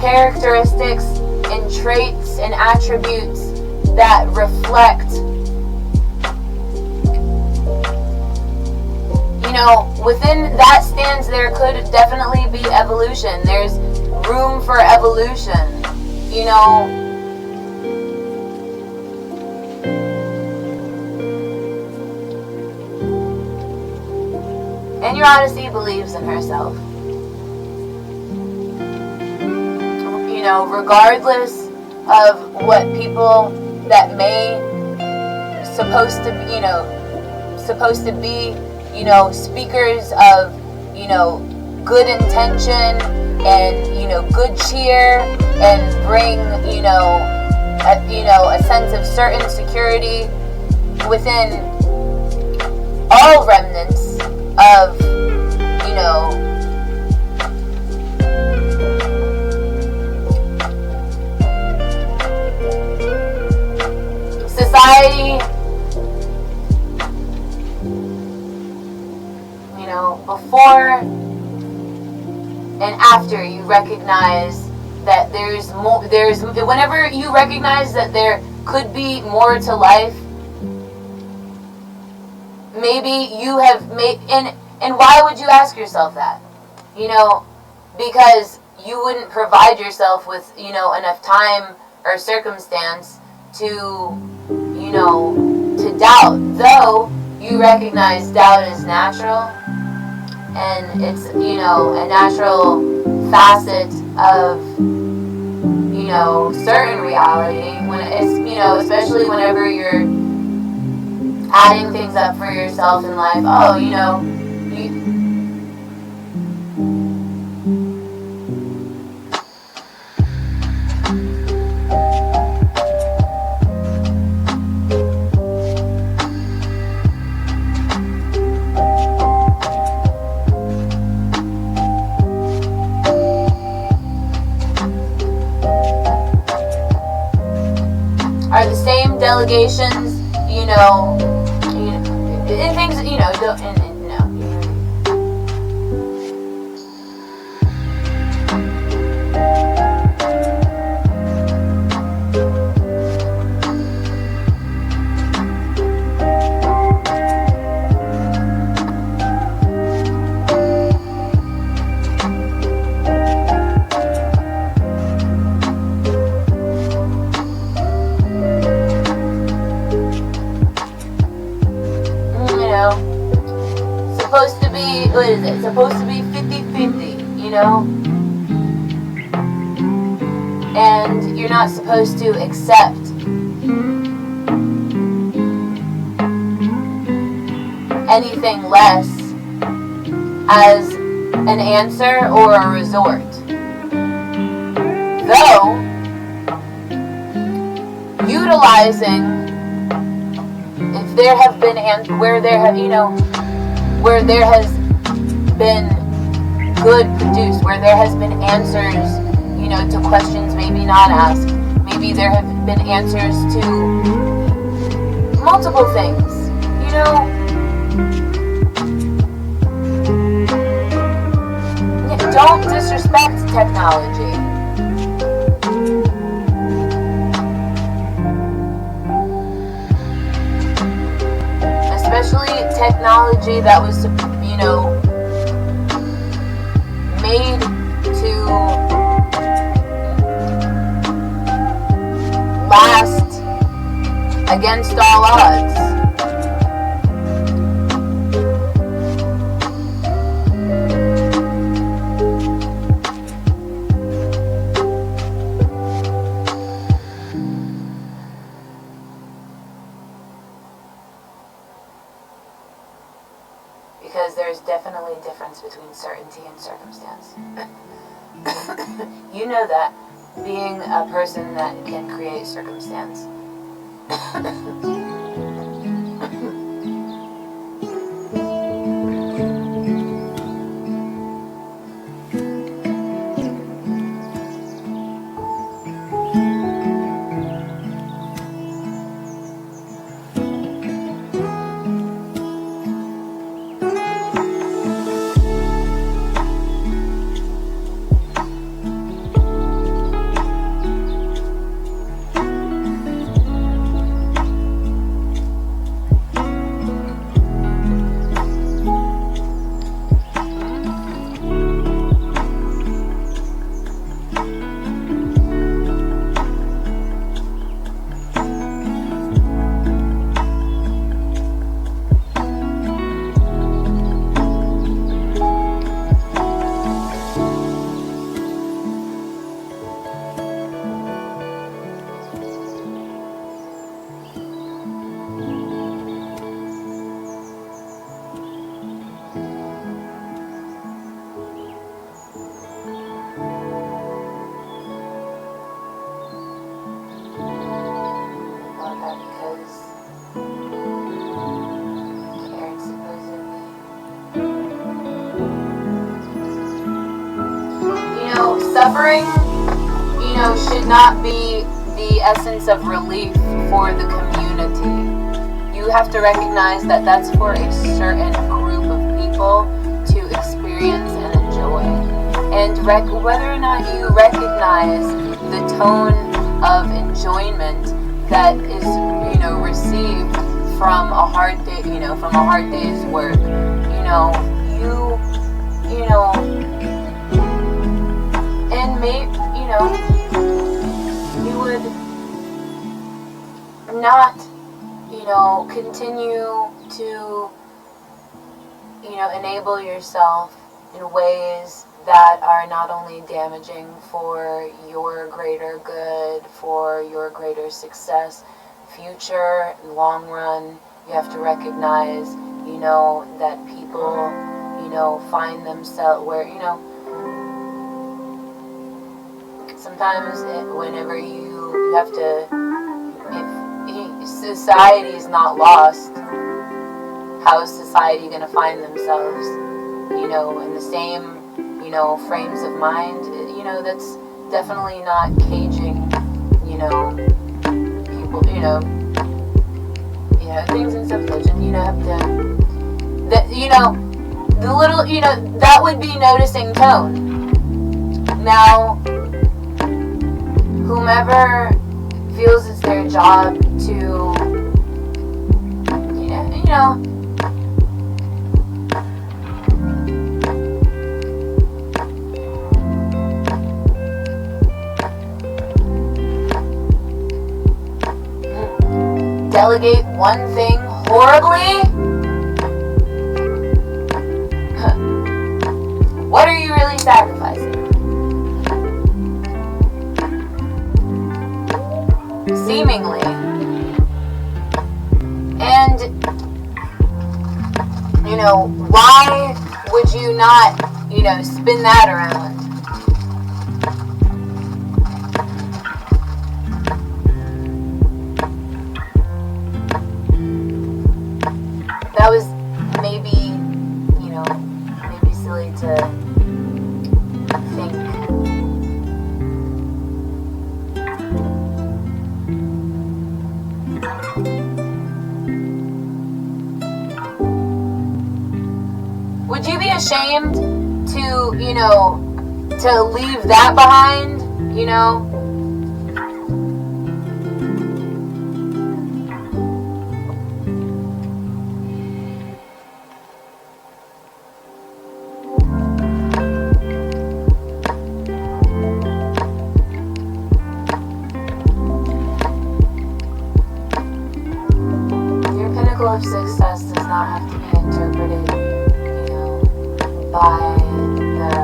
characteristics and traits and attributes that reflect, within that stance there could definitely be evolution. There's room for evolution, And your Odyssey believes in herself. Regardless of what people that may supposed to be, speakers of, good intention and, good cheer and bring, a sense of certain security within all remnants of, society, before and after you recognize that there's more, whenever you recognize that there could be more to life, maybe you have made, and why would you ask yourself that? Because you wouldn't provide yourself with, enough time or circumstance to doubt, though you recognize doubt is natural, and it's, a natural facet of, certain reality, when it's, especially whenever you're adding things up for yourself in life. Oh, are the same delegations, and things, don't, no. supposed to be, what is it? It's supposed to be 50-50, you know? And you're not supposed to accept anything less as an answer or a resort. Though, utilizing, if there have been, where there have, you know, where there has been good produced, where there has been answers, you know, to questions maybe not asked. Maybe there have been answers to multiple things, you know. Don't disrespect technology. Especially technology that was, you know, made to last against all odds. Because there's definitely a difference between certainty and circumstance. You know that, being a person that can create circumstance. Suffering, you know, should not be the essence of relief for the community. You have to recognize that that's for a certain group of people to experience and enjoy. And whether or not you recognize the tone of enjoyment that is, you know, received from a hard day, you know, from a hard day's work, you know, and maybe, you know, you would not, you know, continue to, you know, enable yourself in ways that are not only damaging for your greater good, for your greater success, future, long run. You have to recognize, you know, that people, you know, find themselves where, you know, sometimes whenever you have to, if society is not lost, how is society going to find themselves, you know, in the same, you know, frames of mind? You know, that's definitely not caging, you know, people, you know, things in subculture, you know, have to, that, you know, the little, you know, that would be noticing tone. Now, whomever feels it's their job to, you know, delegate one thing horribly, sacrificing. Seemingly. And, you know, why would you not, you know, spin that around? That was maybe, you know, maybe silly to think. Would you be ashamed to, you know, to leave that behind, you know? Your pinnacle of success does not have to be interpreted, you know, by the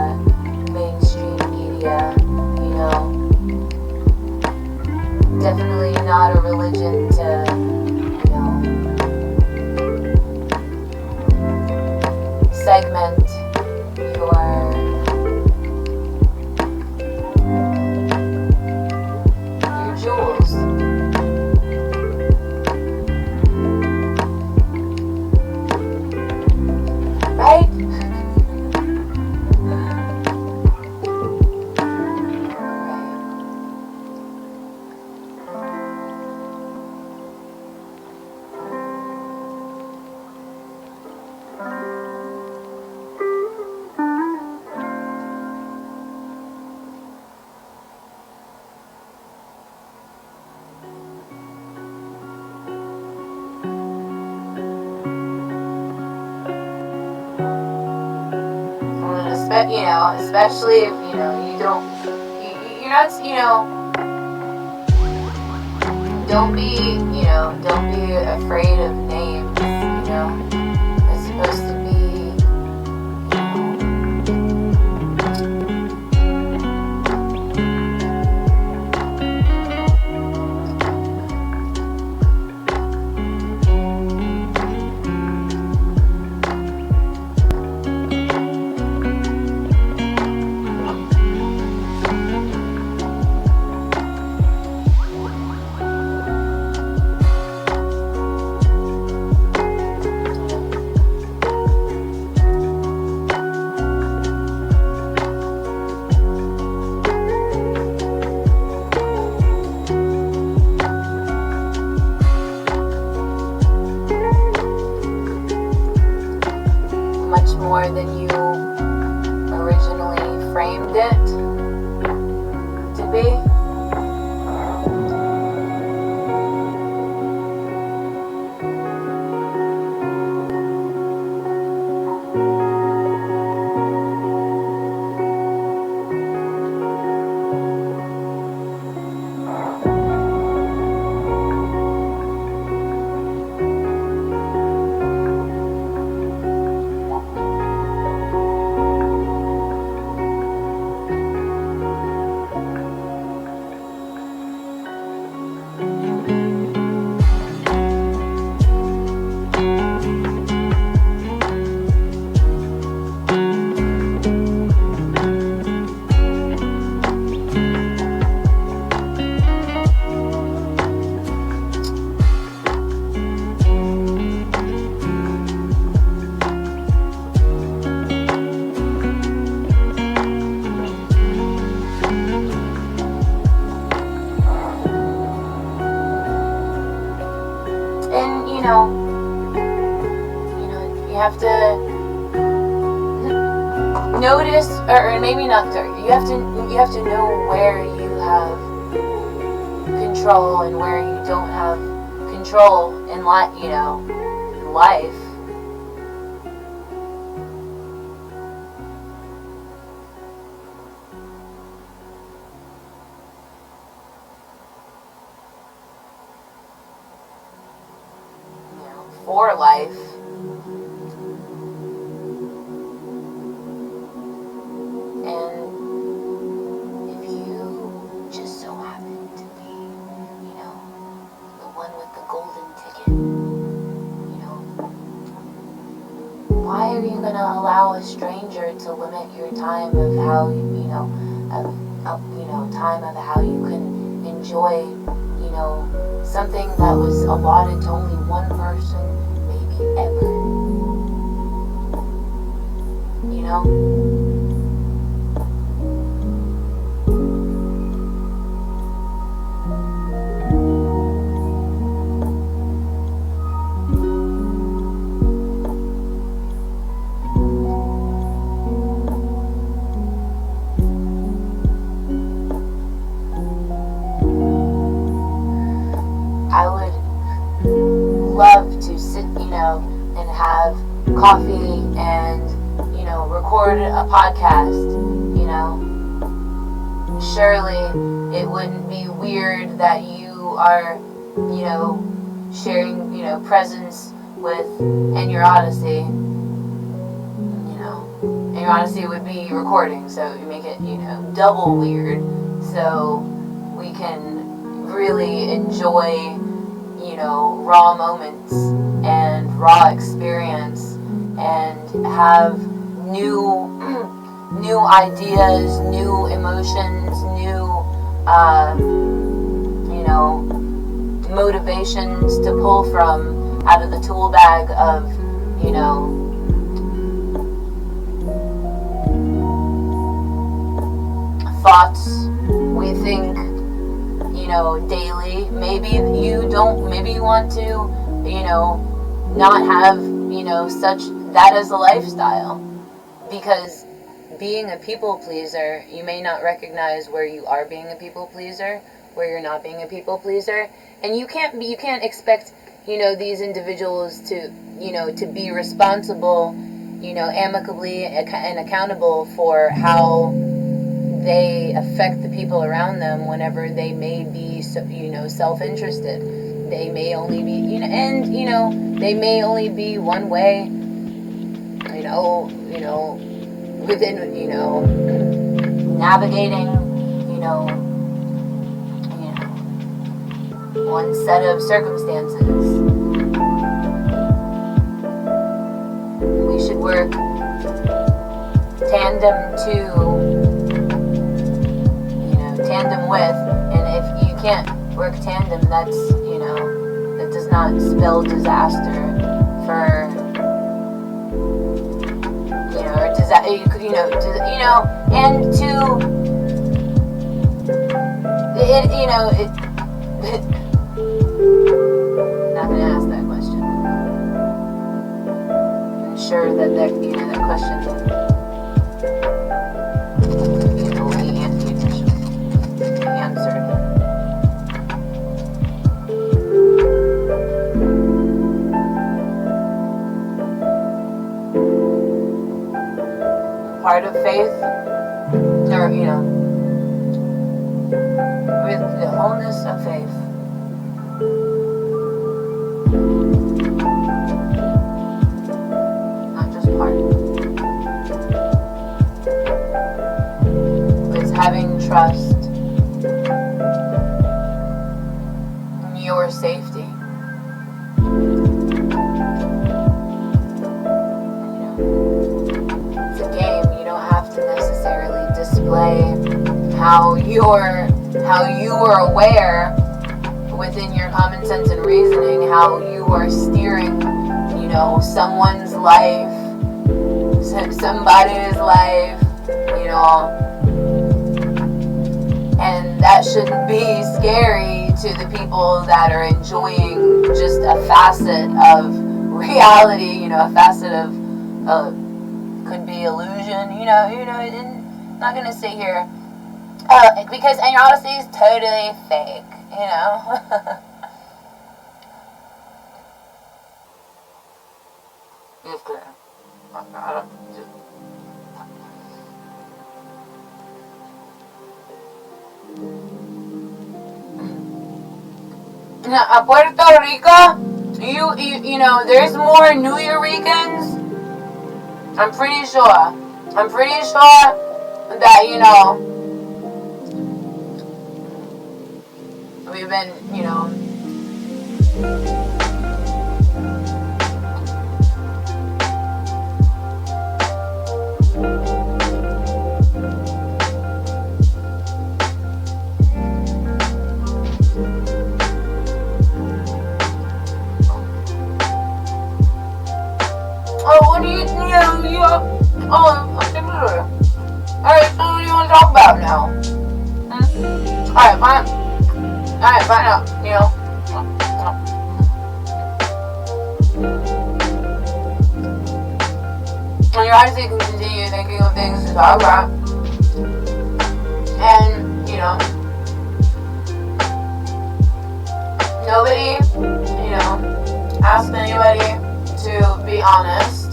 mainstream media, you know. Definitely not a religion to, you know, segment your jewels. Right? You know, especially if, you know, you don't, you're not, you know, don't be afraid of names, you know. It's supposed to be, much more than you originally framed it to be. And you know, you have to notice, or maybe not. You have to know where you have control and where you don't have control in life. You know, in life. For life. And you gonna allow a stranger to limit your time of how time of how you can enjoy, something that was allotted to only one person, maybe ever? You know? I would love to sit, and have coffee and, record a podcast, Surely it wouldn't be weird that you are, sharing, presence with And Your Odyssey. And Your Odyssey would be recording, so you make it, double weird, so we can really enjoy, raw moments and raw experience and have new ideas, new emotions, new, motivations to pull from out of the tool bag of, thoughts we think, daily. Maybe you want to, not have, such that as a lifestyle. Because being a people pleaser, you may not recognize where you are being a people pleaser, where you're not being a people pleaser. And you can't expect, these individuals to, to be responsible, amicably and accountable for how they affect the people around them whenever they may be, self-interested. They may only be, they may only be one way, within, navigating, one set of circumstances. We should work tandem with, and if you can't work tandem, that's, that does not spell disaster for, and not gonna ask that question. I'm sure that that question answered. Part of faith, or with the wholeness of faith. Not just part. It's having trust in your safety. It's a game. You don't have to necessarily display how you are aware within your common sense and reasoning, how you are steering, someone's life, somebody's life, and that shouldn't be scary to the people that are enjoying just a facet of reality, a facet of, could be illusion, I'm not gonna sit here, because And Your Odyssey is totally fake, Just kidding. I don't, just... Now, Puerto Rico, you know, there's more New Yorkers. I'm pretty sure that, we've been, what do you Alright, so what do you want to talk about now? Alright, fine. Alright, fine out, And you obviously can continue thinking of things to talk about. And, nobody, asked anybody to be honest.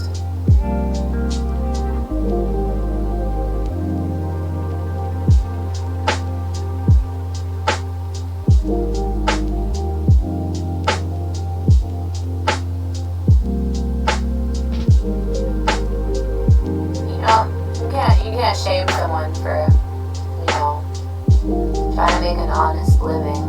You can't shame someone for, trying to make an honest living.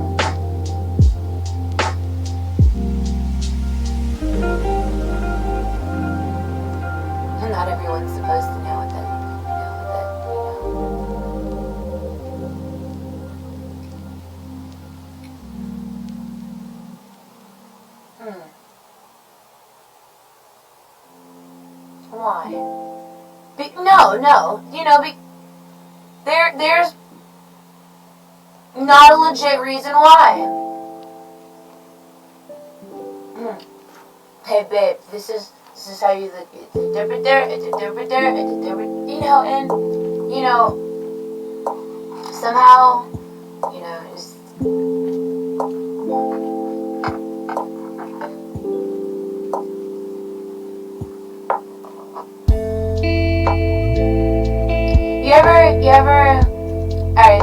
And not everyone's supposed to know what that. Why? No. There's not a legit reason why. Hey babe, this is how you look. It's a different there, it's a different there, it's a different, and somehow, just.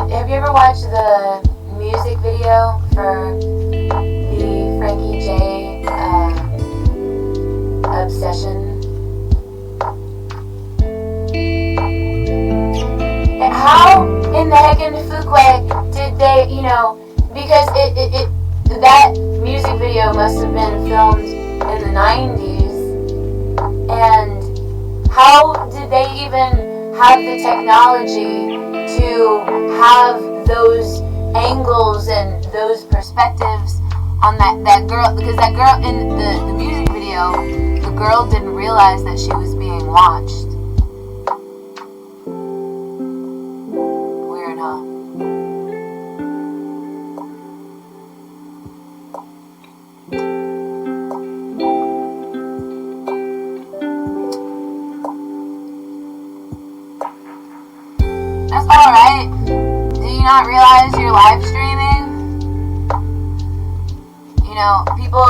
Have you ever watched the music video for the Frankie J Obsession? How in the heck in Fuquay did they, because that music video must have been filmed in the 90s, and how did they even have the technology to have those angles and those perspectives on that girl? Because that girl in the music video, the girl didn't realize that she was being watched. Weird, huh? That's alright. Do you not realize you're live streaming? People,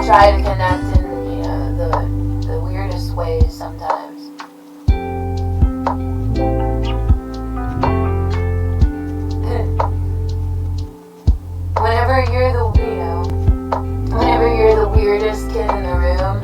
try to connect in, the weirdest ways sometimes. Whenever you're the weirdest kid in the room,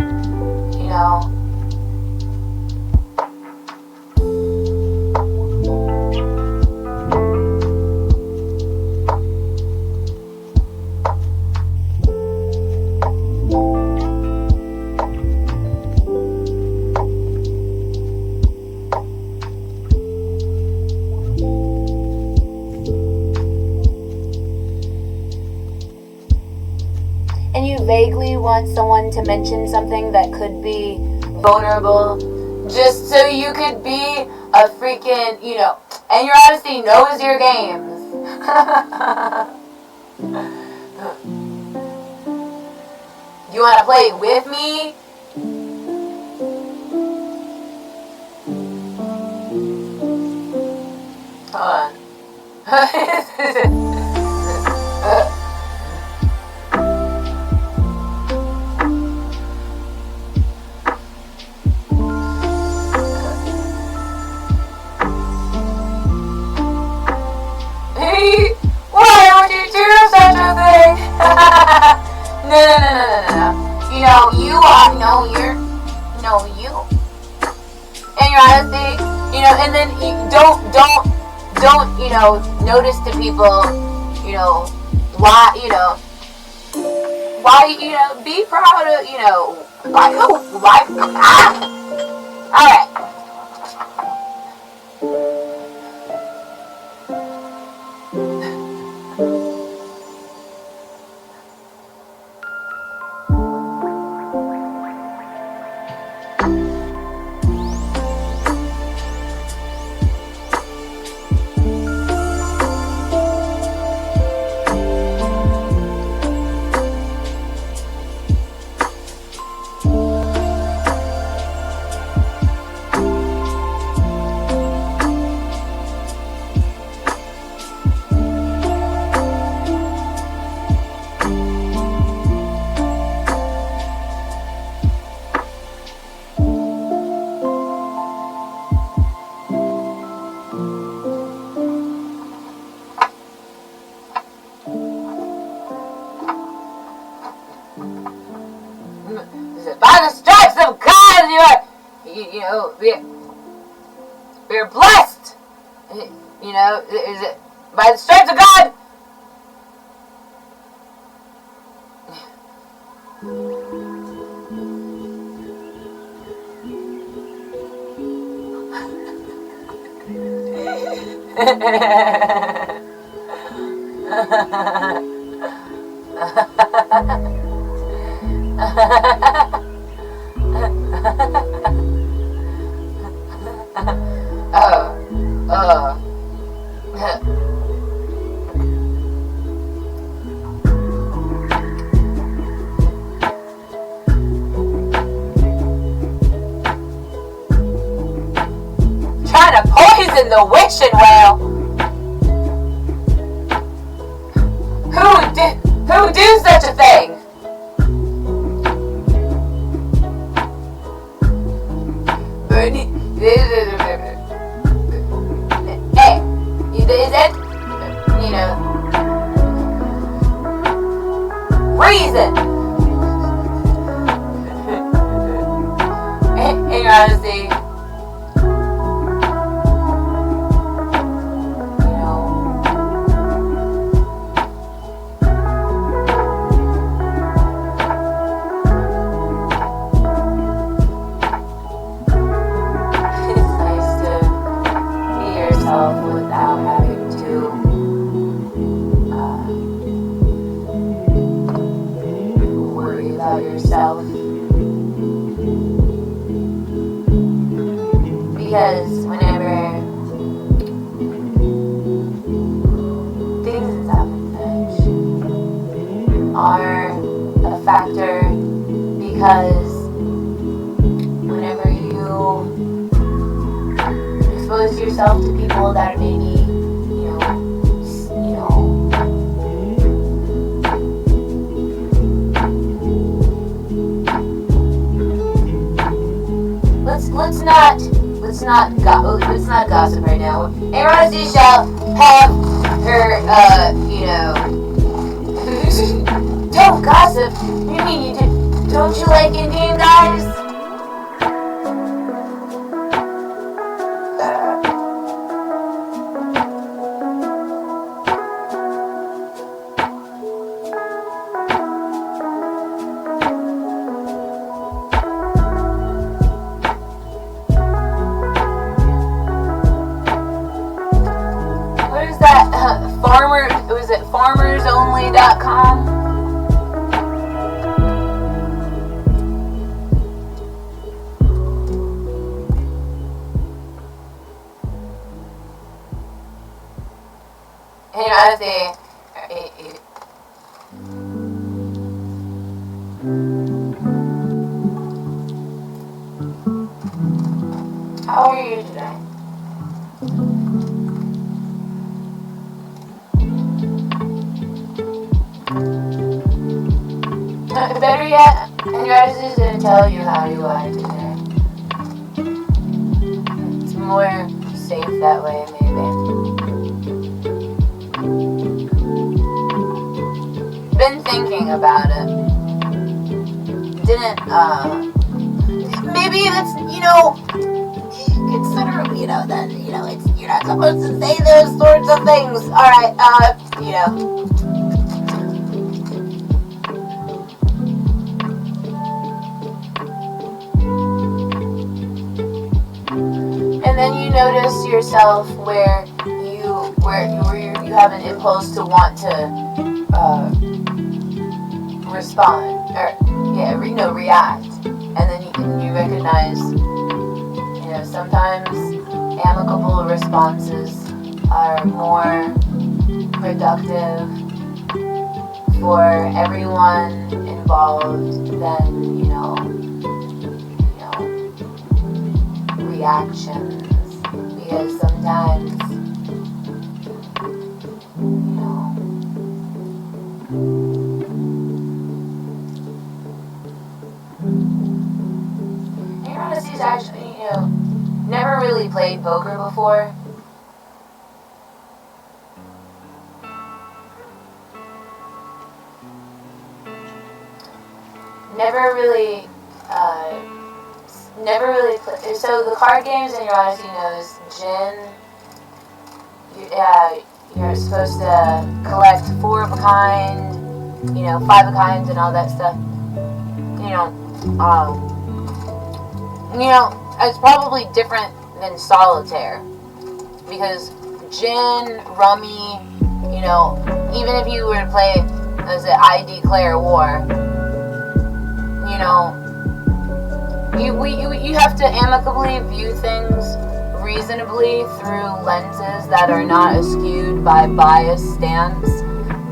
and you vaguely want someone to mention something that could be vulnerable, just so you could be a freaking, and your honesty knows your games. You want to play with me? Hold on. Why would you do such a thing? No. You. And your honesty, and then you don't, notice to people, why, be proud of, alright. By the stripes of God, we're blessed. Is it by the stripes of God? Trying to poison the wishing well. Who would do such a thing? Bernie, hey, is it? Reason. In your honesty. Without having to worry about yourself, because whenever things in self-image are a factor, because whenever you expose yourself to people that maybe, let's not gossip right now. Erosi shall have her, don't gossip. You mean you do? Don't you like Indian guys? Was it farmersonly.com? How are you today? Better yet, Andreas is going to tell you how you are today. It's more safe that way, maybe. Been thinking about it. Didn't, maybe it's, consider, that, you're not supposed to say those sorts of things. Alright, And then you notice yourself where you have an impulse to want to respond or react, and then you recognize sometimes amicable responses are more productive for everyone involved than reactions, because sometimes He's actually never really played poker before. never really so the card games in your Odyssey knows Djinn. You're supposed to collect 4 of a kind, 5 of kinds and all that stuff. It's probably different than solitaire because Djinn, Rummy, even if you were to play as I Declare War, you have to amicably view things reasonably through lenses that are not skewed by biased stance,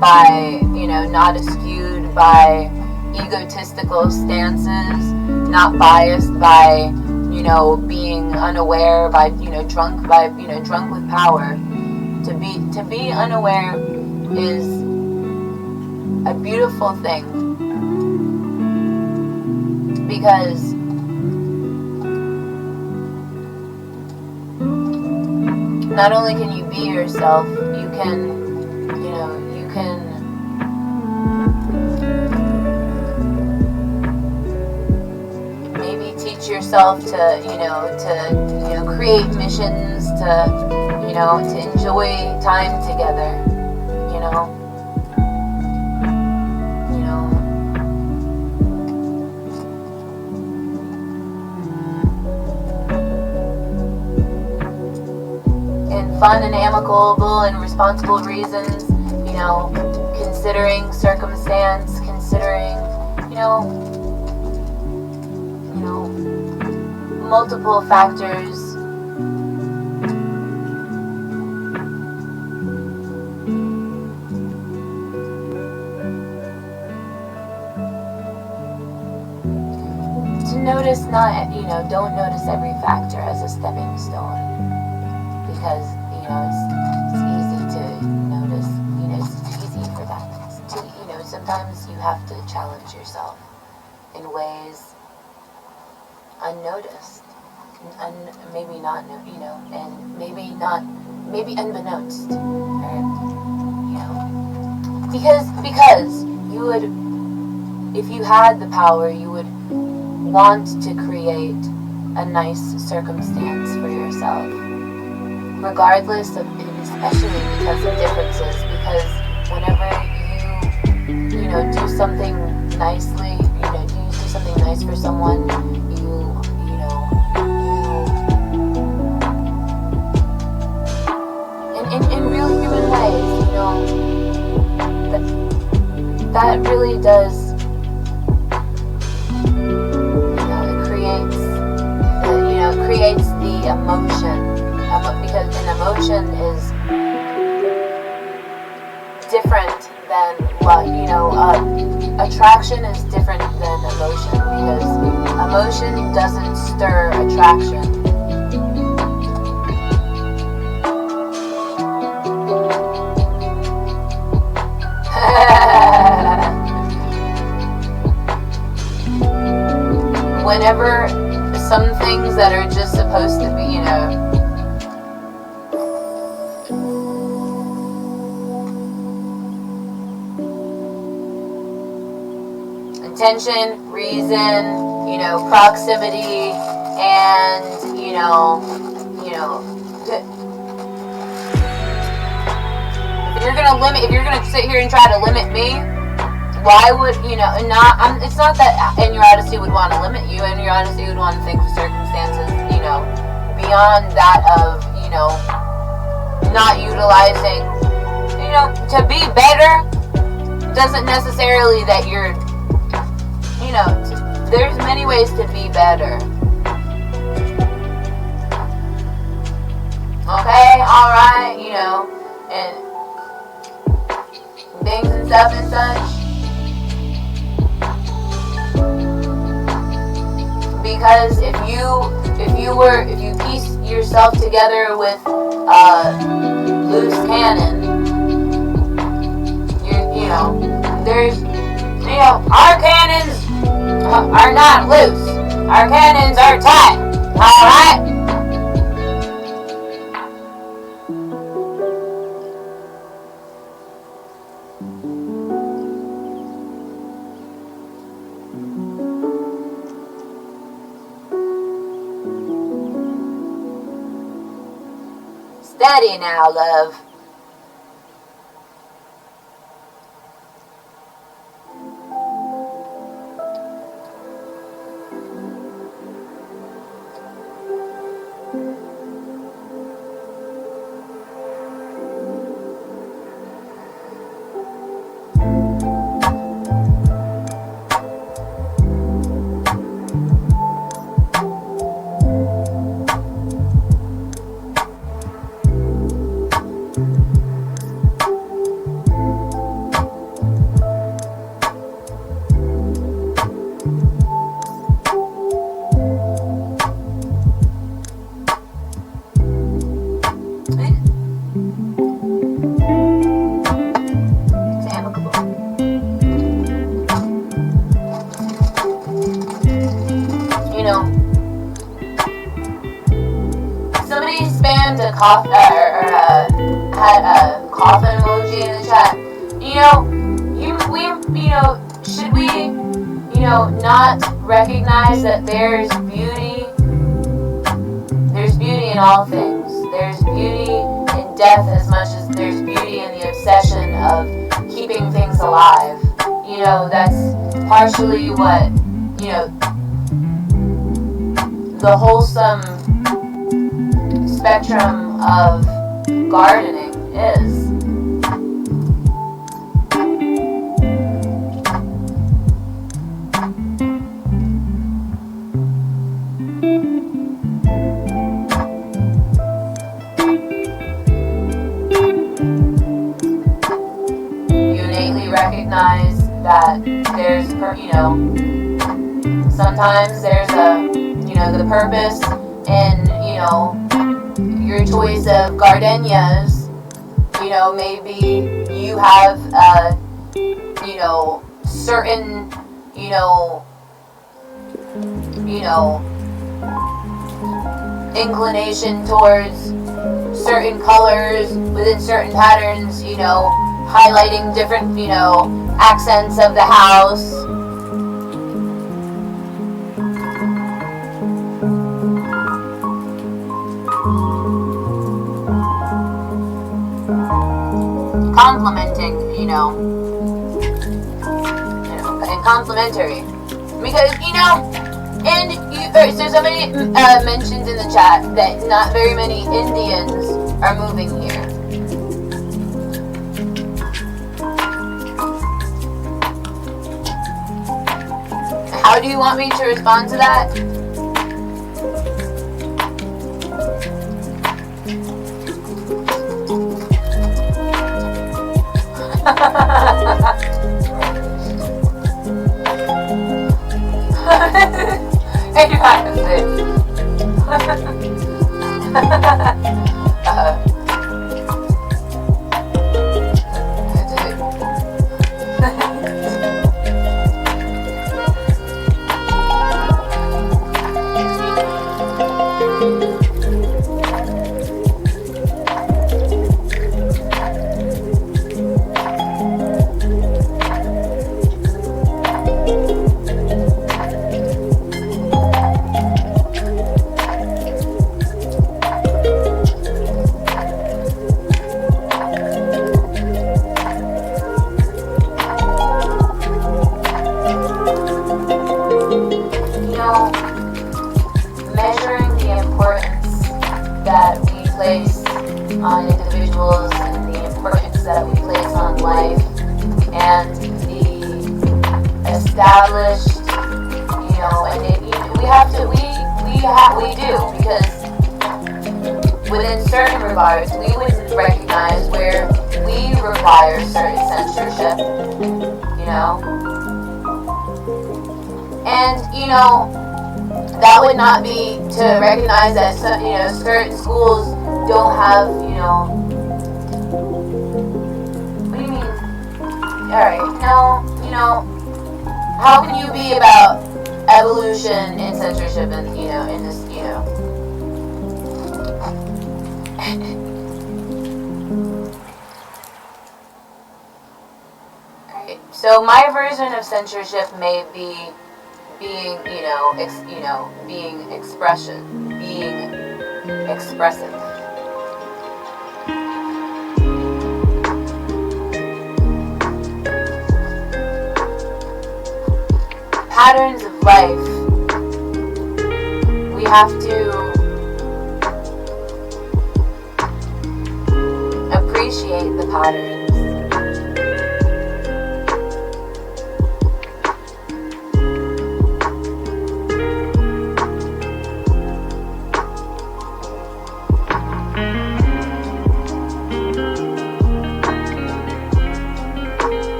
not skewed by egotistical stances, not biased by, being unaware, by, drunk with power. To be unaware is a beautiful thing because not only can you be yourself, you can maybe teach yourself to create missions, to enjoy time together, fun and amicable and responsible reasons, considering circumstance, considering, multiple factors. To notice don't notice every factor as a stepping stone because it's easy to notice, it's easy for that. Sometimes you have to challenge yourself in ways unnoticed, and maybe not, and maybe unbeknownst, because you would, if you had the power, you would want to create a nice circumstance for yourself. Regardless of, especially because of differences, because whenever you do something nicely, you do something nice for someone, in real human ways, that really does, it creates the emotion. Because an emotion is different than what, attraction is different than emotion because emotion doesn't stir attraction. Whenever some things that are just supposed to be, intention, reason, proximity, and, if you're gonna sit here and try to limit me, why would, it's not that In Your Odyssey would want to limit you, In Your Odyssey would want to think of circumstances, beyond that of, not utilizing, to be better doesn't necessarily that you're, there's many ways to be better. Okay, alright, and things and stuff and such. Because if you piece yourself together with loose cannon, there's, our cannons are not loose. Our cannons are tight. Alright? Steady now, love. Somebody spammed a had a coffin emoji in the chat. Should we, not recognize that there's beauty? There's beauty in all things. There's beauty in death as much as there's beauty in the obsession of keeping things alive. That's partially what, the wholesome spectrum of gardening is. You innately recognize that there's, sometimes there's the purpose in, your choice of gardenias. Maybe you have certain, inclination towards certain colors within certain patterns, highlighting different, accents of the house. Complimenting, and complimentary. Because, so somebody mentioned in the chat that not very many Indians are moving here. How do you want me to respond to that? Hey, you have measuring the importance that we place on individuals and the importance that we place on life and the established, and we do, because within certain regards we would recognize where we require certain censorship, and that would not be to recognize that certain schools don't have, what do you mean? Alright, how can you be about evolution and censorship and, in this, Alright, So my version of censorship may be being, being expression, being expressive. Patterns of life. We have to appreciate the patterns.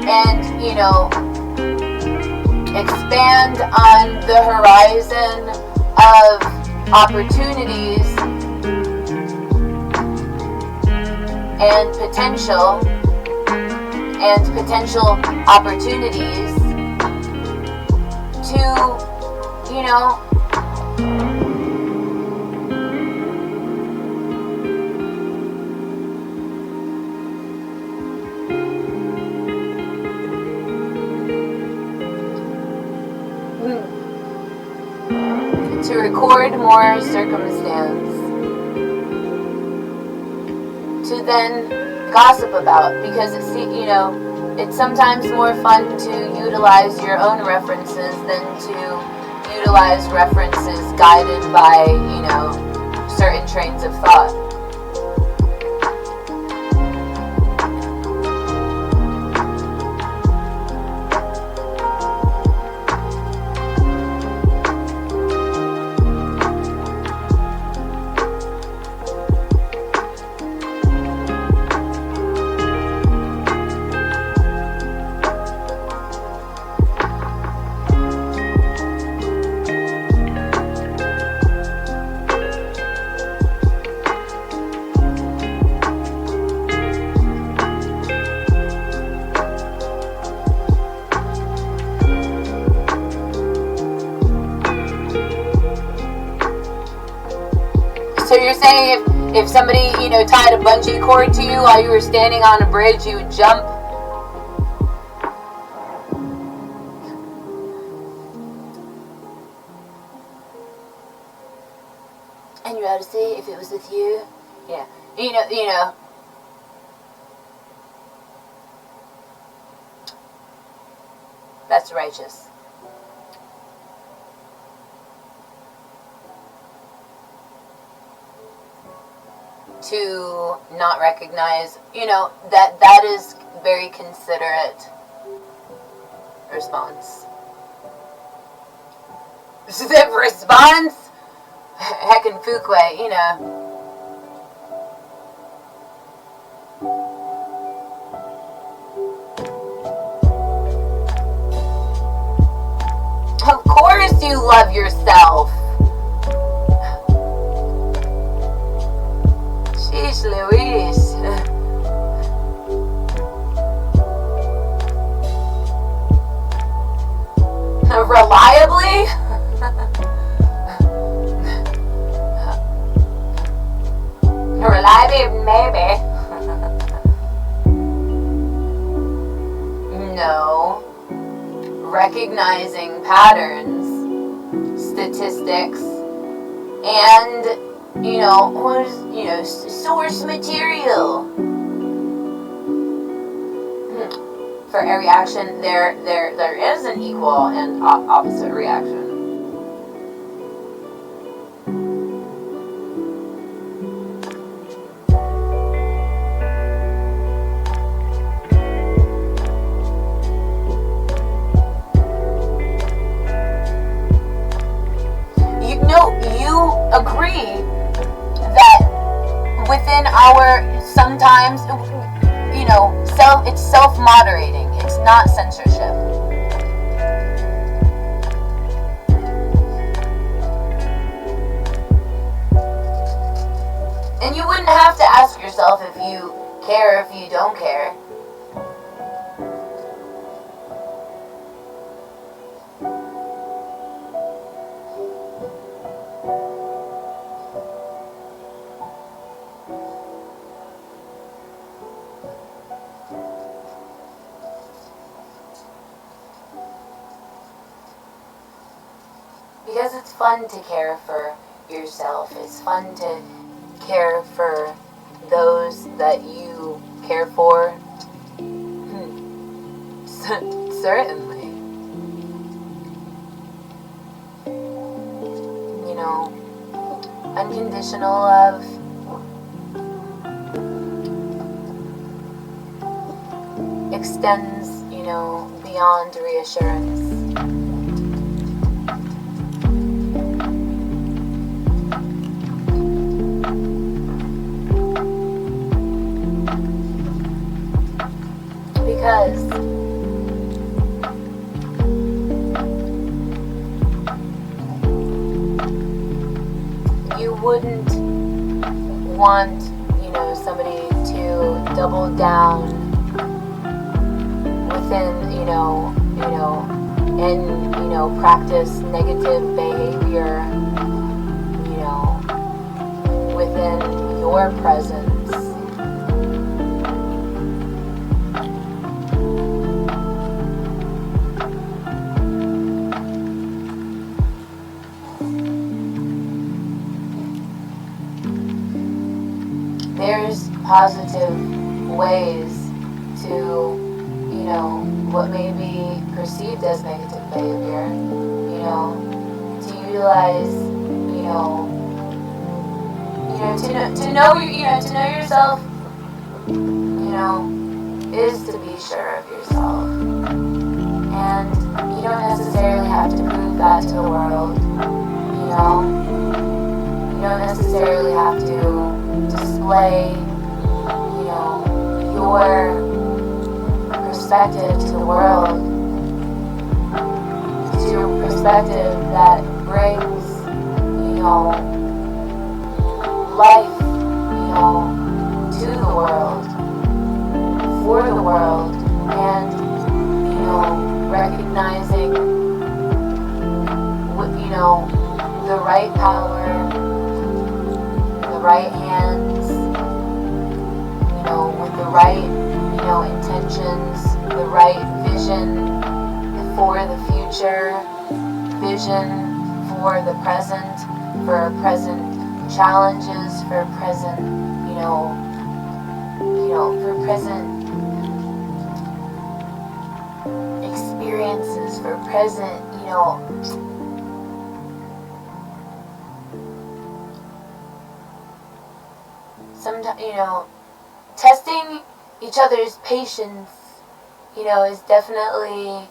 And, expand on the horizon of opportunities and potential opportunities to, to record more circumstance, to then gossip about, because it's sometimes more fun to utilize your own references than to utilize references guided by, certain trains of thought. So you're saying if somebody, tied a bungee cord to you while you were standing on a bridge, you would jump? And you had to say if it was with you? Yeah. That's righteous. To not recognize, that is very considerate response. The response? Heckin' Fuquay, Of course you love yourself. Jeez Louise. Reliably? Reliably, maybe. No. Recognizing patterns, statistics, and source material. For every action, there is an equal and opposite reaction. You agree that within our sometimes, it's self-moderating. It's not censorship. And you wouldn't have to ask yourself if you care, if you don't care. Because it's fun to care for yourself. It's fun to care for those that you care for. Certainly. You know, unconditional love. Extends, beyond reassurance. Because you wouldn't want, somebody to double down within, and, practice negative behavior, within your presence. There's positive ways to, what may be perceived as negative behavior, to utilize, to know yourself, is to be sure of yourself. And you don't necessarily have to prove that to the world, you don't necessarily have to display, your perspective to the world. It's your perspective that brings, life, to the world, for the world, and, recognizing, the right power, the right hands, with the right, intentions, the right vision for the future, vision for the present, for present challenges, for present, for present experiences, for present, sometimes, testing each other's patience, is definitely,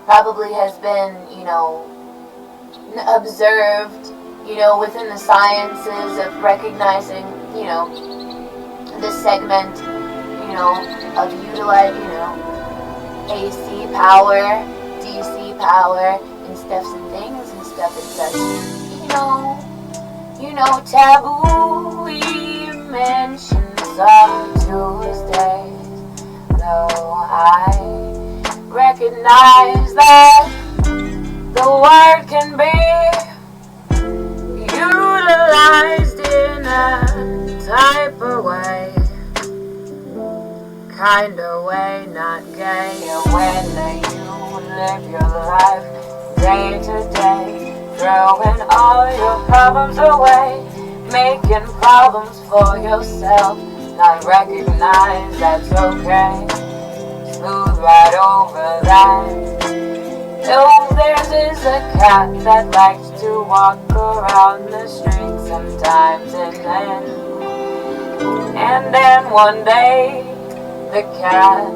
probably has been, observed, within the sciences of recognizing, this segment, of utilizing, AC power, DC power, and stuffs and things and stuff and such. Taboo mentions on Tuesdays, though I recognize that the word can be utilized in a type of way, kind of way, not gay. And when you live your life day to day, throwing all your problems away, making problems for yourself, not recognize that's okay. Smooth right over that. Oh, theirs is a cat that likes to walk around the street sometimes, and then one day the cat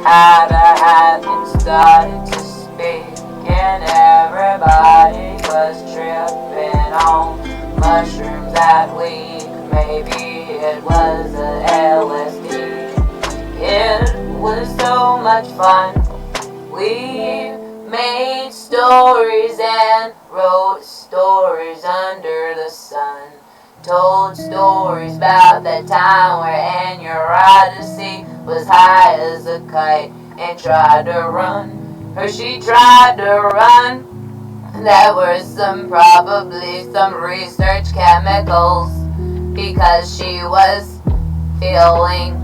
had a hat and started to speak, and everybody was tripping on mushrooms that week. Maybe it was a LSD. It was so much fun. We made stories and wrote stories under the sun. Told stories about that time where Anya Odyssey was high as a kite and tried to run. Or she tried to run. There were probably some research chemicals, because she was feeling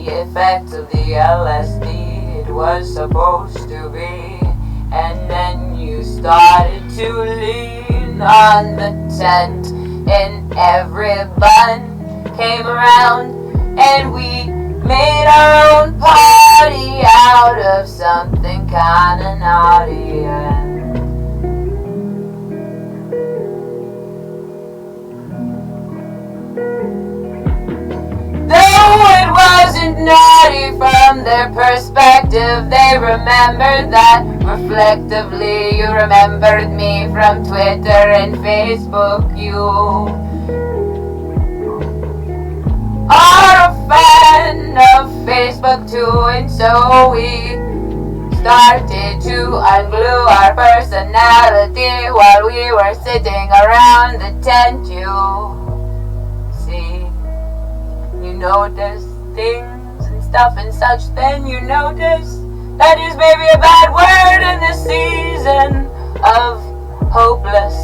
the effect of the LSD, it was supposed to be. And then you started to lean on the tent, and every bun came around, and we made our own party out of something kinda naughty. Though it wasn't naughty from their perspective, they remembered that reflectively. You remembered me from Twitter and Facebook. You are a fan of Facebook too, and so we started to unglue our personality while we were sitting around the tent. You notice things and stuff and such, then you notice that is maybe a bad word in this season of hopeless.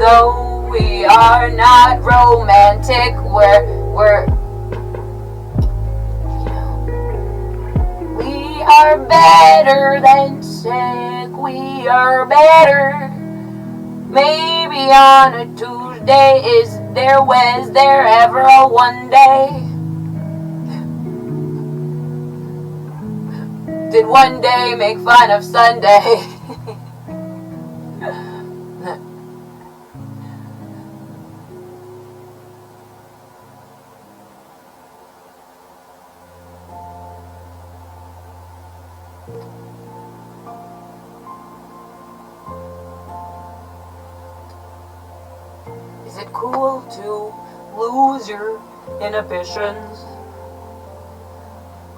Though we are not romantic, we are better than sick. We are better. Maybe on a Tuesday, was there ever a one day? Did one day make fun of Sunday? Is it cool to lose your inhibitions?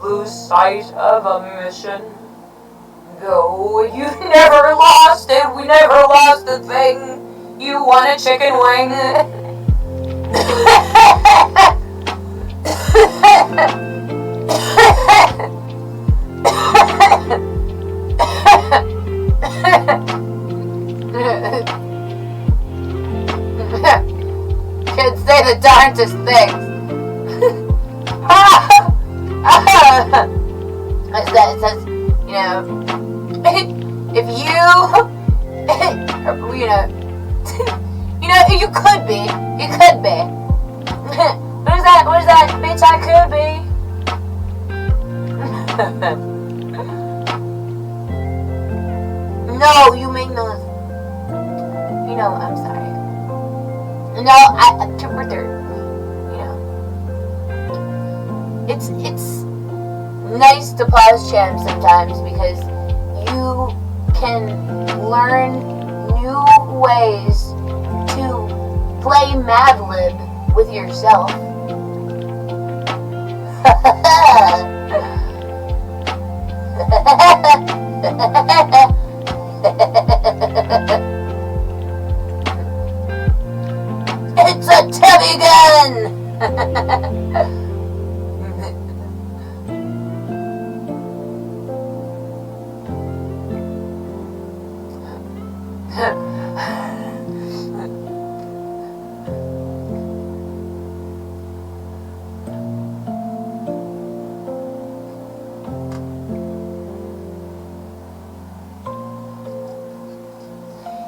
Lose sight of a mission? Though you never lost it, we never lost a thing. You want a chicken wing? Kids say the darndest things. It says, if you could be. What is that, bitch, I could be. No, you make no, I'm sorry. No, Trooper Third, it's nice to pause champ sometimes because you can learn new ways to play Mad Lib with yourself. It's a Tubby gun!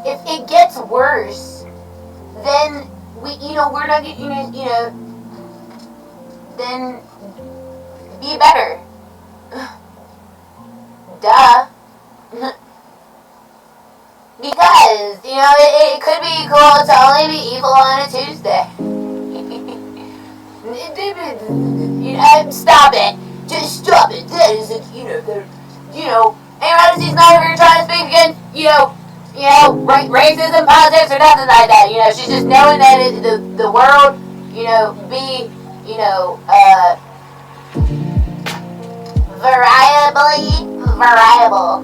If it gets worse, then we're not gonna, then be better. Duh. Because, it could be cool to only be evil on a Tuesday. Stop it. Just stop it. That is, Herodotus not even trying to speak against, racism, politics, or nothing like that. She's just knowing that the world, be, variable.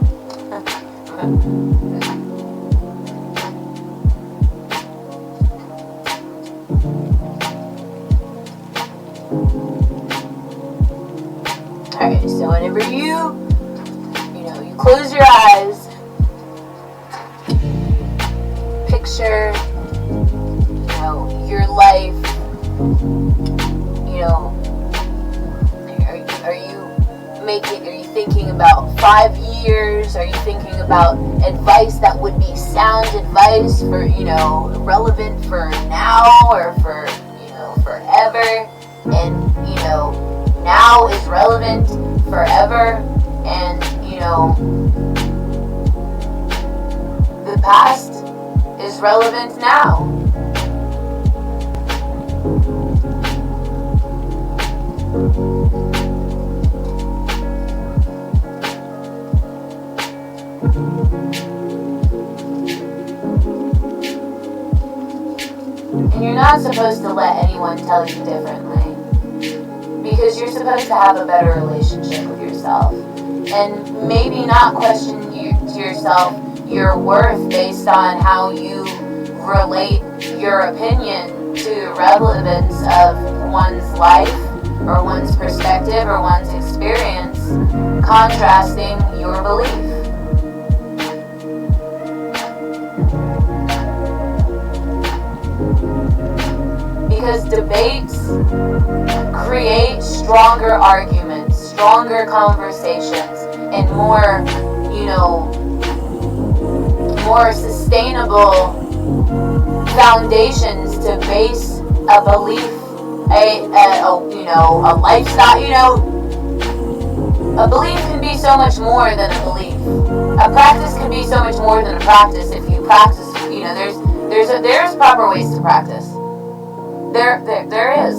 Alright, so whenever you close your eyes, picture, your life, are you 5 years? Are you thinking about advice that would be sound advice for, relevant for now or for, forever? And, now is relevant forever. And, the past is relevant now. And you're not supposed to let anyone tell you differently, because you're supposed to have a better relationship with yourself, and maybe not question to yourself your worth based on how you relate your opinion to the relevance of one's life or one's perspective or one's experience, contrasting your belief. Because debates create stronger arguments, stronger conversations, and more, more sustainable foundations to base a belief, a lifestyle. A belief can be so much more than a belief. A practice can be so much more than a practice if you practice. There's proper ways to practice. There is.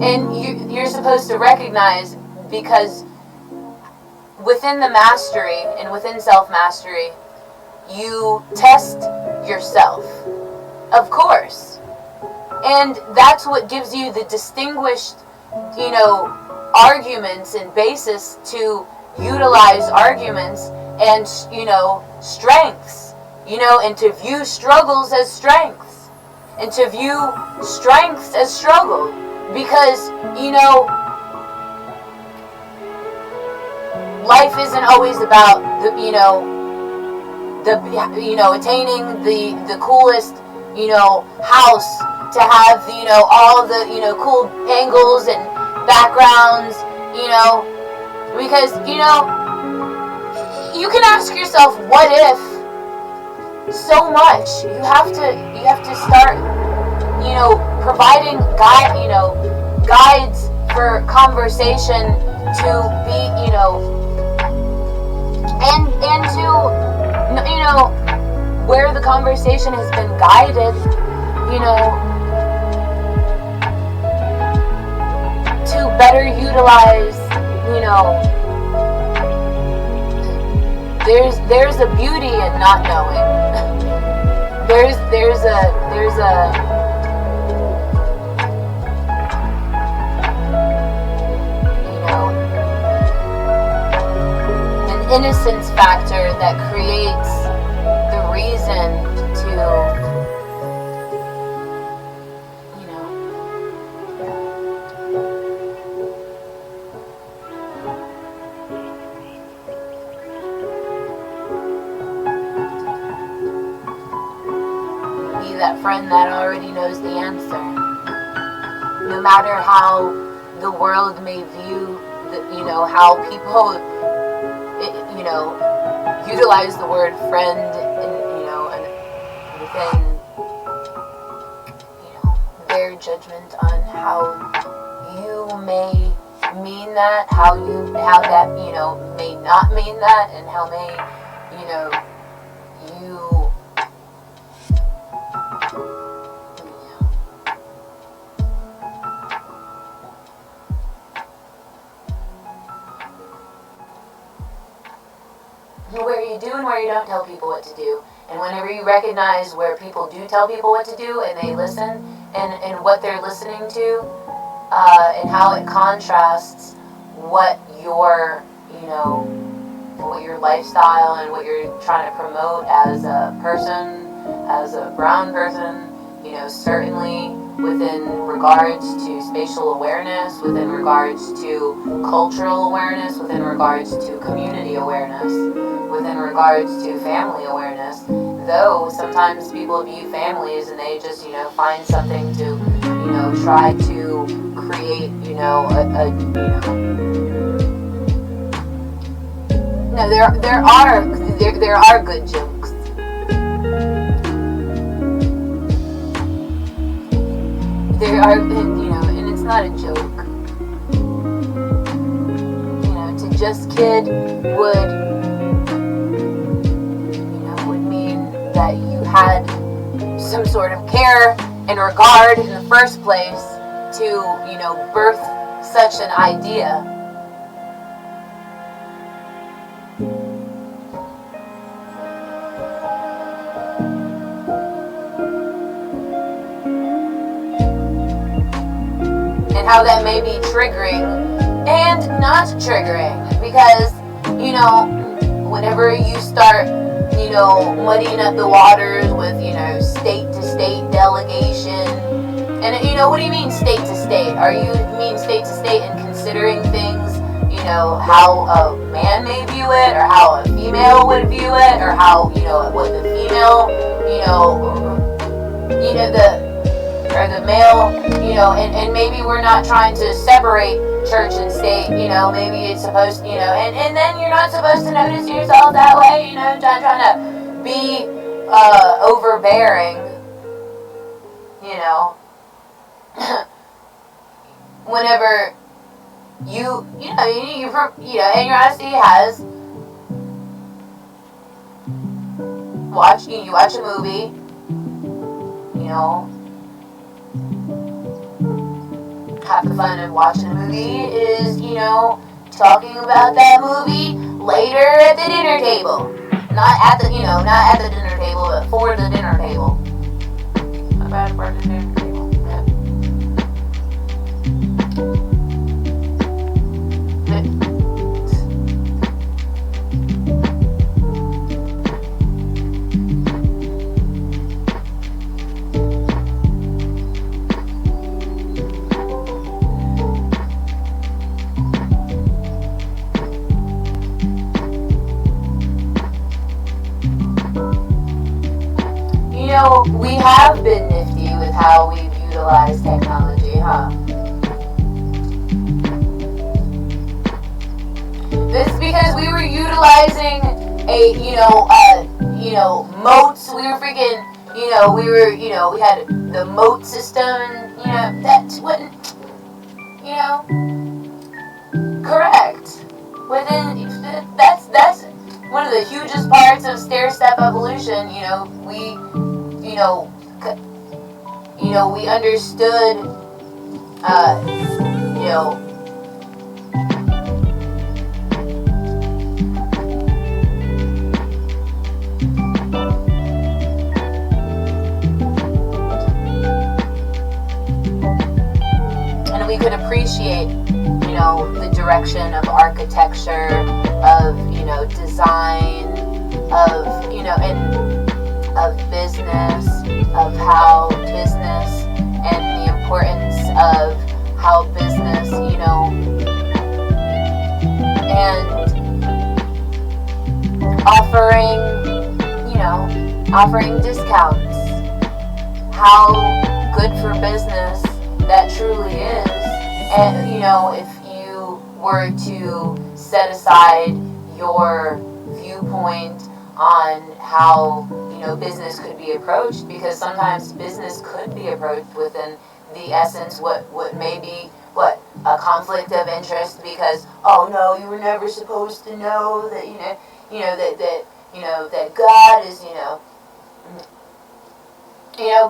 And you're supposed to recognize, because within the mastery and within self-mastery, you test yourself, of course. And that's what gives you the distinguished, arguments and basis to utilize arguments and, strengths, and to view struggles as strengths, and to view strengths as struggle. Because, life isn't always about attaining the coolest, house, to have, all the, cool angles and backgrounds, because, you can ask yourself, what if so much? You have to start, providing guides for conversation to be, and to, where the conversation has been guided, to better utilize, there's a beauty in not knowing. there's a innocence factor that creates the reason to, be that friend that already knows the answer. No matter how the world may view, how people utilize the word friend and within, their judgment on how you may mean that, how that, may not mean that, and how may, you, where you do and where you don't tell people what to do. And whenever you recognize where people do tell people what to do and they listen, and what they're listening to, and how it contrasts what your, what your lifestyle and what you're trying to promote as a person, as a brown person, certainly within regards to spatial awareness, within regards to cultural awareness, within regards to community awareness, within regards to family awareness. Though sometimes people view families and they just, find something to, try to create, No, there are good jokes. There are, and it's not a joke. To just kid would mean that you had some sort of care and regard in the first place to, birth such an idea. And how that may be triggering and not triggering, because, whenever you start, muddying up the waters with, state to state delegation, and, what do you mean state to state? Are you mean state to state and considering things, how a man may view it, or how a female would view it, or how, what the female, the male, and maybe we're not trying to separate church and state, maybe it's supposed to, and then you're not supposed to notice yourself that way, trying to be overbearing, whenever you and your honesty has you watch a movie, half the fun of watching a movie is, talking about that movie later at the dinner table. Not at the dinner table, but for the dinner table. Not bad for the dinner table. We have been nifty with how we've utilized technology, huh? This is because we were utilizing moats. We were freaking, we had the moat system, and, that's what, correct. That's one of the hugest parts of stair-step evolution, we understood, and we could appreciate, the direction of architecture, of, design, of, of business, of how business and the importance of how business, and offering discounts, how good for business that truly is. And, if you were to set aside your viewpoint on how, business could be approached, because sometimes business could be approached within the essence, what may be, a conflict of interest, because, oh no, you were never supposed to know that, that God is,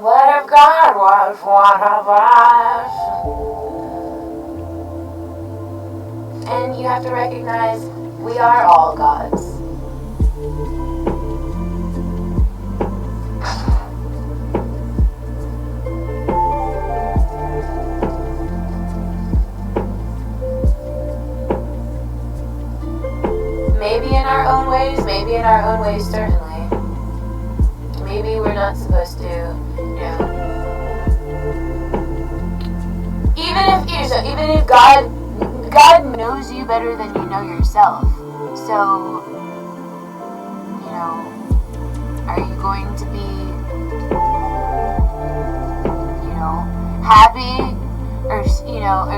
what if God was one of us? And you have to recognize we are all gods. Maybe in our own ways, certainly. Maybe we're not supposed to, even if God knows you better than you know yourself. So, are you going to be, happy or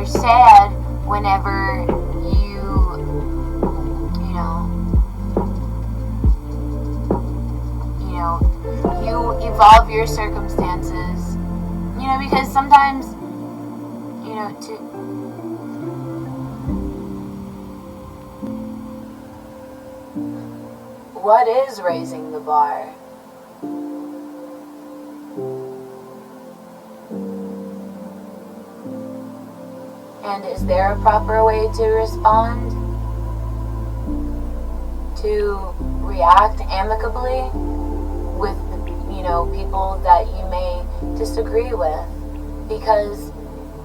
sad whenever you evolve your circumstances. You know, because sometimes, you know, what is raising the bar? And is there a proper way to respond? To react amicably with, you know, people that you may disagree with? Because,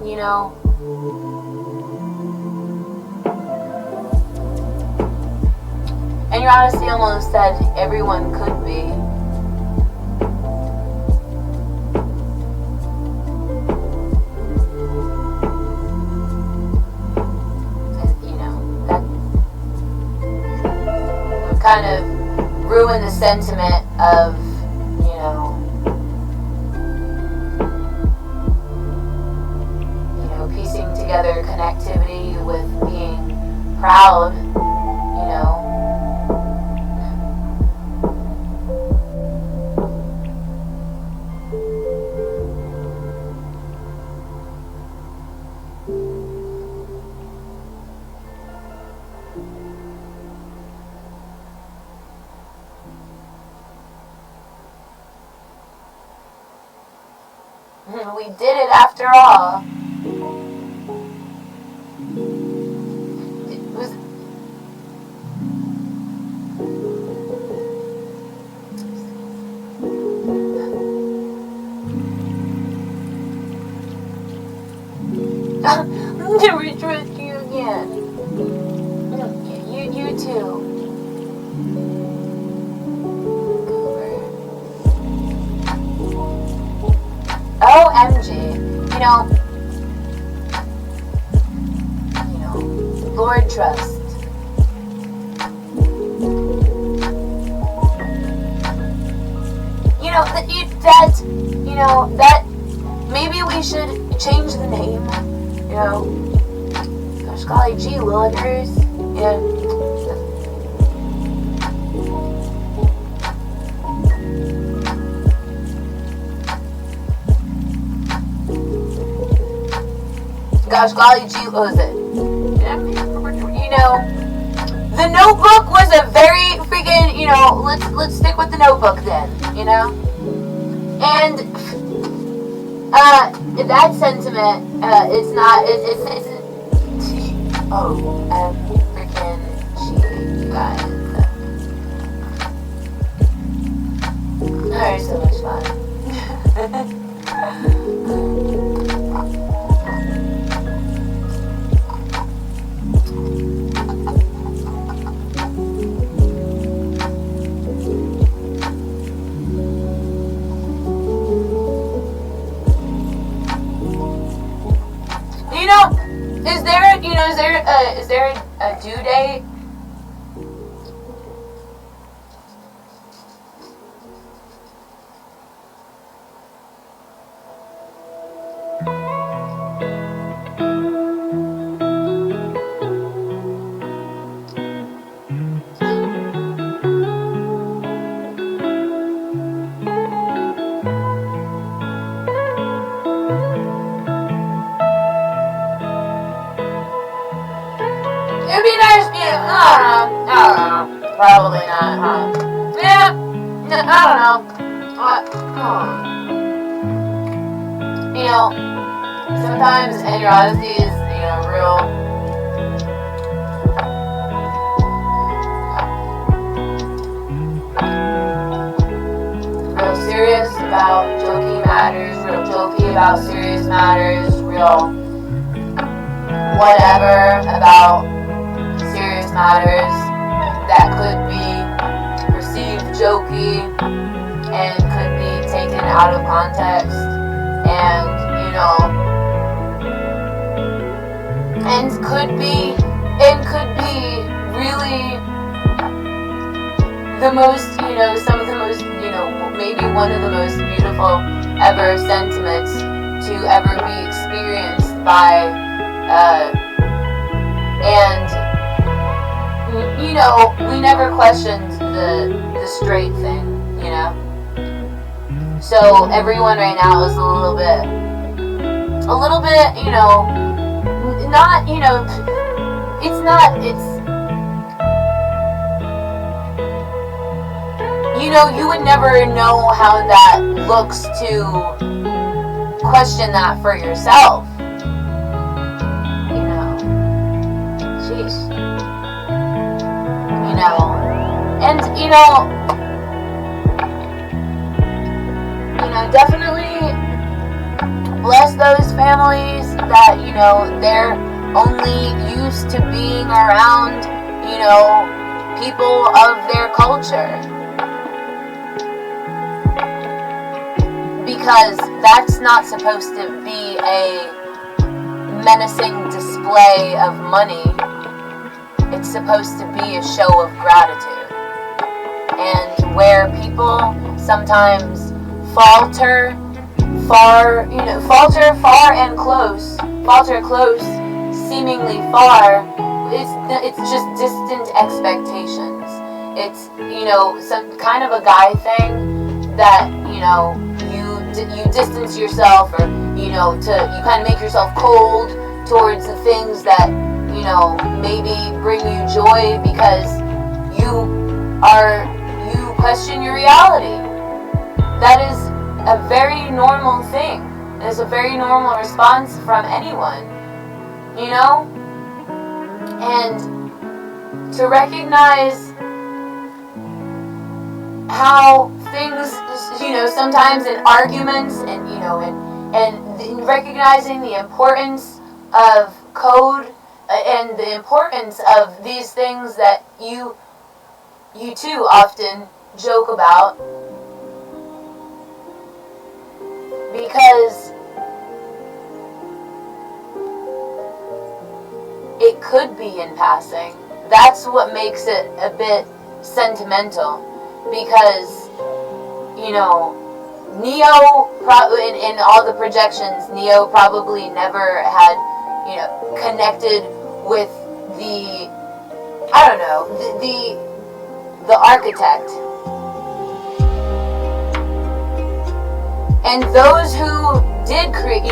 you know, and your honesty almost said everyone could be. You know, that kind of ruined the sentiment of, you know, piecing together connectivity with being proud, you know. We did it after all. It was. I'll never trust you again. You too. OMG, you know, Lord trust. You know, that maybe we should change the name, you know, gosh golly gee willikers, yeah. Gosh golly gee, what was it? You know, The Notebook was a very freaking, you know, let's stick with The Notebook then, you know? And that sentiment, it's freaking gee, guys. They're so much fun. Is there a due date? It'd be nice, you know, I don't know, probably not, huh? Yeah, I don't know, you know, sometimes, and your honesty is, you know, real serious about jokey matters, real jokey about serious matters, real whatever about serious matters that could be perceived jokey and could be taken out of context and, you know, and could be really the most, you know, some of the most, you know, maybe one of the most beautiful ever sentiments to ever be experienced by, and, you know, we never questioned the straight thing, you know? So everyone right now is a little bit, not, you would never know how that looks to question that for yourself. Sheesh. And, definitely bless those families that, they're only used to being around, people of their culture. Because that's not supposed to be a menacing display of money. It's supposed to be a show of gratitude. And where people sometimes falter close, seemingly far, it's just distant expectations. It's, some kind of a guy thing that, you distance yourself, or, you kind of make yourself cold towards the things that, maybe bring you joy because you question your reality. That is a very normal thing. It's a very normal response from anyone, and to recognize how things, sometimes in arguments and, and recognizing the importance of code and the importance of these things that you too often joke about, because it could be in passing. That's what makes it a bit sentimental, because Neo, in all the projections, Neo probably never had, connected with the architect. And those who did create,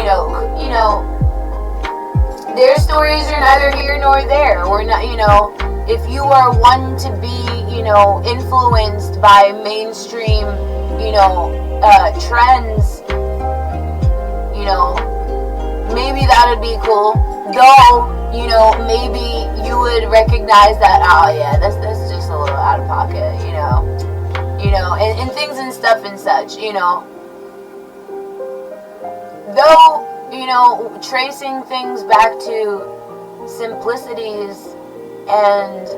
their stories are neither here nor there. We're not, if you are one to be, influenced by mainstream, trends, maybe that would be cool. Though, maybe you would recognize that, oh yeah, that's just a little out of pocket, and things and stuff and such, Though, tracing things back to simplicities and,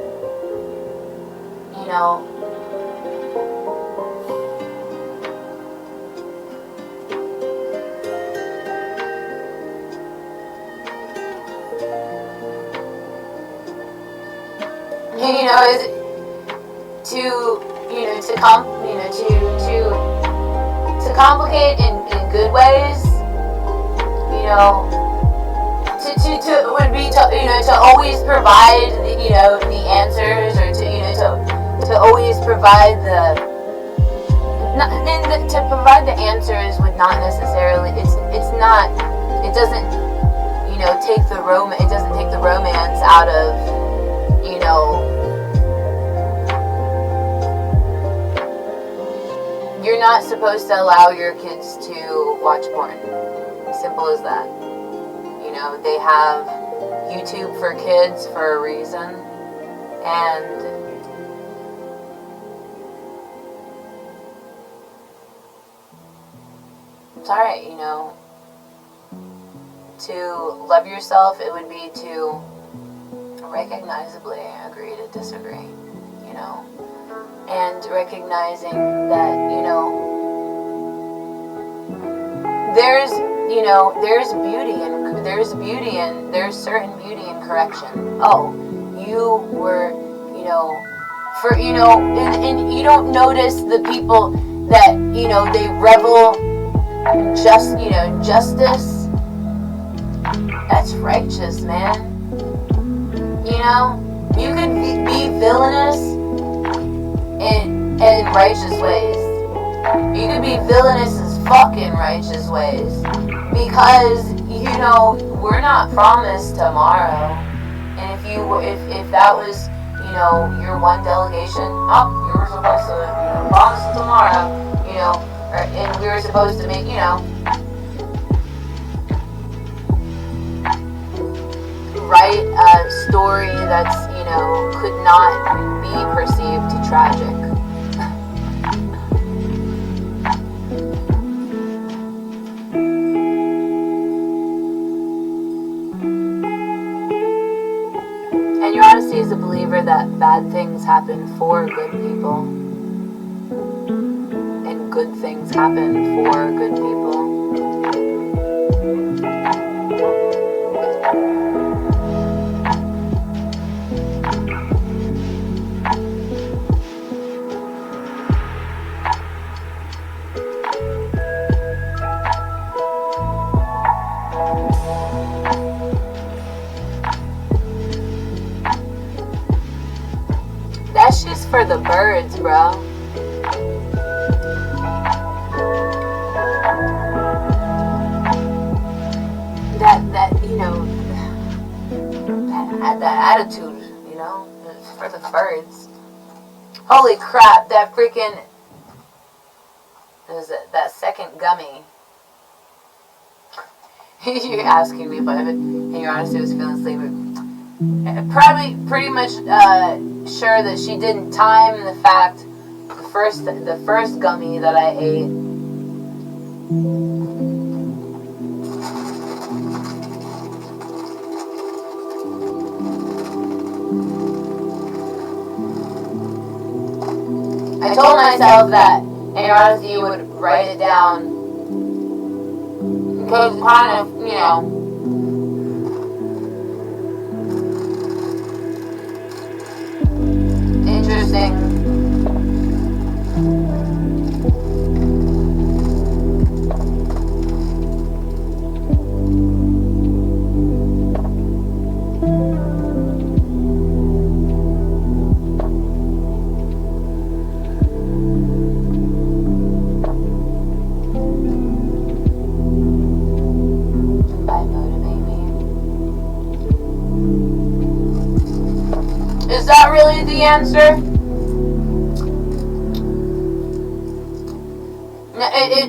to complicate in good ways, would be to always provide the answers, or to always provide to provide the answers would not necessarily, it doesn't take the romance out of you're not supposed to allow your kids to watch porn. Simple as that. They have YouTube for kids for a reason, and it's alright, to love yourself, it would be to recognizably agree to disagree, and recognizing that, there's certain beauty in correction. Oh, you were, and you don't notice the people that, they revel in justice. That's righteous, man. You could be villainous in righteous ways. You could be villainous as fucking righteous ways. Because, you know, we're not promised tomorrow. And if that was, you know, your one delegation, you were supposed to, you know, promise tomorrow, you know, and we were supposed to make, you know, write a story that's, you know, could not be perceived tragic. And your honesty is a believer that bad things happen for good people. And good things happen for good people. That shit's for the birds, bro. That you know, that attitude, you know, it's for the birds. Holy crap! That freaking that second gummy. You're asking me if I in your honesty was feeling sleepy. Probably pretty much sure that she didn't time the fact the first gummy that I ate. I told myself that in your honesty you would write it down because kind of, you know, interesting. By motivate me. Is that really the answer?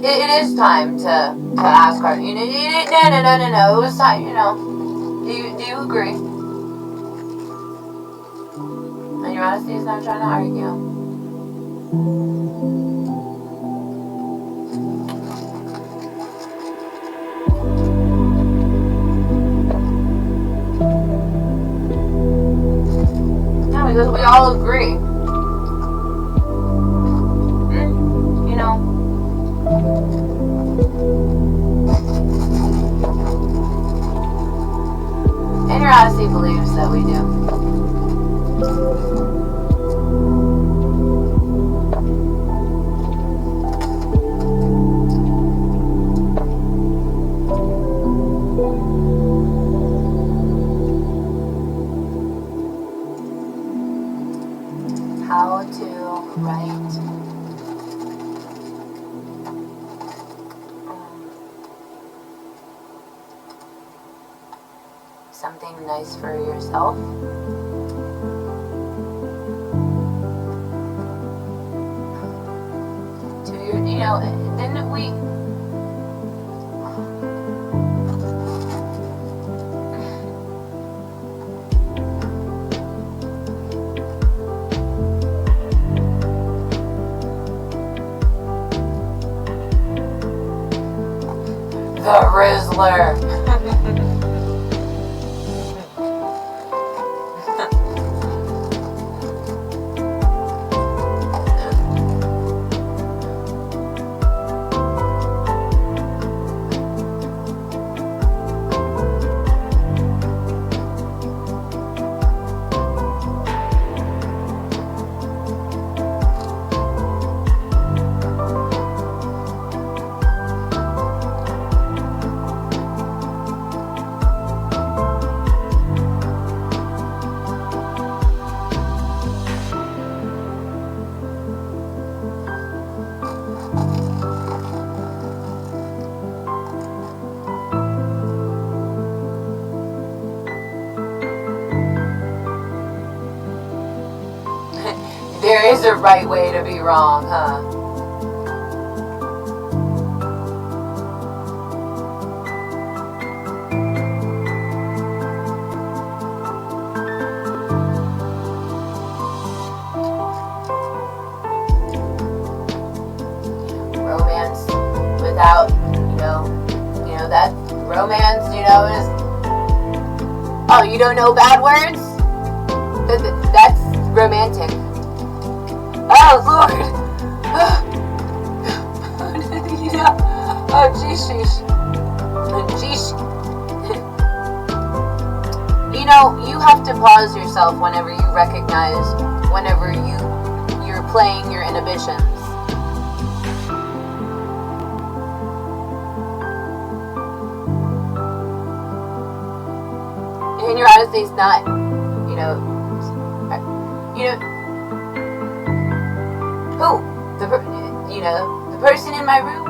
It is time to ask her. You know, no. It was time. You know. Do you agree? And your honesty is not trying to argue. Yeah, because we all agree. You know. And your honesty believes that we do. How to write something nice for yourself. To your, you know, then we. The Rizzler. the right way to be wrong, huh? Romance without, that romance, is, oh, you don't know bad words? That's romantic. Oh, Lord. Oh, geesh. You have to pause yourself whenever you recognize, whenever you're playing your inhibitions. And your honesty's not, who? The person in my room?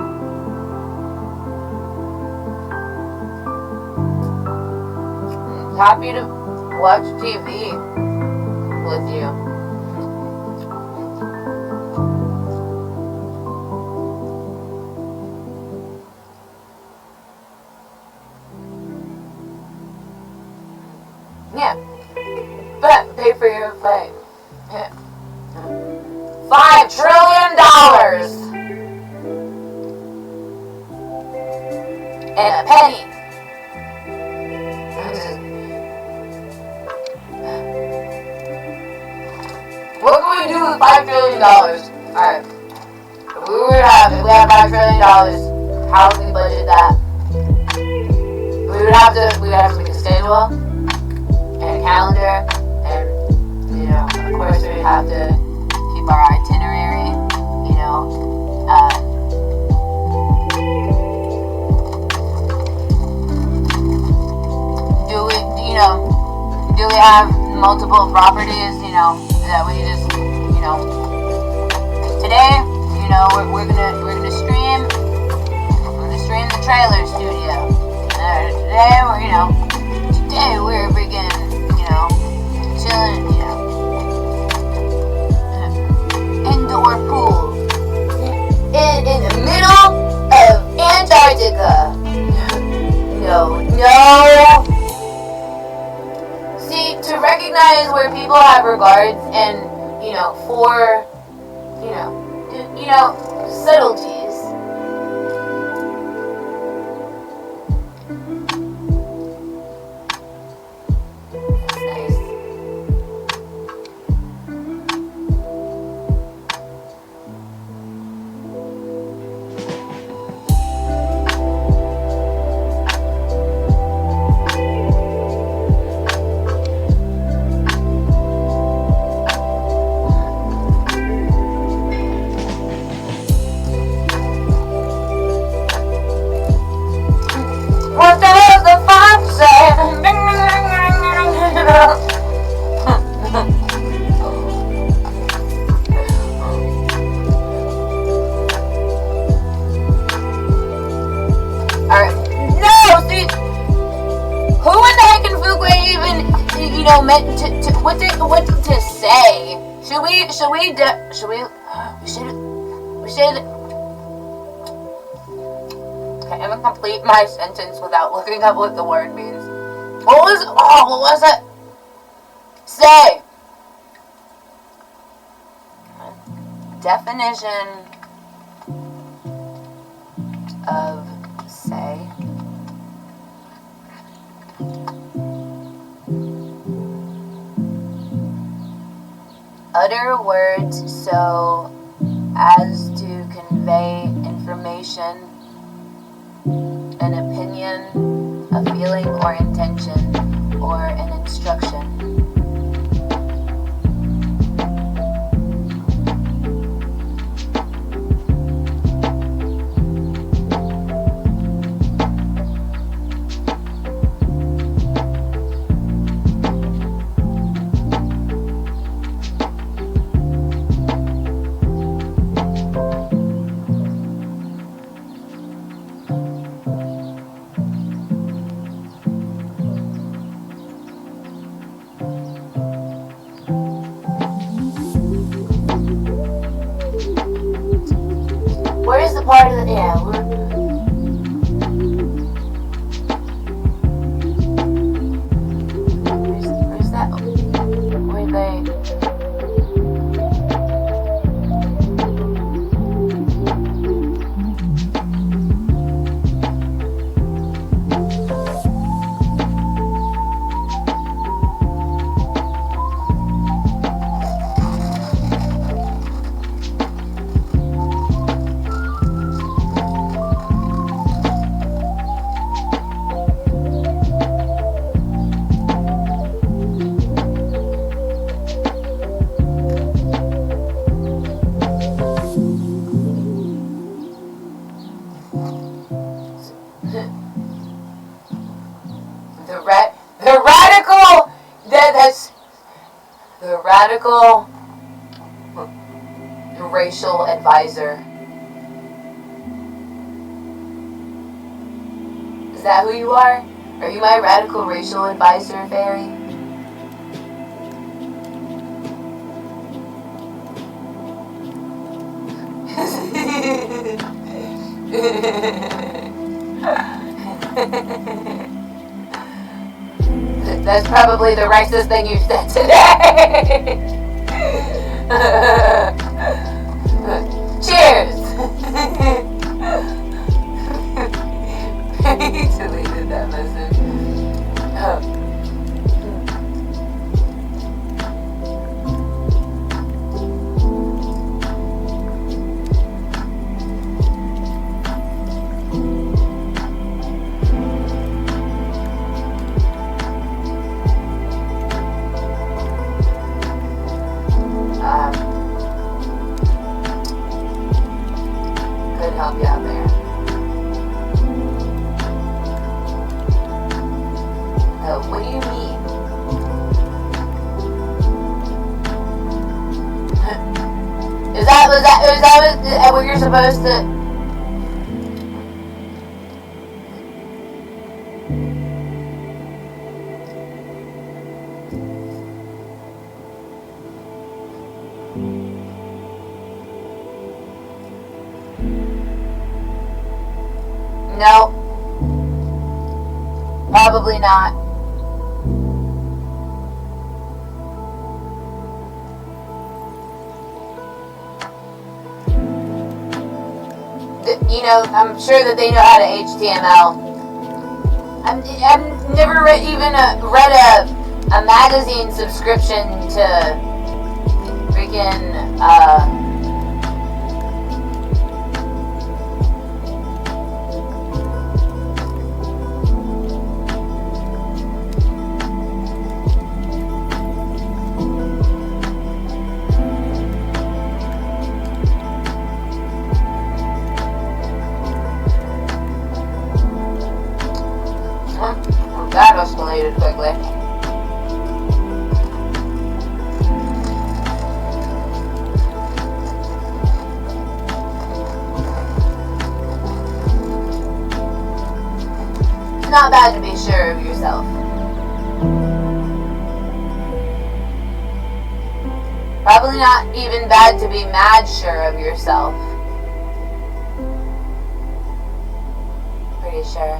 Happy to watch TV with you. Yeah. But pay for your play. Yeah. $5 trillion! And a penny. What can we do with $5 trillion? Alright. If we had $5 trillion, how would we budget that? We would have to make a schedule and a calendar, and of course we would have to keep our itinerary, do we have multiple properties, that we just, today, we're gonna stream the trailer studio. Today we're freaking, chilling, indoor pool in the middle of Antarctica. No. See, to recognize where people have regards and, for, subtleties. That's nice. What does the fox say? Alright. No! See, who in the heck in Fuquay even, meant to what to say? We should I'm gonna complete my sentence without looking up what the word means. What was it? Say. Definition of say. Utter words so as to convey information, an opinion, a feeling or intention, or an instruction. the radical, that's the radical racial advisor. Is that who you are? Are you my radical racial advisor, Fairy? That's probably the racist thing you said today. Cheers! He deleted that message. Could help you out there. What do you mean? Is that what you're supposed to? No. Probably not. You know, I'm sure that they know how to HTML. I've never even read a magazine subscription to freaking that escalated quickly. It's not bad to be sure of yourself. Probably not even bad to be mad sure of yourself. Pretty sure.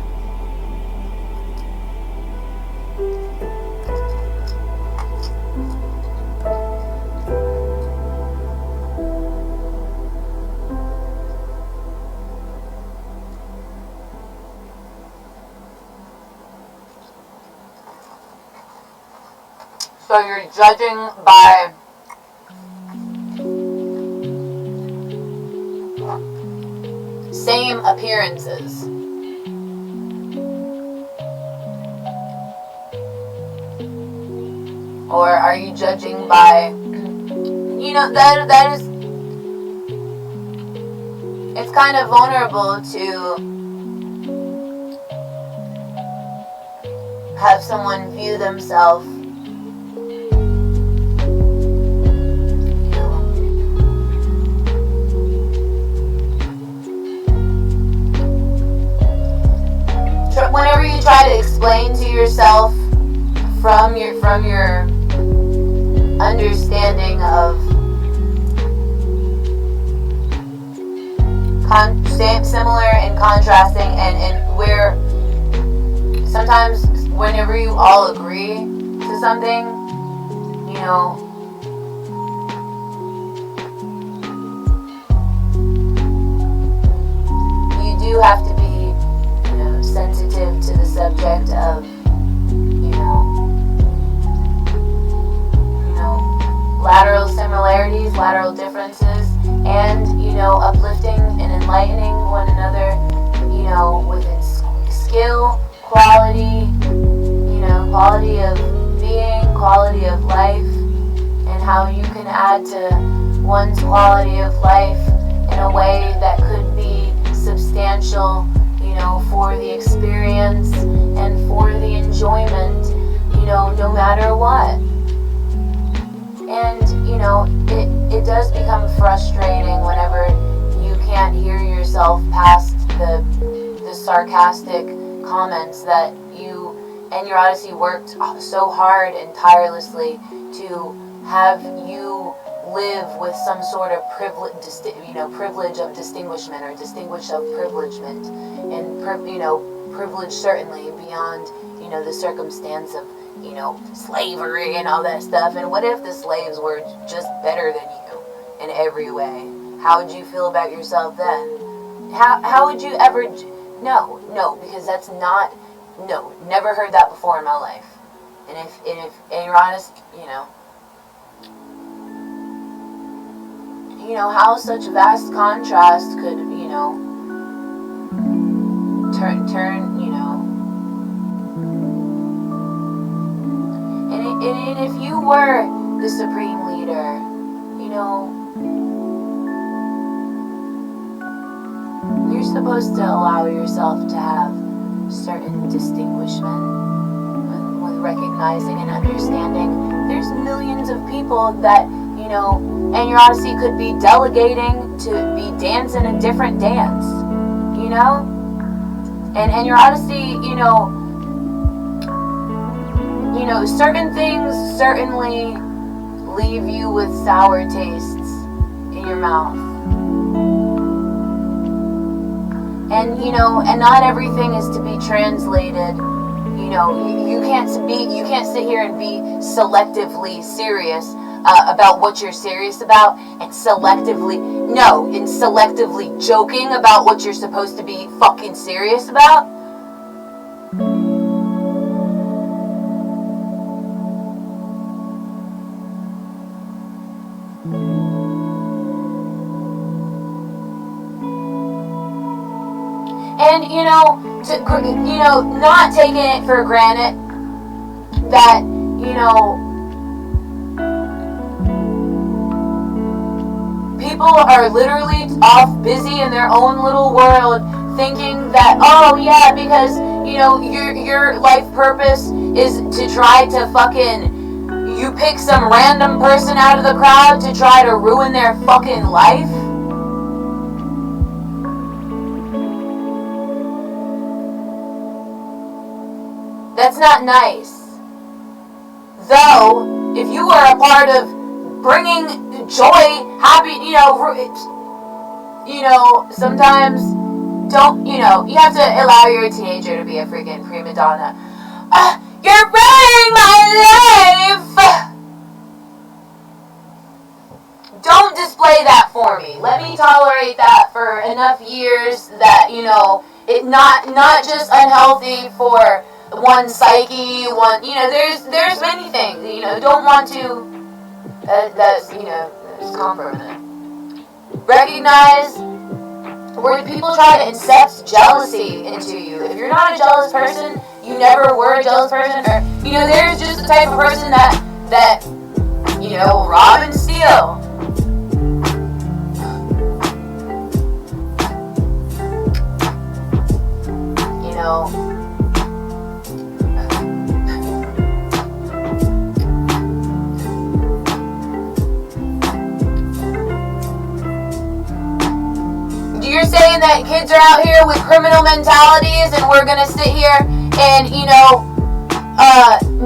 So you're judging by same appearances. Or are you judging by, you know, that is, it's kind of vulnerable to have someone view themselves whenever you try to explain to yourself from your understanding of similar and contrasting, and where sometimes whenever you all agree to something, you know, you do have to be, you know, sensitive to the subject of, lateral similarities, lateral differences, and, you know, uplifting and enlightening one another, you know, with its skill, quality, you know, quality of being, quality of life, and how you can add to one's quality of life in a way that could be substantial, you know, for the experience and for the enjoyment no matter what. And, you know, it does become frustrating whenever you can't hear yourself past the sarcastic comments that you and your Odyssey worked so hard and tirelessly to have you live with some sort of privilege of distinguishment or distinguished of privilegement, and privilege certainly beyond the circumstance of slavery and all that stuff. And what if the slaves were just better than you in every way? How would you feel about yourself then? How would you ever? No, because that's not. No, never heard that before in my life. And if you're honest, how such vast contrast could, turn, and if you were the supreme leader, you're supposed to allow yourself to have certain distinguishment with recognizing and understanding there's millions of people that, and your Odyssey could be delegating to be dancing a different dance, and your Odyssey, certain things certainly leave you with sour tastes in your mouth. And, and not everything is to be translated. You can't sit here and be selectively serious about what you're serious about and selectively joking about what you're supposed to be fucking serious about. And, not taking it for granted that, people are literally off busy in their own little world thinking that, oh yeah, because, your life purpose is to try to you pick some random person out of the crowd to try to ruin their fucking life. That's not nice. Though, if you are a part of bringing joy, happy, sometimes you have to allow your teenager to be a freaking prima donna. You're ruining my life! Don't display that for me. Let me tolerate that for enough years that, it not just unhealthy for one psyche, there's many things, don't want to, that's compromising. Recognize where people try to incept jealousy into you. If you're not a jealous person, you never were a jealous person, or, there's just the type of person that rob and steal. You're saying that kids are out here with criminal mentalities and we're gonna sit here and,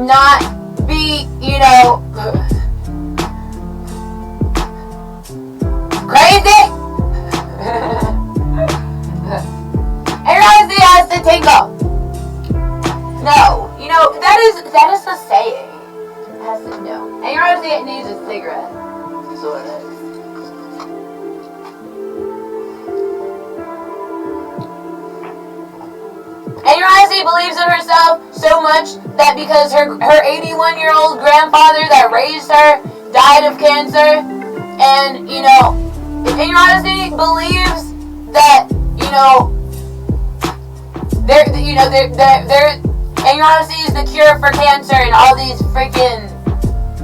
not be, crazy? Everybody has to tingle. No, that is a saying. It has to know. And everybody needs a cigarette. Sort of. And your Odyssey believes in herself so much that because her 81-year-old grandfather that raised her died of cancer, and and your Odyssey believes that and your Odyssey is the cure for cancer and all these freaking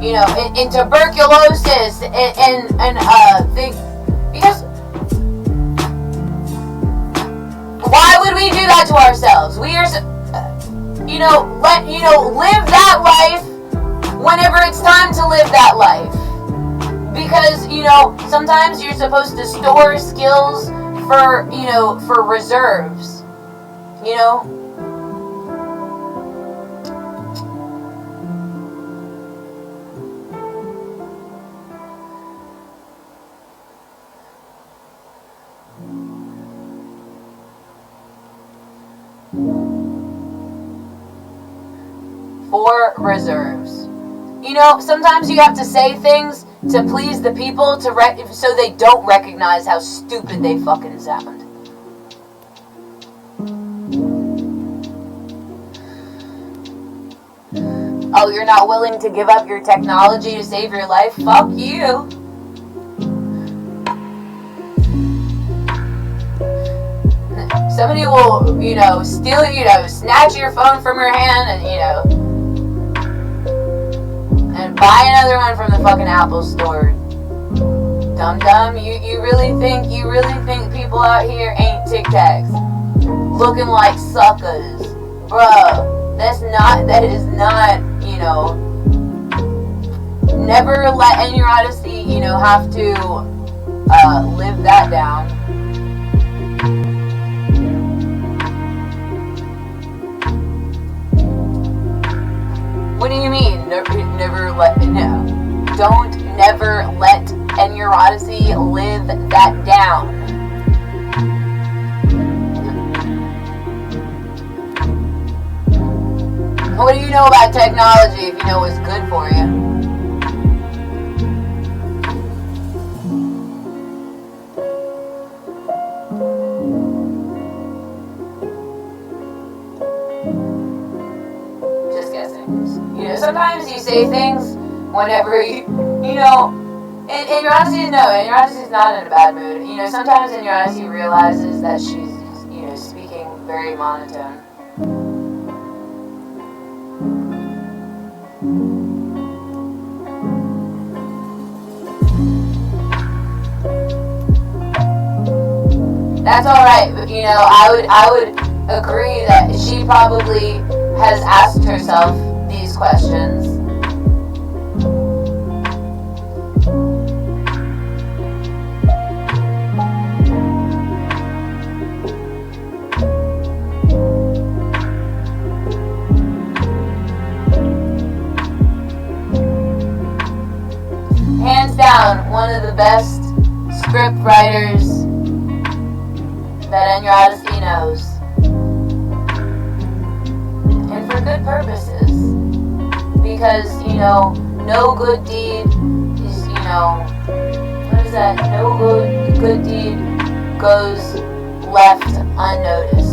in tuberculosis and things, because. Why would we do that to ourselves? We are, live that life whenever it's time to live that life. Because, you know, sometimes you're supposed to store skills for, you know, for reserves. You know? For reserves. You know, sometimes you have to say things to please the people so they don't recognize how stupid they fucking sound. Oh, you're not willing to give up your technology to save your life? Fuck you. Somebody will, you know, steal, you know, snatch your phone from your hand and, you know, and buy another one from the fucking Apple store. Dum-dum, you really think people out here ain't Tic Tacs looking like suckers? Bruh, that is not, you know, never let any Odyssey, you know, have to live that down. What do you mean? Never let no. Don't never let Enya Odyssey live that down. What do you know about technology if you know what's good for you? Sometimes you say things whenever you know, and your Odyssey is not in a bad mood. You know, sometimes in your Odyssey realizes that she's, you know, speaking very monotone. That's alright, but, you know, I would agree that she probably has asked herself these questions. Hands down, one of the best script writers that Enya Odyssey knows. And for good purposes. Because, you know, no good deed is, you know, what is that? No good deed goes left unnoticed.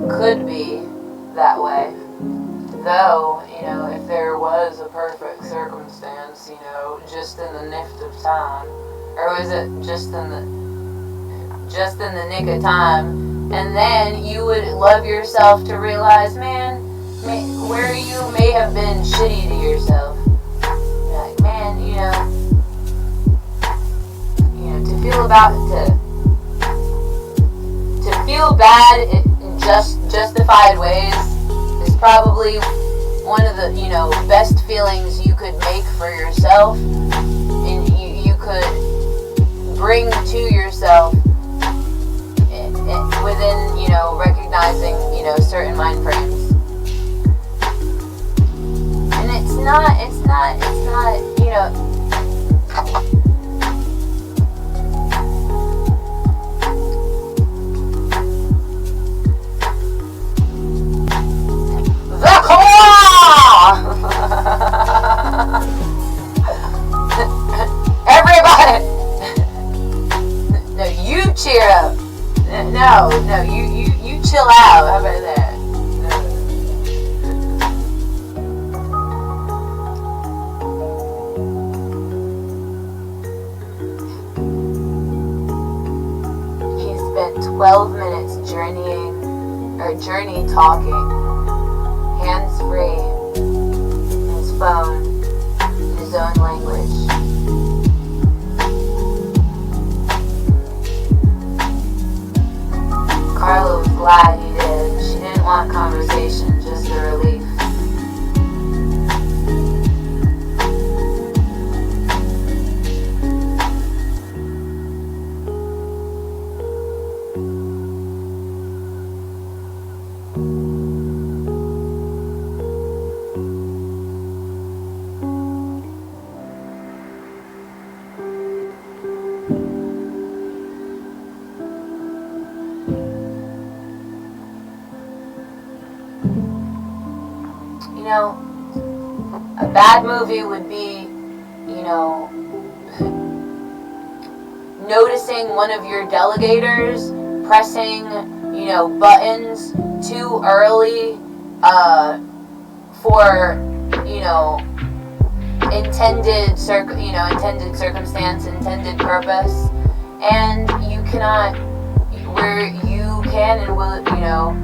Could be that way. Though, you know, if there was a perfect circumstance, you know, just in the nick of time, or was it just in the nick of time, and then you would love yourself to realize, man, where you may have been shitty to yourself. Like, man, you know, to feel bad in justified ways is probably one of the, you know, best feelings you could make for yourself, and you could bring to yourself within, you know, recognizing, you know, certain mind frames. And it's not, you know, everybody, no, you cheer up. No, you chill out. How about that? He spent 12 minutes journey talking, hands free, his phone, in his own language. You know, a bad movie would be, you know, noticing one of your delegators pressing, you know, buttons too early for, you know, intended circumstance, intended purpose, and you cannot, where you can and will, you know,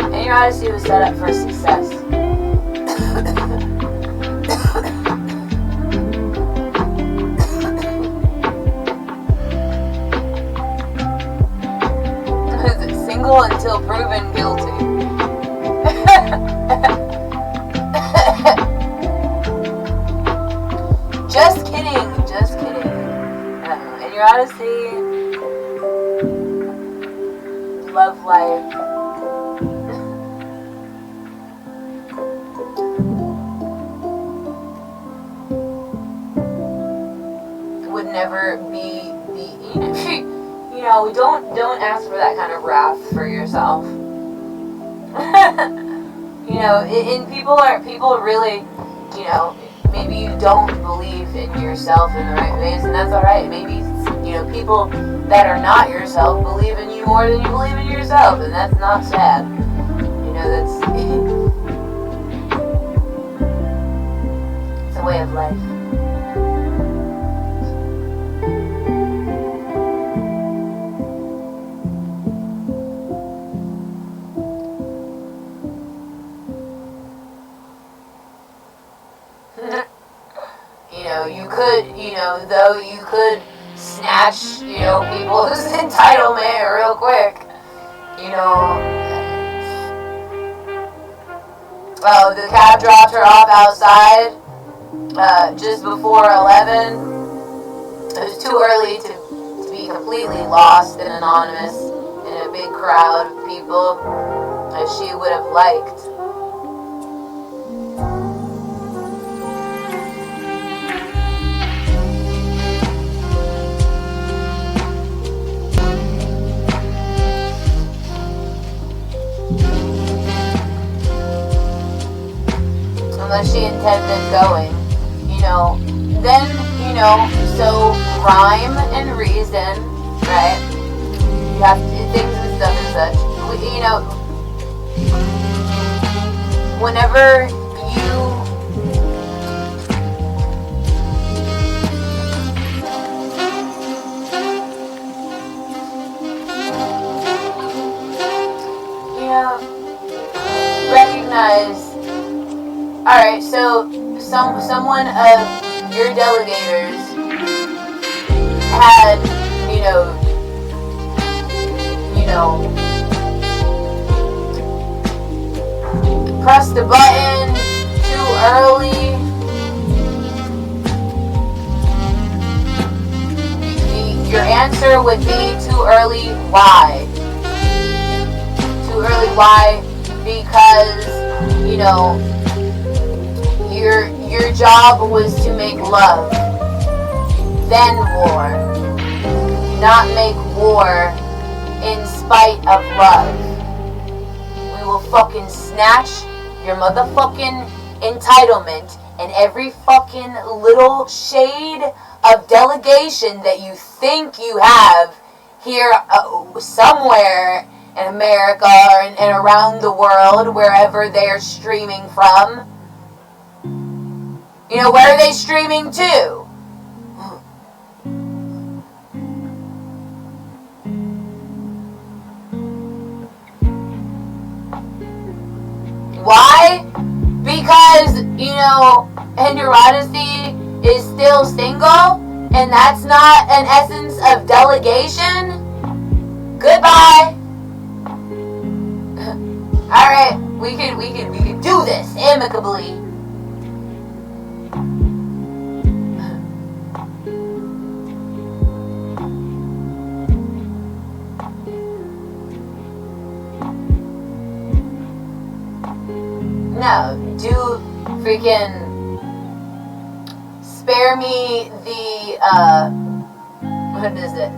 and your Odyssey was set up for success. Single until proven guilty. Just kidding, just kidding. And your Odyssey, love life. Would never be you know, don't ask for that kind of wrath for yourself. You know, people really, you know, maybe you don't believe in yourself in the right ways, and that's alright. Maybe, you know, people that are not yourself believe in you more than you believe in yourself, and that's not sad. You know, that's it's a way of life. Though you could snatch, you know, people's entitlement real quick. You know, oh, the cab dropped her off outside just before 11. It was too early to be completely lost and anonymous in a big crowd of people as she would have liked. Unless she intended going, you know, then, you know, so rhyme and reason, right? You have to do things and stuff and such. You know, whenever you know, recognize. Alright, so someone of your delegators had, you know, pressed the button too early. Your answer would be too early. Why? Too early, why? Because, you know, your job was to make love, then war, not make war in spite of love. We will fucking snatch your motherfucking entitlement and every fucking little shade of delegation that you think you have here somewhere in America and around the world, wherever they're streaming from. You know, where are they streaming to? Why? Because, you know, Ender Odyssey is still single, and that's not an essence of delegation? Goodbye. Alright, we can do this amicably. No, do freaking spare me the, what is it?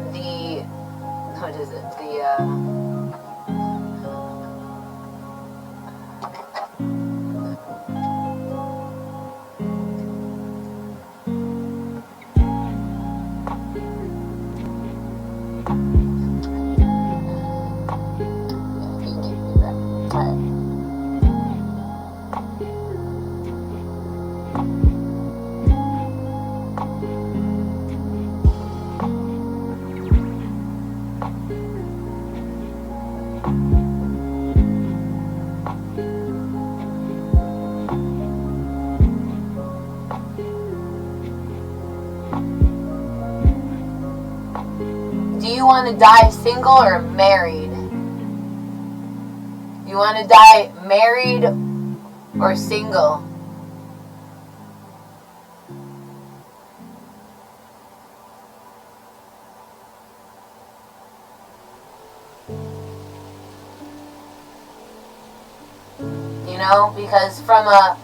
Do you want to die single or married? You want to die married or single? You know, because from a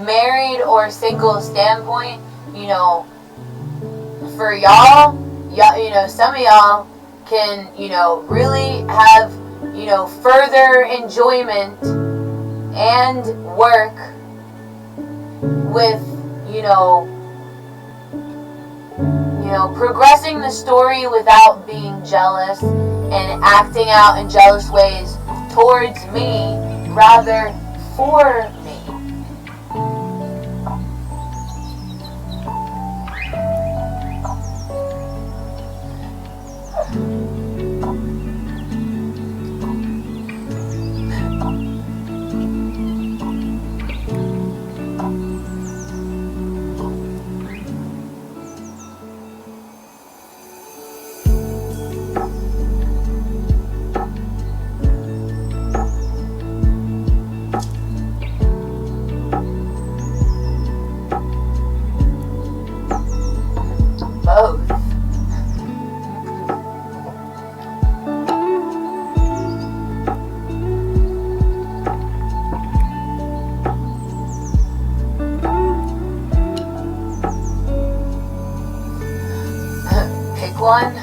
married or single standpoint, you know, for y'all, you know, some of y'all can, you know, really have, you know, further enjoyment and work with, you know, progressing the story without being jealous and acting out in jealous ways towards me, rather for me. Both. Pick one.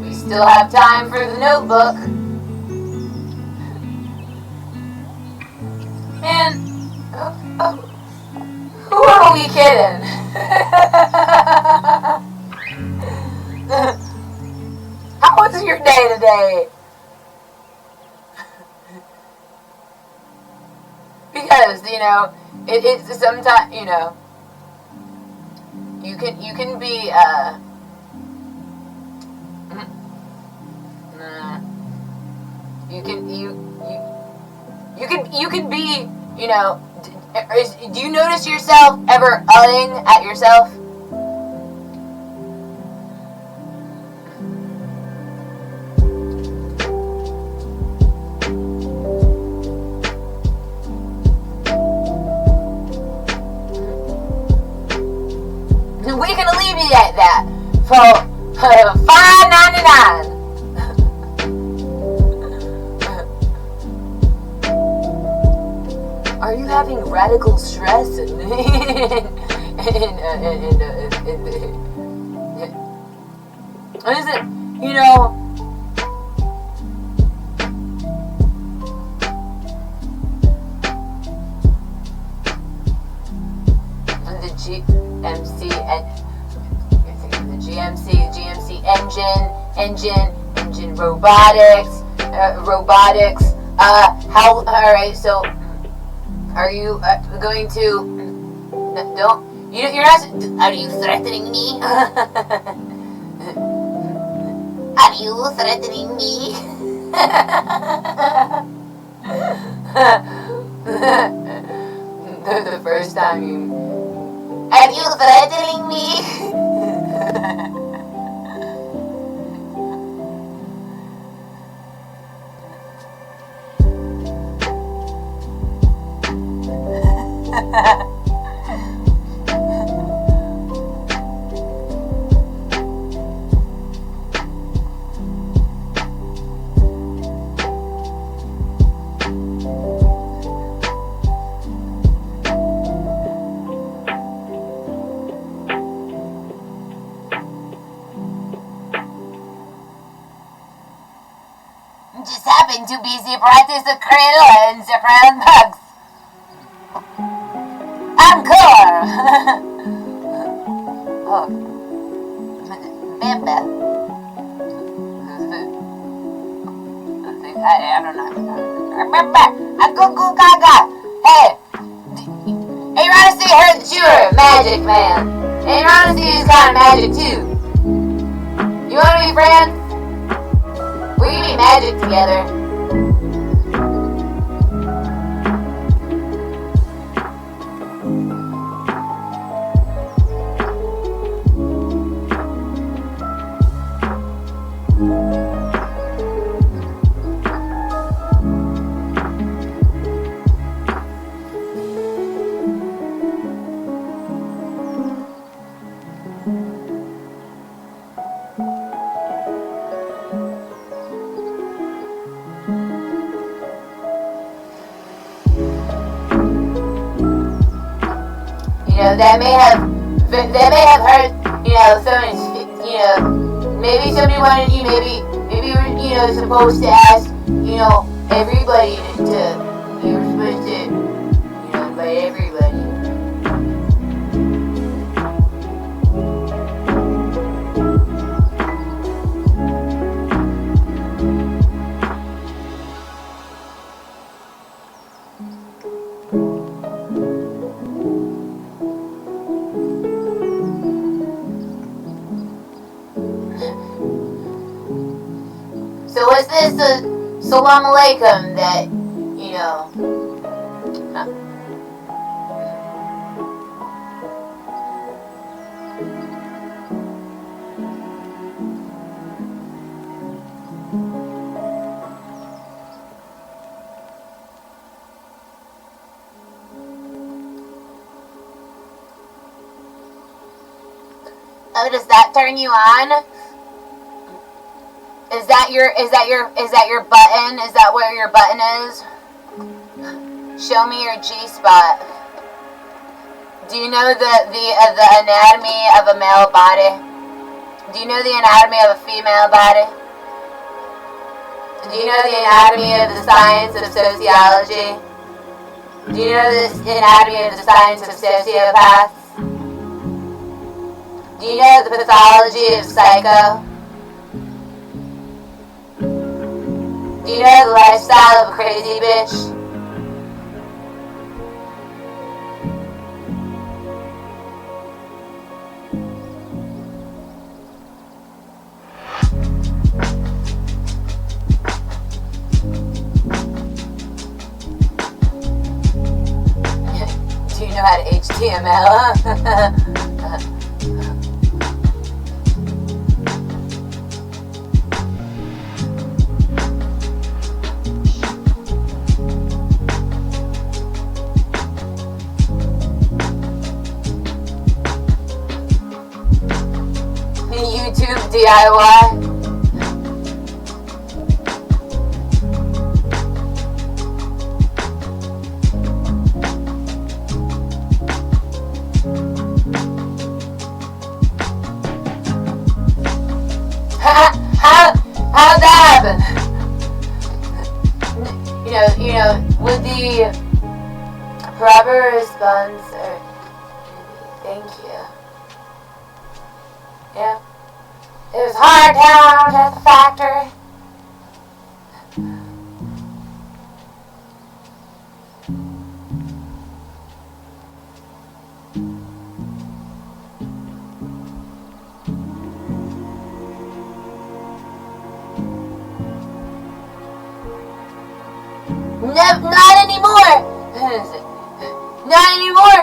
We still have time for the notebook. Man, who are we kidding? How was your day today? Because, you know, it's sometimes, you know, you can be, you can be, you know, do you notice yourself ever at yourself? We can alleviate that for $5.99. Are you having radical stress what is it? You know, the GMC engine robotics. All right, so are you going to, you're not, are you threatening me? Are you threatening me? The first time you, are you threatening me? Just happened to be the brightest cradle and the brown bugs. Encore! Oh. Bamba. I don't know. A goo goo gaga. Hey! Hey, Honesty heard that you were a magic man. And Honesty is kind of magic too. You wanna be friends? We can be magic together. That may have hurt, someone, maybe somebody wanted you, maybe you were, supposed to ask, everybody you were supposed to, invite everybody. So what's this salam alaikum that, Oh, does that turn you on? Is that your button? Is that where your button is? Show me your G-spot. Do you know the anatomy of a male body? Do you know the anatomy of a female body? Do you know the anatomy of the science of sociology? Do you know the anatomy of the science of sociopaths? Do you know the pathology of psycho? Do you know the lifestyle of a crazy bitch? Do you know how to HTML? YouTube DIY. How'd that happen? With the proper response or thank you. Yeah. It was hard down at the factory. Not anymore. Not anymore.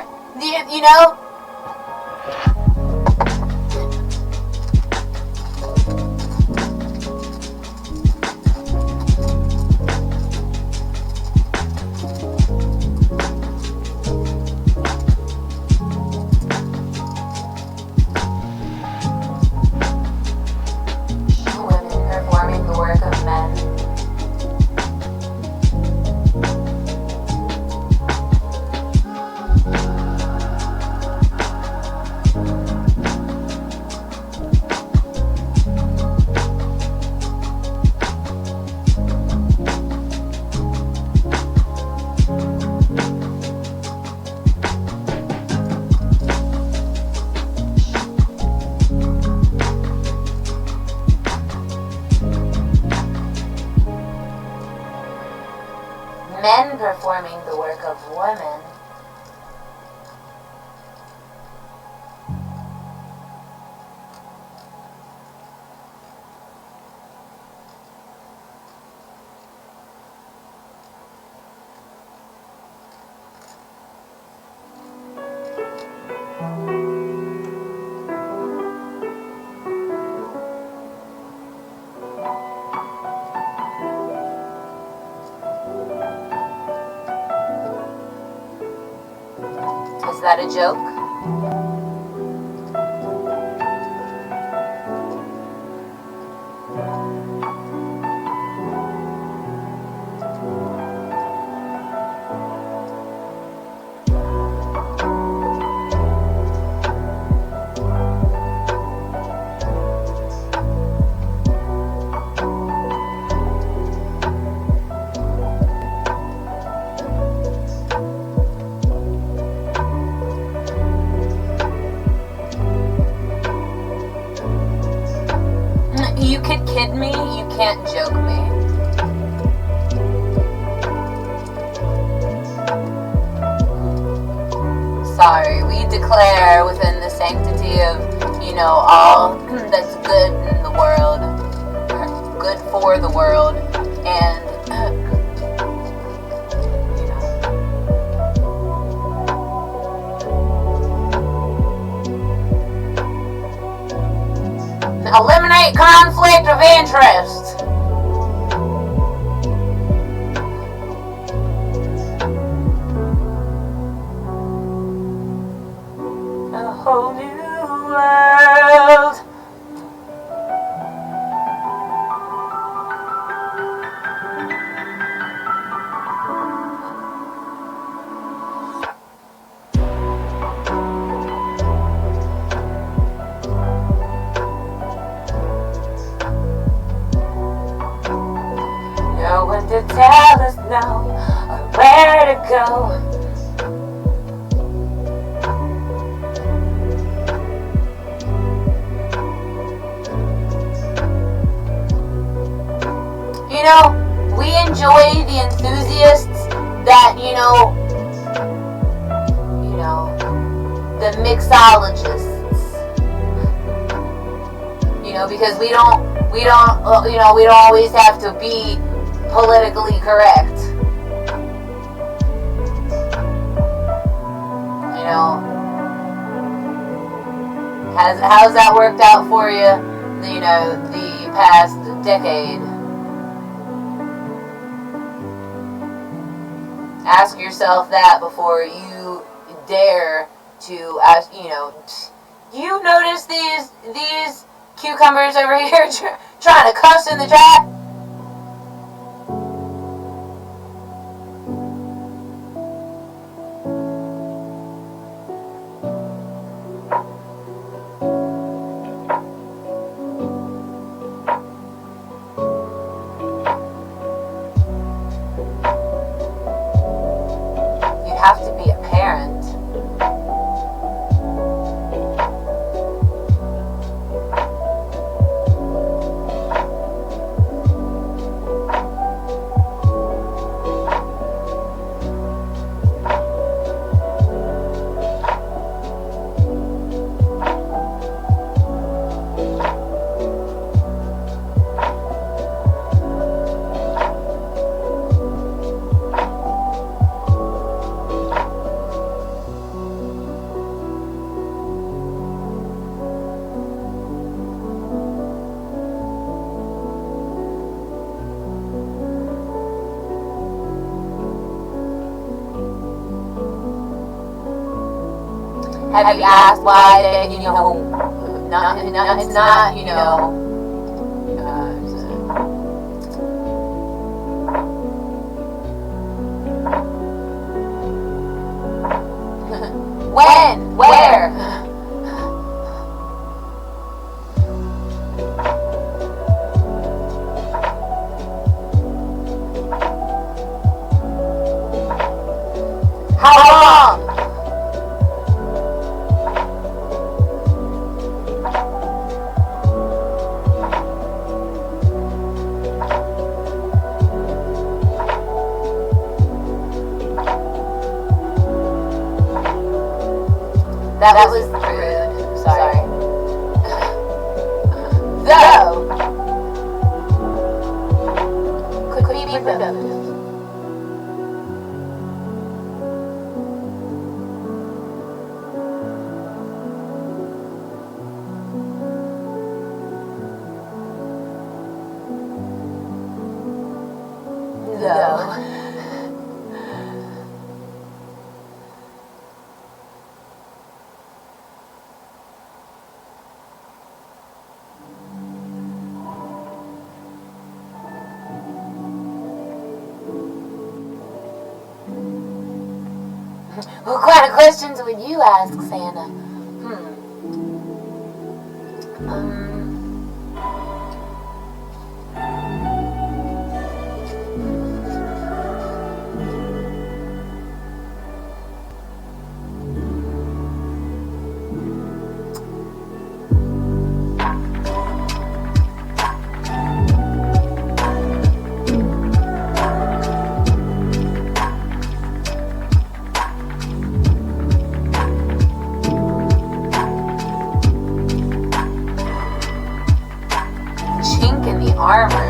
Men performing the work of women. Is that a joke? You could kid me, you can't joke me. Sorry, we declare within the sanctity of, all that's good in the world, good for the world, and, eliminate conflict of interest. A whole new world. No one to tell us no or where to go. We enjoy the enthusiasts that, the mixologists, because we don't always have to be politically correct. How's that worked out for you, the past decade? Ask yourself that before you dare to ask, you notice these cucumbers over here trying to cuss in the chat? Have to be a parent. Have you asked why that, it's not, when? Where? That was rude. Sorry. Though, could be both. Though. What kind of questions would you ask Santa? Chink in the armor.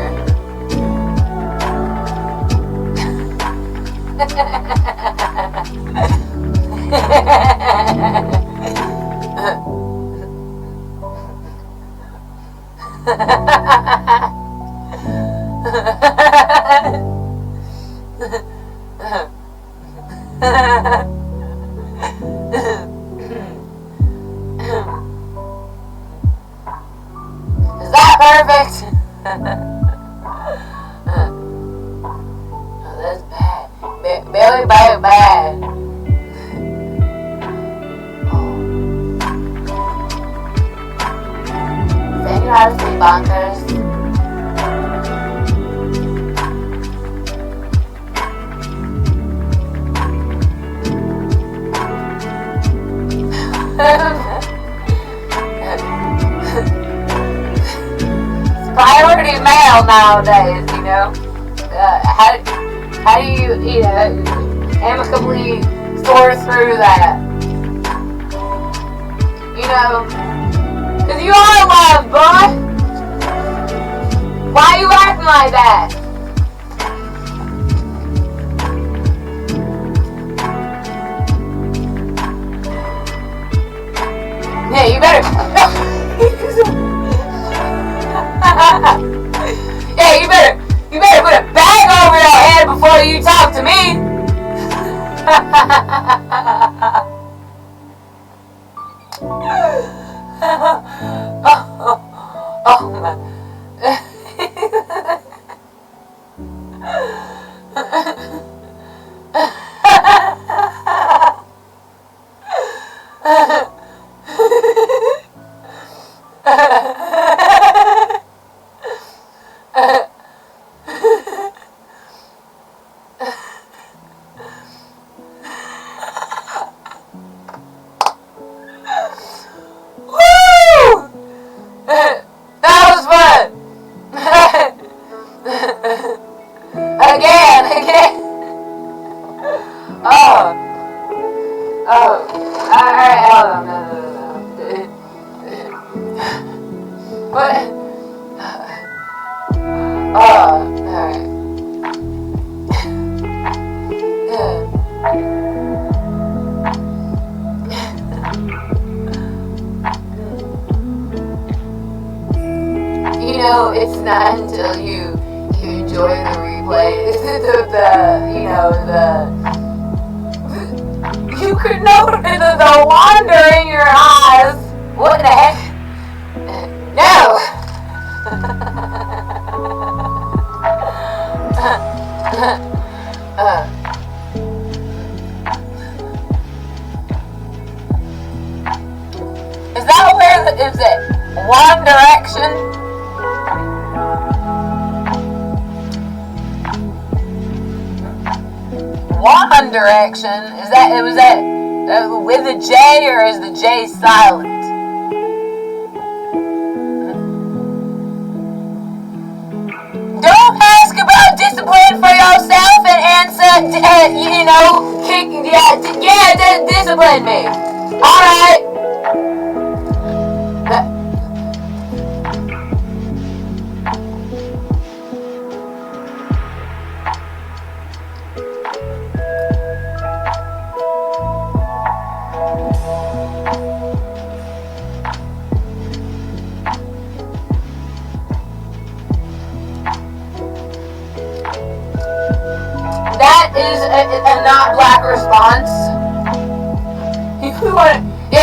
Is that perfect? Oh, that's bad. Very, very bad. Saying you how to say bonkers. Priority mail nowadays, you know. How do you amicably sort through that? You know, 'cause you are loved, boy. Why are you acting like that? Yeah, you better. Yeah, you better put a bag over your head before you talk to me. Oh my. Woo! That was fun. Again. Oh. Alright, hold on. No. What? Alright. You know, it's not until you enjoy the replays you could notice the wonder in your eyes. What the heck? No. Is that where is it? One Direction? One Direction? Was that with a J or is the J silent? Don't ask about discipline for yourself and answer, discipline me. Alright. That is a not black response.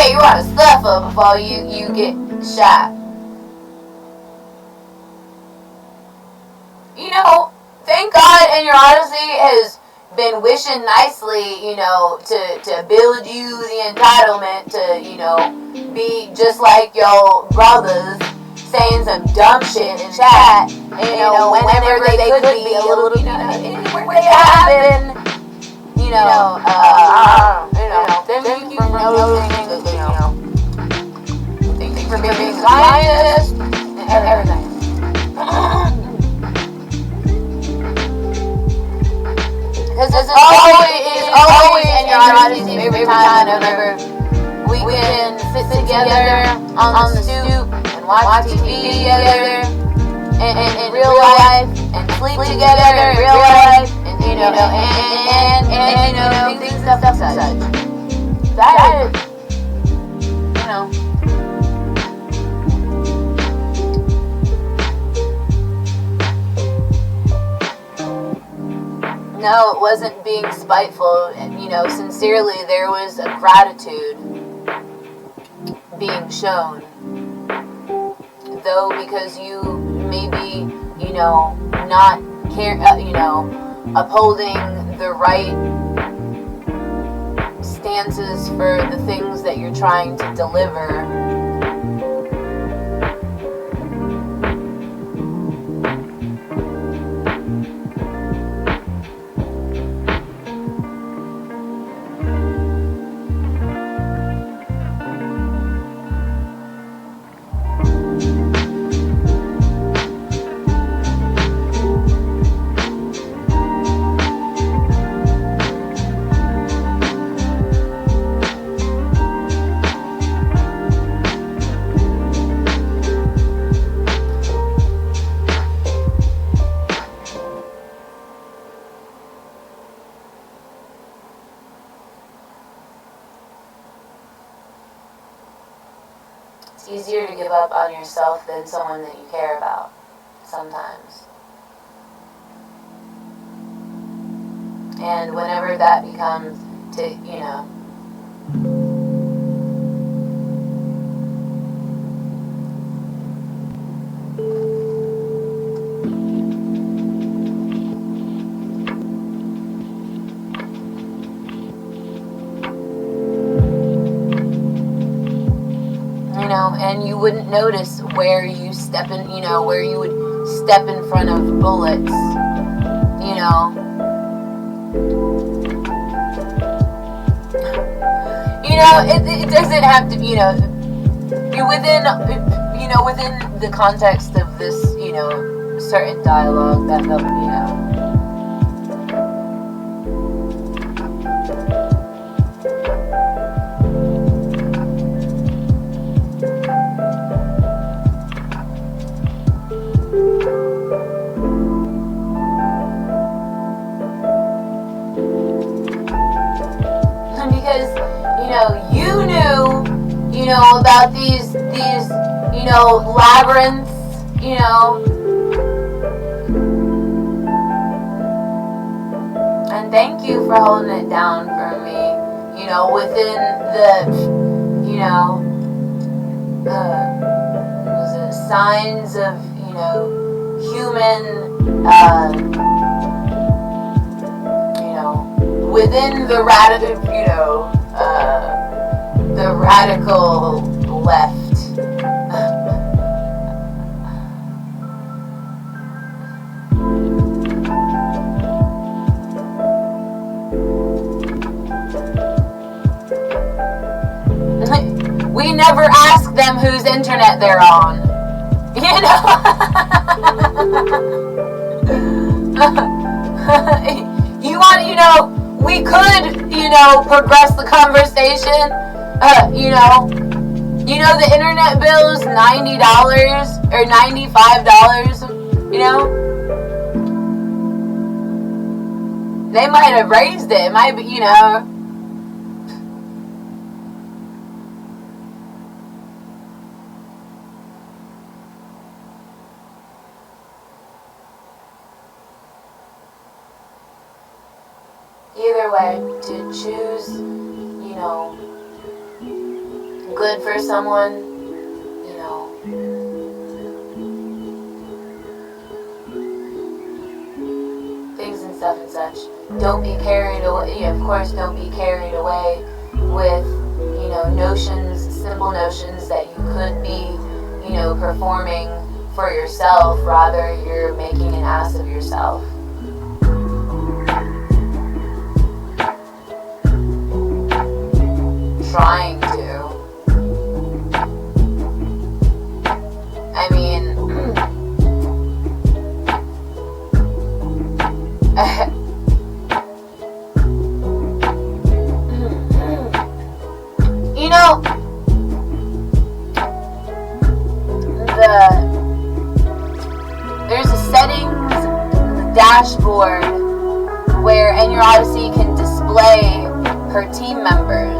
You want to suffer before you get shot. You know, thank God and your honesty has been wishing nicely, you know, to build you the entitlement to, you know, be just like your brothers, saying some dumb shit in chat, and, you know, whenever they could be a little, you know, anywhere they have been, you know, thank you for noticing, you know, thank you for being scientist and everything. Because it's always in your honesty every time whenever we can sit together on the stoop and watch TV together in real life and sleep together in real life and you know and things stuff such. That is, you know. No, it wasn't being spiteful. You know, sincerely, there was a gratitude being shown. Though, because you maybe, you know, not upholding the right stances for the things that you're trying to deliver. It's easier to give up on yourself than someone that you care about, sometimes. And whenever that becomes to, you know, and you wouldn't notice where you step in, you know, where you would step in front of bullets, you know. You know, it doesn't have to, you know, within the context of this, you know, certain dialogue that felt, you know. You know, about these, you know, labyrinths, you know. And thank you for holding it down for me, you know, within the, you know, signs of, you know, human, you know, within the radical, you know, the radical left. We never ask them whose internet they're on. You know? You want, you know, we could, you know, progress the conversation You know the internet bill is $90 or $95, you know? They might have raised it. It might be, you know. Either way, to choose, you know, good for someone, you know, things and stuff and such. Don't be carried away, of course, don't be carried away with, you know, notions, simple notions that you could be, you know, performing for yourself, rather you're making an ass of yourself. Trying to. I mean, you know, there's a settings dashboard where In Your Odyssey can display her team members.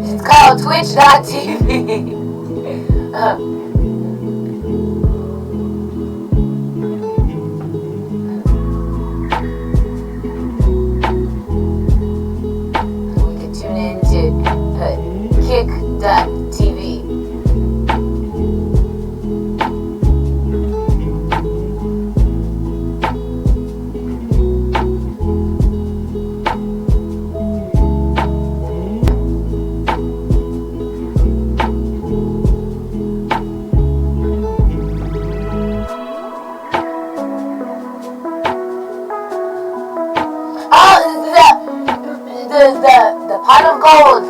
It's called Twitch.tv. You can tune into Kick.tv. The pot of gold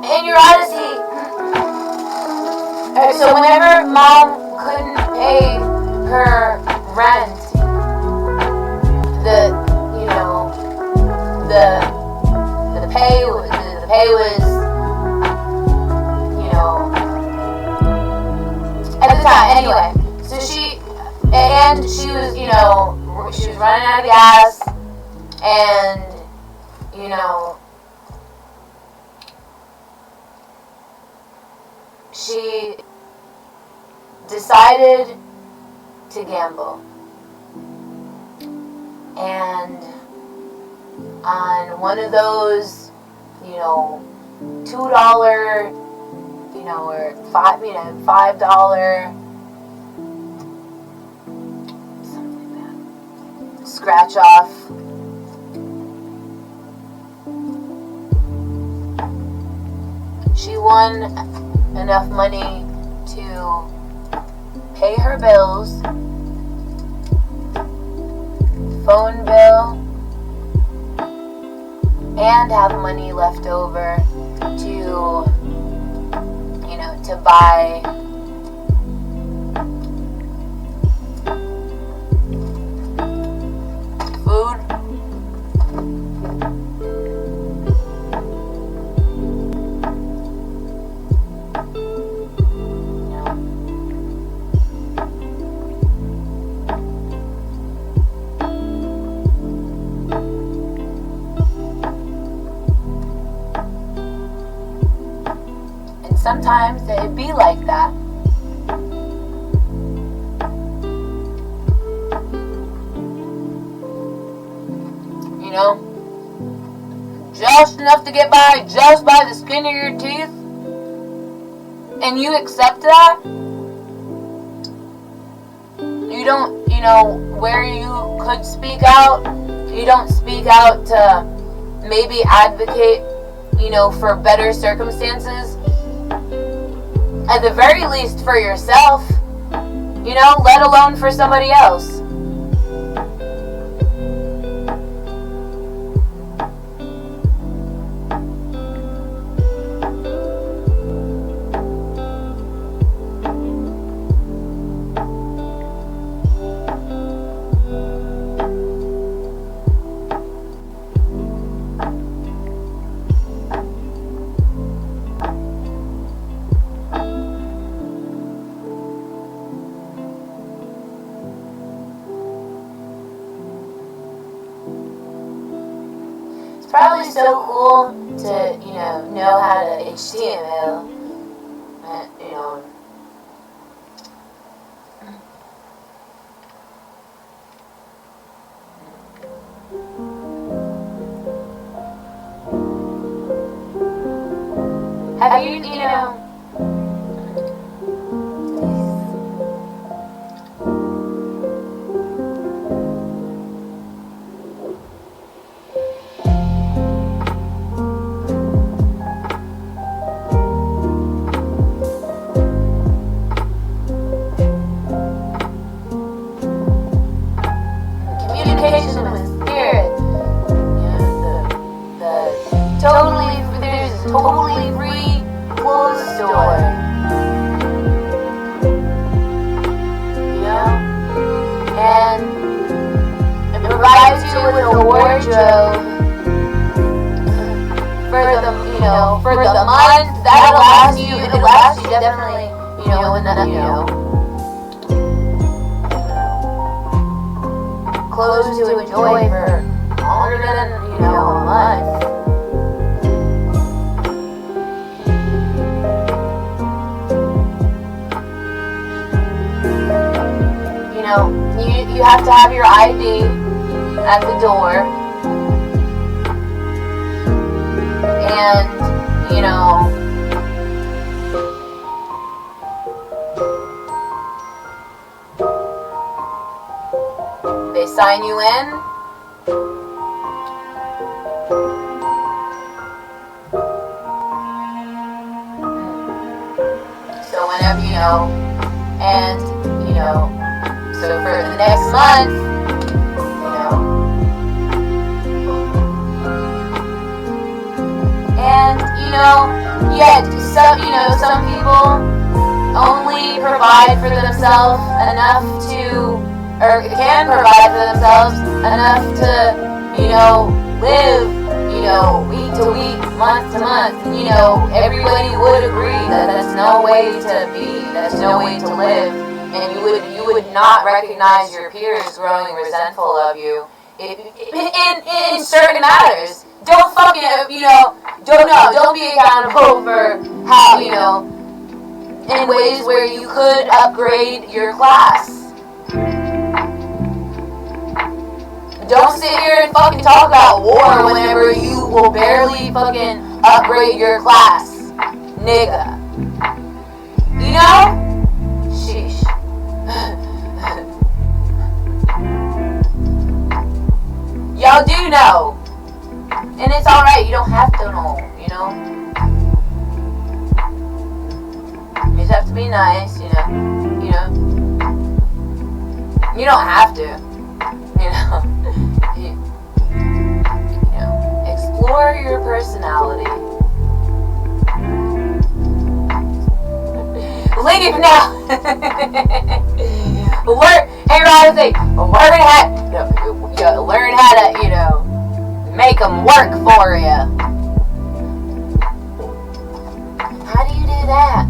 in Your Odyssey. So whenever mom couldn't pay her rent, the pay was, you know, at the time anyway. So she was, you know, she was running out of gas, and you know, she decided to gamble. And on one of those, you know, $2, you know, or $5, something like that, scratch off. She won enough money to pay her bills, phone bill, and have money left over to, you know, to buy food. Sometimes it'd be like that. You know? Just enough to get by, just by the skin of your teeth. And you accept that? You don't, where you could speak out, you don't speak out to maybe advocate, for better circumstances. At the very least for yourself, let alone for somebody else. It's probably so cool to, know how to HTML. Have you, communication with spirit. There's a totally free clothes store. And it provides you with a wardrobe for the month. That'll last you. It'll last you definitely. Clothes to enjoy for longer than a month. You have to have your ID at the door, and they sign you in. So whenever and so for the next month, and some people only provide for themselves enough to, or can provide for themselves enough to, live, week to week, month to month. Everybody would agree that that's no way to be, that's no way to live. And you would not recognize your peers growing resentful of you in certain matters. Don't fucking, don't be accountable for how, in ways where you could upgrade your class. Don't sit here and fucking talk about war whenever you will barely fucking upgrade your class. Nigga. Sheesh. Y'all do know. And it's alright, you don't have to know, You just have to be nice, You don't have to. Explore your personality. Leave now. Learn how to, make them work for you. How do you do that?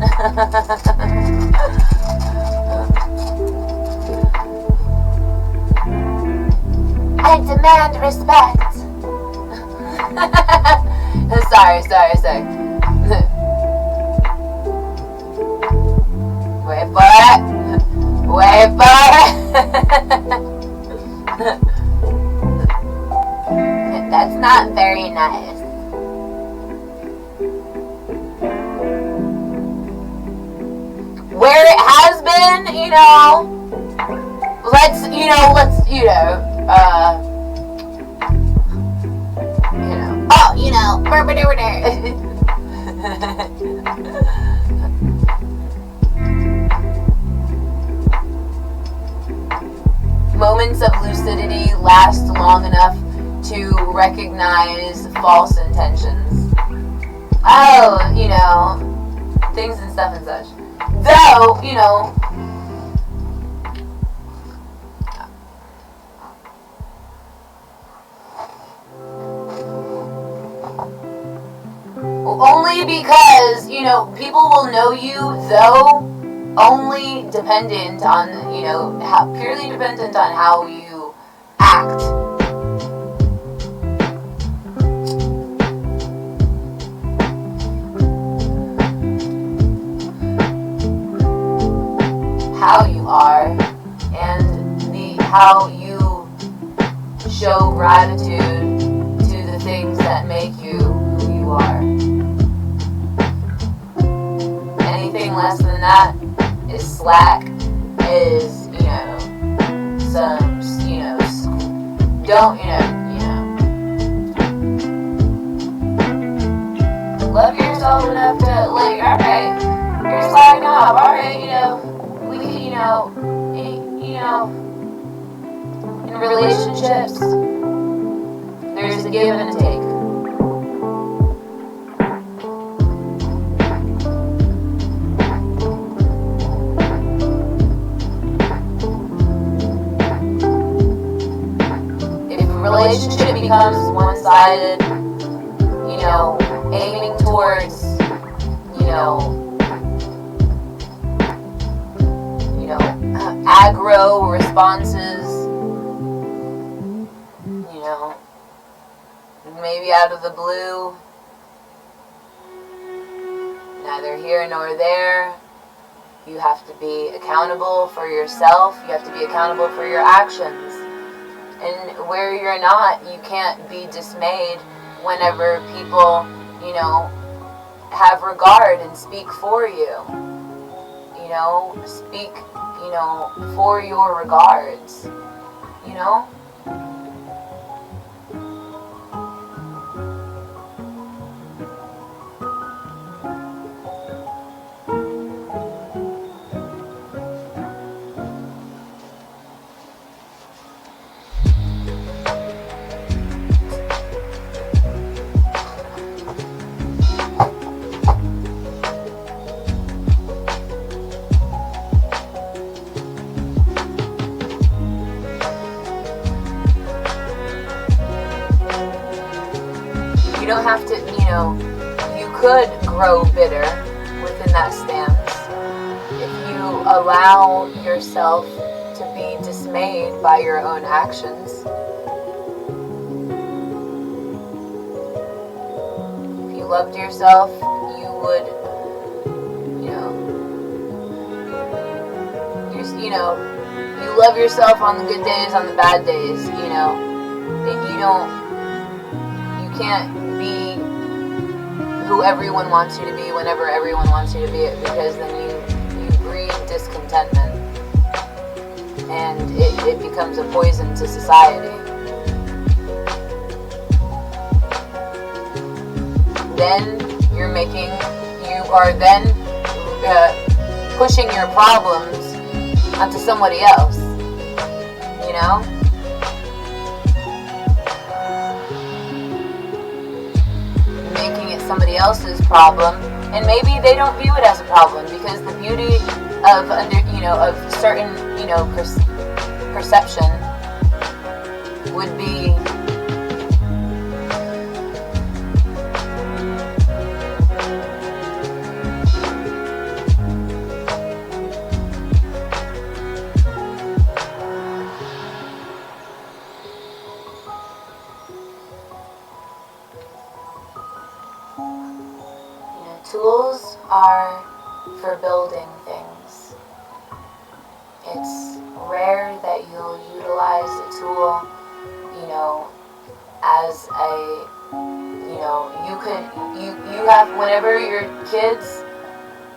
I demand respect. Sorry. Wait for it. That's not very nice. Where it has been, let's moments of lucidity last long enough to recognize false intentions. Oh, things and stuff and such. Though, only because, people will know you, though, only dependent on, purely dependent on how you act. How you are, and how you show gratitude to the things that make you who you are. Anything less than that is slack, is, don't, love yourself enough to, alright, you're slacking off, alright, we, in relationships, there's a give and a take. Relationship becomes one-sided, aiming towards, aggro responses, maybe out of the blue, neither here nor there. You have to be accountable for yourself, you have to be accountable for your actions. And where you're not, you can't be dismayed whenever people, have regard and speak for you. Speak, for your regards. You don't have to, you could grow bitter within that stance if you allow yourself to be dismayed by your own actions. If you loved yourself, you would, you love yourself on the good days, on the bad days, you can't be who everyone wants you to be whenever everyone wants you to be it, because then you breed discontentment and it becomes a poison to society. Then you are then pushing your problems onto somebody else, making it somebody else's problem, and maybe they don't view it as a problem, because the beauty of of certain perception would be tools are for building things. It's rare that you'll utilize a tool, as a, you have, whenever your kids,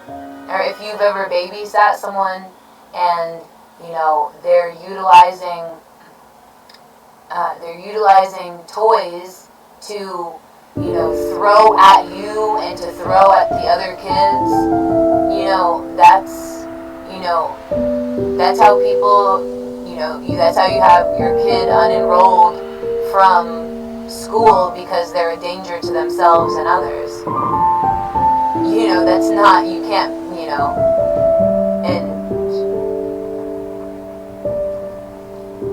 or if you've ever babysat someone and they're utilizing toys to, throw at you and to throw at the other kids. That's how people, that's how you have your kid unenrolled from school because they're a danger to themselves and others. That's not, you can't, and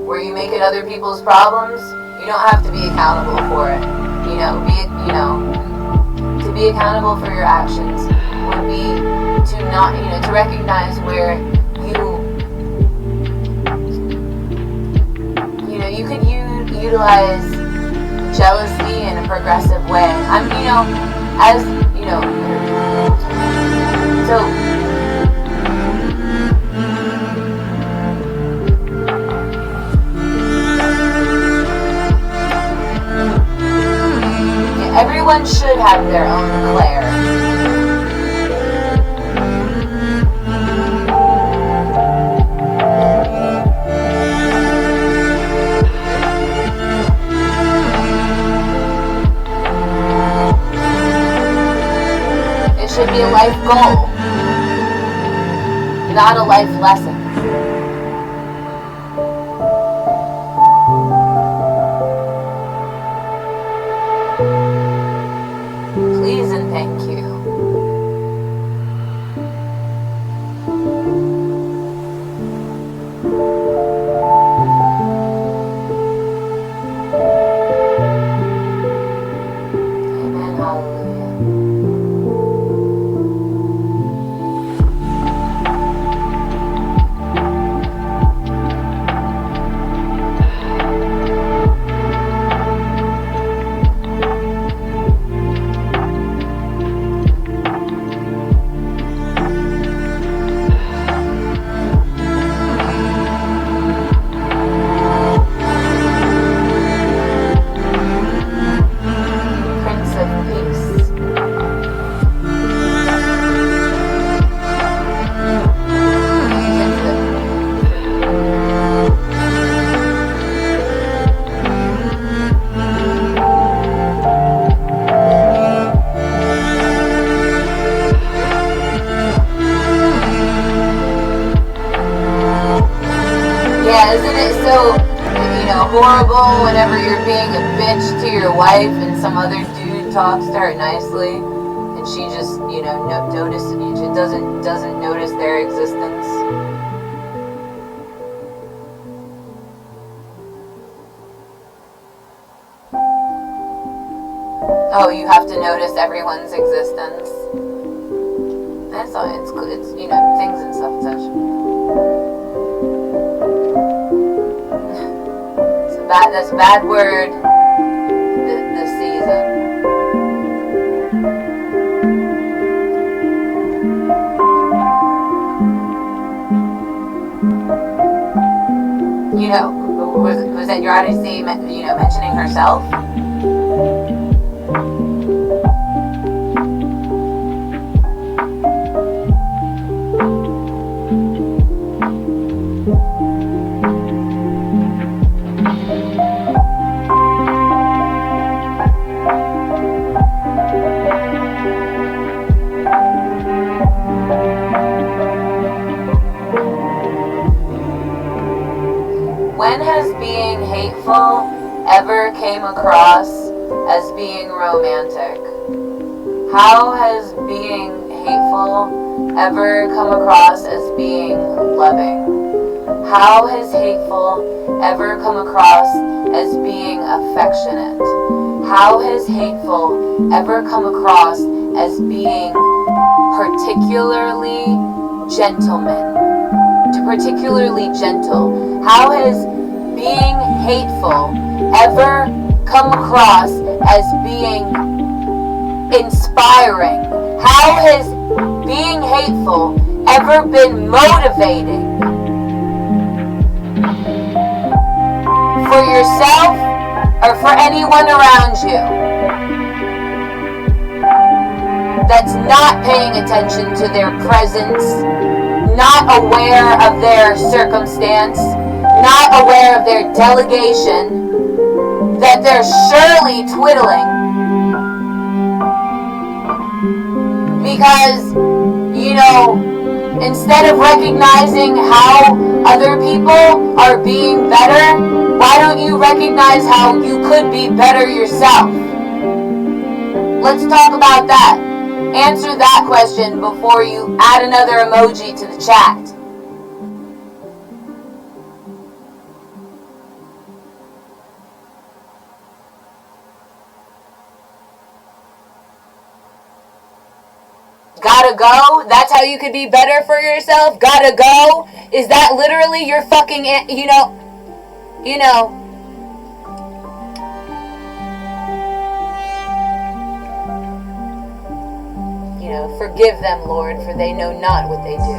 where you make it other people's problems, you don't have to be accountable for it. To be accountable for your actions would be to not, to recognize where you could utilize jealousy in a progressive way. So everyone should have their own Claire. It should be a life goal, not a life lesson. Please and thank you. Amen. Hallelujah. Prince of Peace. Yeah, isn't it so, horrible whenever you're being a bitch to your wife and some other dude talks to her nicely and she just, doesn't notice their existence? Oh, you have to notice everyone's existence. That's all. It's things and stuff and such. That's a bad word this season. Was that your Odyssey, mentioning herself? When has being hateful ever came across as being romantic? How has being hateful ever come across as being loving? How has hateful ever come across as being affectionate? How has hateful ever come across as being particularly gentle? How has being hateful ever come across as being inspiring? How has being hateful ever been motivating for yourself or for anyone around you that's not paying attention to their presence, not aware of their circumstance, not aware of their delegation, that they're surely twiddling. Because, instead of recognizing how other people are being better, why don't you recognize how you could be better yourself? Let's talk about that. Answer that question before you add another emoji to the chat. Gotta go? That's how you could be better for yourself? Gotta go? Is that literally your fucking, forgive them, Lord, for they know not what they do.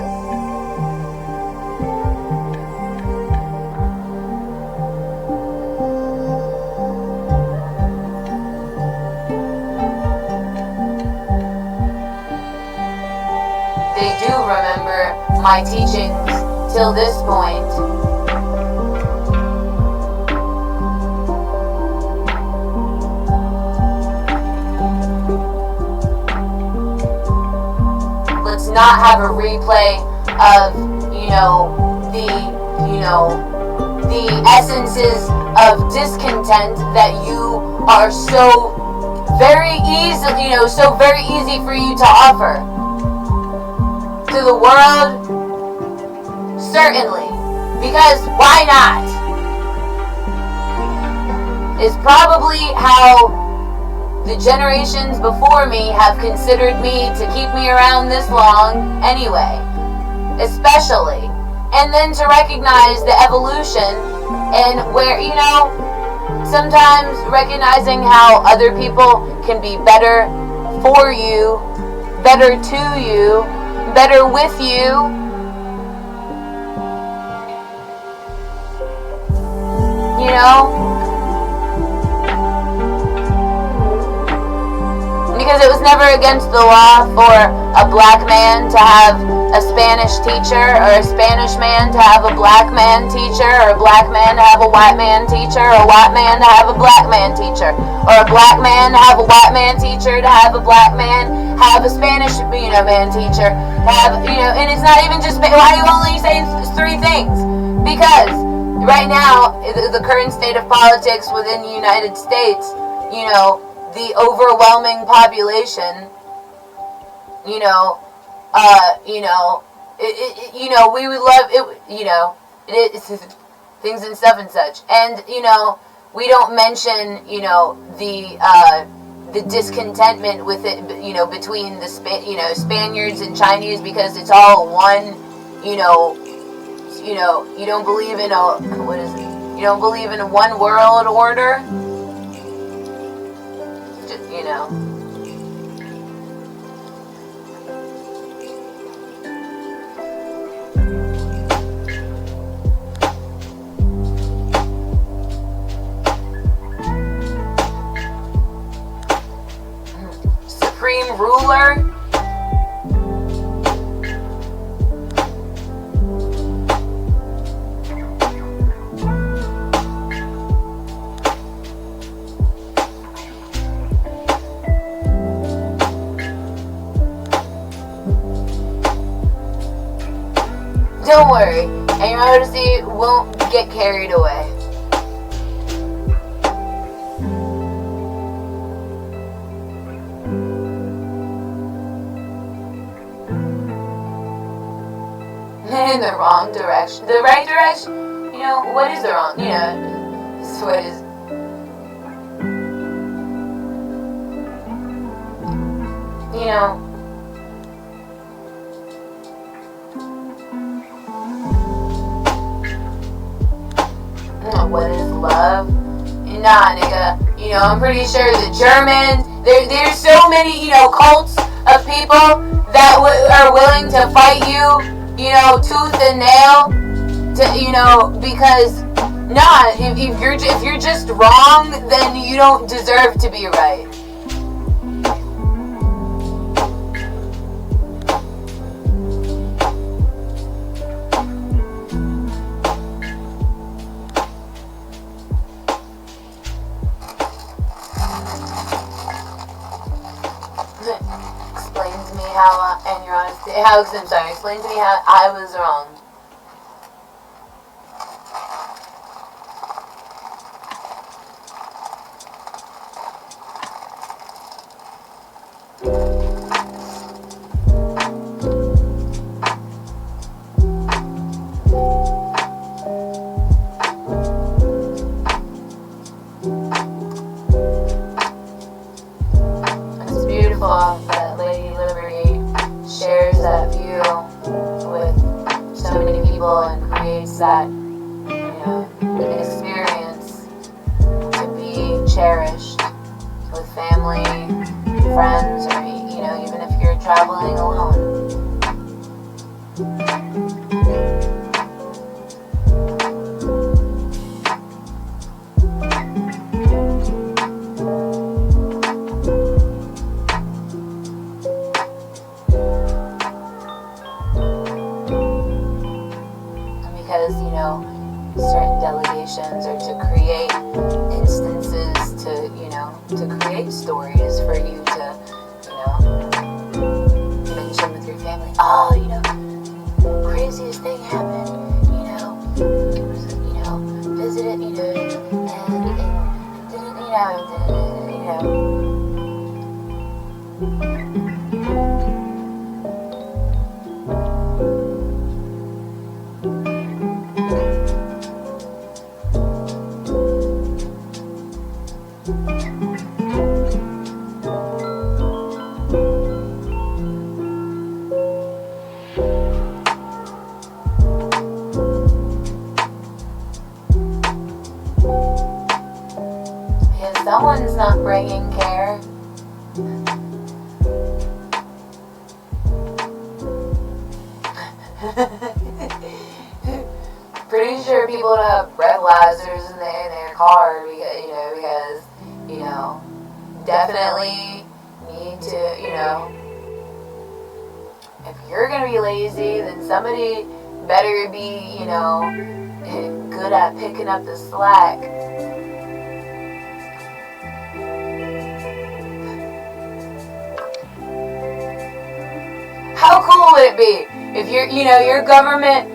They do remember my teachings till this point. Let's not have a replay of, the essences of discontent that you are so very easy, so very easy for you to offer. To the world, certainly, because why not? Is probably how the generations before me have considered me to keep me around this long anyway, especially, and then to recognize the evolution and where, sometimes recognizing how other people can be better for you, better to you, better with you. Because it was never against the law for a black man to have a Spanish teacher, or a Spanish man to have a black man teacher, or a black man to have a white man teacher, or a white man to have a black man teacher, or a black man to have a white man teacher, to have a black man have a Spanish, man teacher, have, and it's not even just, why are you only saying 3 things? Because right now, the current state of politics within the United States, the overwhelming population, we would love it, it's things and stuff and such. And, we don't mention, the discontentment with it, between the Spaniards and Chinese, because it's all one, you don't believe in you don't believe in a one world order. Supreme ruler. Don't worry, and your Odyssey won't get carried away. In the wrong direction. The right direction? What is the wrong? This is what is. What is love? Nah, nigga. I'm pretty sure the Germans, there's so many, cults of people that are willing to fight you, tooth and nail, because, nah, if you're just wrong, then you don't deserve to be right. how, and your honesty, how, I'm sorry, explain to me how I was wrong. It's beautiful that Lady Liberty shares that view with so many people and creates that, experience to be cherished with family, friends, or, even if you're traveling alone. Because, certain delegations are to create instances to create stories for you to, mention with your family. Oh, craziest thing happened, it was, visited, and didn't, because someone's not bringing care. Pretty sure people don't have breathalyzers in their car because definitely need to, if you're gonna be lazy, then somebody better be, good at picking up the slack. How cool would it be if your government,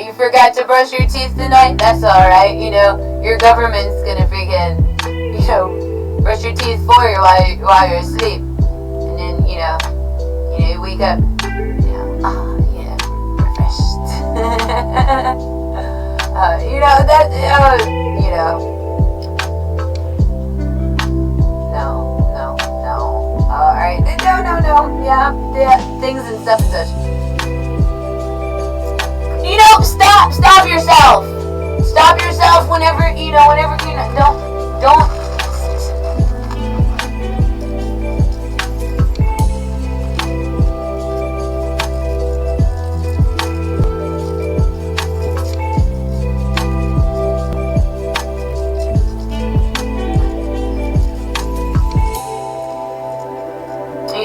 you forgot to brush your teeth tonight? That's alright, your government's gonna freaking, brush your teeth for you while you're asleep. And then, you wake up, refreshed. No. Alright, no. Yeah, things and stuff and such. Stop yourself. Stop yourself whenever,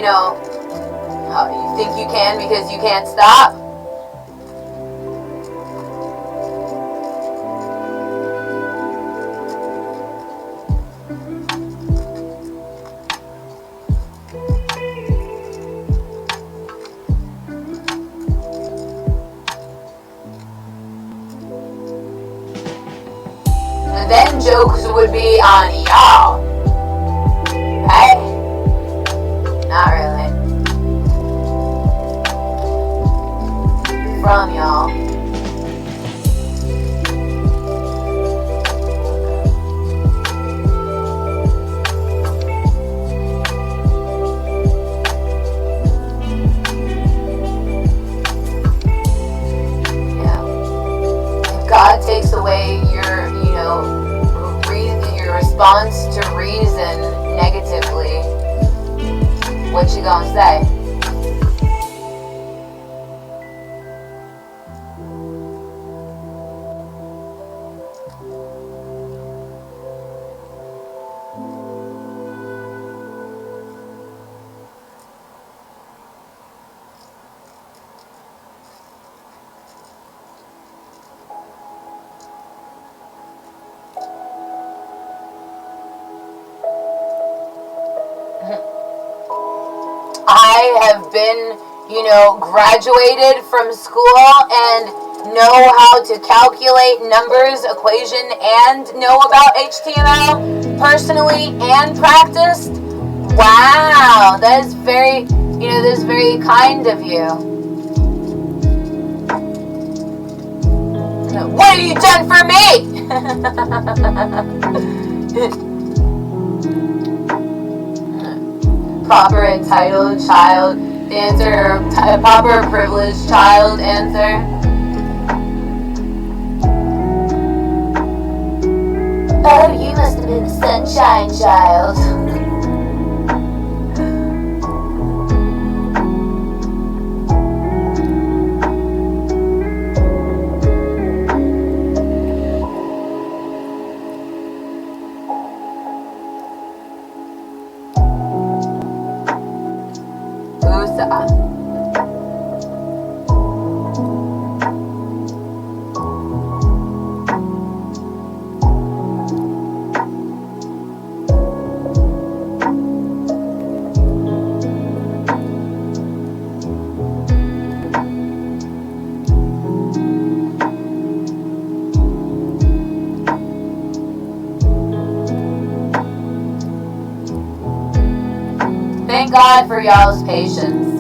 don't. You think you can because you can't stop? Then jokes would be on y'all. Hey? Not really. From y'all. If God takes away your response to reason negatively, what you gonna say? I have been graduated from school and know how to calculate numbers, equation, and know about HTML personally and practiced. Wow, that is very, that is very kind of you. What have you done for me? Proper entitled child answer, proper privileged child answer. Oh, you must have been the sunshine child. Thank God for y'all's patience,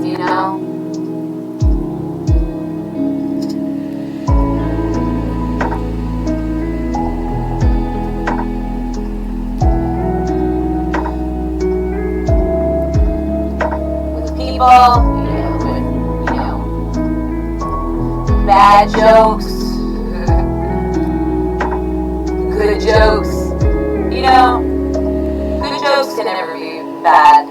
With people, bad jokes, good jokes, good jokes can never be bad.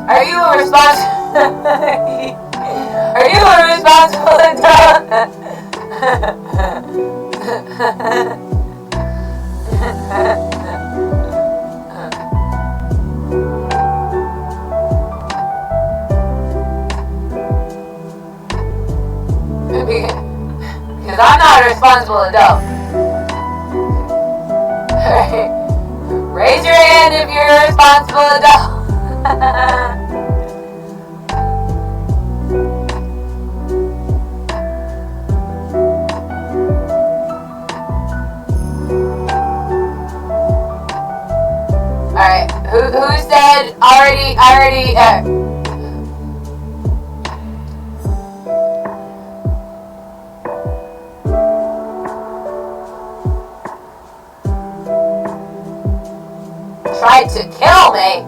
Are you a responsible adult? Because I'm not a responsible adult. Alright. Raise your hand if you're a responsible adult. Alright, who said already, tried to kill me?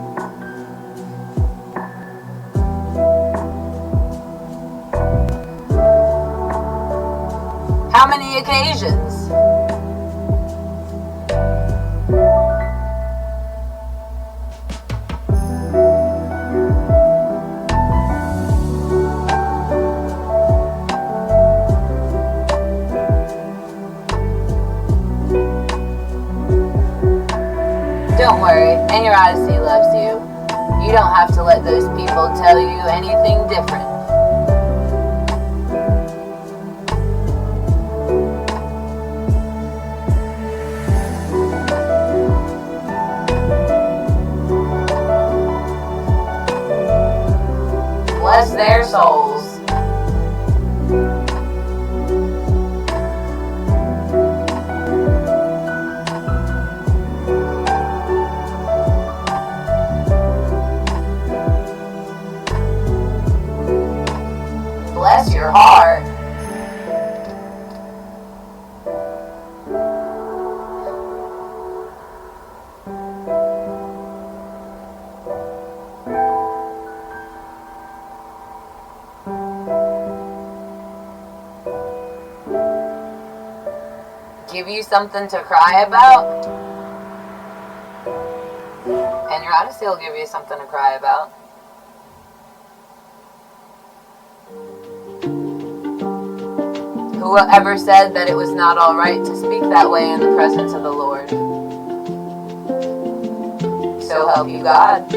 How many occasions? Don't worry, and your Odyssey loves you. You don't have to let those people tell you anything different. Bless their souls. Bless your heart. Give you something to cry about? And your honesty will give you something to cry about. Whoever said that it was not alright to speak that way in the presence of the Lord? So help you God.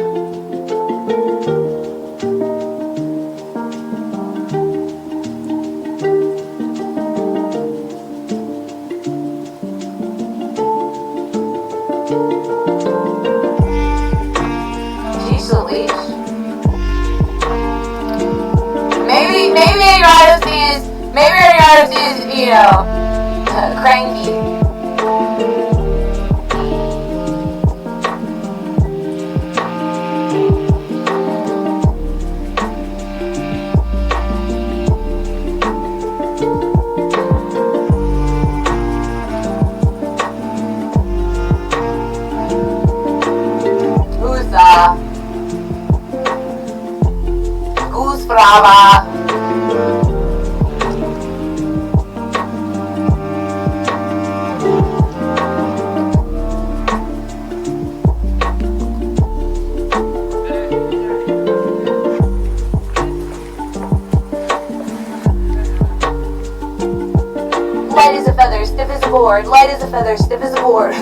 Jeez Louise. Maybe your honesty is, you know, cranky. Goose brava. Light as a feather, stiff as a board. Light as a feather, stiff as a board.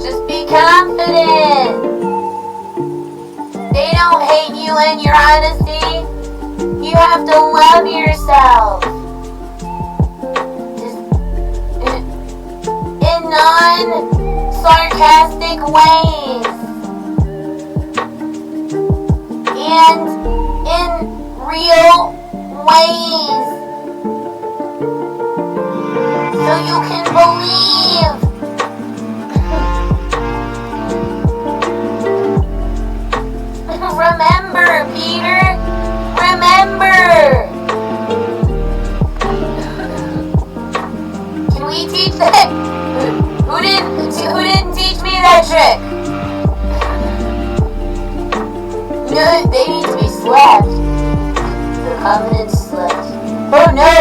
Just be confident. They don't hate you and your honesty. You have to love yourself. In non-sarcastic ways. And in real ways. So you can believe. Remember, Peter. Remember. Can we teach that? Who didn't teach me that trick? No, they need to be slapped. The covenant slapped. Oh no!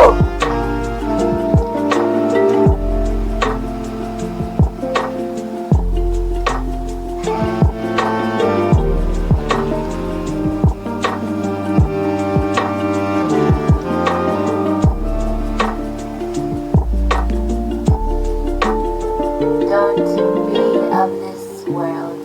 Don't be of this world.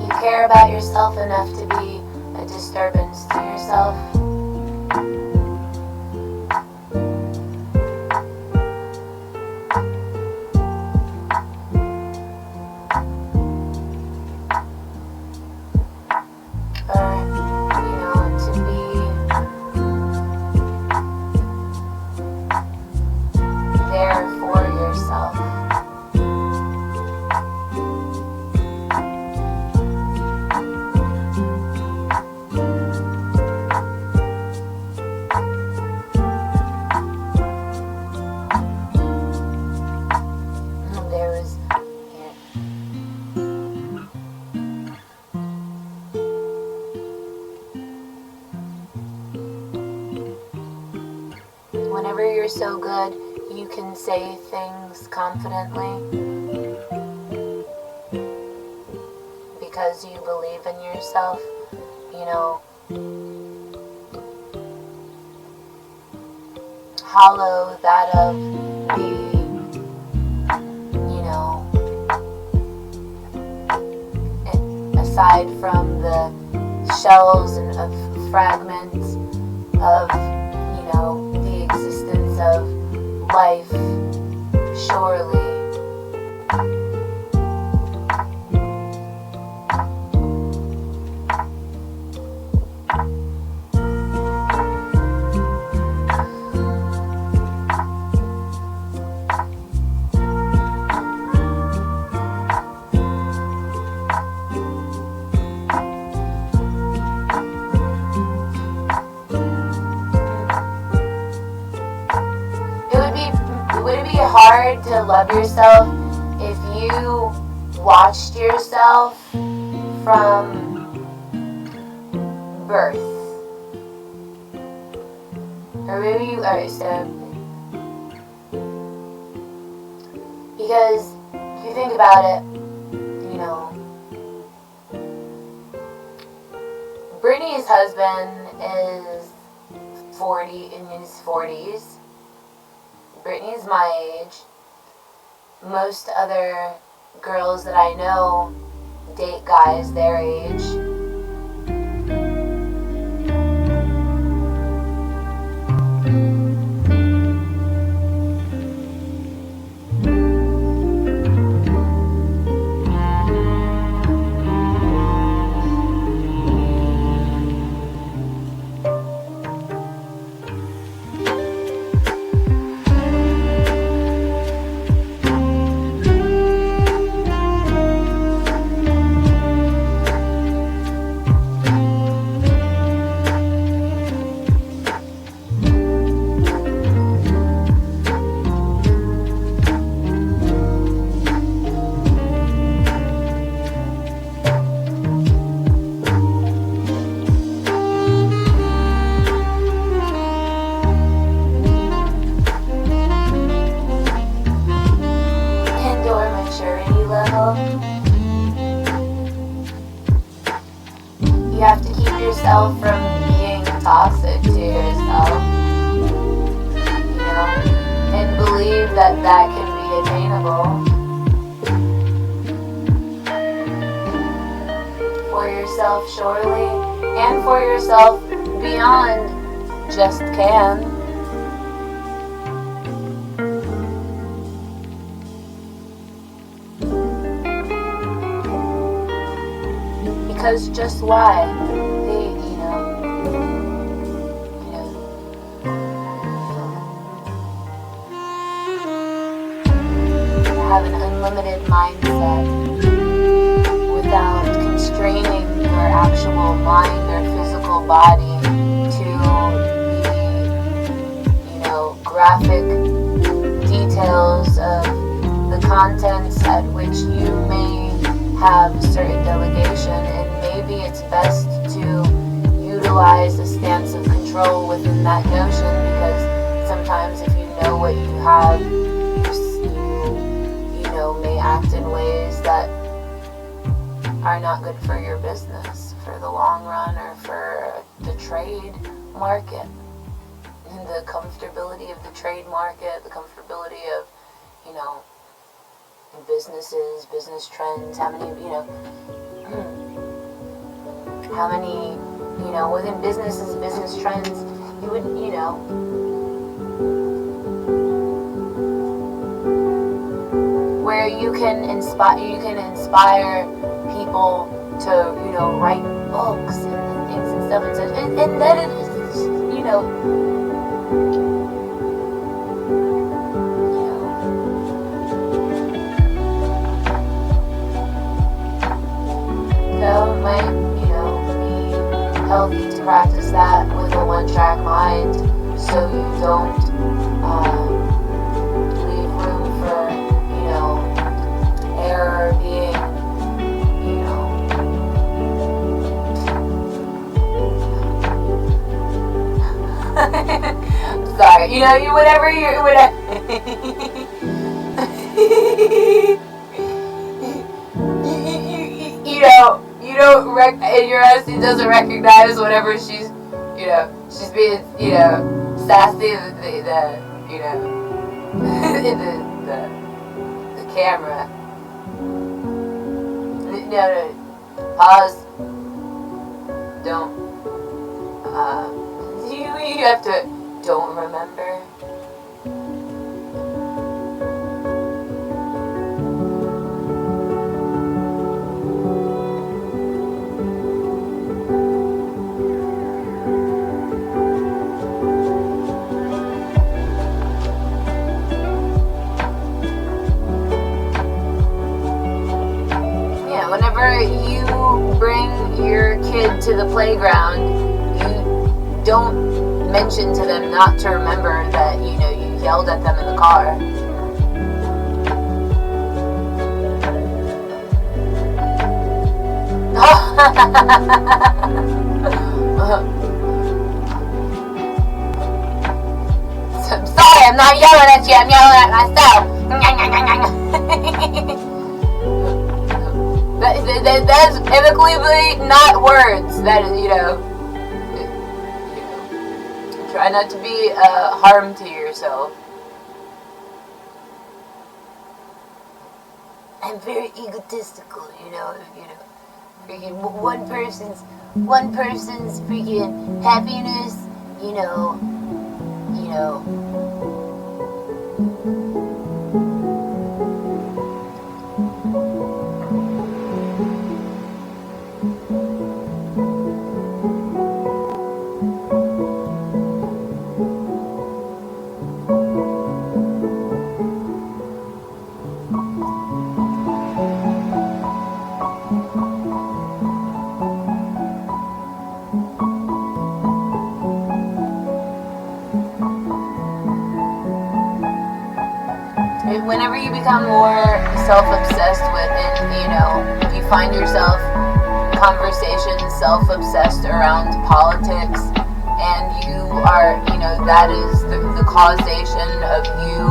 You care about yourself enough to be a disturbance to yourself. Whenever you're so good, you can say things confidently because you believe in yourself, you know. Hollow that of the aside from the shells and of fragments of, the existence of life, surely. Would it be hard to love yourself if you watched yourself from birth? Or maybe you, alright, so, because if you think about it, Brittany's husband is 40, in his 40s. Brittany's my age. Most other girls that I know date guys their age. You have to keep yourself from being toxic to yourself, and believe that that can be attainable for yourself, surely, and for yourself beyond just can. Because just why? Have an unlimited mindset without constraining your actual mind or physical body to the, graphic details of the contents at which you may have certain delegation, and maybe it's best to utilize a stance of control within that notion, because sometimes if you know what you have, you may act in ways that are not good for your business for the long run, or for the trade market, and the comfortability of the trade market, the comfortability of, businesses, business trends, how many, within businesses, business trends, you would, where you can inspire people to, write books and things and stuff and such, and then it is, So it might, be healthy to practice that with a one-track mind, so you don't leave room for, error being, I'm sorry, whatever. Your honesty doesn't recognize whatever she's being, sassy with the camera. No. Pause. Don't. You have to. Don't remember. Yeah, whenever you bring your kid to the playground, you don't mention to them not to remember that, you yelled at them in the car. I'm sorry, I'm not yelling at you, I'm yelling at myself. That's inevitably not words. That is, try not to be harm to yourself. I'm very egotistical, freaking one person's freaking happiness, whenever you become more self-obsessed with, and, you find yourself conversations self-obsessed around politics, and you are, that is the causation of you,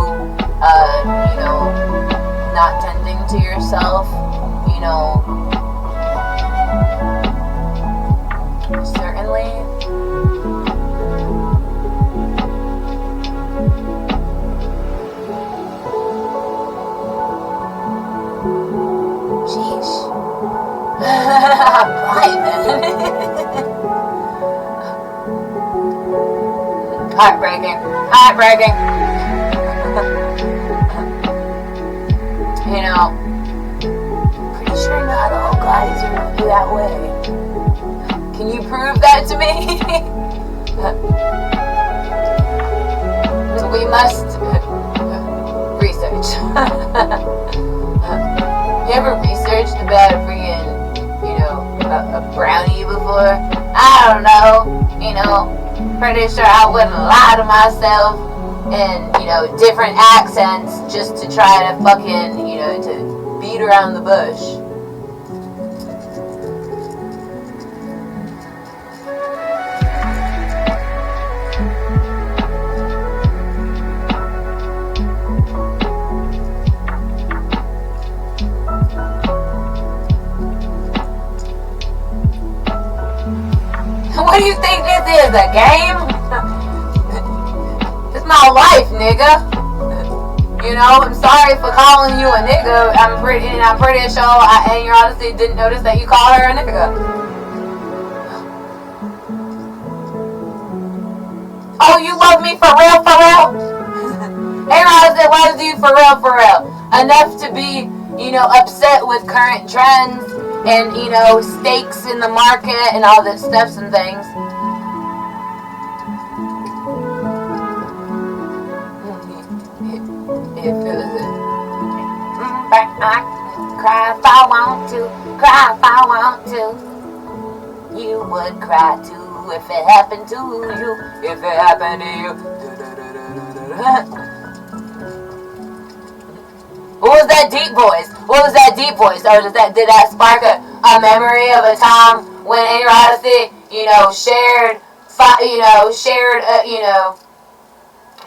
not tending to yourself, certainly. Heartbreaking. Pretty sure not all guys are that way. Can you prove that to me? We must research. You ever researched about freaking, a brownie before? I don't know, pretty sure I wouldn't lie to myself in, different accents just to try to fucking, to beat around the bush. What do you think this is, a game? It's my life, nigga. I'm sorry for calling you a nigga. I'm pretty sure and you honestly didn't notice that you called her a nigga. Oh, you love me for real, for real? Aaron honestly loves you for real, for real. Enough to be, upset with current trends and, stakes in the market and all the steps and things. If it was cry if I want to, cry if I want to. You would cry too if it happened to you, if it happened to you. What was that deep voice? What was that deep voice? Or did that spark a memory of a time when Eroticy, shared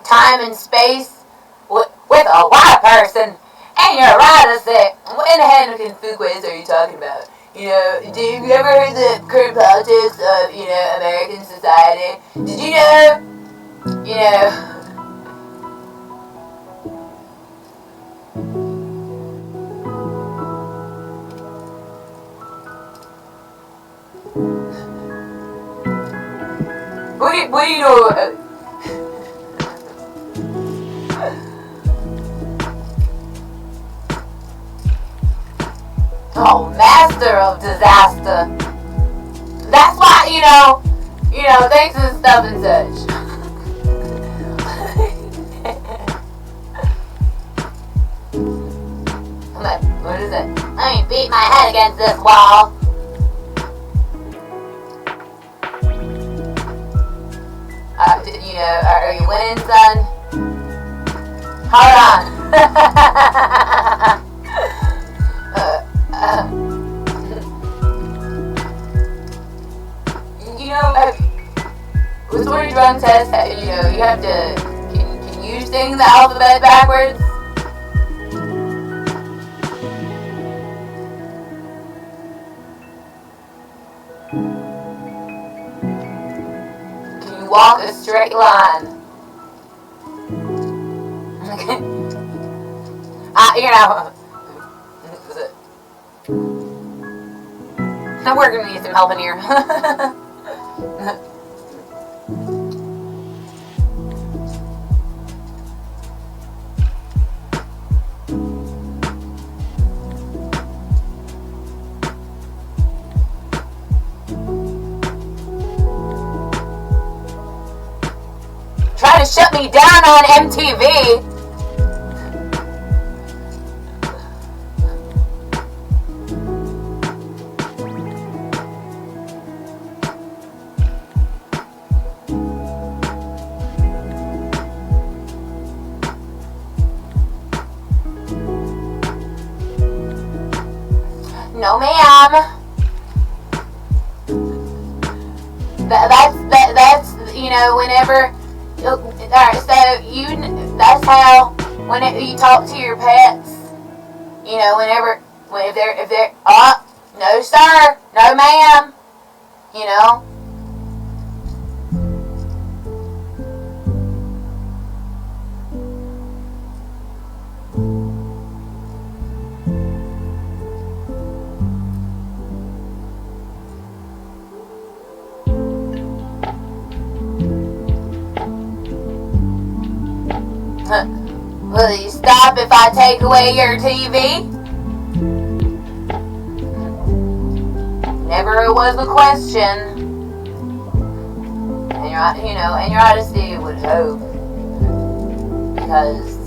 time and space with a white person? And Eroticy, what in the Henry Fugues are you talking about? Do you ever heard the current politics of, American society? Did you know, what do you know? Oh, master of disaster. That's why, thanks for stuff and such. I'm like, what is it? I mean, beat my head against this wall. Are you winning, son? Hold on. With Story Drunk Test, you have to, can you sing the alphabet backwards? Can you walk a straight line? We're gonna need some help in here. Trying to shut me down on MTV. No, ma'am. That's whenever. Alright, so that's how when you talk to your pets. If they're no sir, no ma'am. Will you stop if I take away your TV? Never was a question. And your honesty would hope. Because,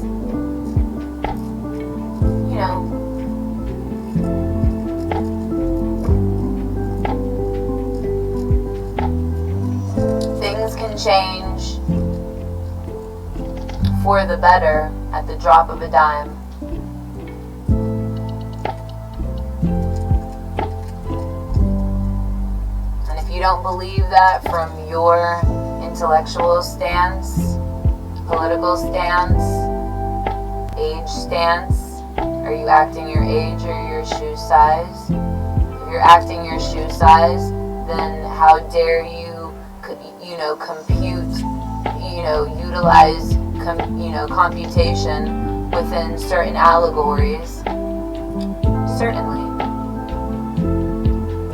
things can change for the better at the drop of a dime. And if you don't believe that from your intellectual stance, political stance, age stance, are you acting your age or your shoe size? If you're acting your shoe size, then how dare you, compute, utilize computation within certain allegories. Certainly.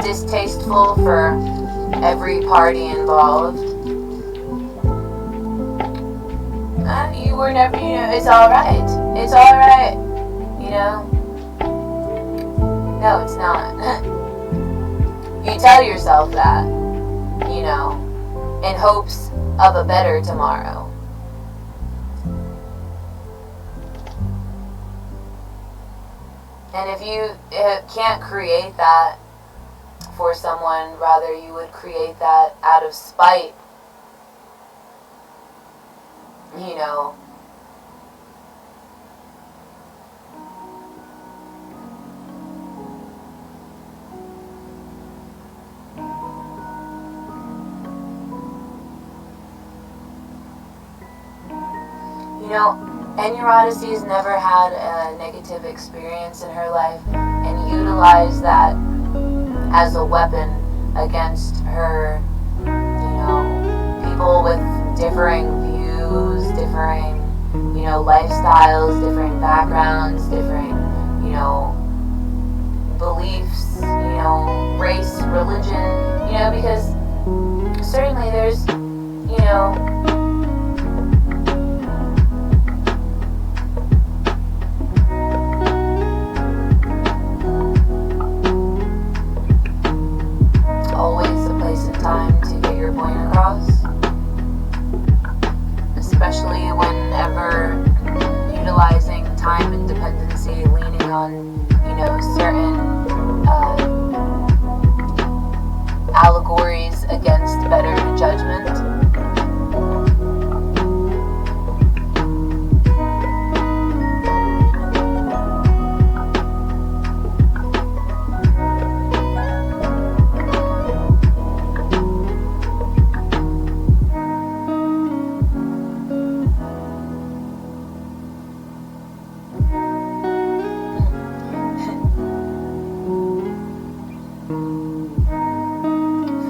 Distasteful for every party involved. You were never, it's alright. It's alright. No, it's not. You tell yourself that, in hopes of a better tomorrow. And if you can't create that for someone, rather you would create that out of spite. And your Odyssey's never had a negative experience in her life and utilized that as a weapon against her, people with differing views, differing, lifestyles, different backgrounds, different, beliefs, race, religion, because certainly there's, you know, always a place and time to get your point across, especially whenever utilizing time and dependency, leaning on, you know, certain allegories against better judgment.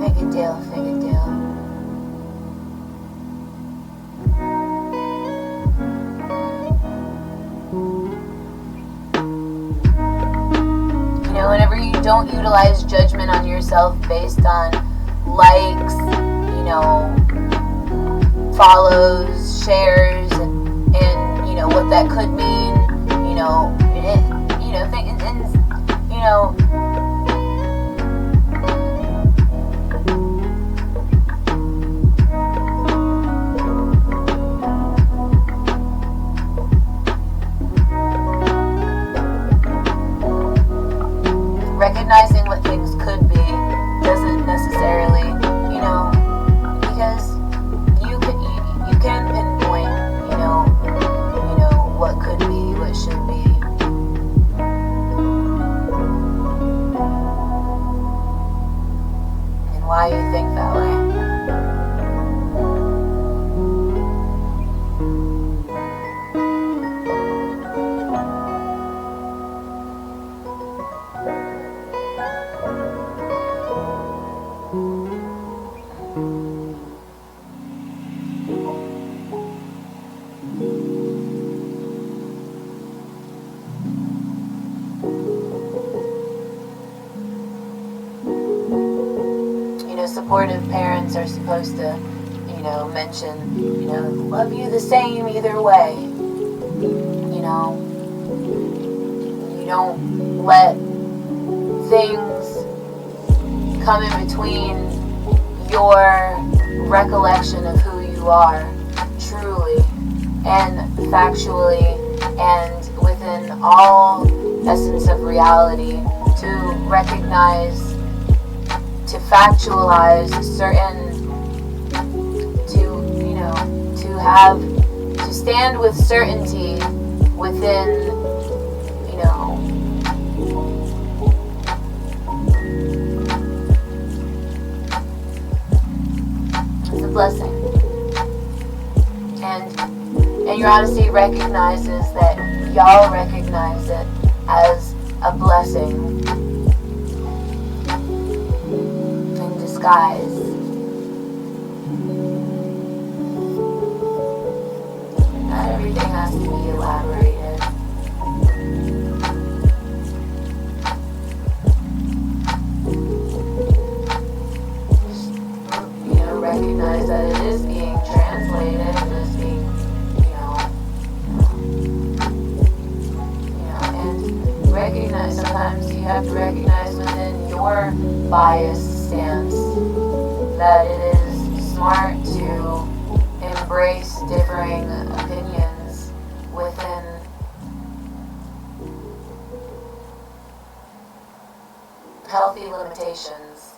Fake it deal. You know, whenever you don't utilize judgment on yourself based on likes, you know, follows, shares, and you know what that could mean, you know, you know. Recognizing what things could be doesn't necessarily, you know, because you can pinpoint, you know what could be, what should be. And why you think that way. Supportive parents are supposed to, you know, mention, you know, love you the same either way. You know, you don't let things come in between your recollection of who you are truly and factually and within all essence of reality, to recognize, to factualize certain, to stand with certainty within, you know, it's a blessing. And your honesty recognizes that y'all recognize it as a blessing in disguise. Not everything has to be elaborated. Just, you know, recognize that it is being translated, it is being, and recognize, sometimes you have to recognize within your biased stance that it is smart to embrace differing opinions within healthy limitations.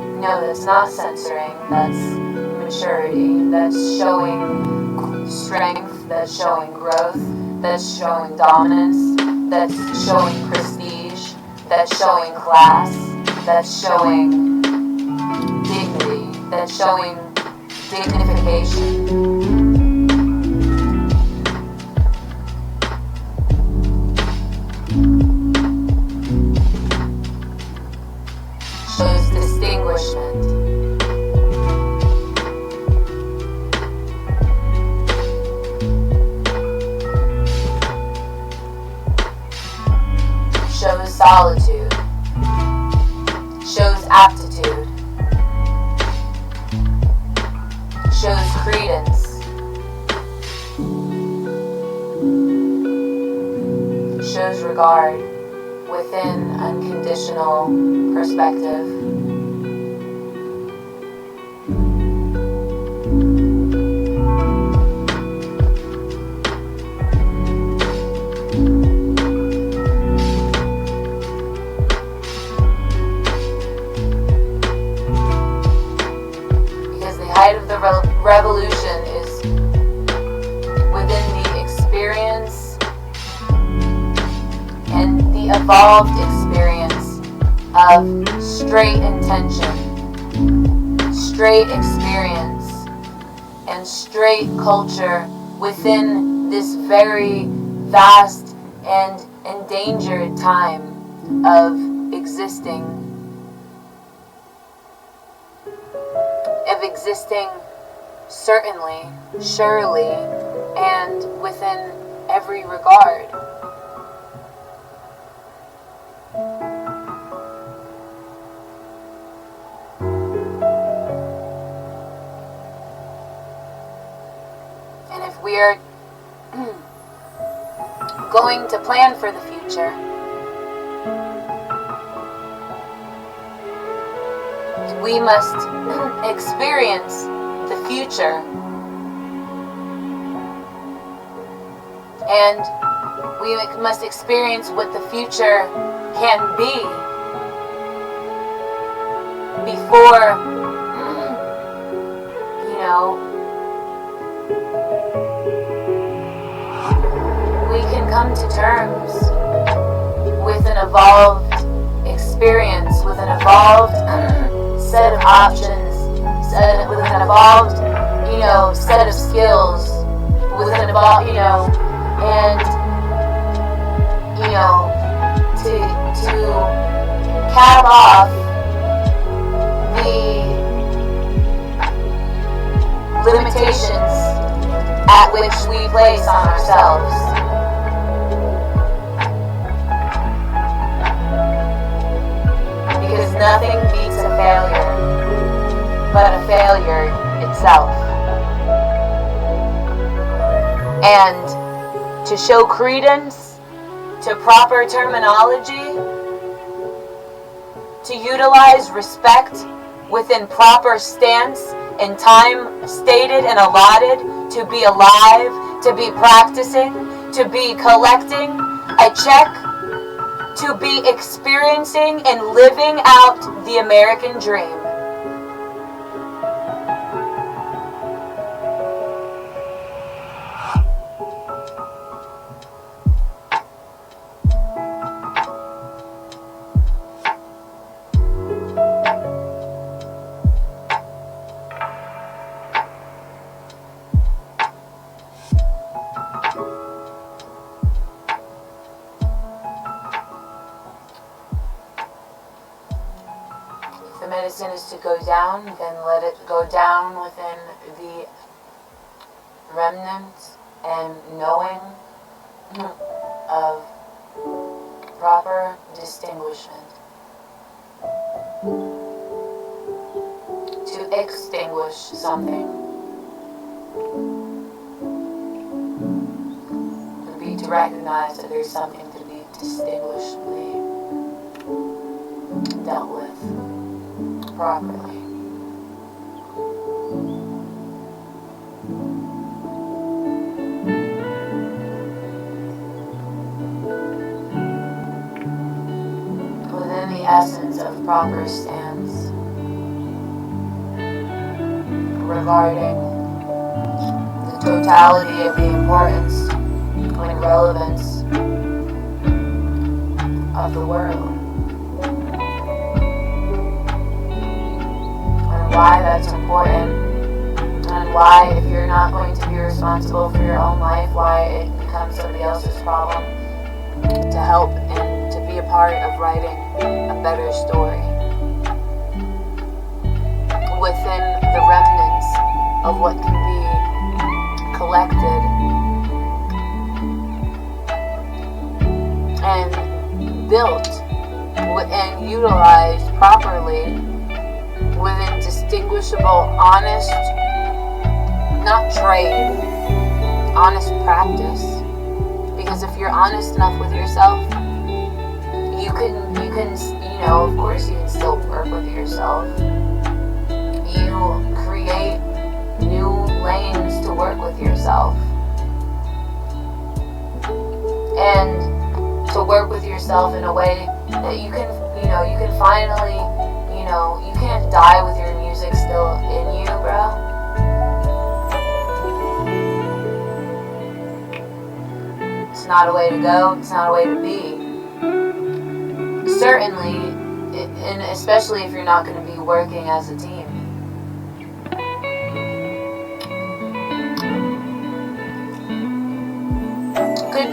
No, that's not censoring, that's maturity, that's showing strength, that's showing growth, that's showing dominance, that's showing prestige, that's showing class, that's showing dignity, that's showing dignification. Shows distinguishment. solitude, shows aptitude, shows credence, shows regard within unconditional perspective. Revolution is within the experience and the evolved experience of straight intention, straight experience, and straight culture within this very vast and endangered time of existing. Certainly, surely, and within every regard. And if we are going to plan for the future, we must experience the future, and we must experience what the future can be before, we can come to terms with an evolved experience, with an evolved set of options, with an evolved, set of skills, with an evolved, and, to cap off the limitations at which we place on ourselves. Because nothing beats a failure but a failure itself. And to show credence to proper terminology, to utilize respect within proper stance and time stated and allotted, to be alive, to be practicing, to be collecting a check, to be experiencing and living out the American dream. Medicine is to go down, then let it go down within the remnants and knowing of proper distinguishment. To extinguish something would be to recognize that there's something to be distinguishedly dealt with properly. Within the essence of proper stance regarding the totality of the importance and relevance of the world. Why that's important, and why, if you're not going to be responsible for your own life, why it becomes somebody else's problem, to help and to be a part of writing a better story within the remnants of what can be collected and built non-negotiable, honest, not trade, honest practice. Because if you're honest enough with yourself, you can, of course you can still work with yourself. You create new lanes to work with yourself. And to work with yourself in a way that you can finally, you can't die with your music still in you, bro. It's not a way to go, it's not a way to be. Certainly, and especially if you're not going to be working as a team. Could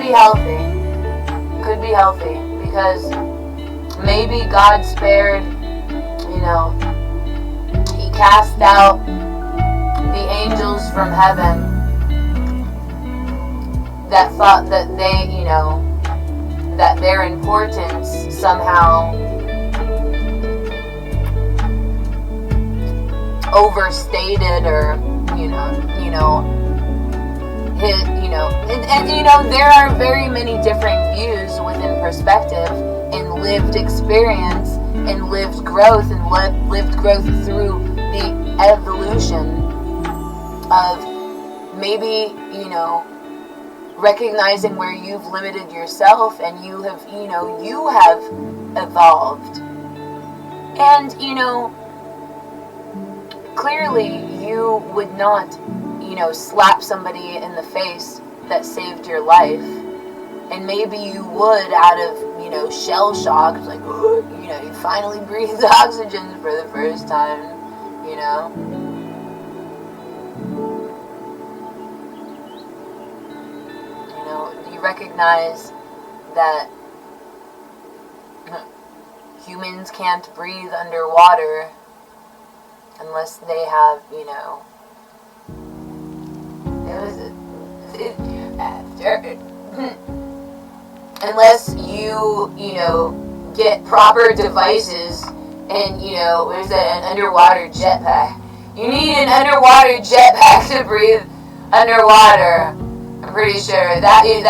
be healthy, because maybe God spared, He cast out the angels from heaven that thought that they, that their importance somehow overstated, or there are very many different views within perspective and lived experience and lived growth through the evolution of maybe, recognizing where you've limited yourself and you have evolved. And, clearly you would not, slap somebody in the face that saved your life. And maybe you would out of, shell shock, like, you finally breathed oxygen for the first time, You recognize that humans can't breathe underwater unless they have, unless you, get proper devices and, what is that, an underwater jetpack. You need an underwater jetpack to breathe underwater. I'm pretty sure that or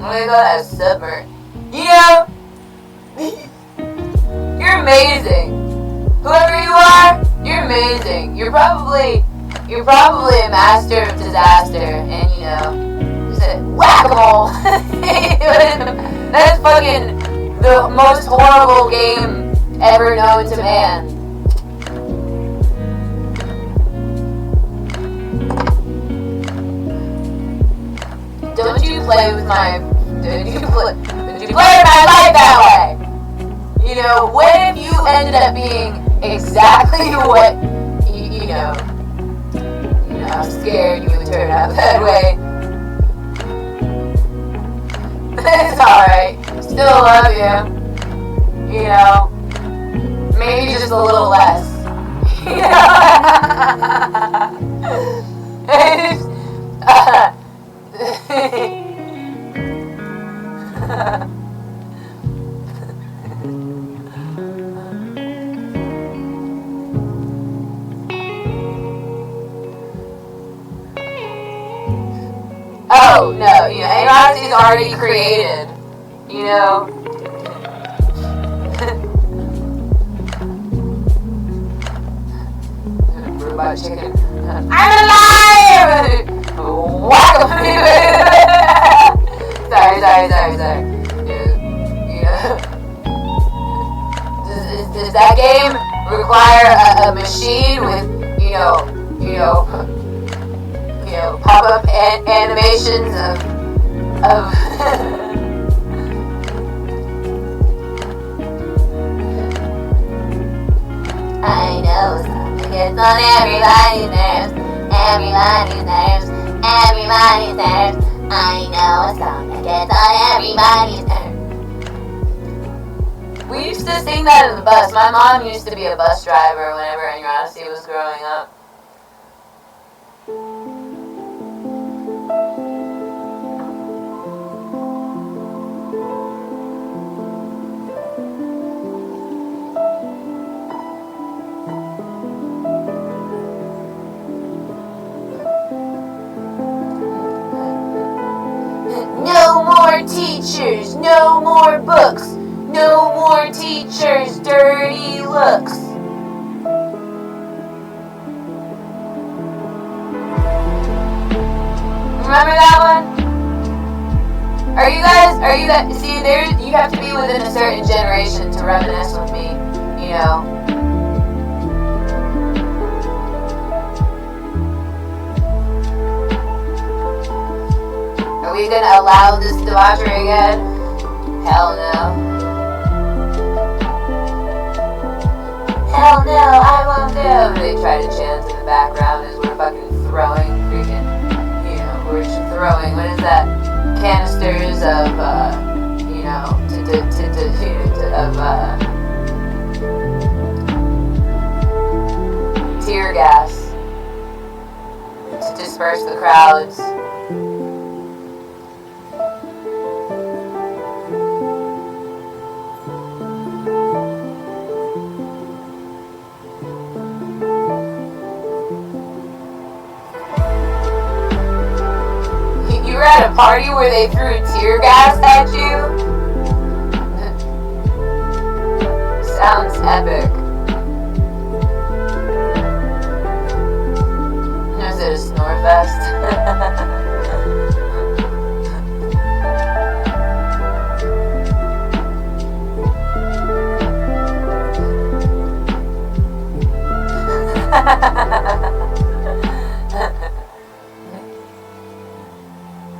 what do they call that, a submerge. You're amazing. Whoever you are, you're amazing. You're probably a master of disaster, and just a whack-a-mole. That's fucking the most horrible game ever known to man. Don't you play with my life that way? What if you ended up being exactly what I'm scared you would turn out that way. It's alright. Still love you. Maybe just a little less. Oh, no, animosity is already created, Robot chicken. I'm alive! Whack Sorry. Does that game require a machine with, pop-up animations of I know something gets on everybody's nerves. I know a song that gets on everybody's nerves. We used to sing that in the bus. My mom used to be a bus driver whenever Andrasty was growing up. teachers, no more books, no more teachers, dirty looks. Remember that one? Are you guys, see, there, you have to be within a certain generation to reminisce with me, you know. Are we gonna allow this debauchery again? Hell no. Hell no, I won't do. They try to chant in the background as we're fucking throwing freaking, you know, we're throwing, what is that? Canisters of, you know, tear gas to disperse the crowds. You were at a party where they threw tear gas at you? Sounds epic. Was it a snore fest?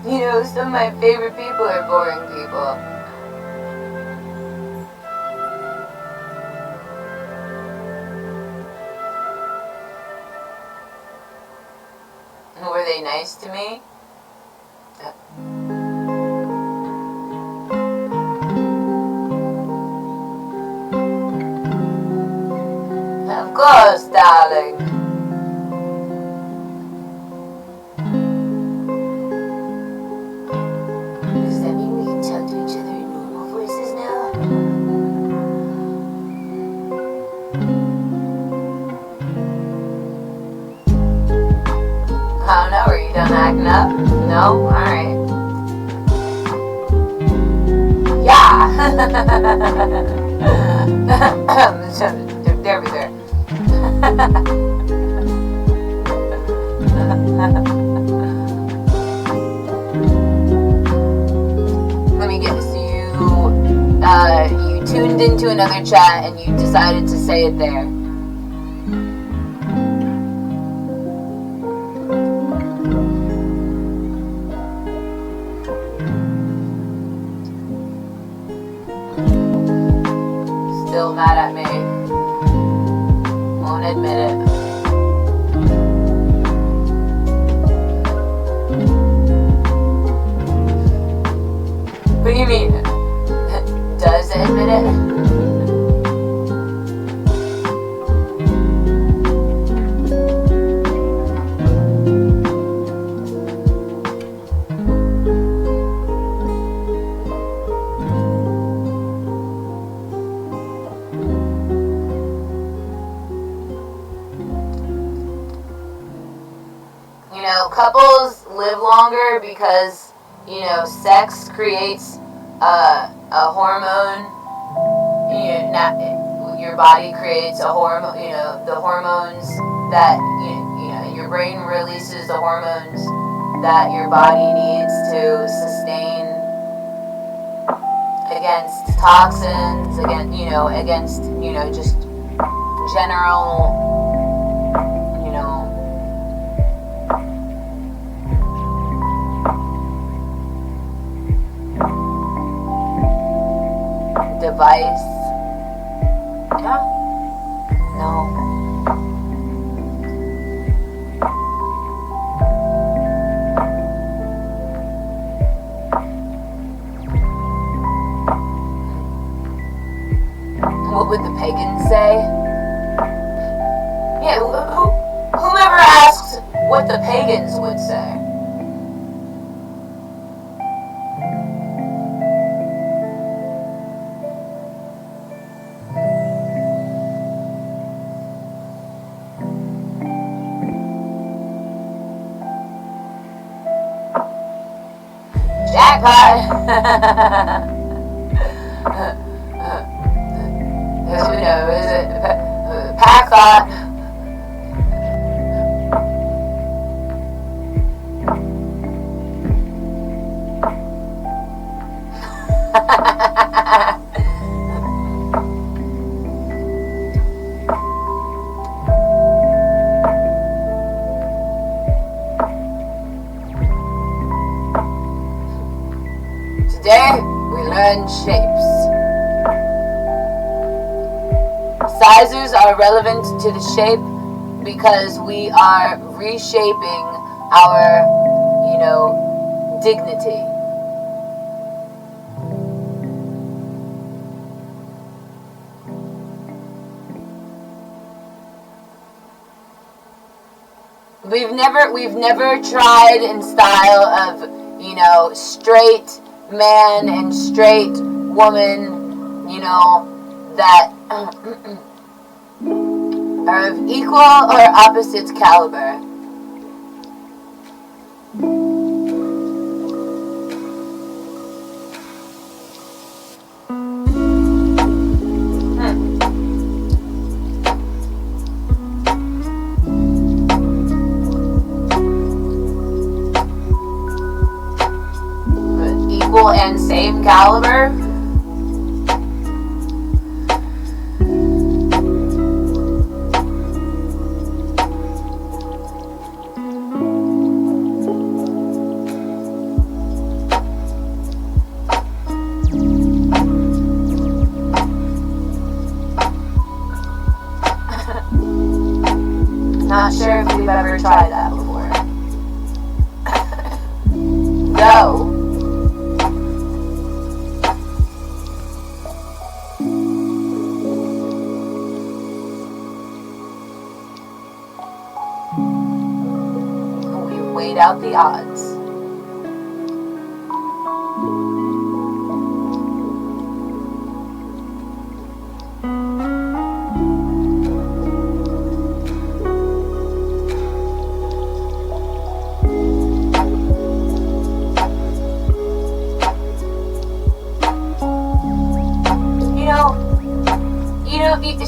You know, some of my favorite people are boring people. Were they nice to me? Of course, darling. Does that mean we can talk to each other in normal voices now? I don't know, are you done acting up? No? Alright. Yeah! There we go. Let me get this. You tuned into another chat and you decided to say it there. Still mad at me. Won't admit it. What do you mean? Does admit it? You know, couples live longer because, you know, sex creates a hormone. Your body creates a hormone. You know, the hormones that you know, your brain releases the hormones that your body needs to sustain against toxins, against just general, device. Yeah. No. What would the pagans say? Yeah, whomever asks what the pagans would say. Packpot. Who knows? Packpot. Today, we learn shapes. Sizes are relevant to the shape because we are reshaping our, dignity. We've never tried in style of, straight man and straight woman, that are of equal or opposite caliber. Equal and same caliber. Not sure if we've ever tried that before. Though, we weighed out the odds.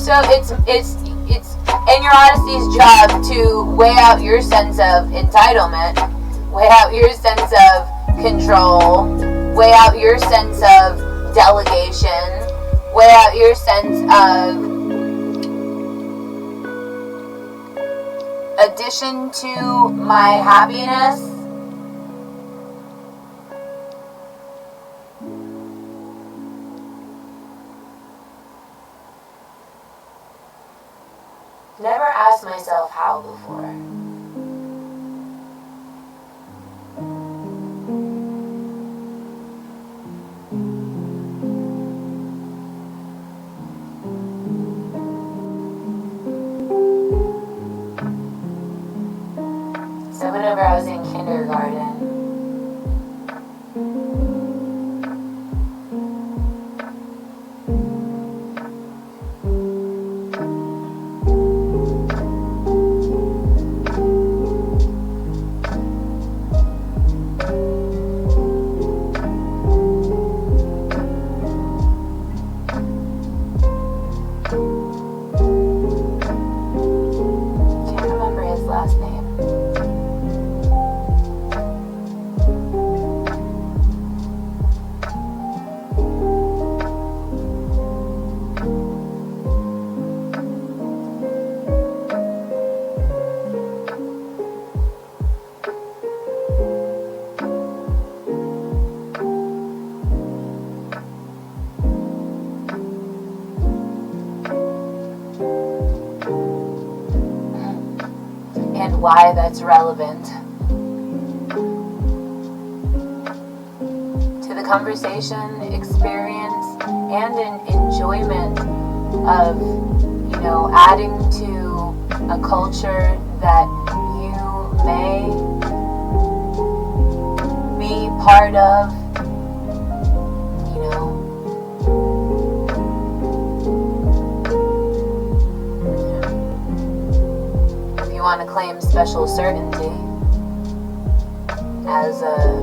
So it's in your honesty's job to weigh out your sense of entitlement, weigh out your sense of control, weigh out your sense of delegation, weigh out your sense of addition to my happiness. Never asked myself how before. So whenever I was in kindergarten, can't remember his last name. And why that's relevant to the conversation, experience, and an enjoyment of, adding to a culture that you may be part of, want to claim special certainty as a,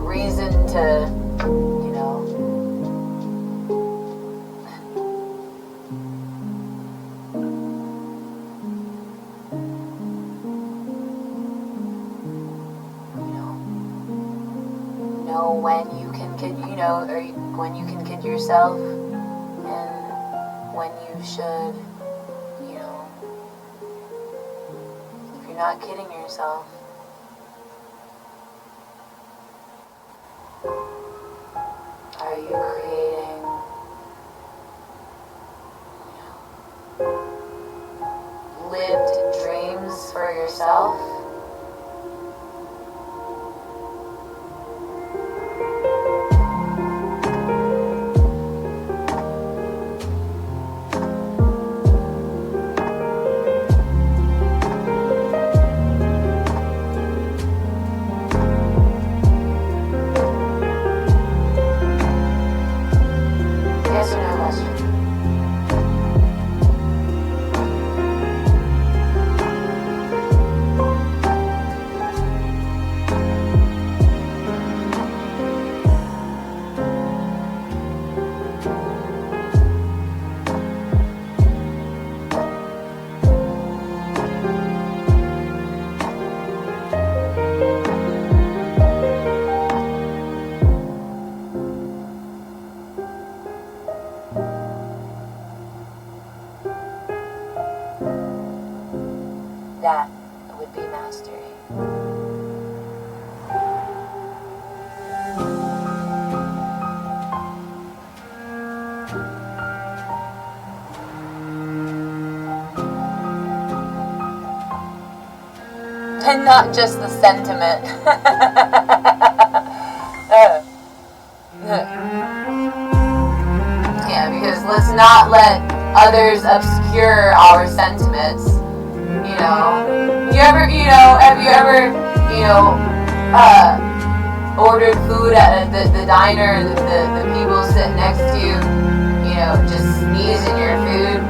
reason to, you know, know when you can kid, you know, or when you can kid yourself and when you should, you know, if you're not kidding yourself. Are you creating, you know, lived dreams for yourself? Yes or no question? That would be mastery. And not just the sentiment. Yeah, because let's not let others obscure our sentiments. You know, have you ever, ordered food at the diner and the people sitting next to you, just sneezing your food?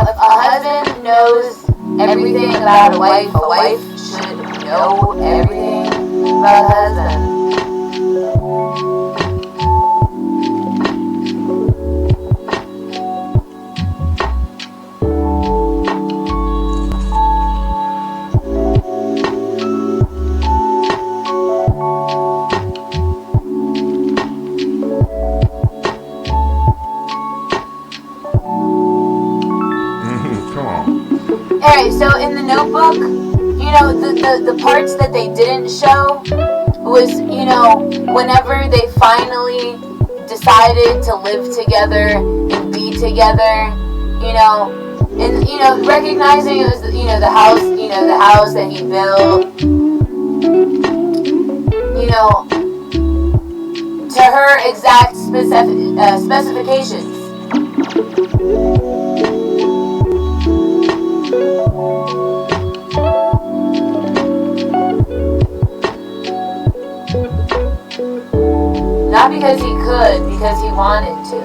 If a husband knows everything about a wife should know everything about a husband. Alright, so in the Notebook, the parts that they didn't show was, whenever they finally decided to live together and be together, and, recognizing it was, the house that he built, to her exact specifications. Not because he could, because he wanted to.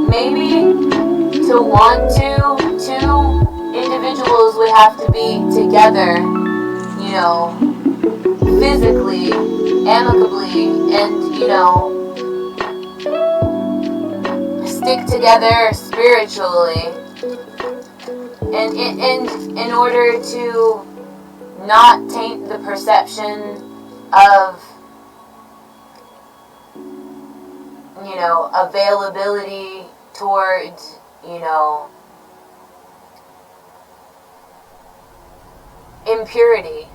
Maybe to want to, two individuals would have to be together, physically, amicably, and, stick together spiritually. and in order to not taint the perception of, you know, availability towards, you know, impurity.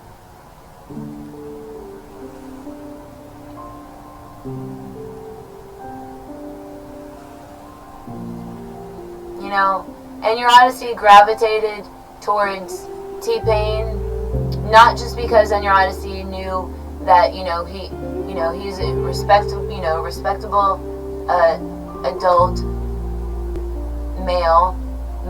You know, and your Odyssey gravitated towards T-Pain, not just because on your Odyssey knew that, you know, he's a respectable adult male,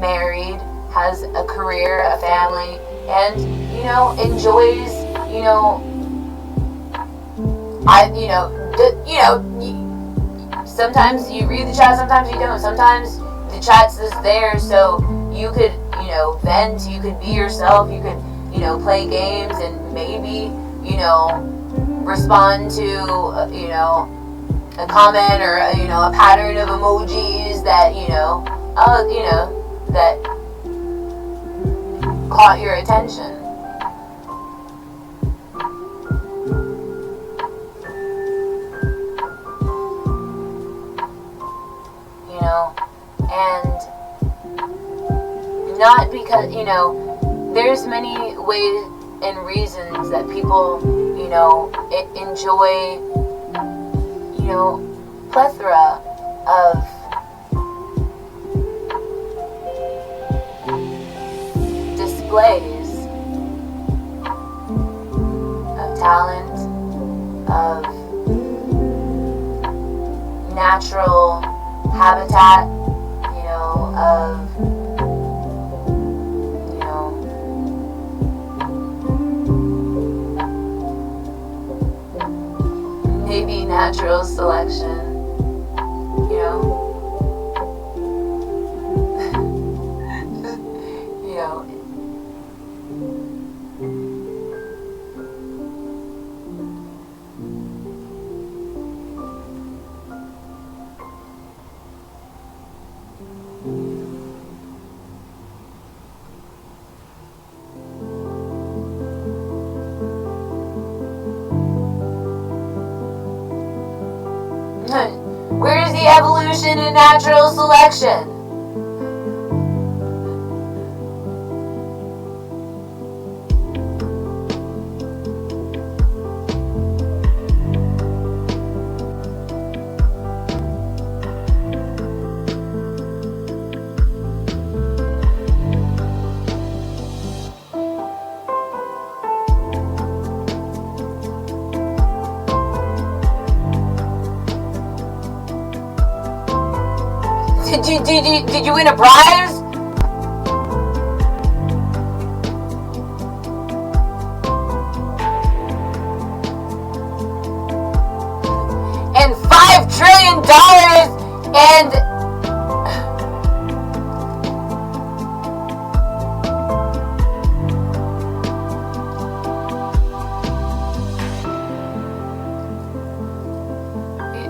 married, has a career, a family, and, you know, enjoys, you know, sometimes you read the chat, sometimes you don't. Sometimes the chat's just there so you could, you know, vent, you could be yourself, you could, you know, play games and maybe, you know, respond to, you know, a comment or, you know, a pattern of emojis that, you know, that caught your attention. You know, and not because, you know, there's many ways and reasons that people, you know, enjoy, you know, plethora of displays of talent, of natural habitat, you know, of, you know, maybe natural selection, you know, you know. Where's the evolution in natural selection? Did you win a prize? And $5 trillion and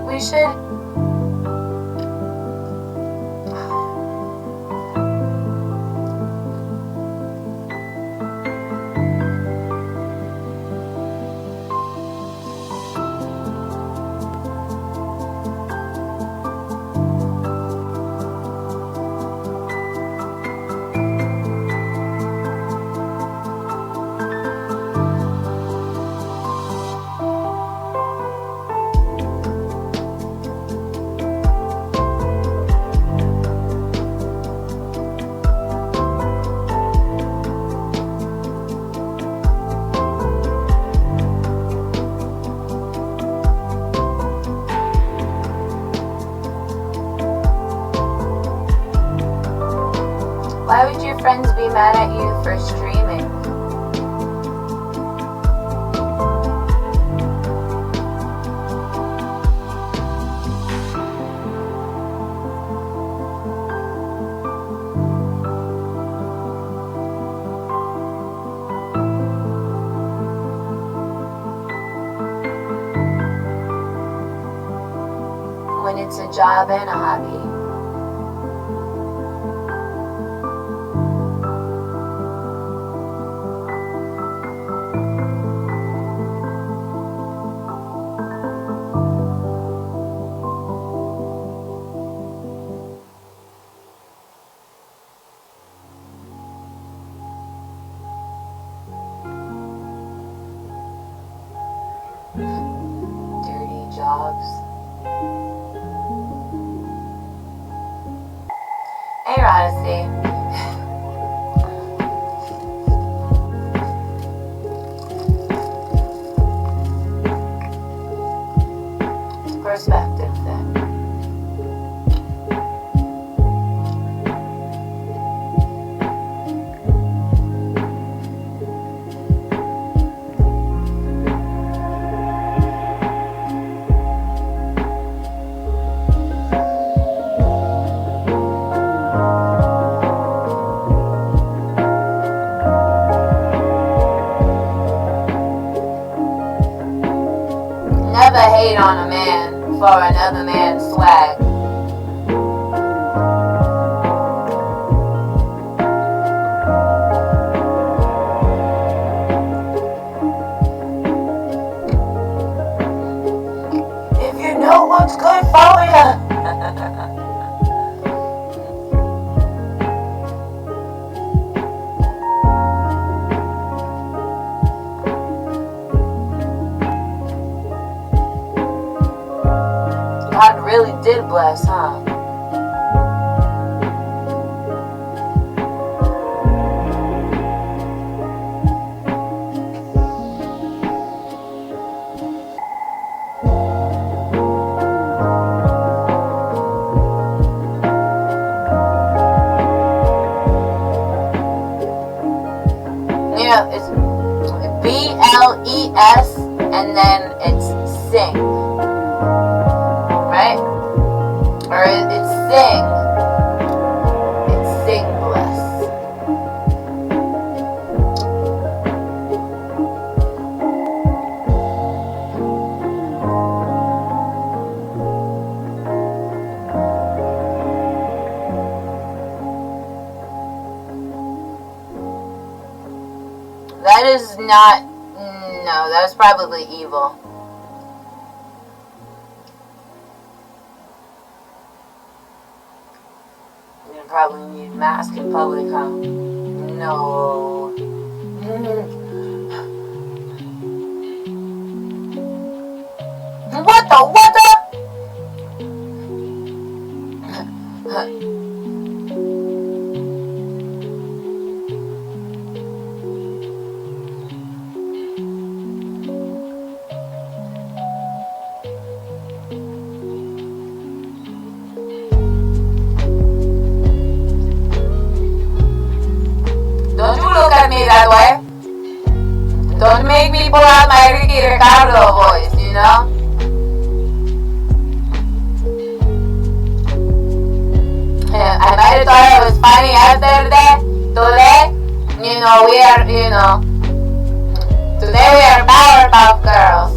we should. Why would your friends be mad at you for streaming? When it's a job and a hobby. Hey, Odyssey. Perspective thing. Never hate on a man for another man's swag. If you know what's good for you. God really did bless, huh? Yeah, it's BLES and then it's sing. Right? Or it's sing. It's sing bless. That is not. No, that was probably evil. You probably need a mask in public, huh? No. What the? Don't you look at me that way. Don't make me pull out my Ricky Ricardo voice, you know? I might have thought I was funny yesterday. Today, today we are Powerpuff Girls.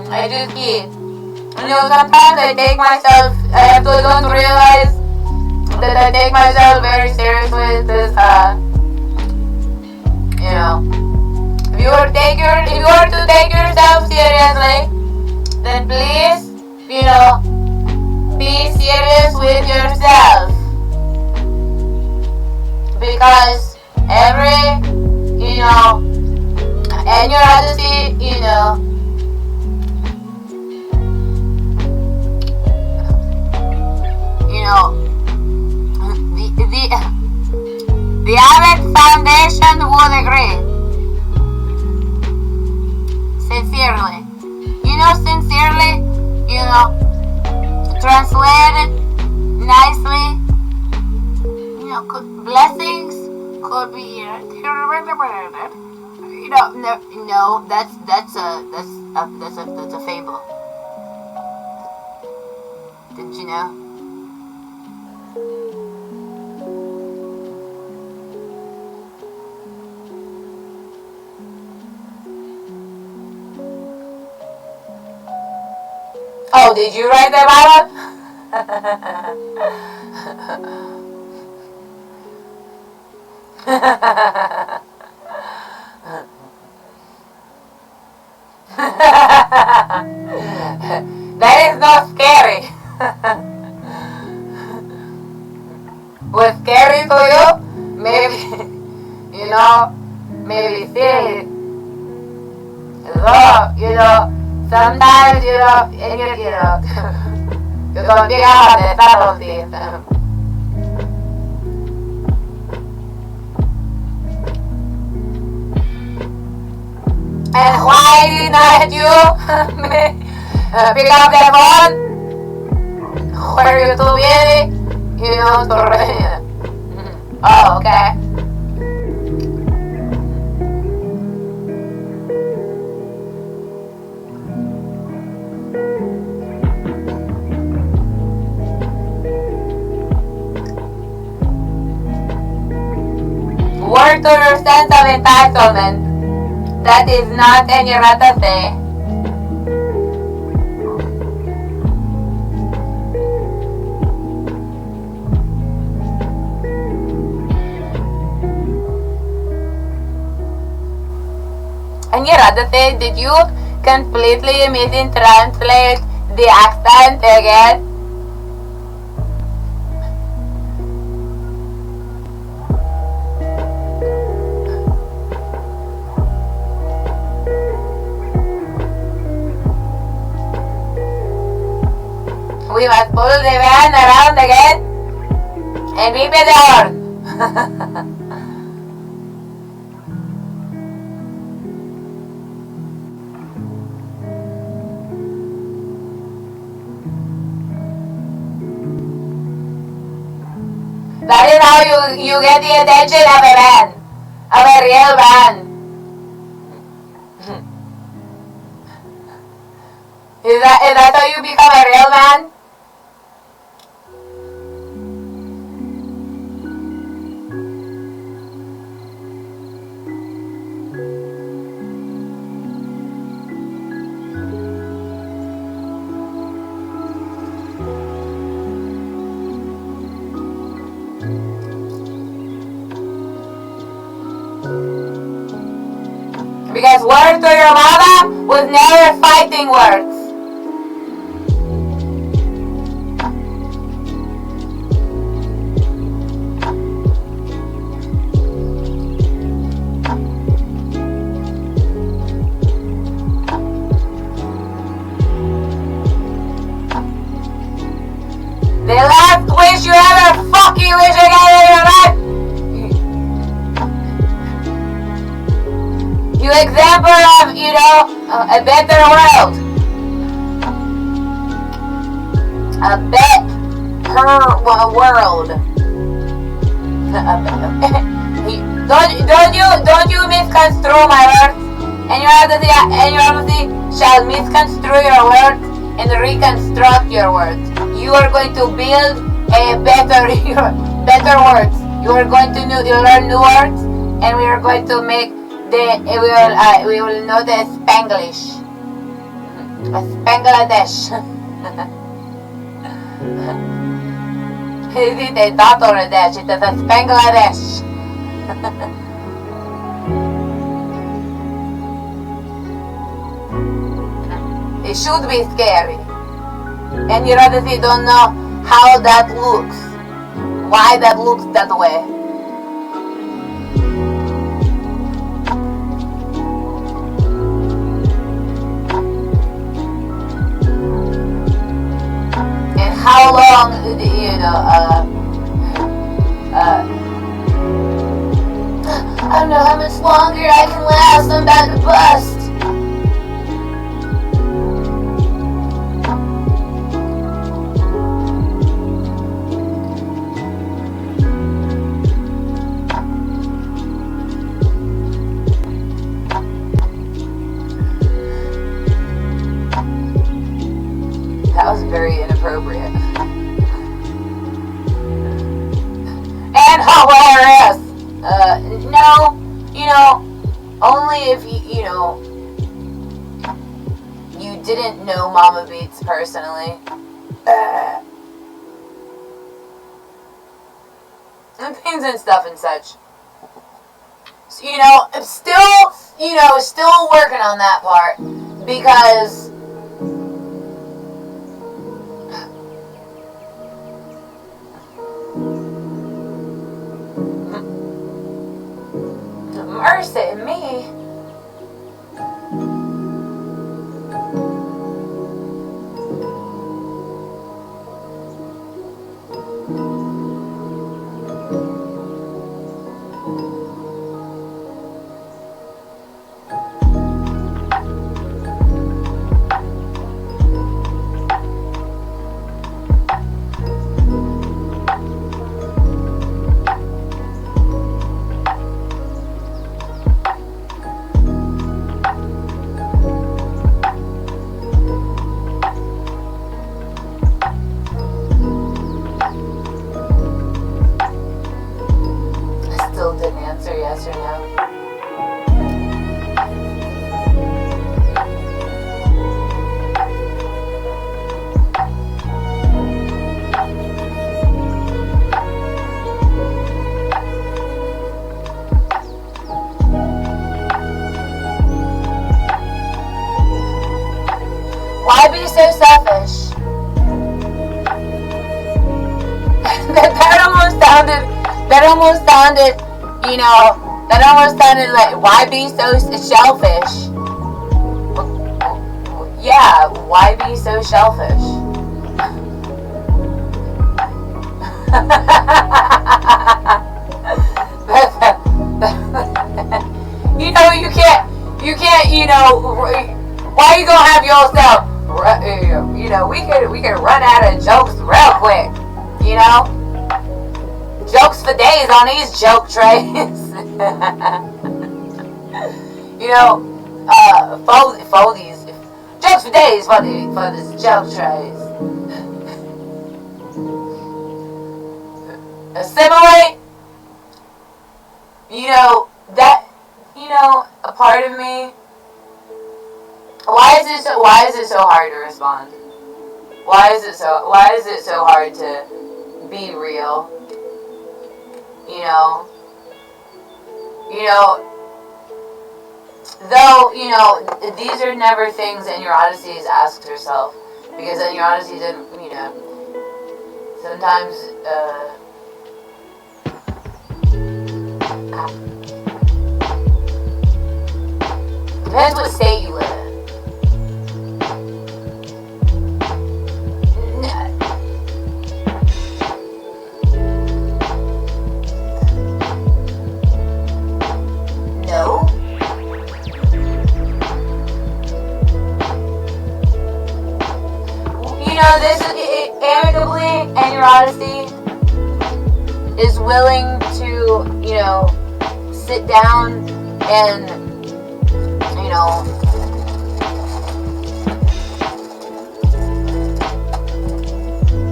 I just kid. Sometimes I don't realize that I take myself very seriously because, if you were to take yourself seriously, then please, be serious with yourself. Because and your honesty, the Abbott Foundation would agree. Sincerely. Sincerely, translated nicely, blessings could be, no, that's a fable. Did you know? Oh, did you write that Bible? That is not scary. Was scary for you? Maybe, maybe silly. So, sometimes sometimes, and you're going to have the subtlety. And why did not you pick up the phone? Where you too busy? Oh, okay. Work to your sense of entitlement. That is not any rata say. And Yeradate, did you completely mistranslate the accent again? We must pull the van around again and beep it out. That is how you get the attention of a man, of a real man. Is that how you become a real man? Because words to your mother was never fighting words. The last wish you ever fucking wish again in your life. You example of, a better world. A better world. Don't you misconstrue my words? And your honesty shall misconstrue your words and reconstruct your words. You are going to build a better words. You are going to learn new words, and we are going to make we will know the Spanglish. Bangladesh. Is it a dot or a dash? It is a Bangladesh. It should be scary. And you obviously don't know how that looks. Why that looks that way. And how long, I don't know how much longer I can last. I'm about to bust. That was very inappropriate. And hilarious! No, only if you didn't know Mama Beats personally. And things and stuff and such. So, still working on that part. Because mercy me. be so selfish? That almost sounded, you know, that almost sounded like, why be so shellfish? Yeah, why be so shellfish? You know, you can't, you know, why you gonna have yourself, you know, we could run out of jokes real quick, you know? Jokes for days on these joke trays. You know, Foldies. Jokes for days for this joke trays. Assimilate. You know, that, you know, a part of me. Why is it so hard to respond? Why is it so hard to be real? You know, though, you know, these are never things that Your Odyssey has asked herself, because then Your Odyssey didn't, you know, sometimes, depends what state you live in. No. You know, this is amicably, and Your Odyssey is willing to, you know, sit down and, you know,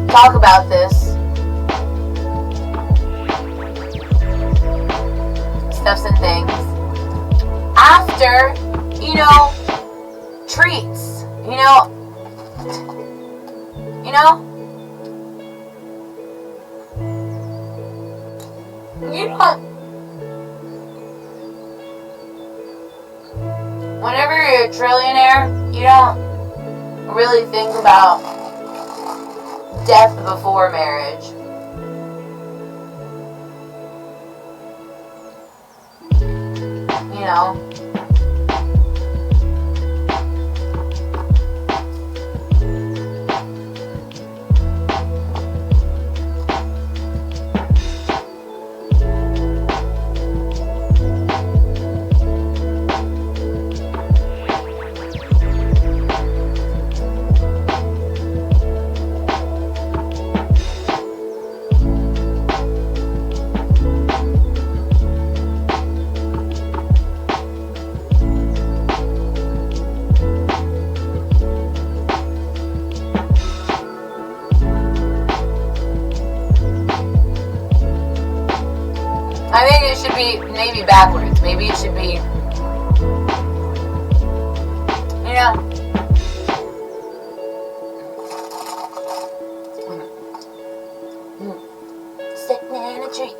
talk about this. Stuffs and things. After, you know, treats. You know, whenever you're a trillionaire, you don't really think about death before marriage. You know? I think it should be maybe backwards. Maybe it should be, you know, sitting in a tree.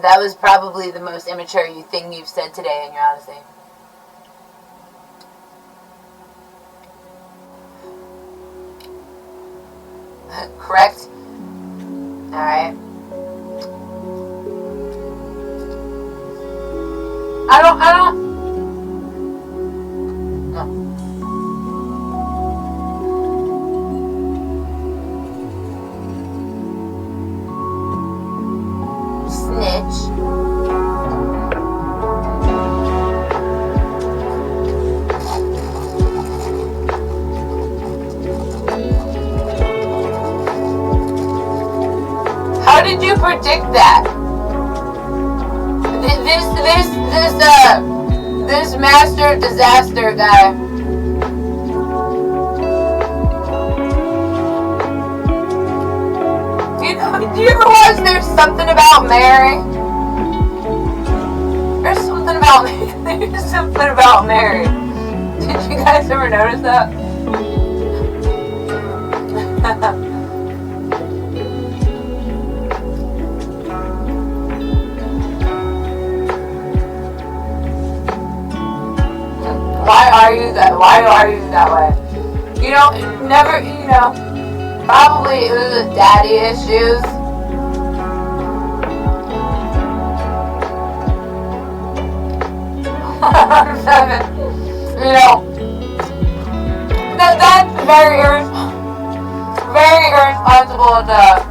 That was probably the most immature thing you've said today in Your Odyssey. Correct? Alright. I don't. No. Snitch. How did you predict that? This master disaster guy. You know, do you ever watch There's Something About Mary? There's something about Mary. Did you guys ever notice that? Why are you that way? You know, never, you know, probably it was the daddy issues. You know, that's very irresponsible to.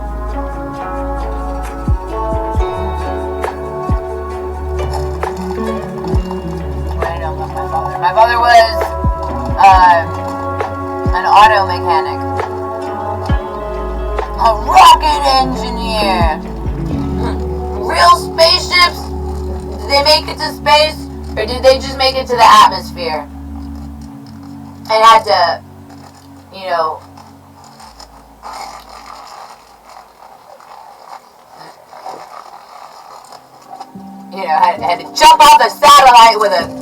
My father was an auto mechanic, a rocket engineer. Real spaceships? Did they make it to space, or did they just make it to the atmosphere and had to, you know, had to jump off the satellite with a.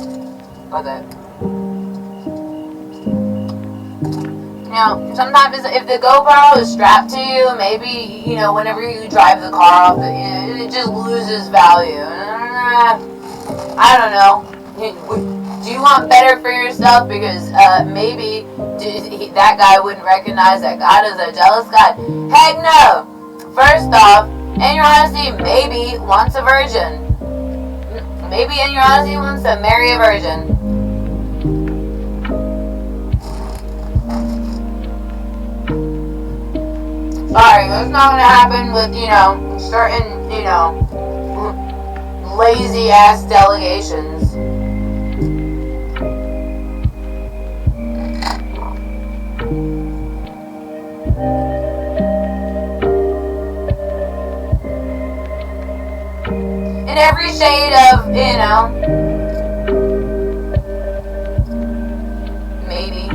You know, sometimes if the GoPro is strapped to you, maybe, you know, whenever you drive the car off, it just loses value. I don't know. Do you want better for yourself? Because maybe that guy wouldn't recognize that God is a jealous God. Heck no! First off, in your honesty, maybe wants a virgin. Maybe in your honesty wants to marry a virgin. Sorry, that's not gonna happen with, you know, certain, you know, lazy ass delegations. In every shade of, you know, maybe.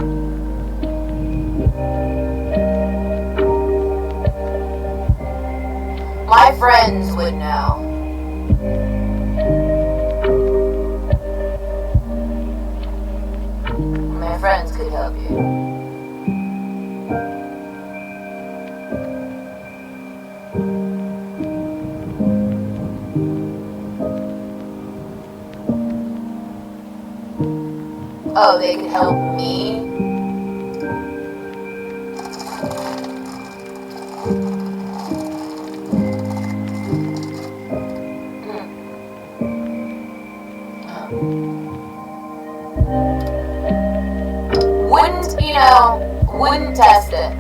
My friends would know. My friends could help you. Oh, they could help me? Wouldn't test it.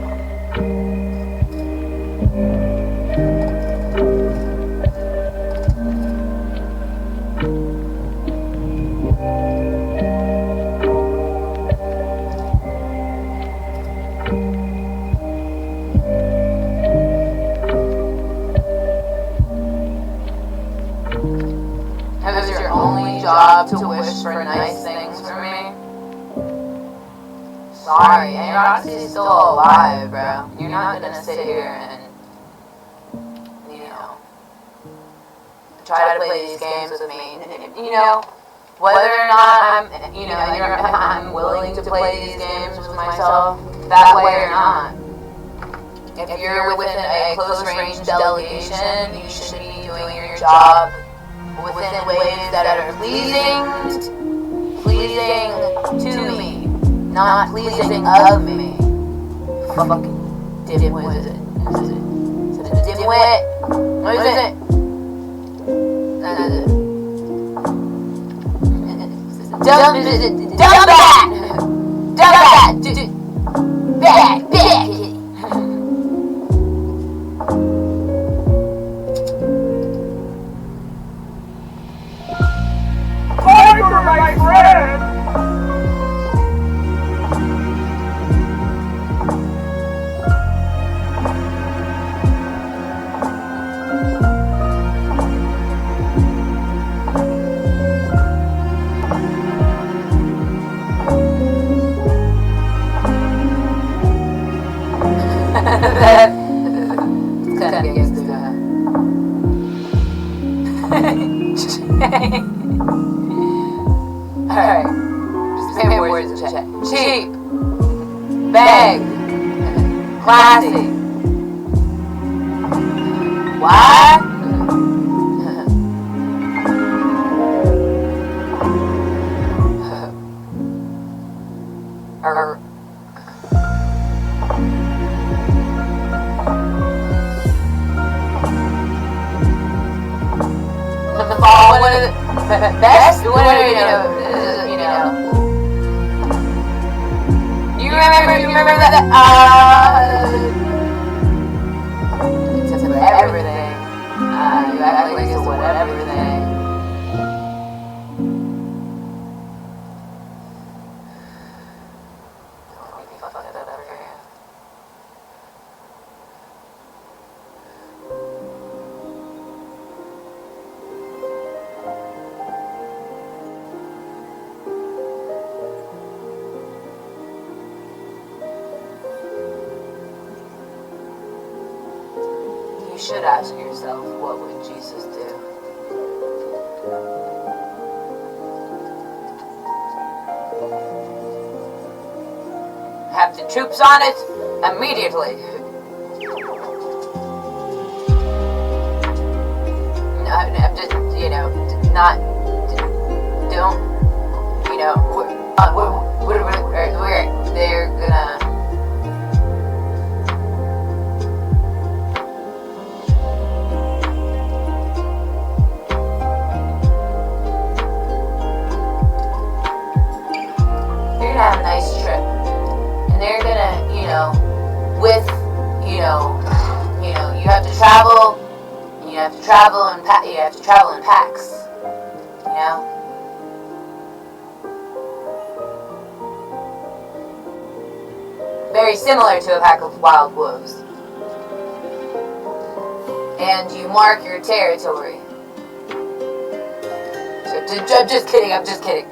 If it's your only job to wish for nice things for me, sorry, and you're honestly still alive, bro. You're not gonna sit here and, you know, try to play these games with me. You know, whether or not I'm, you know, I'm willing to play these games with myself, that way or not. If you're within a close range delegation, you should be doing your job within ways that are pleasing to me. Not pleasing of me. Fucking dimwit. What is it? Is it a dimwit? What is it? Dumb bat! Bat! Fiber, my friend! It's kind of against the Alright. Just say words in chat. Cheap. Bag. Classy. What? best, whatever, you remember that, it's just whatever thing, you act like it's whatever thing. You should ask yourself, what would Jesus do? Have the troops on it immediately. No, I'm just, not, don't, they're gonna. Have a nice trip, and they're gonna, with, you have to travel, and you have to travel in packs, very similar to a pack of wild wolves, and you mark your territory. So, I'm just kidding.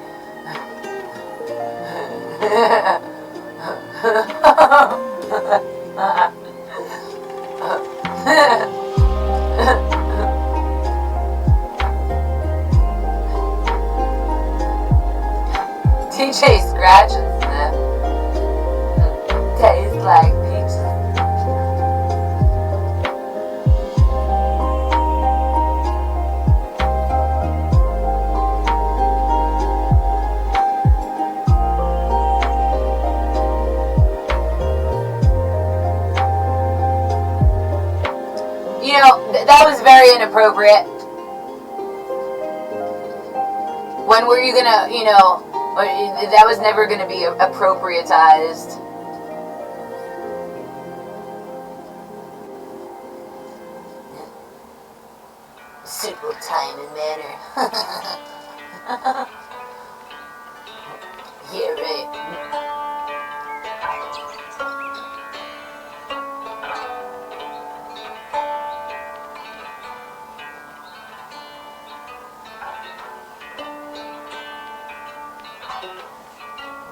DJ Scratch and Sniff tastes like peaches. That was very inappropriate. When were you gonna, that was never gonna be appropriatized. Suitable time and manner. Yeah, right.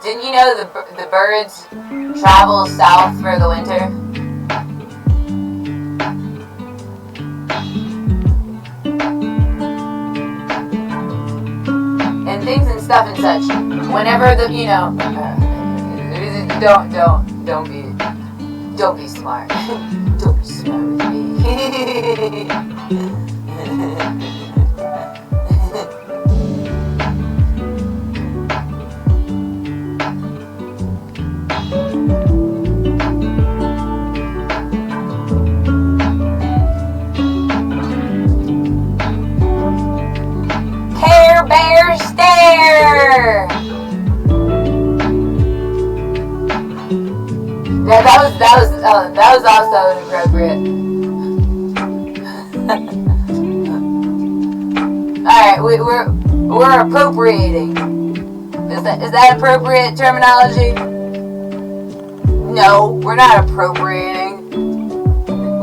Didn't you know the birds travel south for the winter? And things and stuff and such. Whenever the, don't be smart. Don't be smart with me. Care Bear Stare! Yeah, that was also inappropriate. Alright, we're appropriating. Is that appropriate terminology? No, we're not appropriating.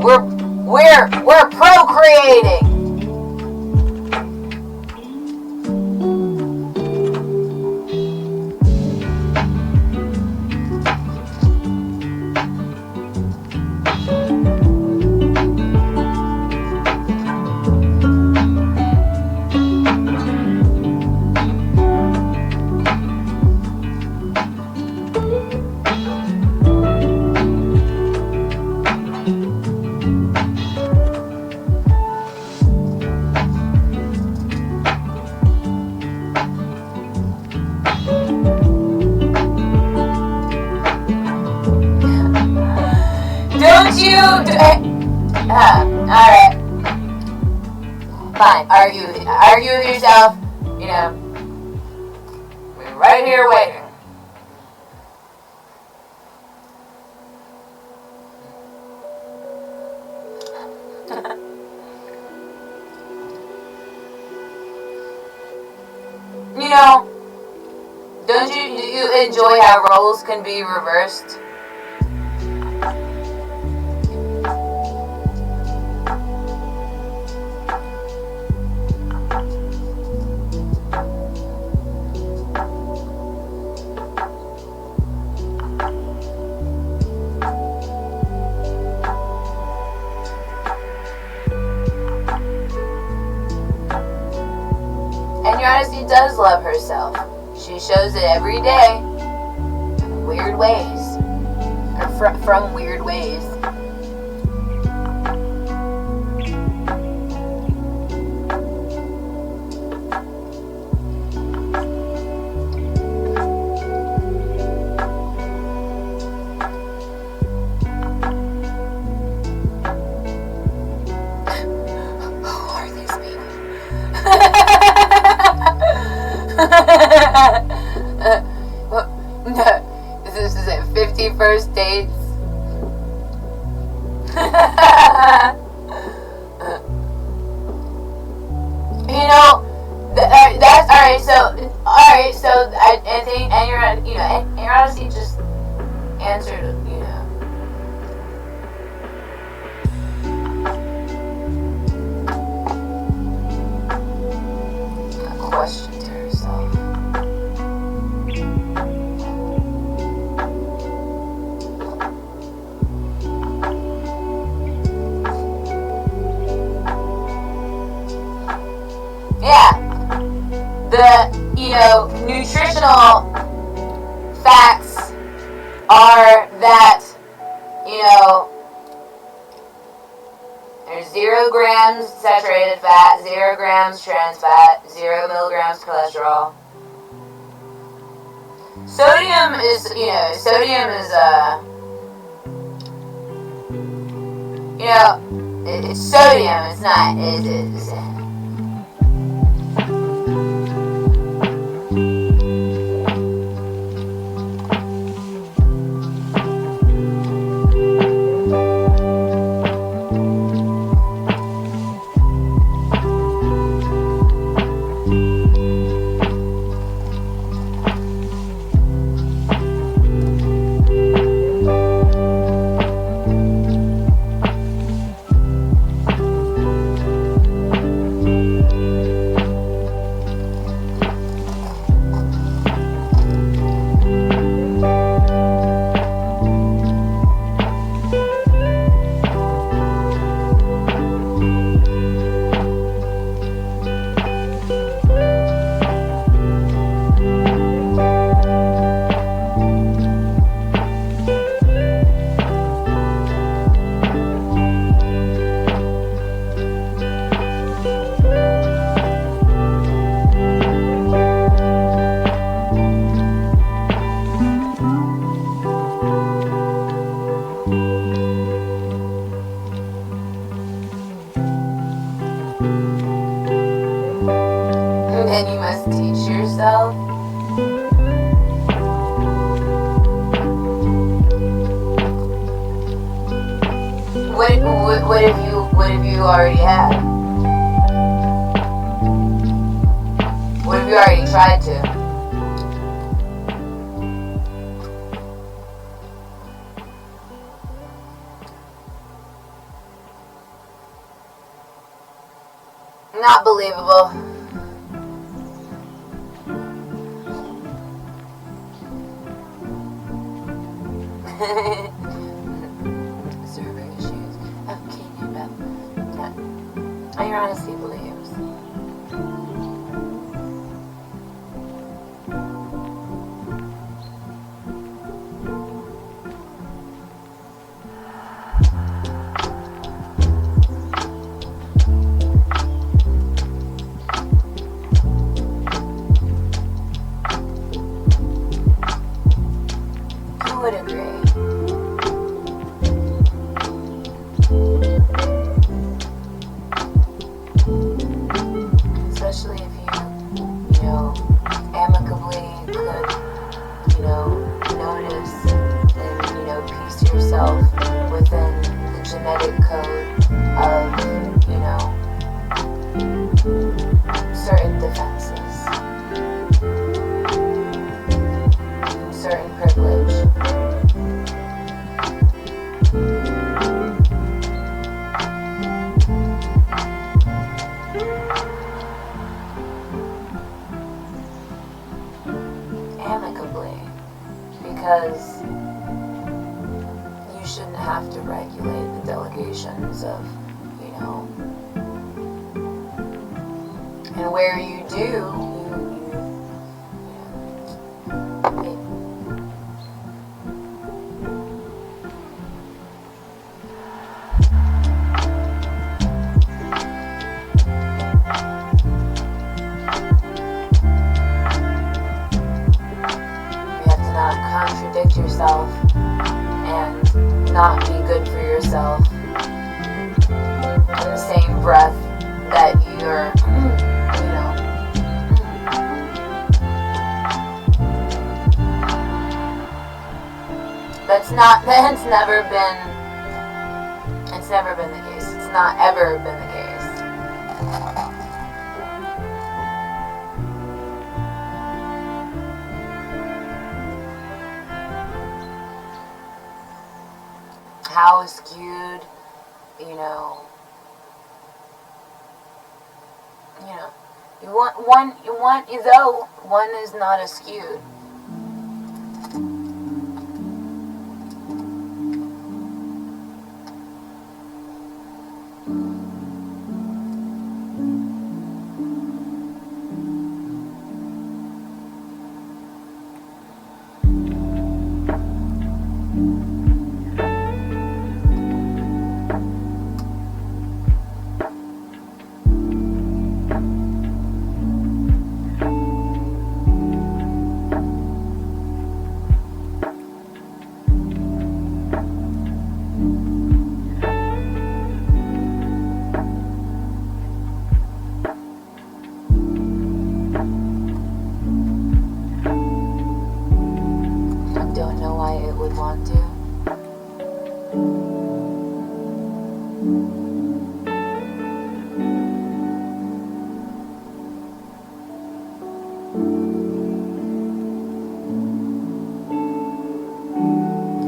We're procreating. Alright. Fine. Argue with yourself. you know, we're right here waiting. You know, do you enjoy how roles can be reversed? And your honesty does love herself. She shows it every day. In weird ways. Or from weird ways. Who are these people? No, this is at 51st dates. You know, that's alright. So I think, and you're honestly just answered, you know. A question to herself. Yeah, the, nutritional facts are that, there's 0 grams saturated fat, 0 grams trans fat, 0 milligrams cholesterol. Sodium is, it's sodium, it's not, it's and you must teach yourself. What have you already had? What have you already tried to? Not believable. Server issues. Okay, but I honestly believes. Who would agree? live, you know. And where you do, contradict yourself and not be good for yourself in the same breath that you're, you know, that's never been the case. It's not ever been the case. How skewed, you know, one is not skewed.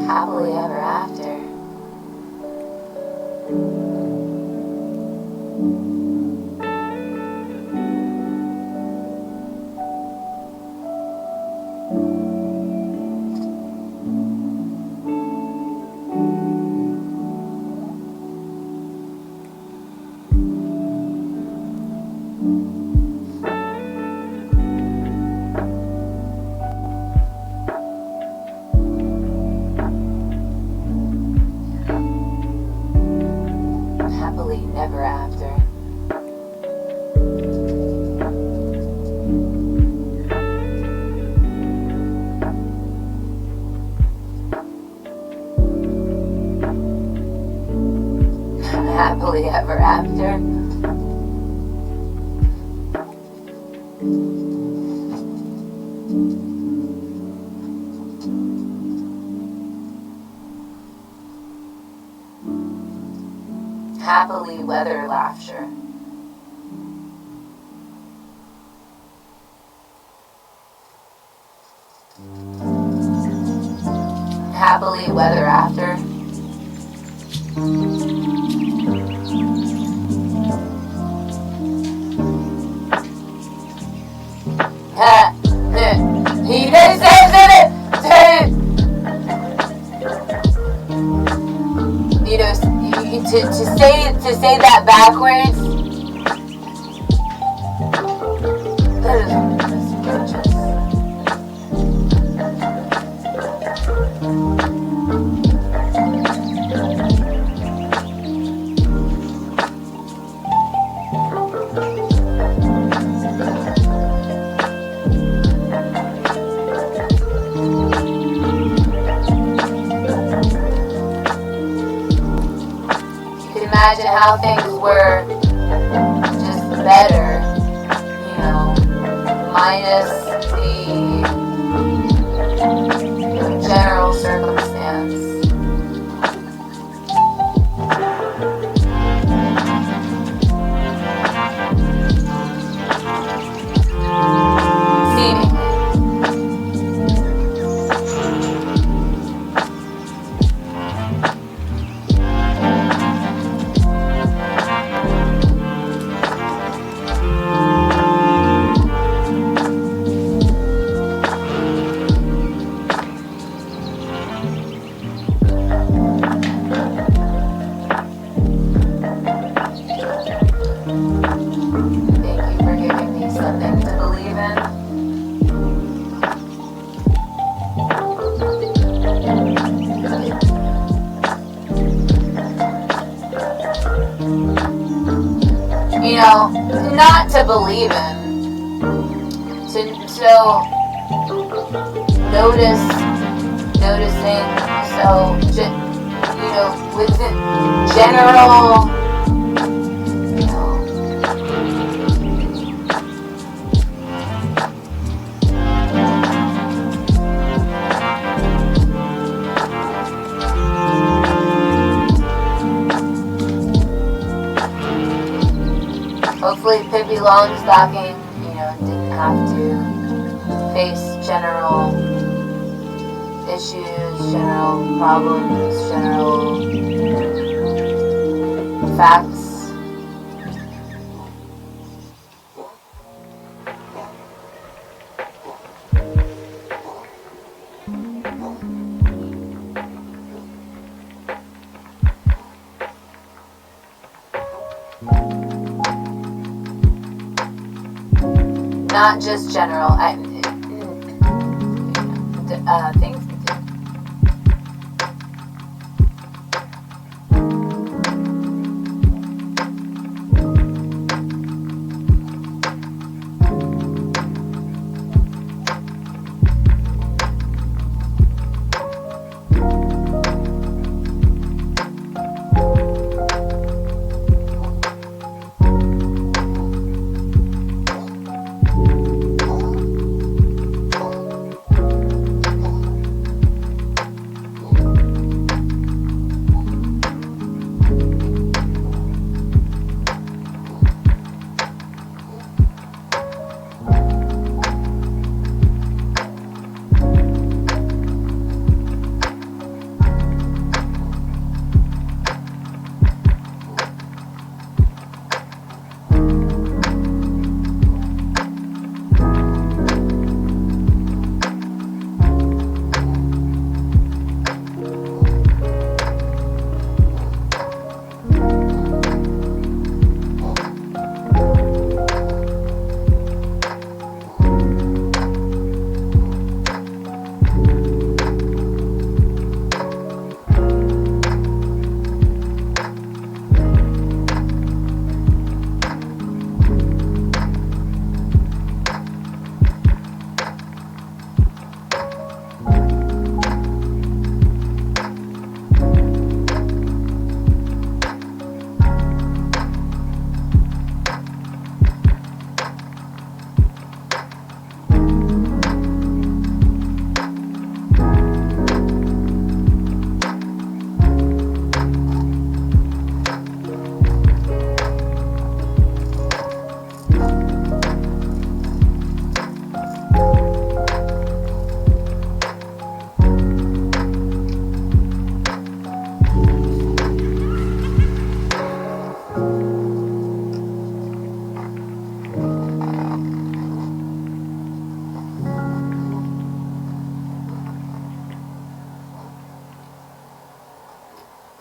Happily ever after. Happily never after. Happily ever after. Happily weather laughter. Happily weather after. He deserves it. You know, to say that backwards. That is atrocious. Imagine how things were just better, you know, minus the general circumstance. Seemingly. you know, not to believe in. So noticing, so, you know, within general, you know, hopefully Pippi Longstocking, you know, didn't have to face general issues, general problems, general facts. Not just general things.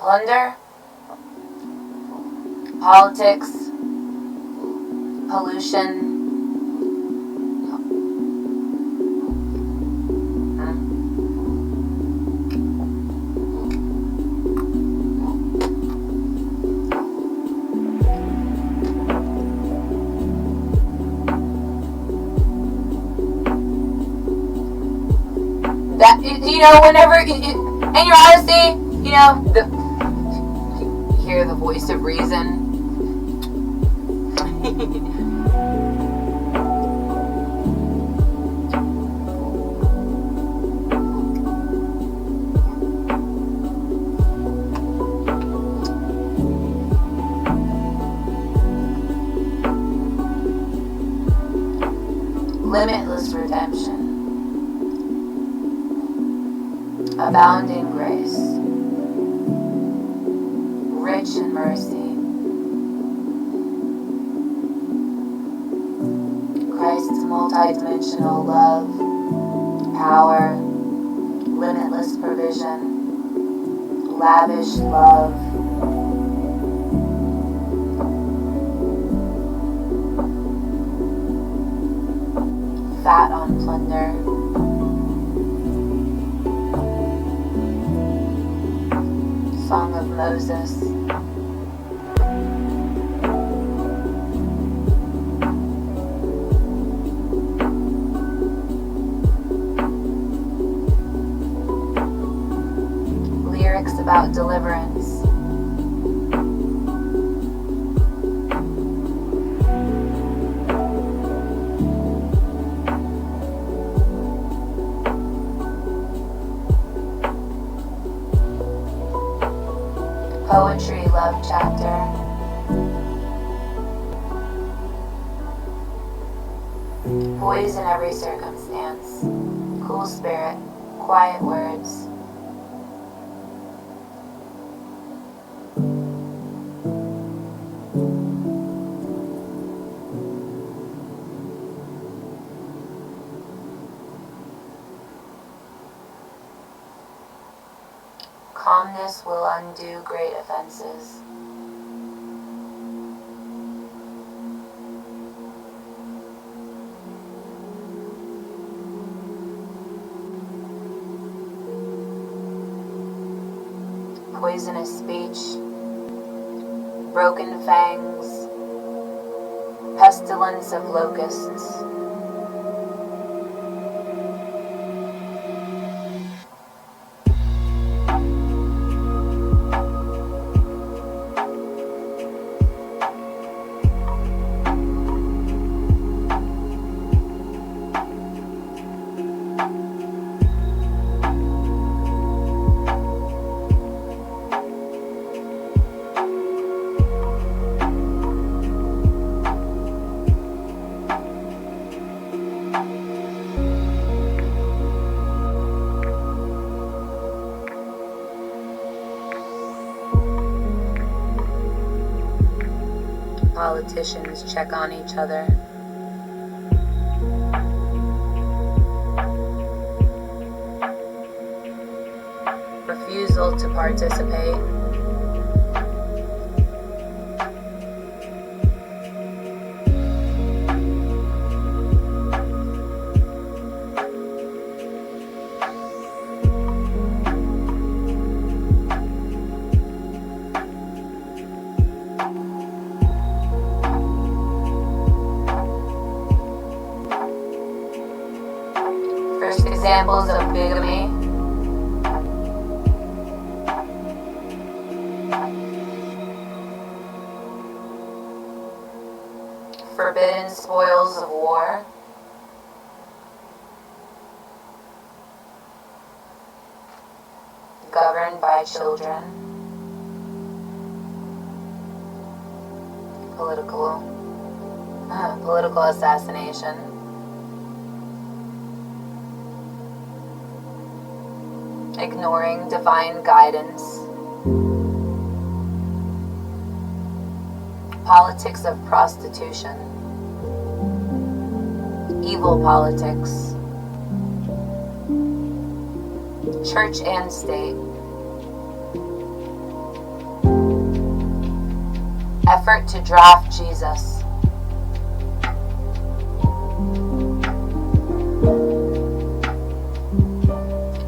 Plunder, politics, pollution. That, you know, whenever, in your honesty, you know, you hear the voice of reason. Limitless redemption. Abounding grace, rich in mercy, Christ's multidimensional love, power, limitless provision, lavish love, fat on plunder. Song of Moses. chapter. Poise in every circumstance. Cool spirit. Quiet words. Calmness will undo great offenses. Poisonous speech, broken fangs, pestilence of locusts. Politicians check on each other. Refusal to participate. First examples of bigamy. Forbidden spoils of war. Governed by children. Political assassination. Ignoring divine guidance. Politics of prostitution. Evil politics. Church and state. Effort to draft Jesus.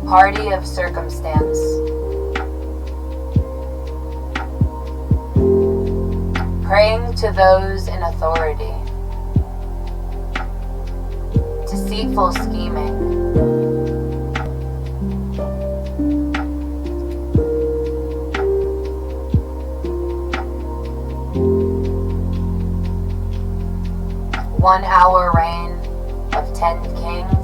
Party of circumstance. Praying to those in authority. Deceitful scheming. One hour reign of 10 kings.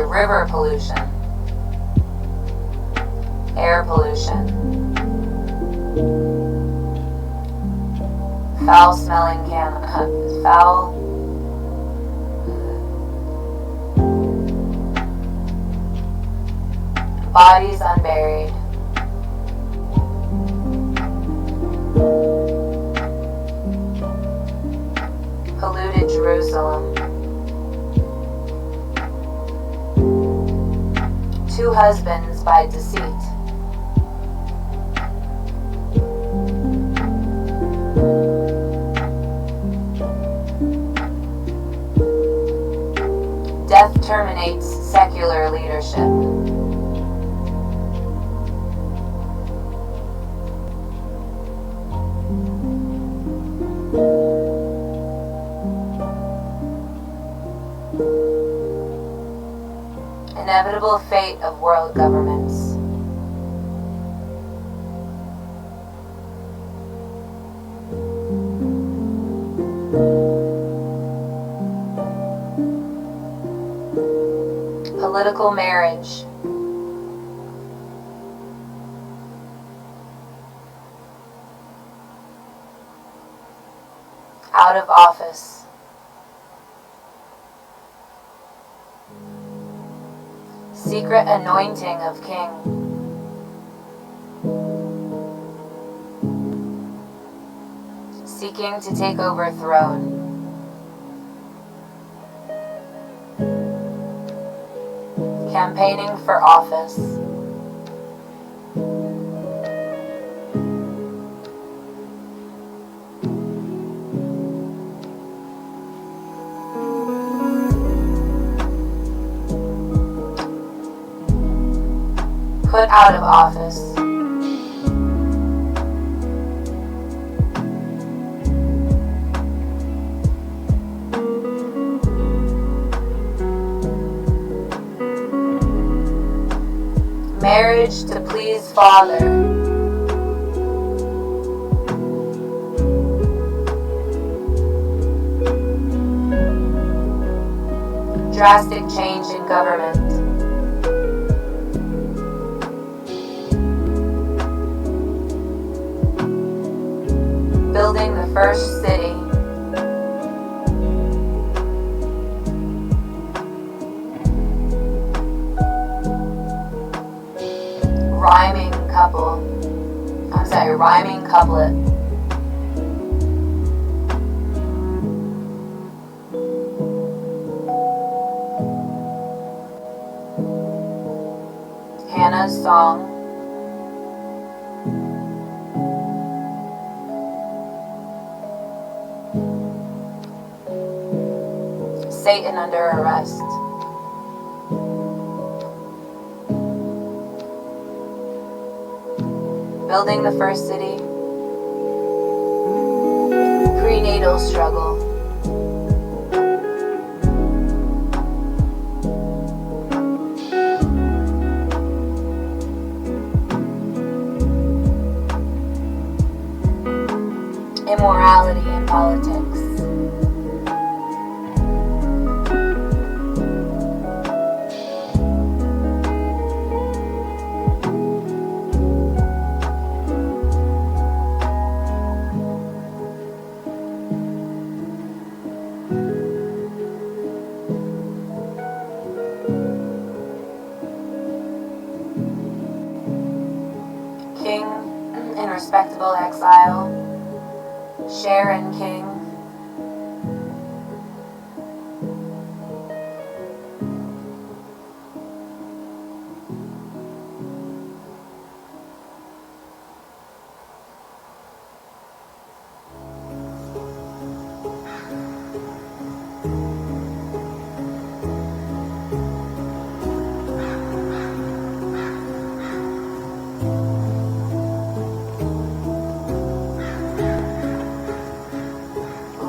River pollution, air pollution, foul-smelling bodies unburied, polluted Jerusalem. Two husbands by deceit. Death terminates secular leadership. Inevitable fate of world governments. political marriage, out of office, secret anointing of king, seeking to take over throne, campaigning for office, put out of office, marriage to please father, drastic change in government, building the first city, rhyming couplet, Hannah's song, Satan under arrest, building the first city, prenatal struggle, immorality in politics, king in respectable exile, Sharon King,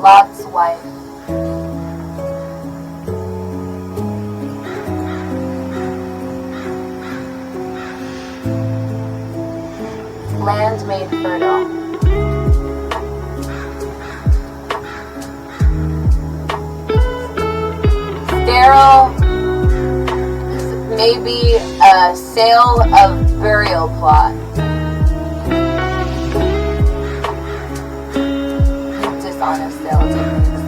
Lot's wife, land made fertile, sterile, maybe a sale of burial plot. Dishonest sale techniques.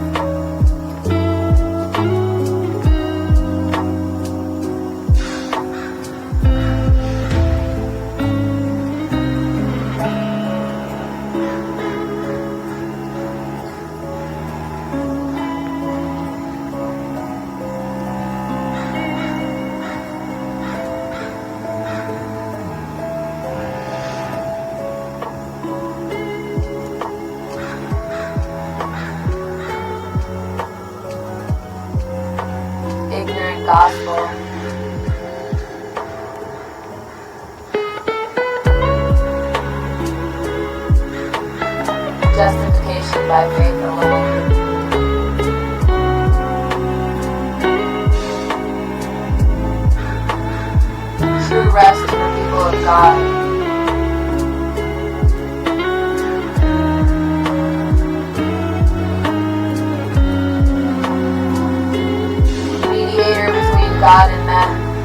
Ignorant gospel. Justification by faith alone. True rest for people of God. God and man.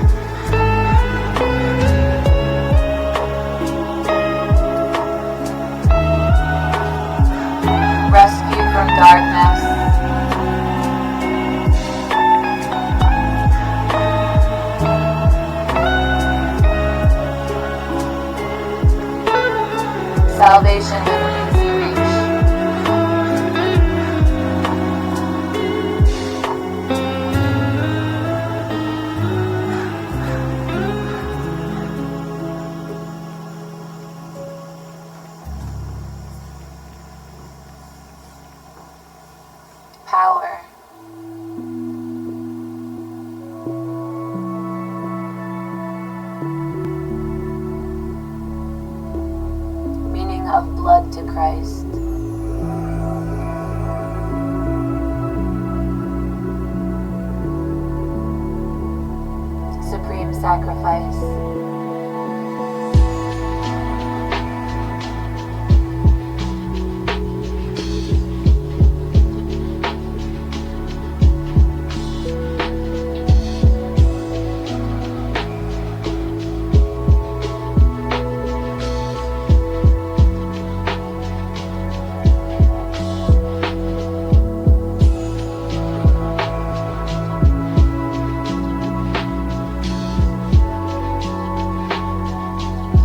of blood to Christ. Supreme sacrifice.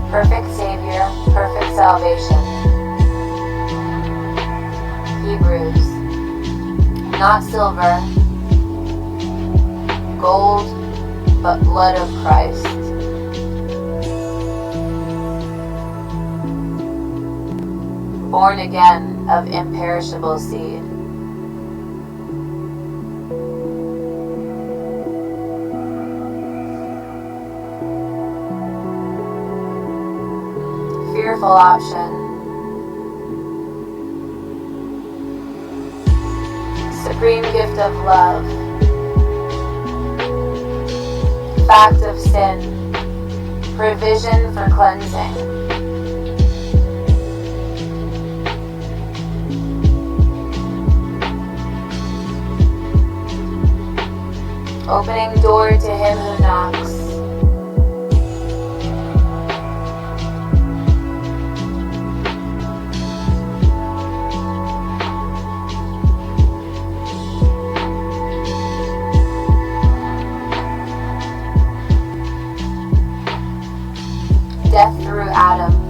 Perfect Savior, perfect salvation. Hebrews. Not silver, gold, but blood of Christ. Born again of imperishable seed. Fearful option. Supreme gift of love. Fact of sin. Provision for cleansing. Opening door to him who knocks. Death through Adam.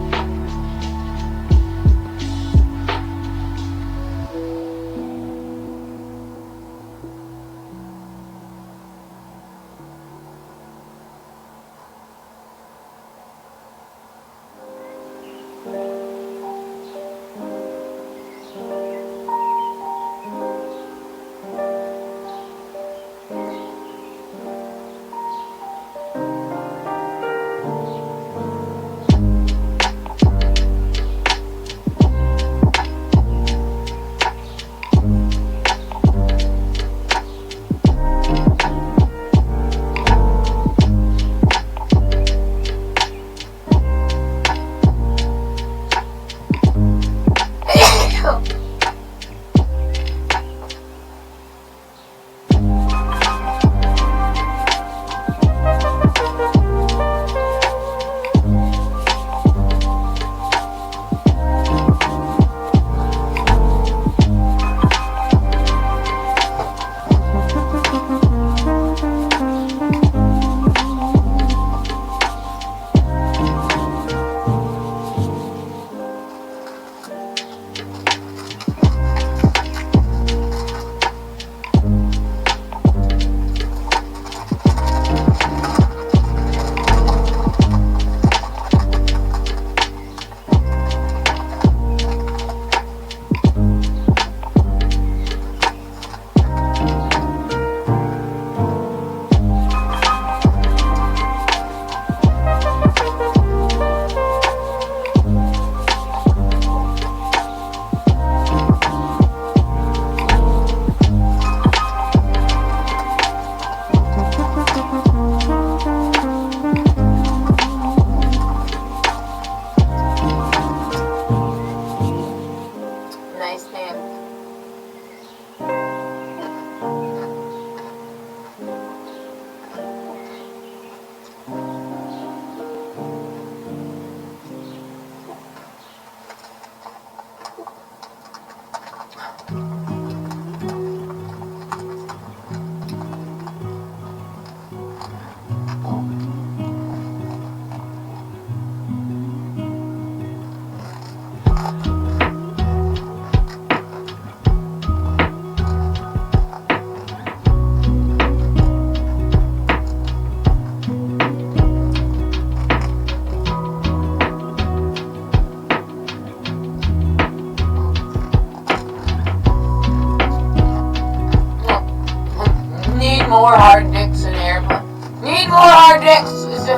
more hard dicks in airplane. Need more hard dicks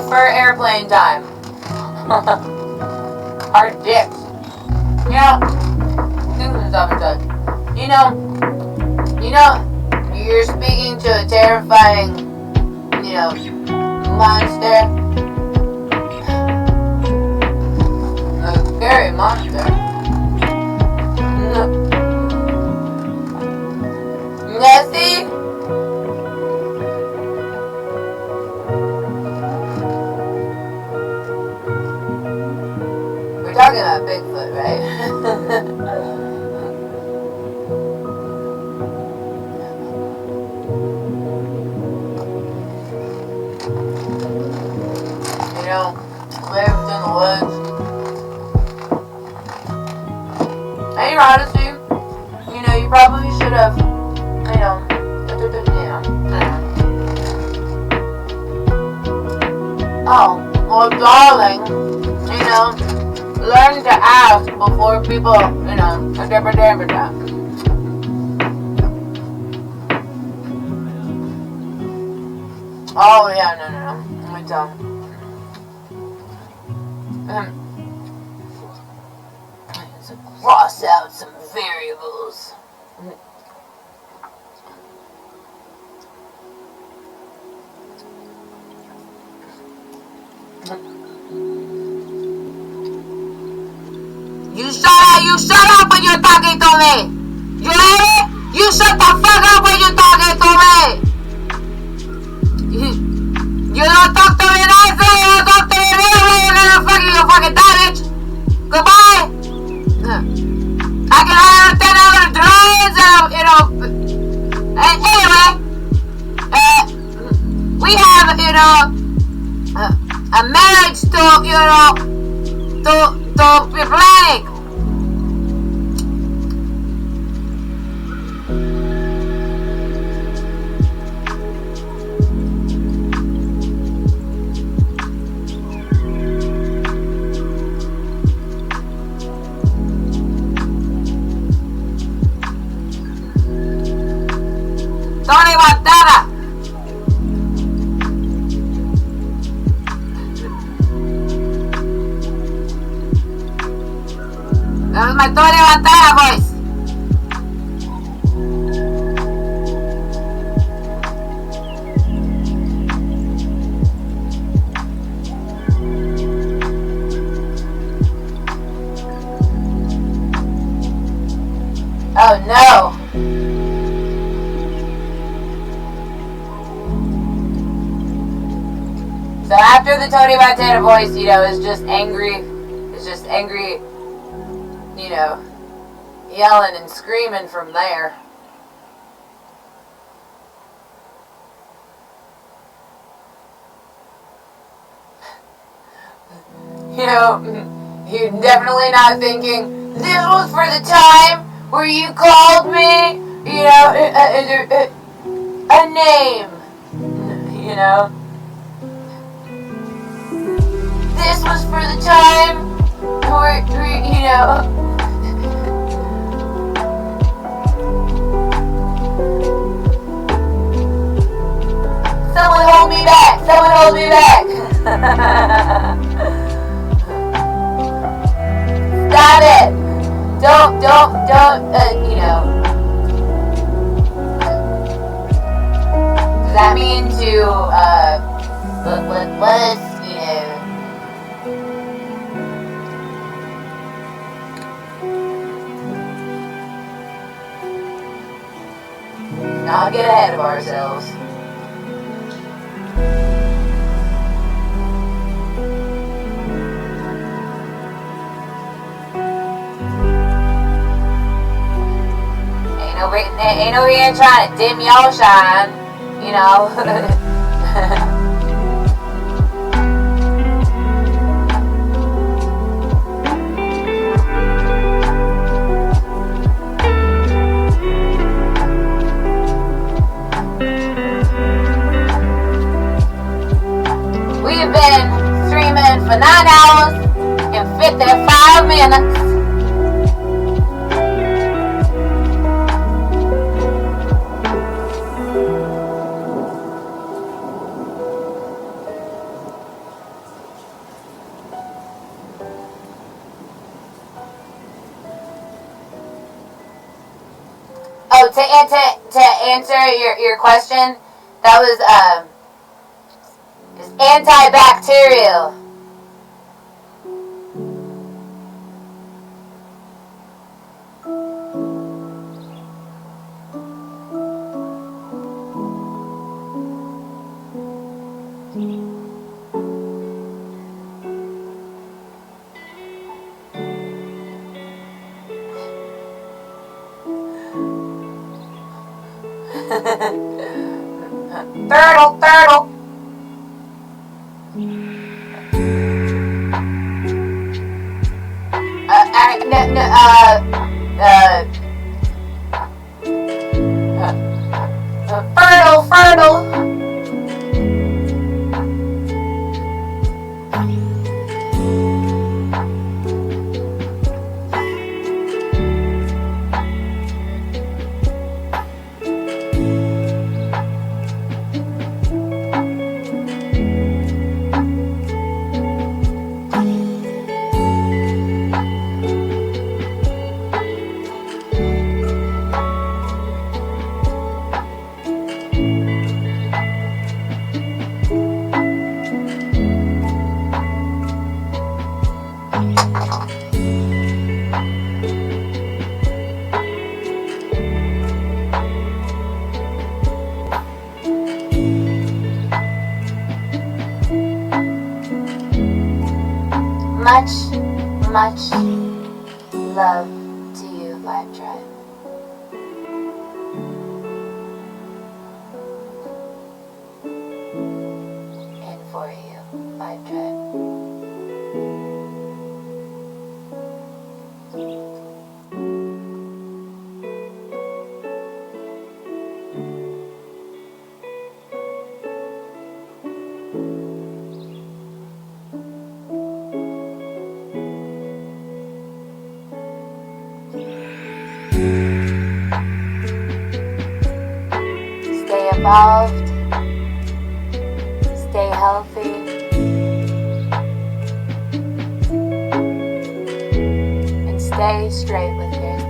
for airplane time. Hard dicks. You're speaking to a terrifying, monster. A scary monster. Nessie? We're talking about Bigfoot, right? Lives in the woods. And your honesty, you probably should have, Oh, well, darling, learn to ask before people, Oh, yeah, no. Let me tell you. Let's cross out some variables. You shut up when you're talking to me! You hear me? You shut the fuck up when you're talking to me! You don't talk to me nicely, you don't talk to me real way, you're fucking die, bitch! Goodbye! I can hire 10 other drones, and anyway, we have, a marriage to be planning. Tony Montana. That was my Tony Montana voice. Oh no. So after the Tony Montana voice, is just angry, yelling and screaming from there. You're definitely not thinking, this was for the time where you called me, a name, This was for the time where Someone hold me back! Someone hold me back! Stop it! Don't, Does that mean to, let's, not get ahead of ourselves. Ain't no here trying to dim your shine, We have been streaming for 9 hours and 55 minutes. to answer your question, that was is antibacterial. Turtle. Fertile. Much love to you, Vibe Tribe. And for you, Vibe Tribe. Stay evolved, stay healthy, and stay straight with yourself.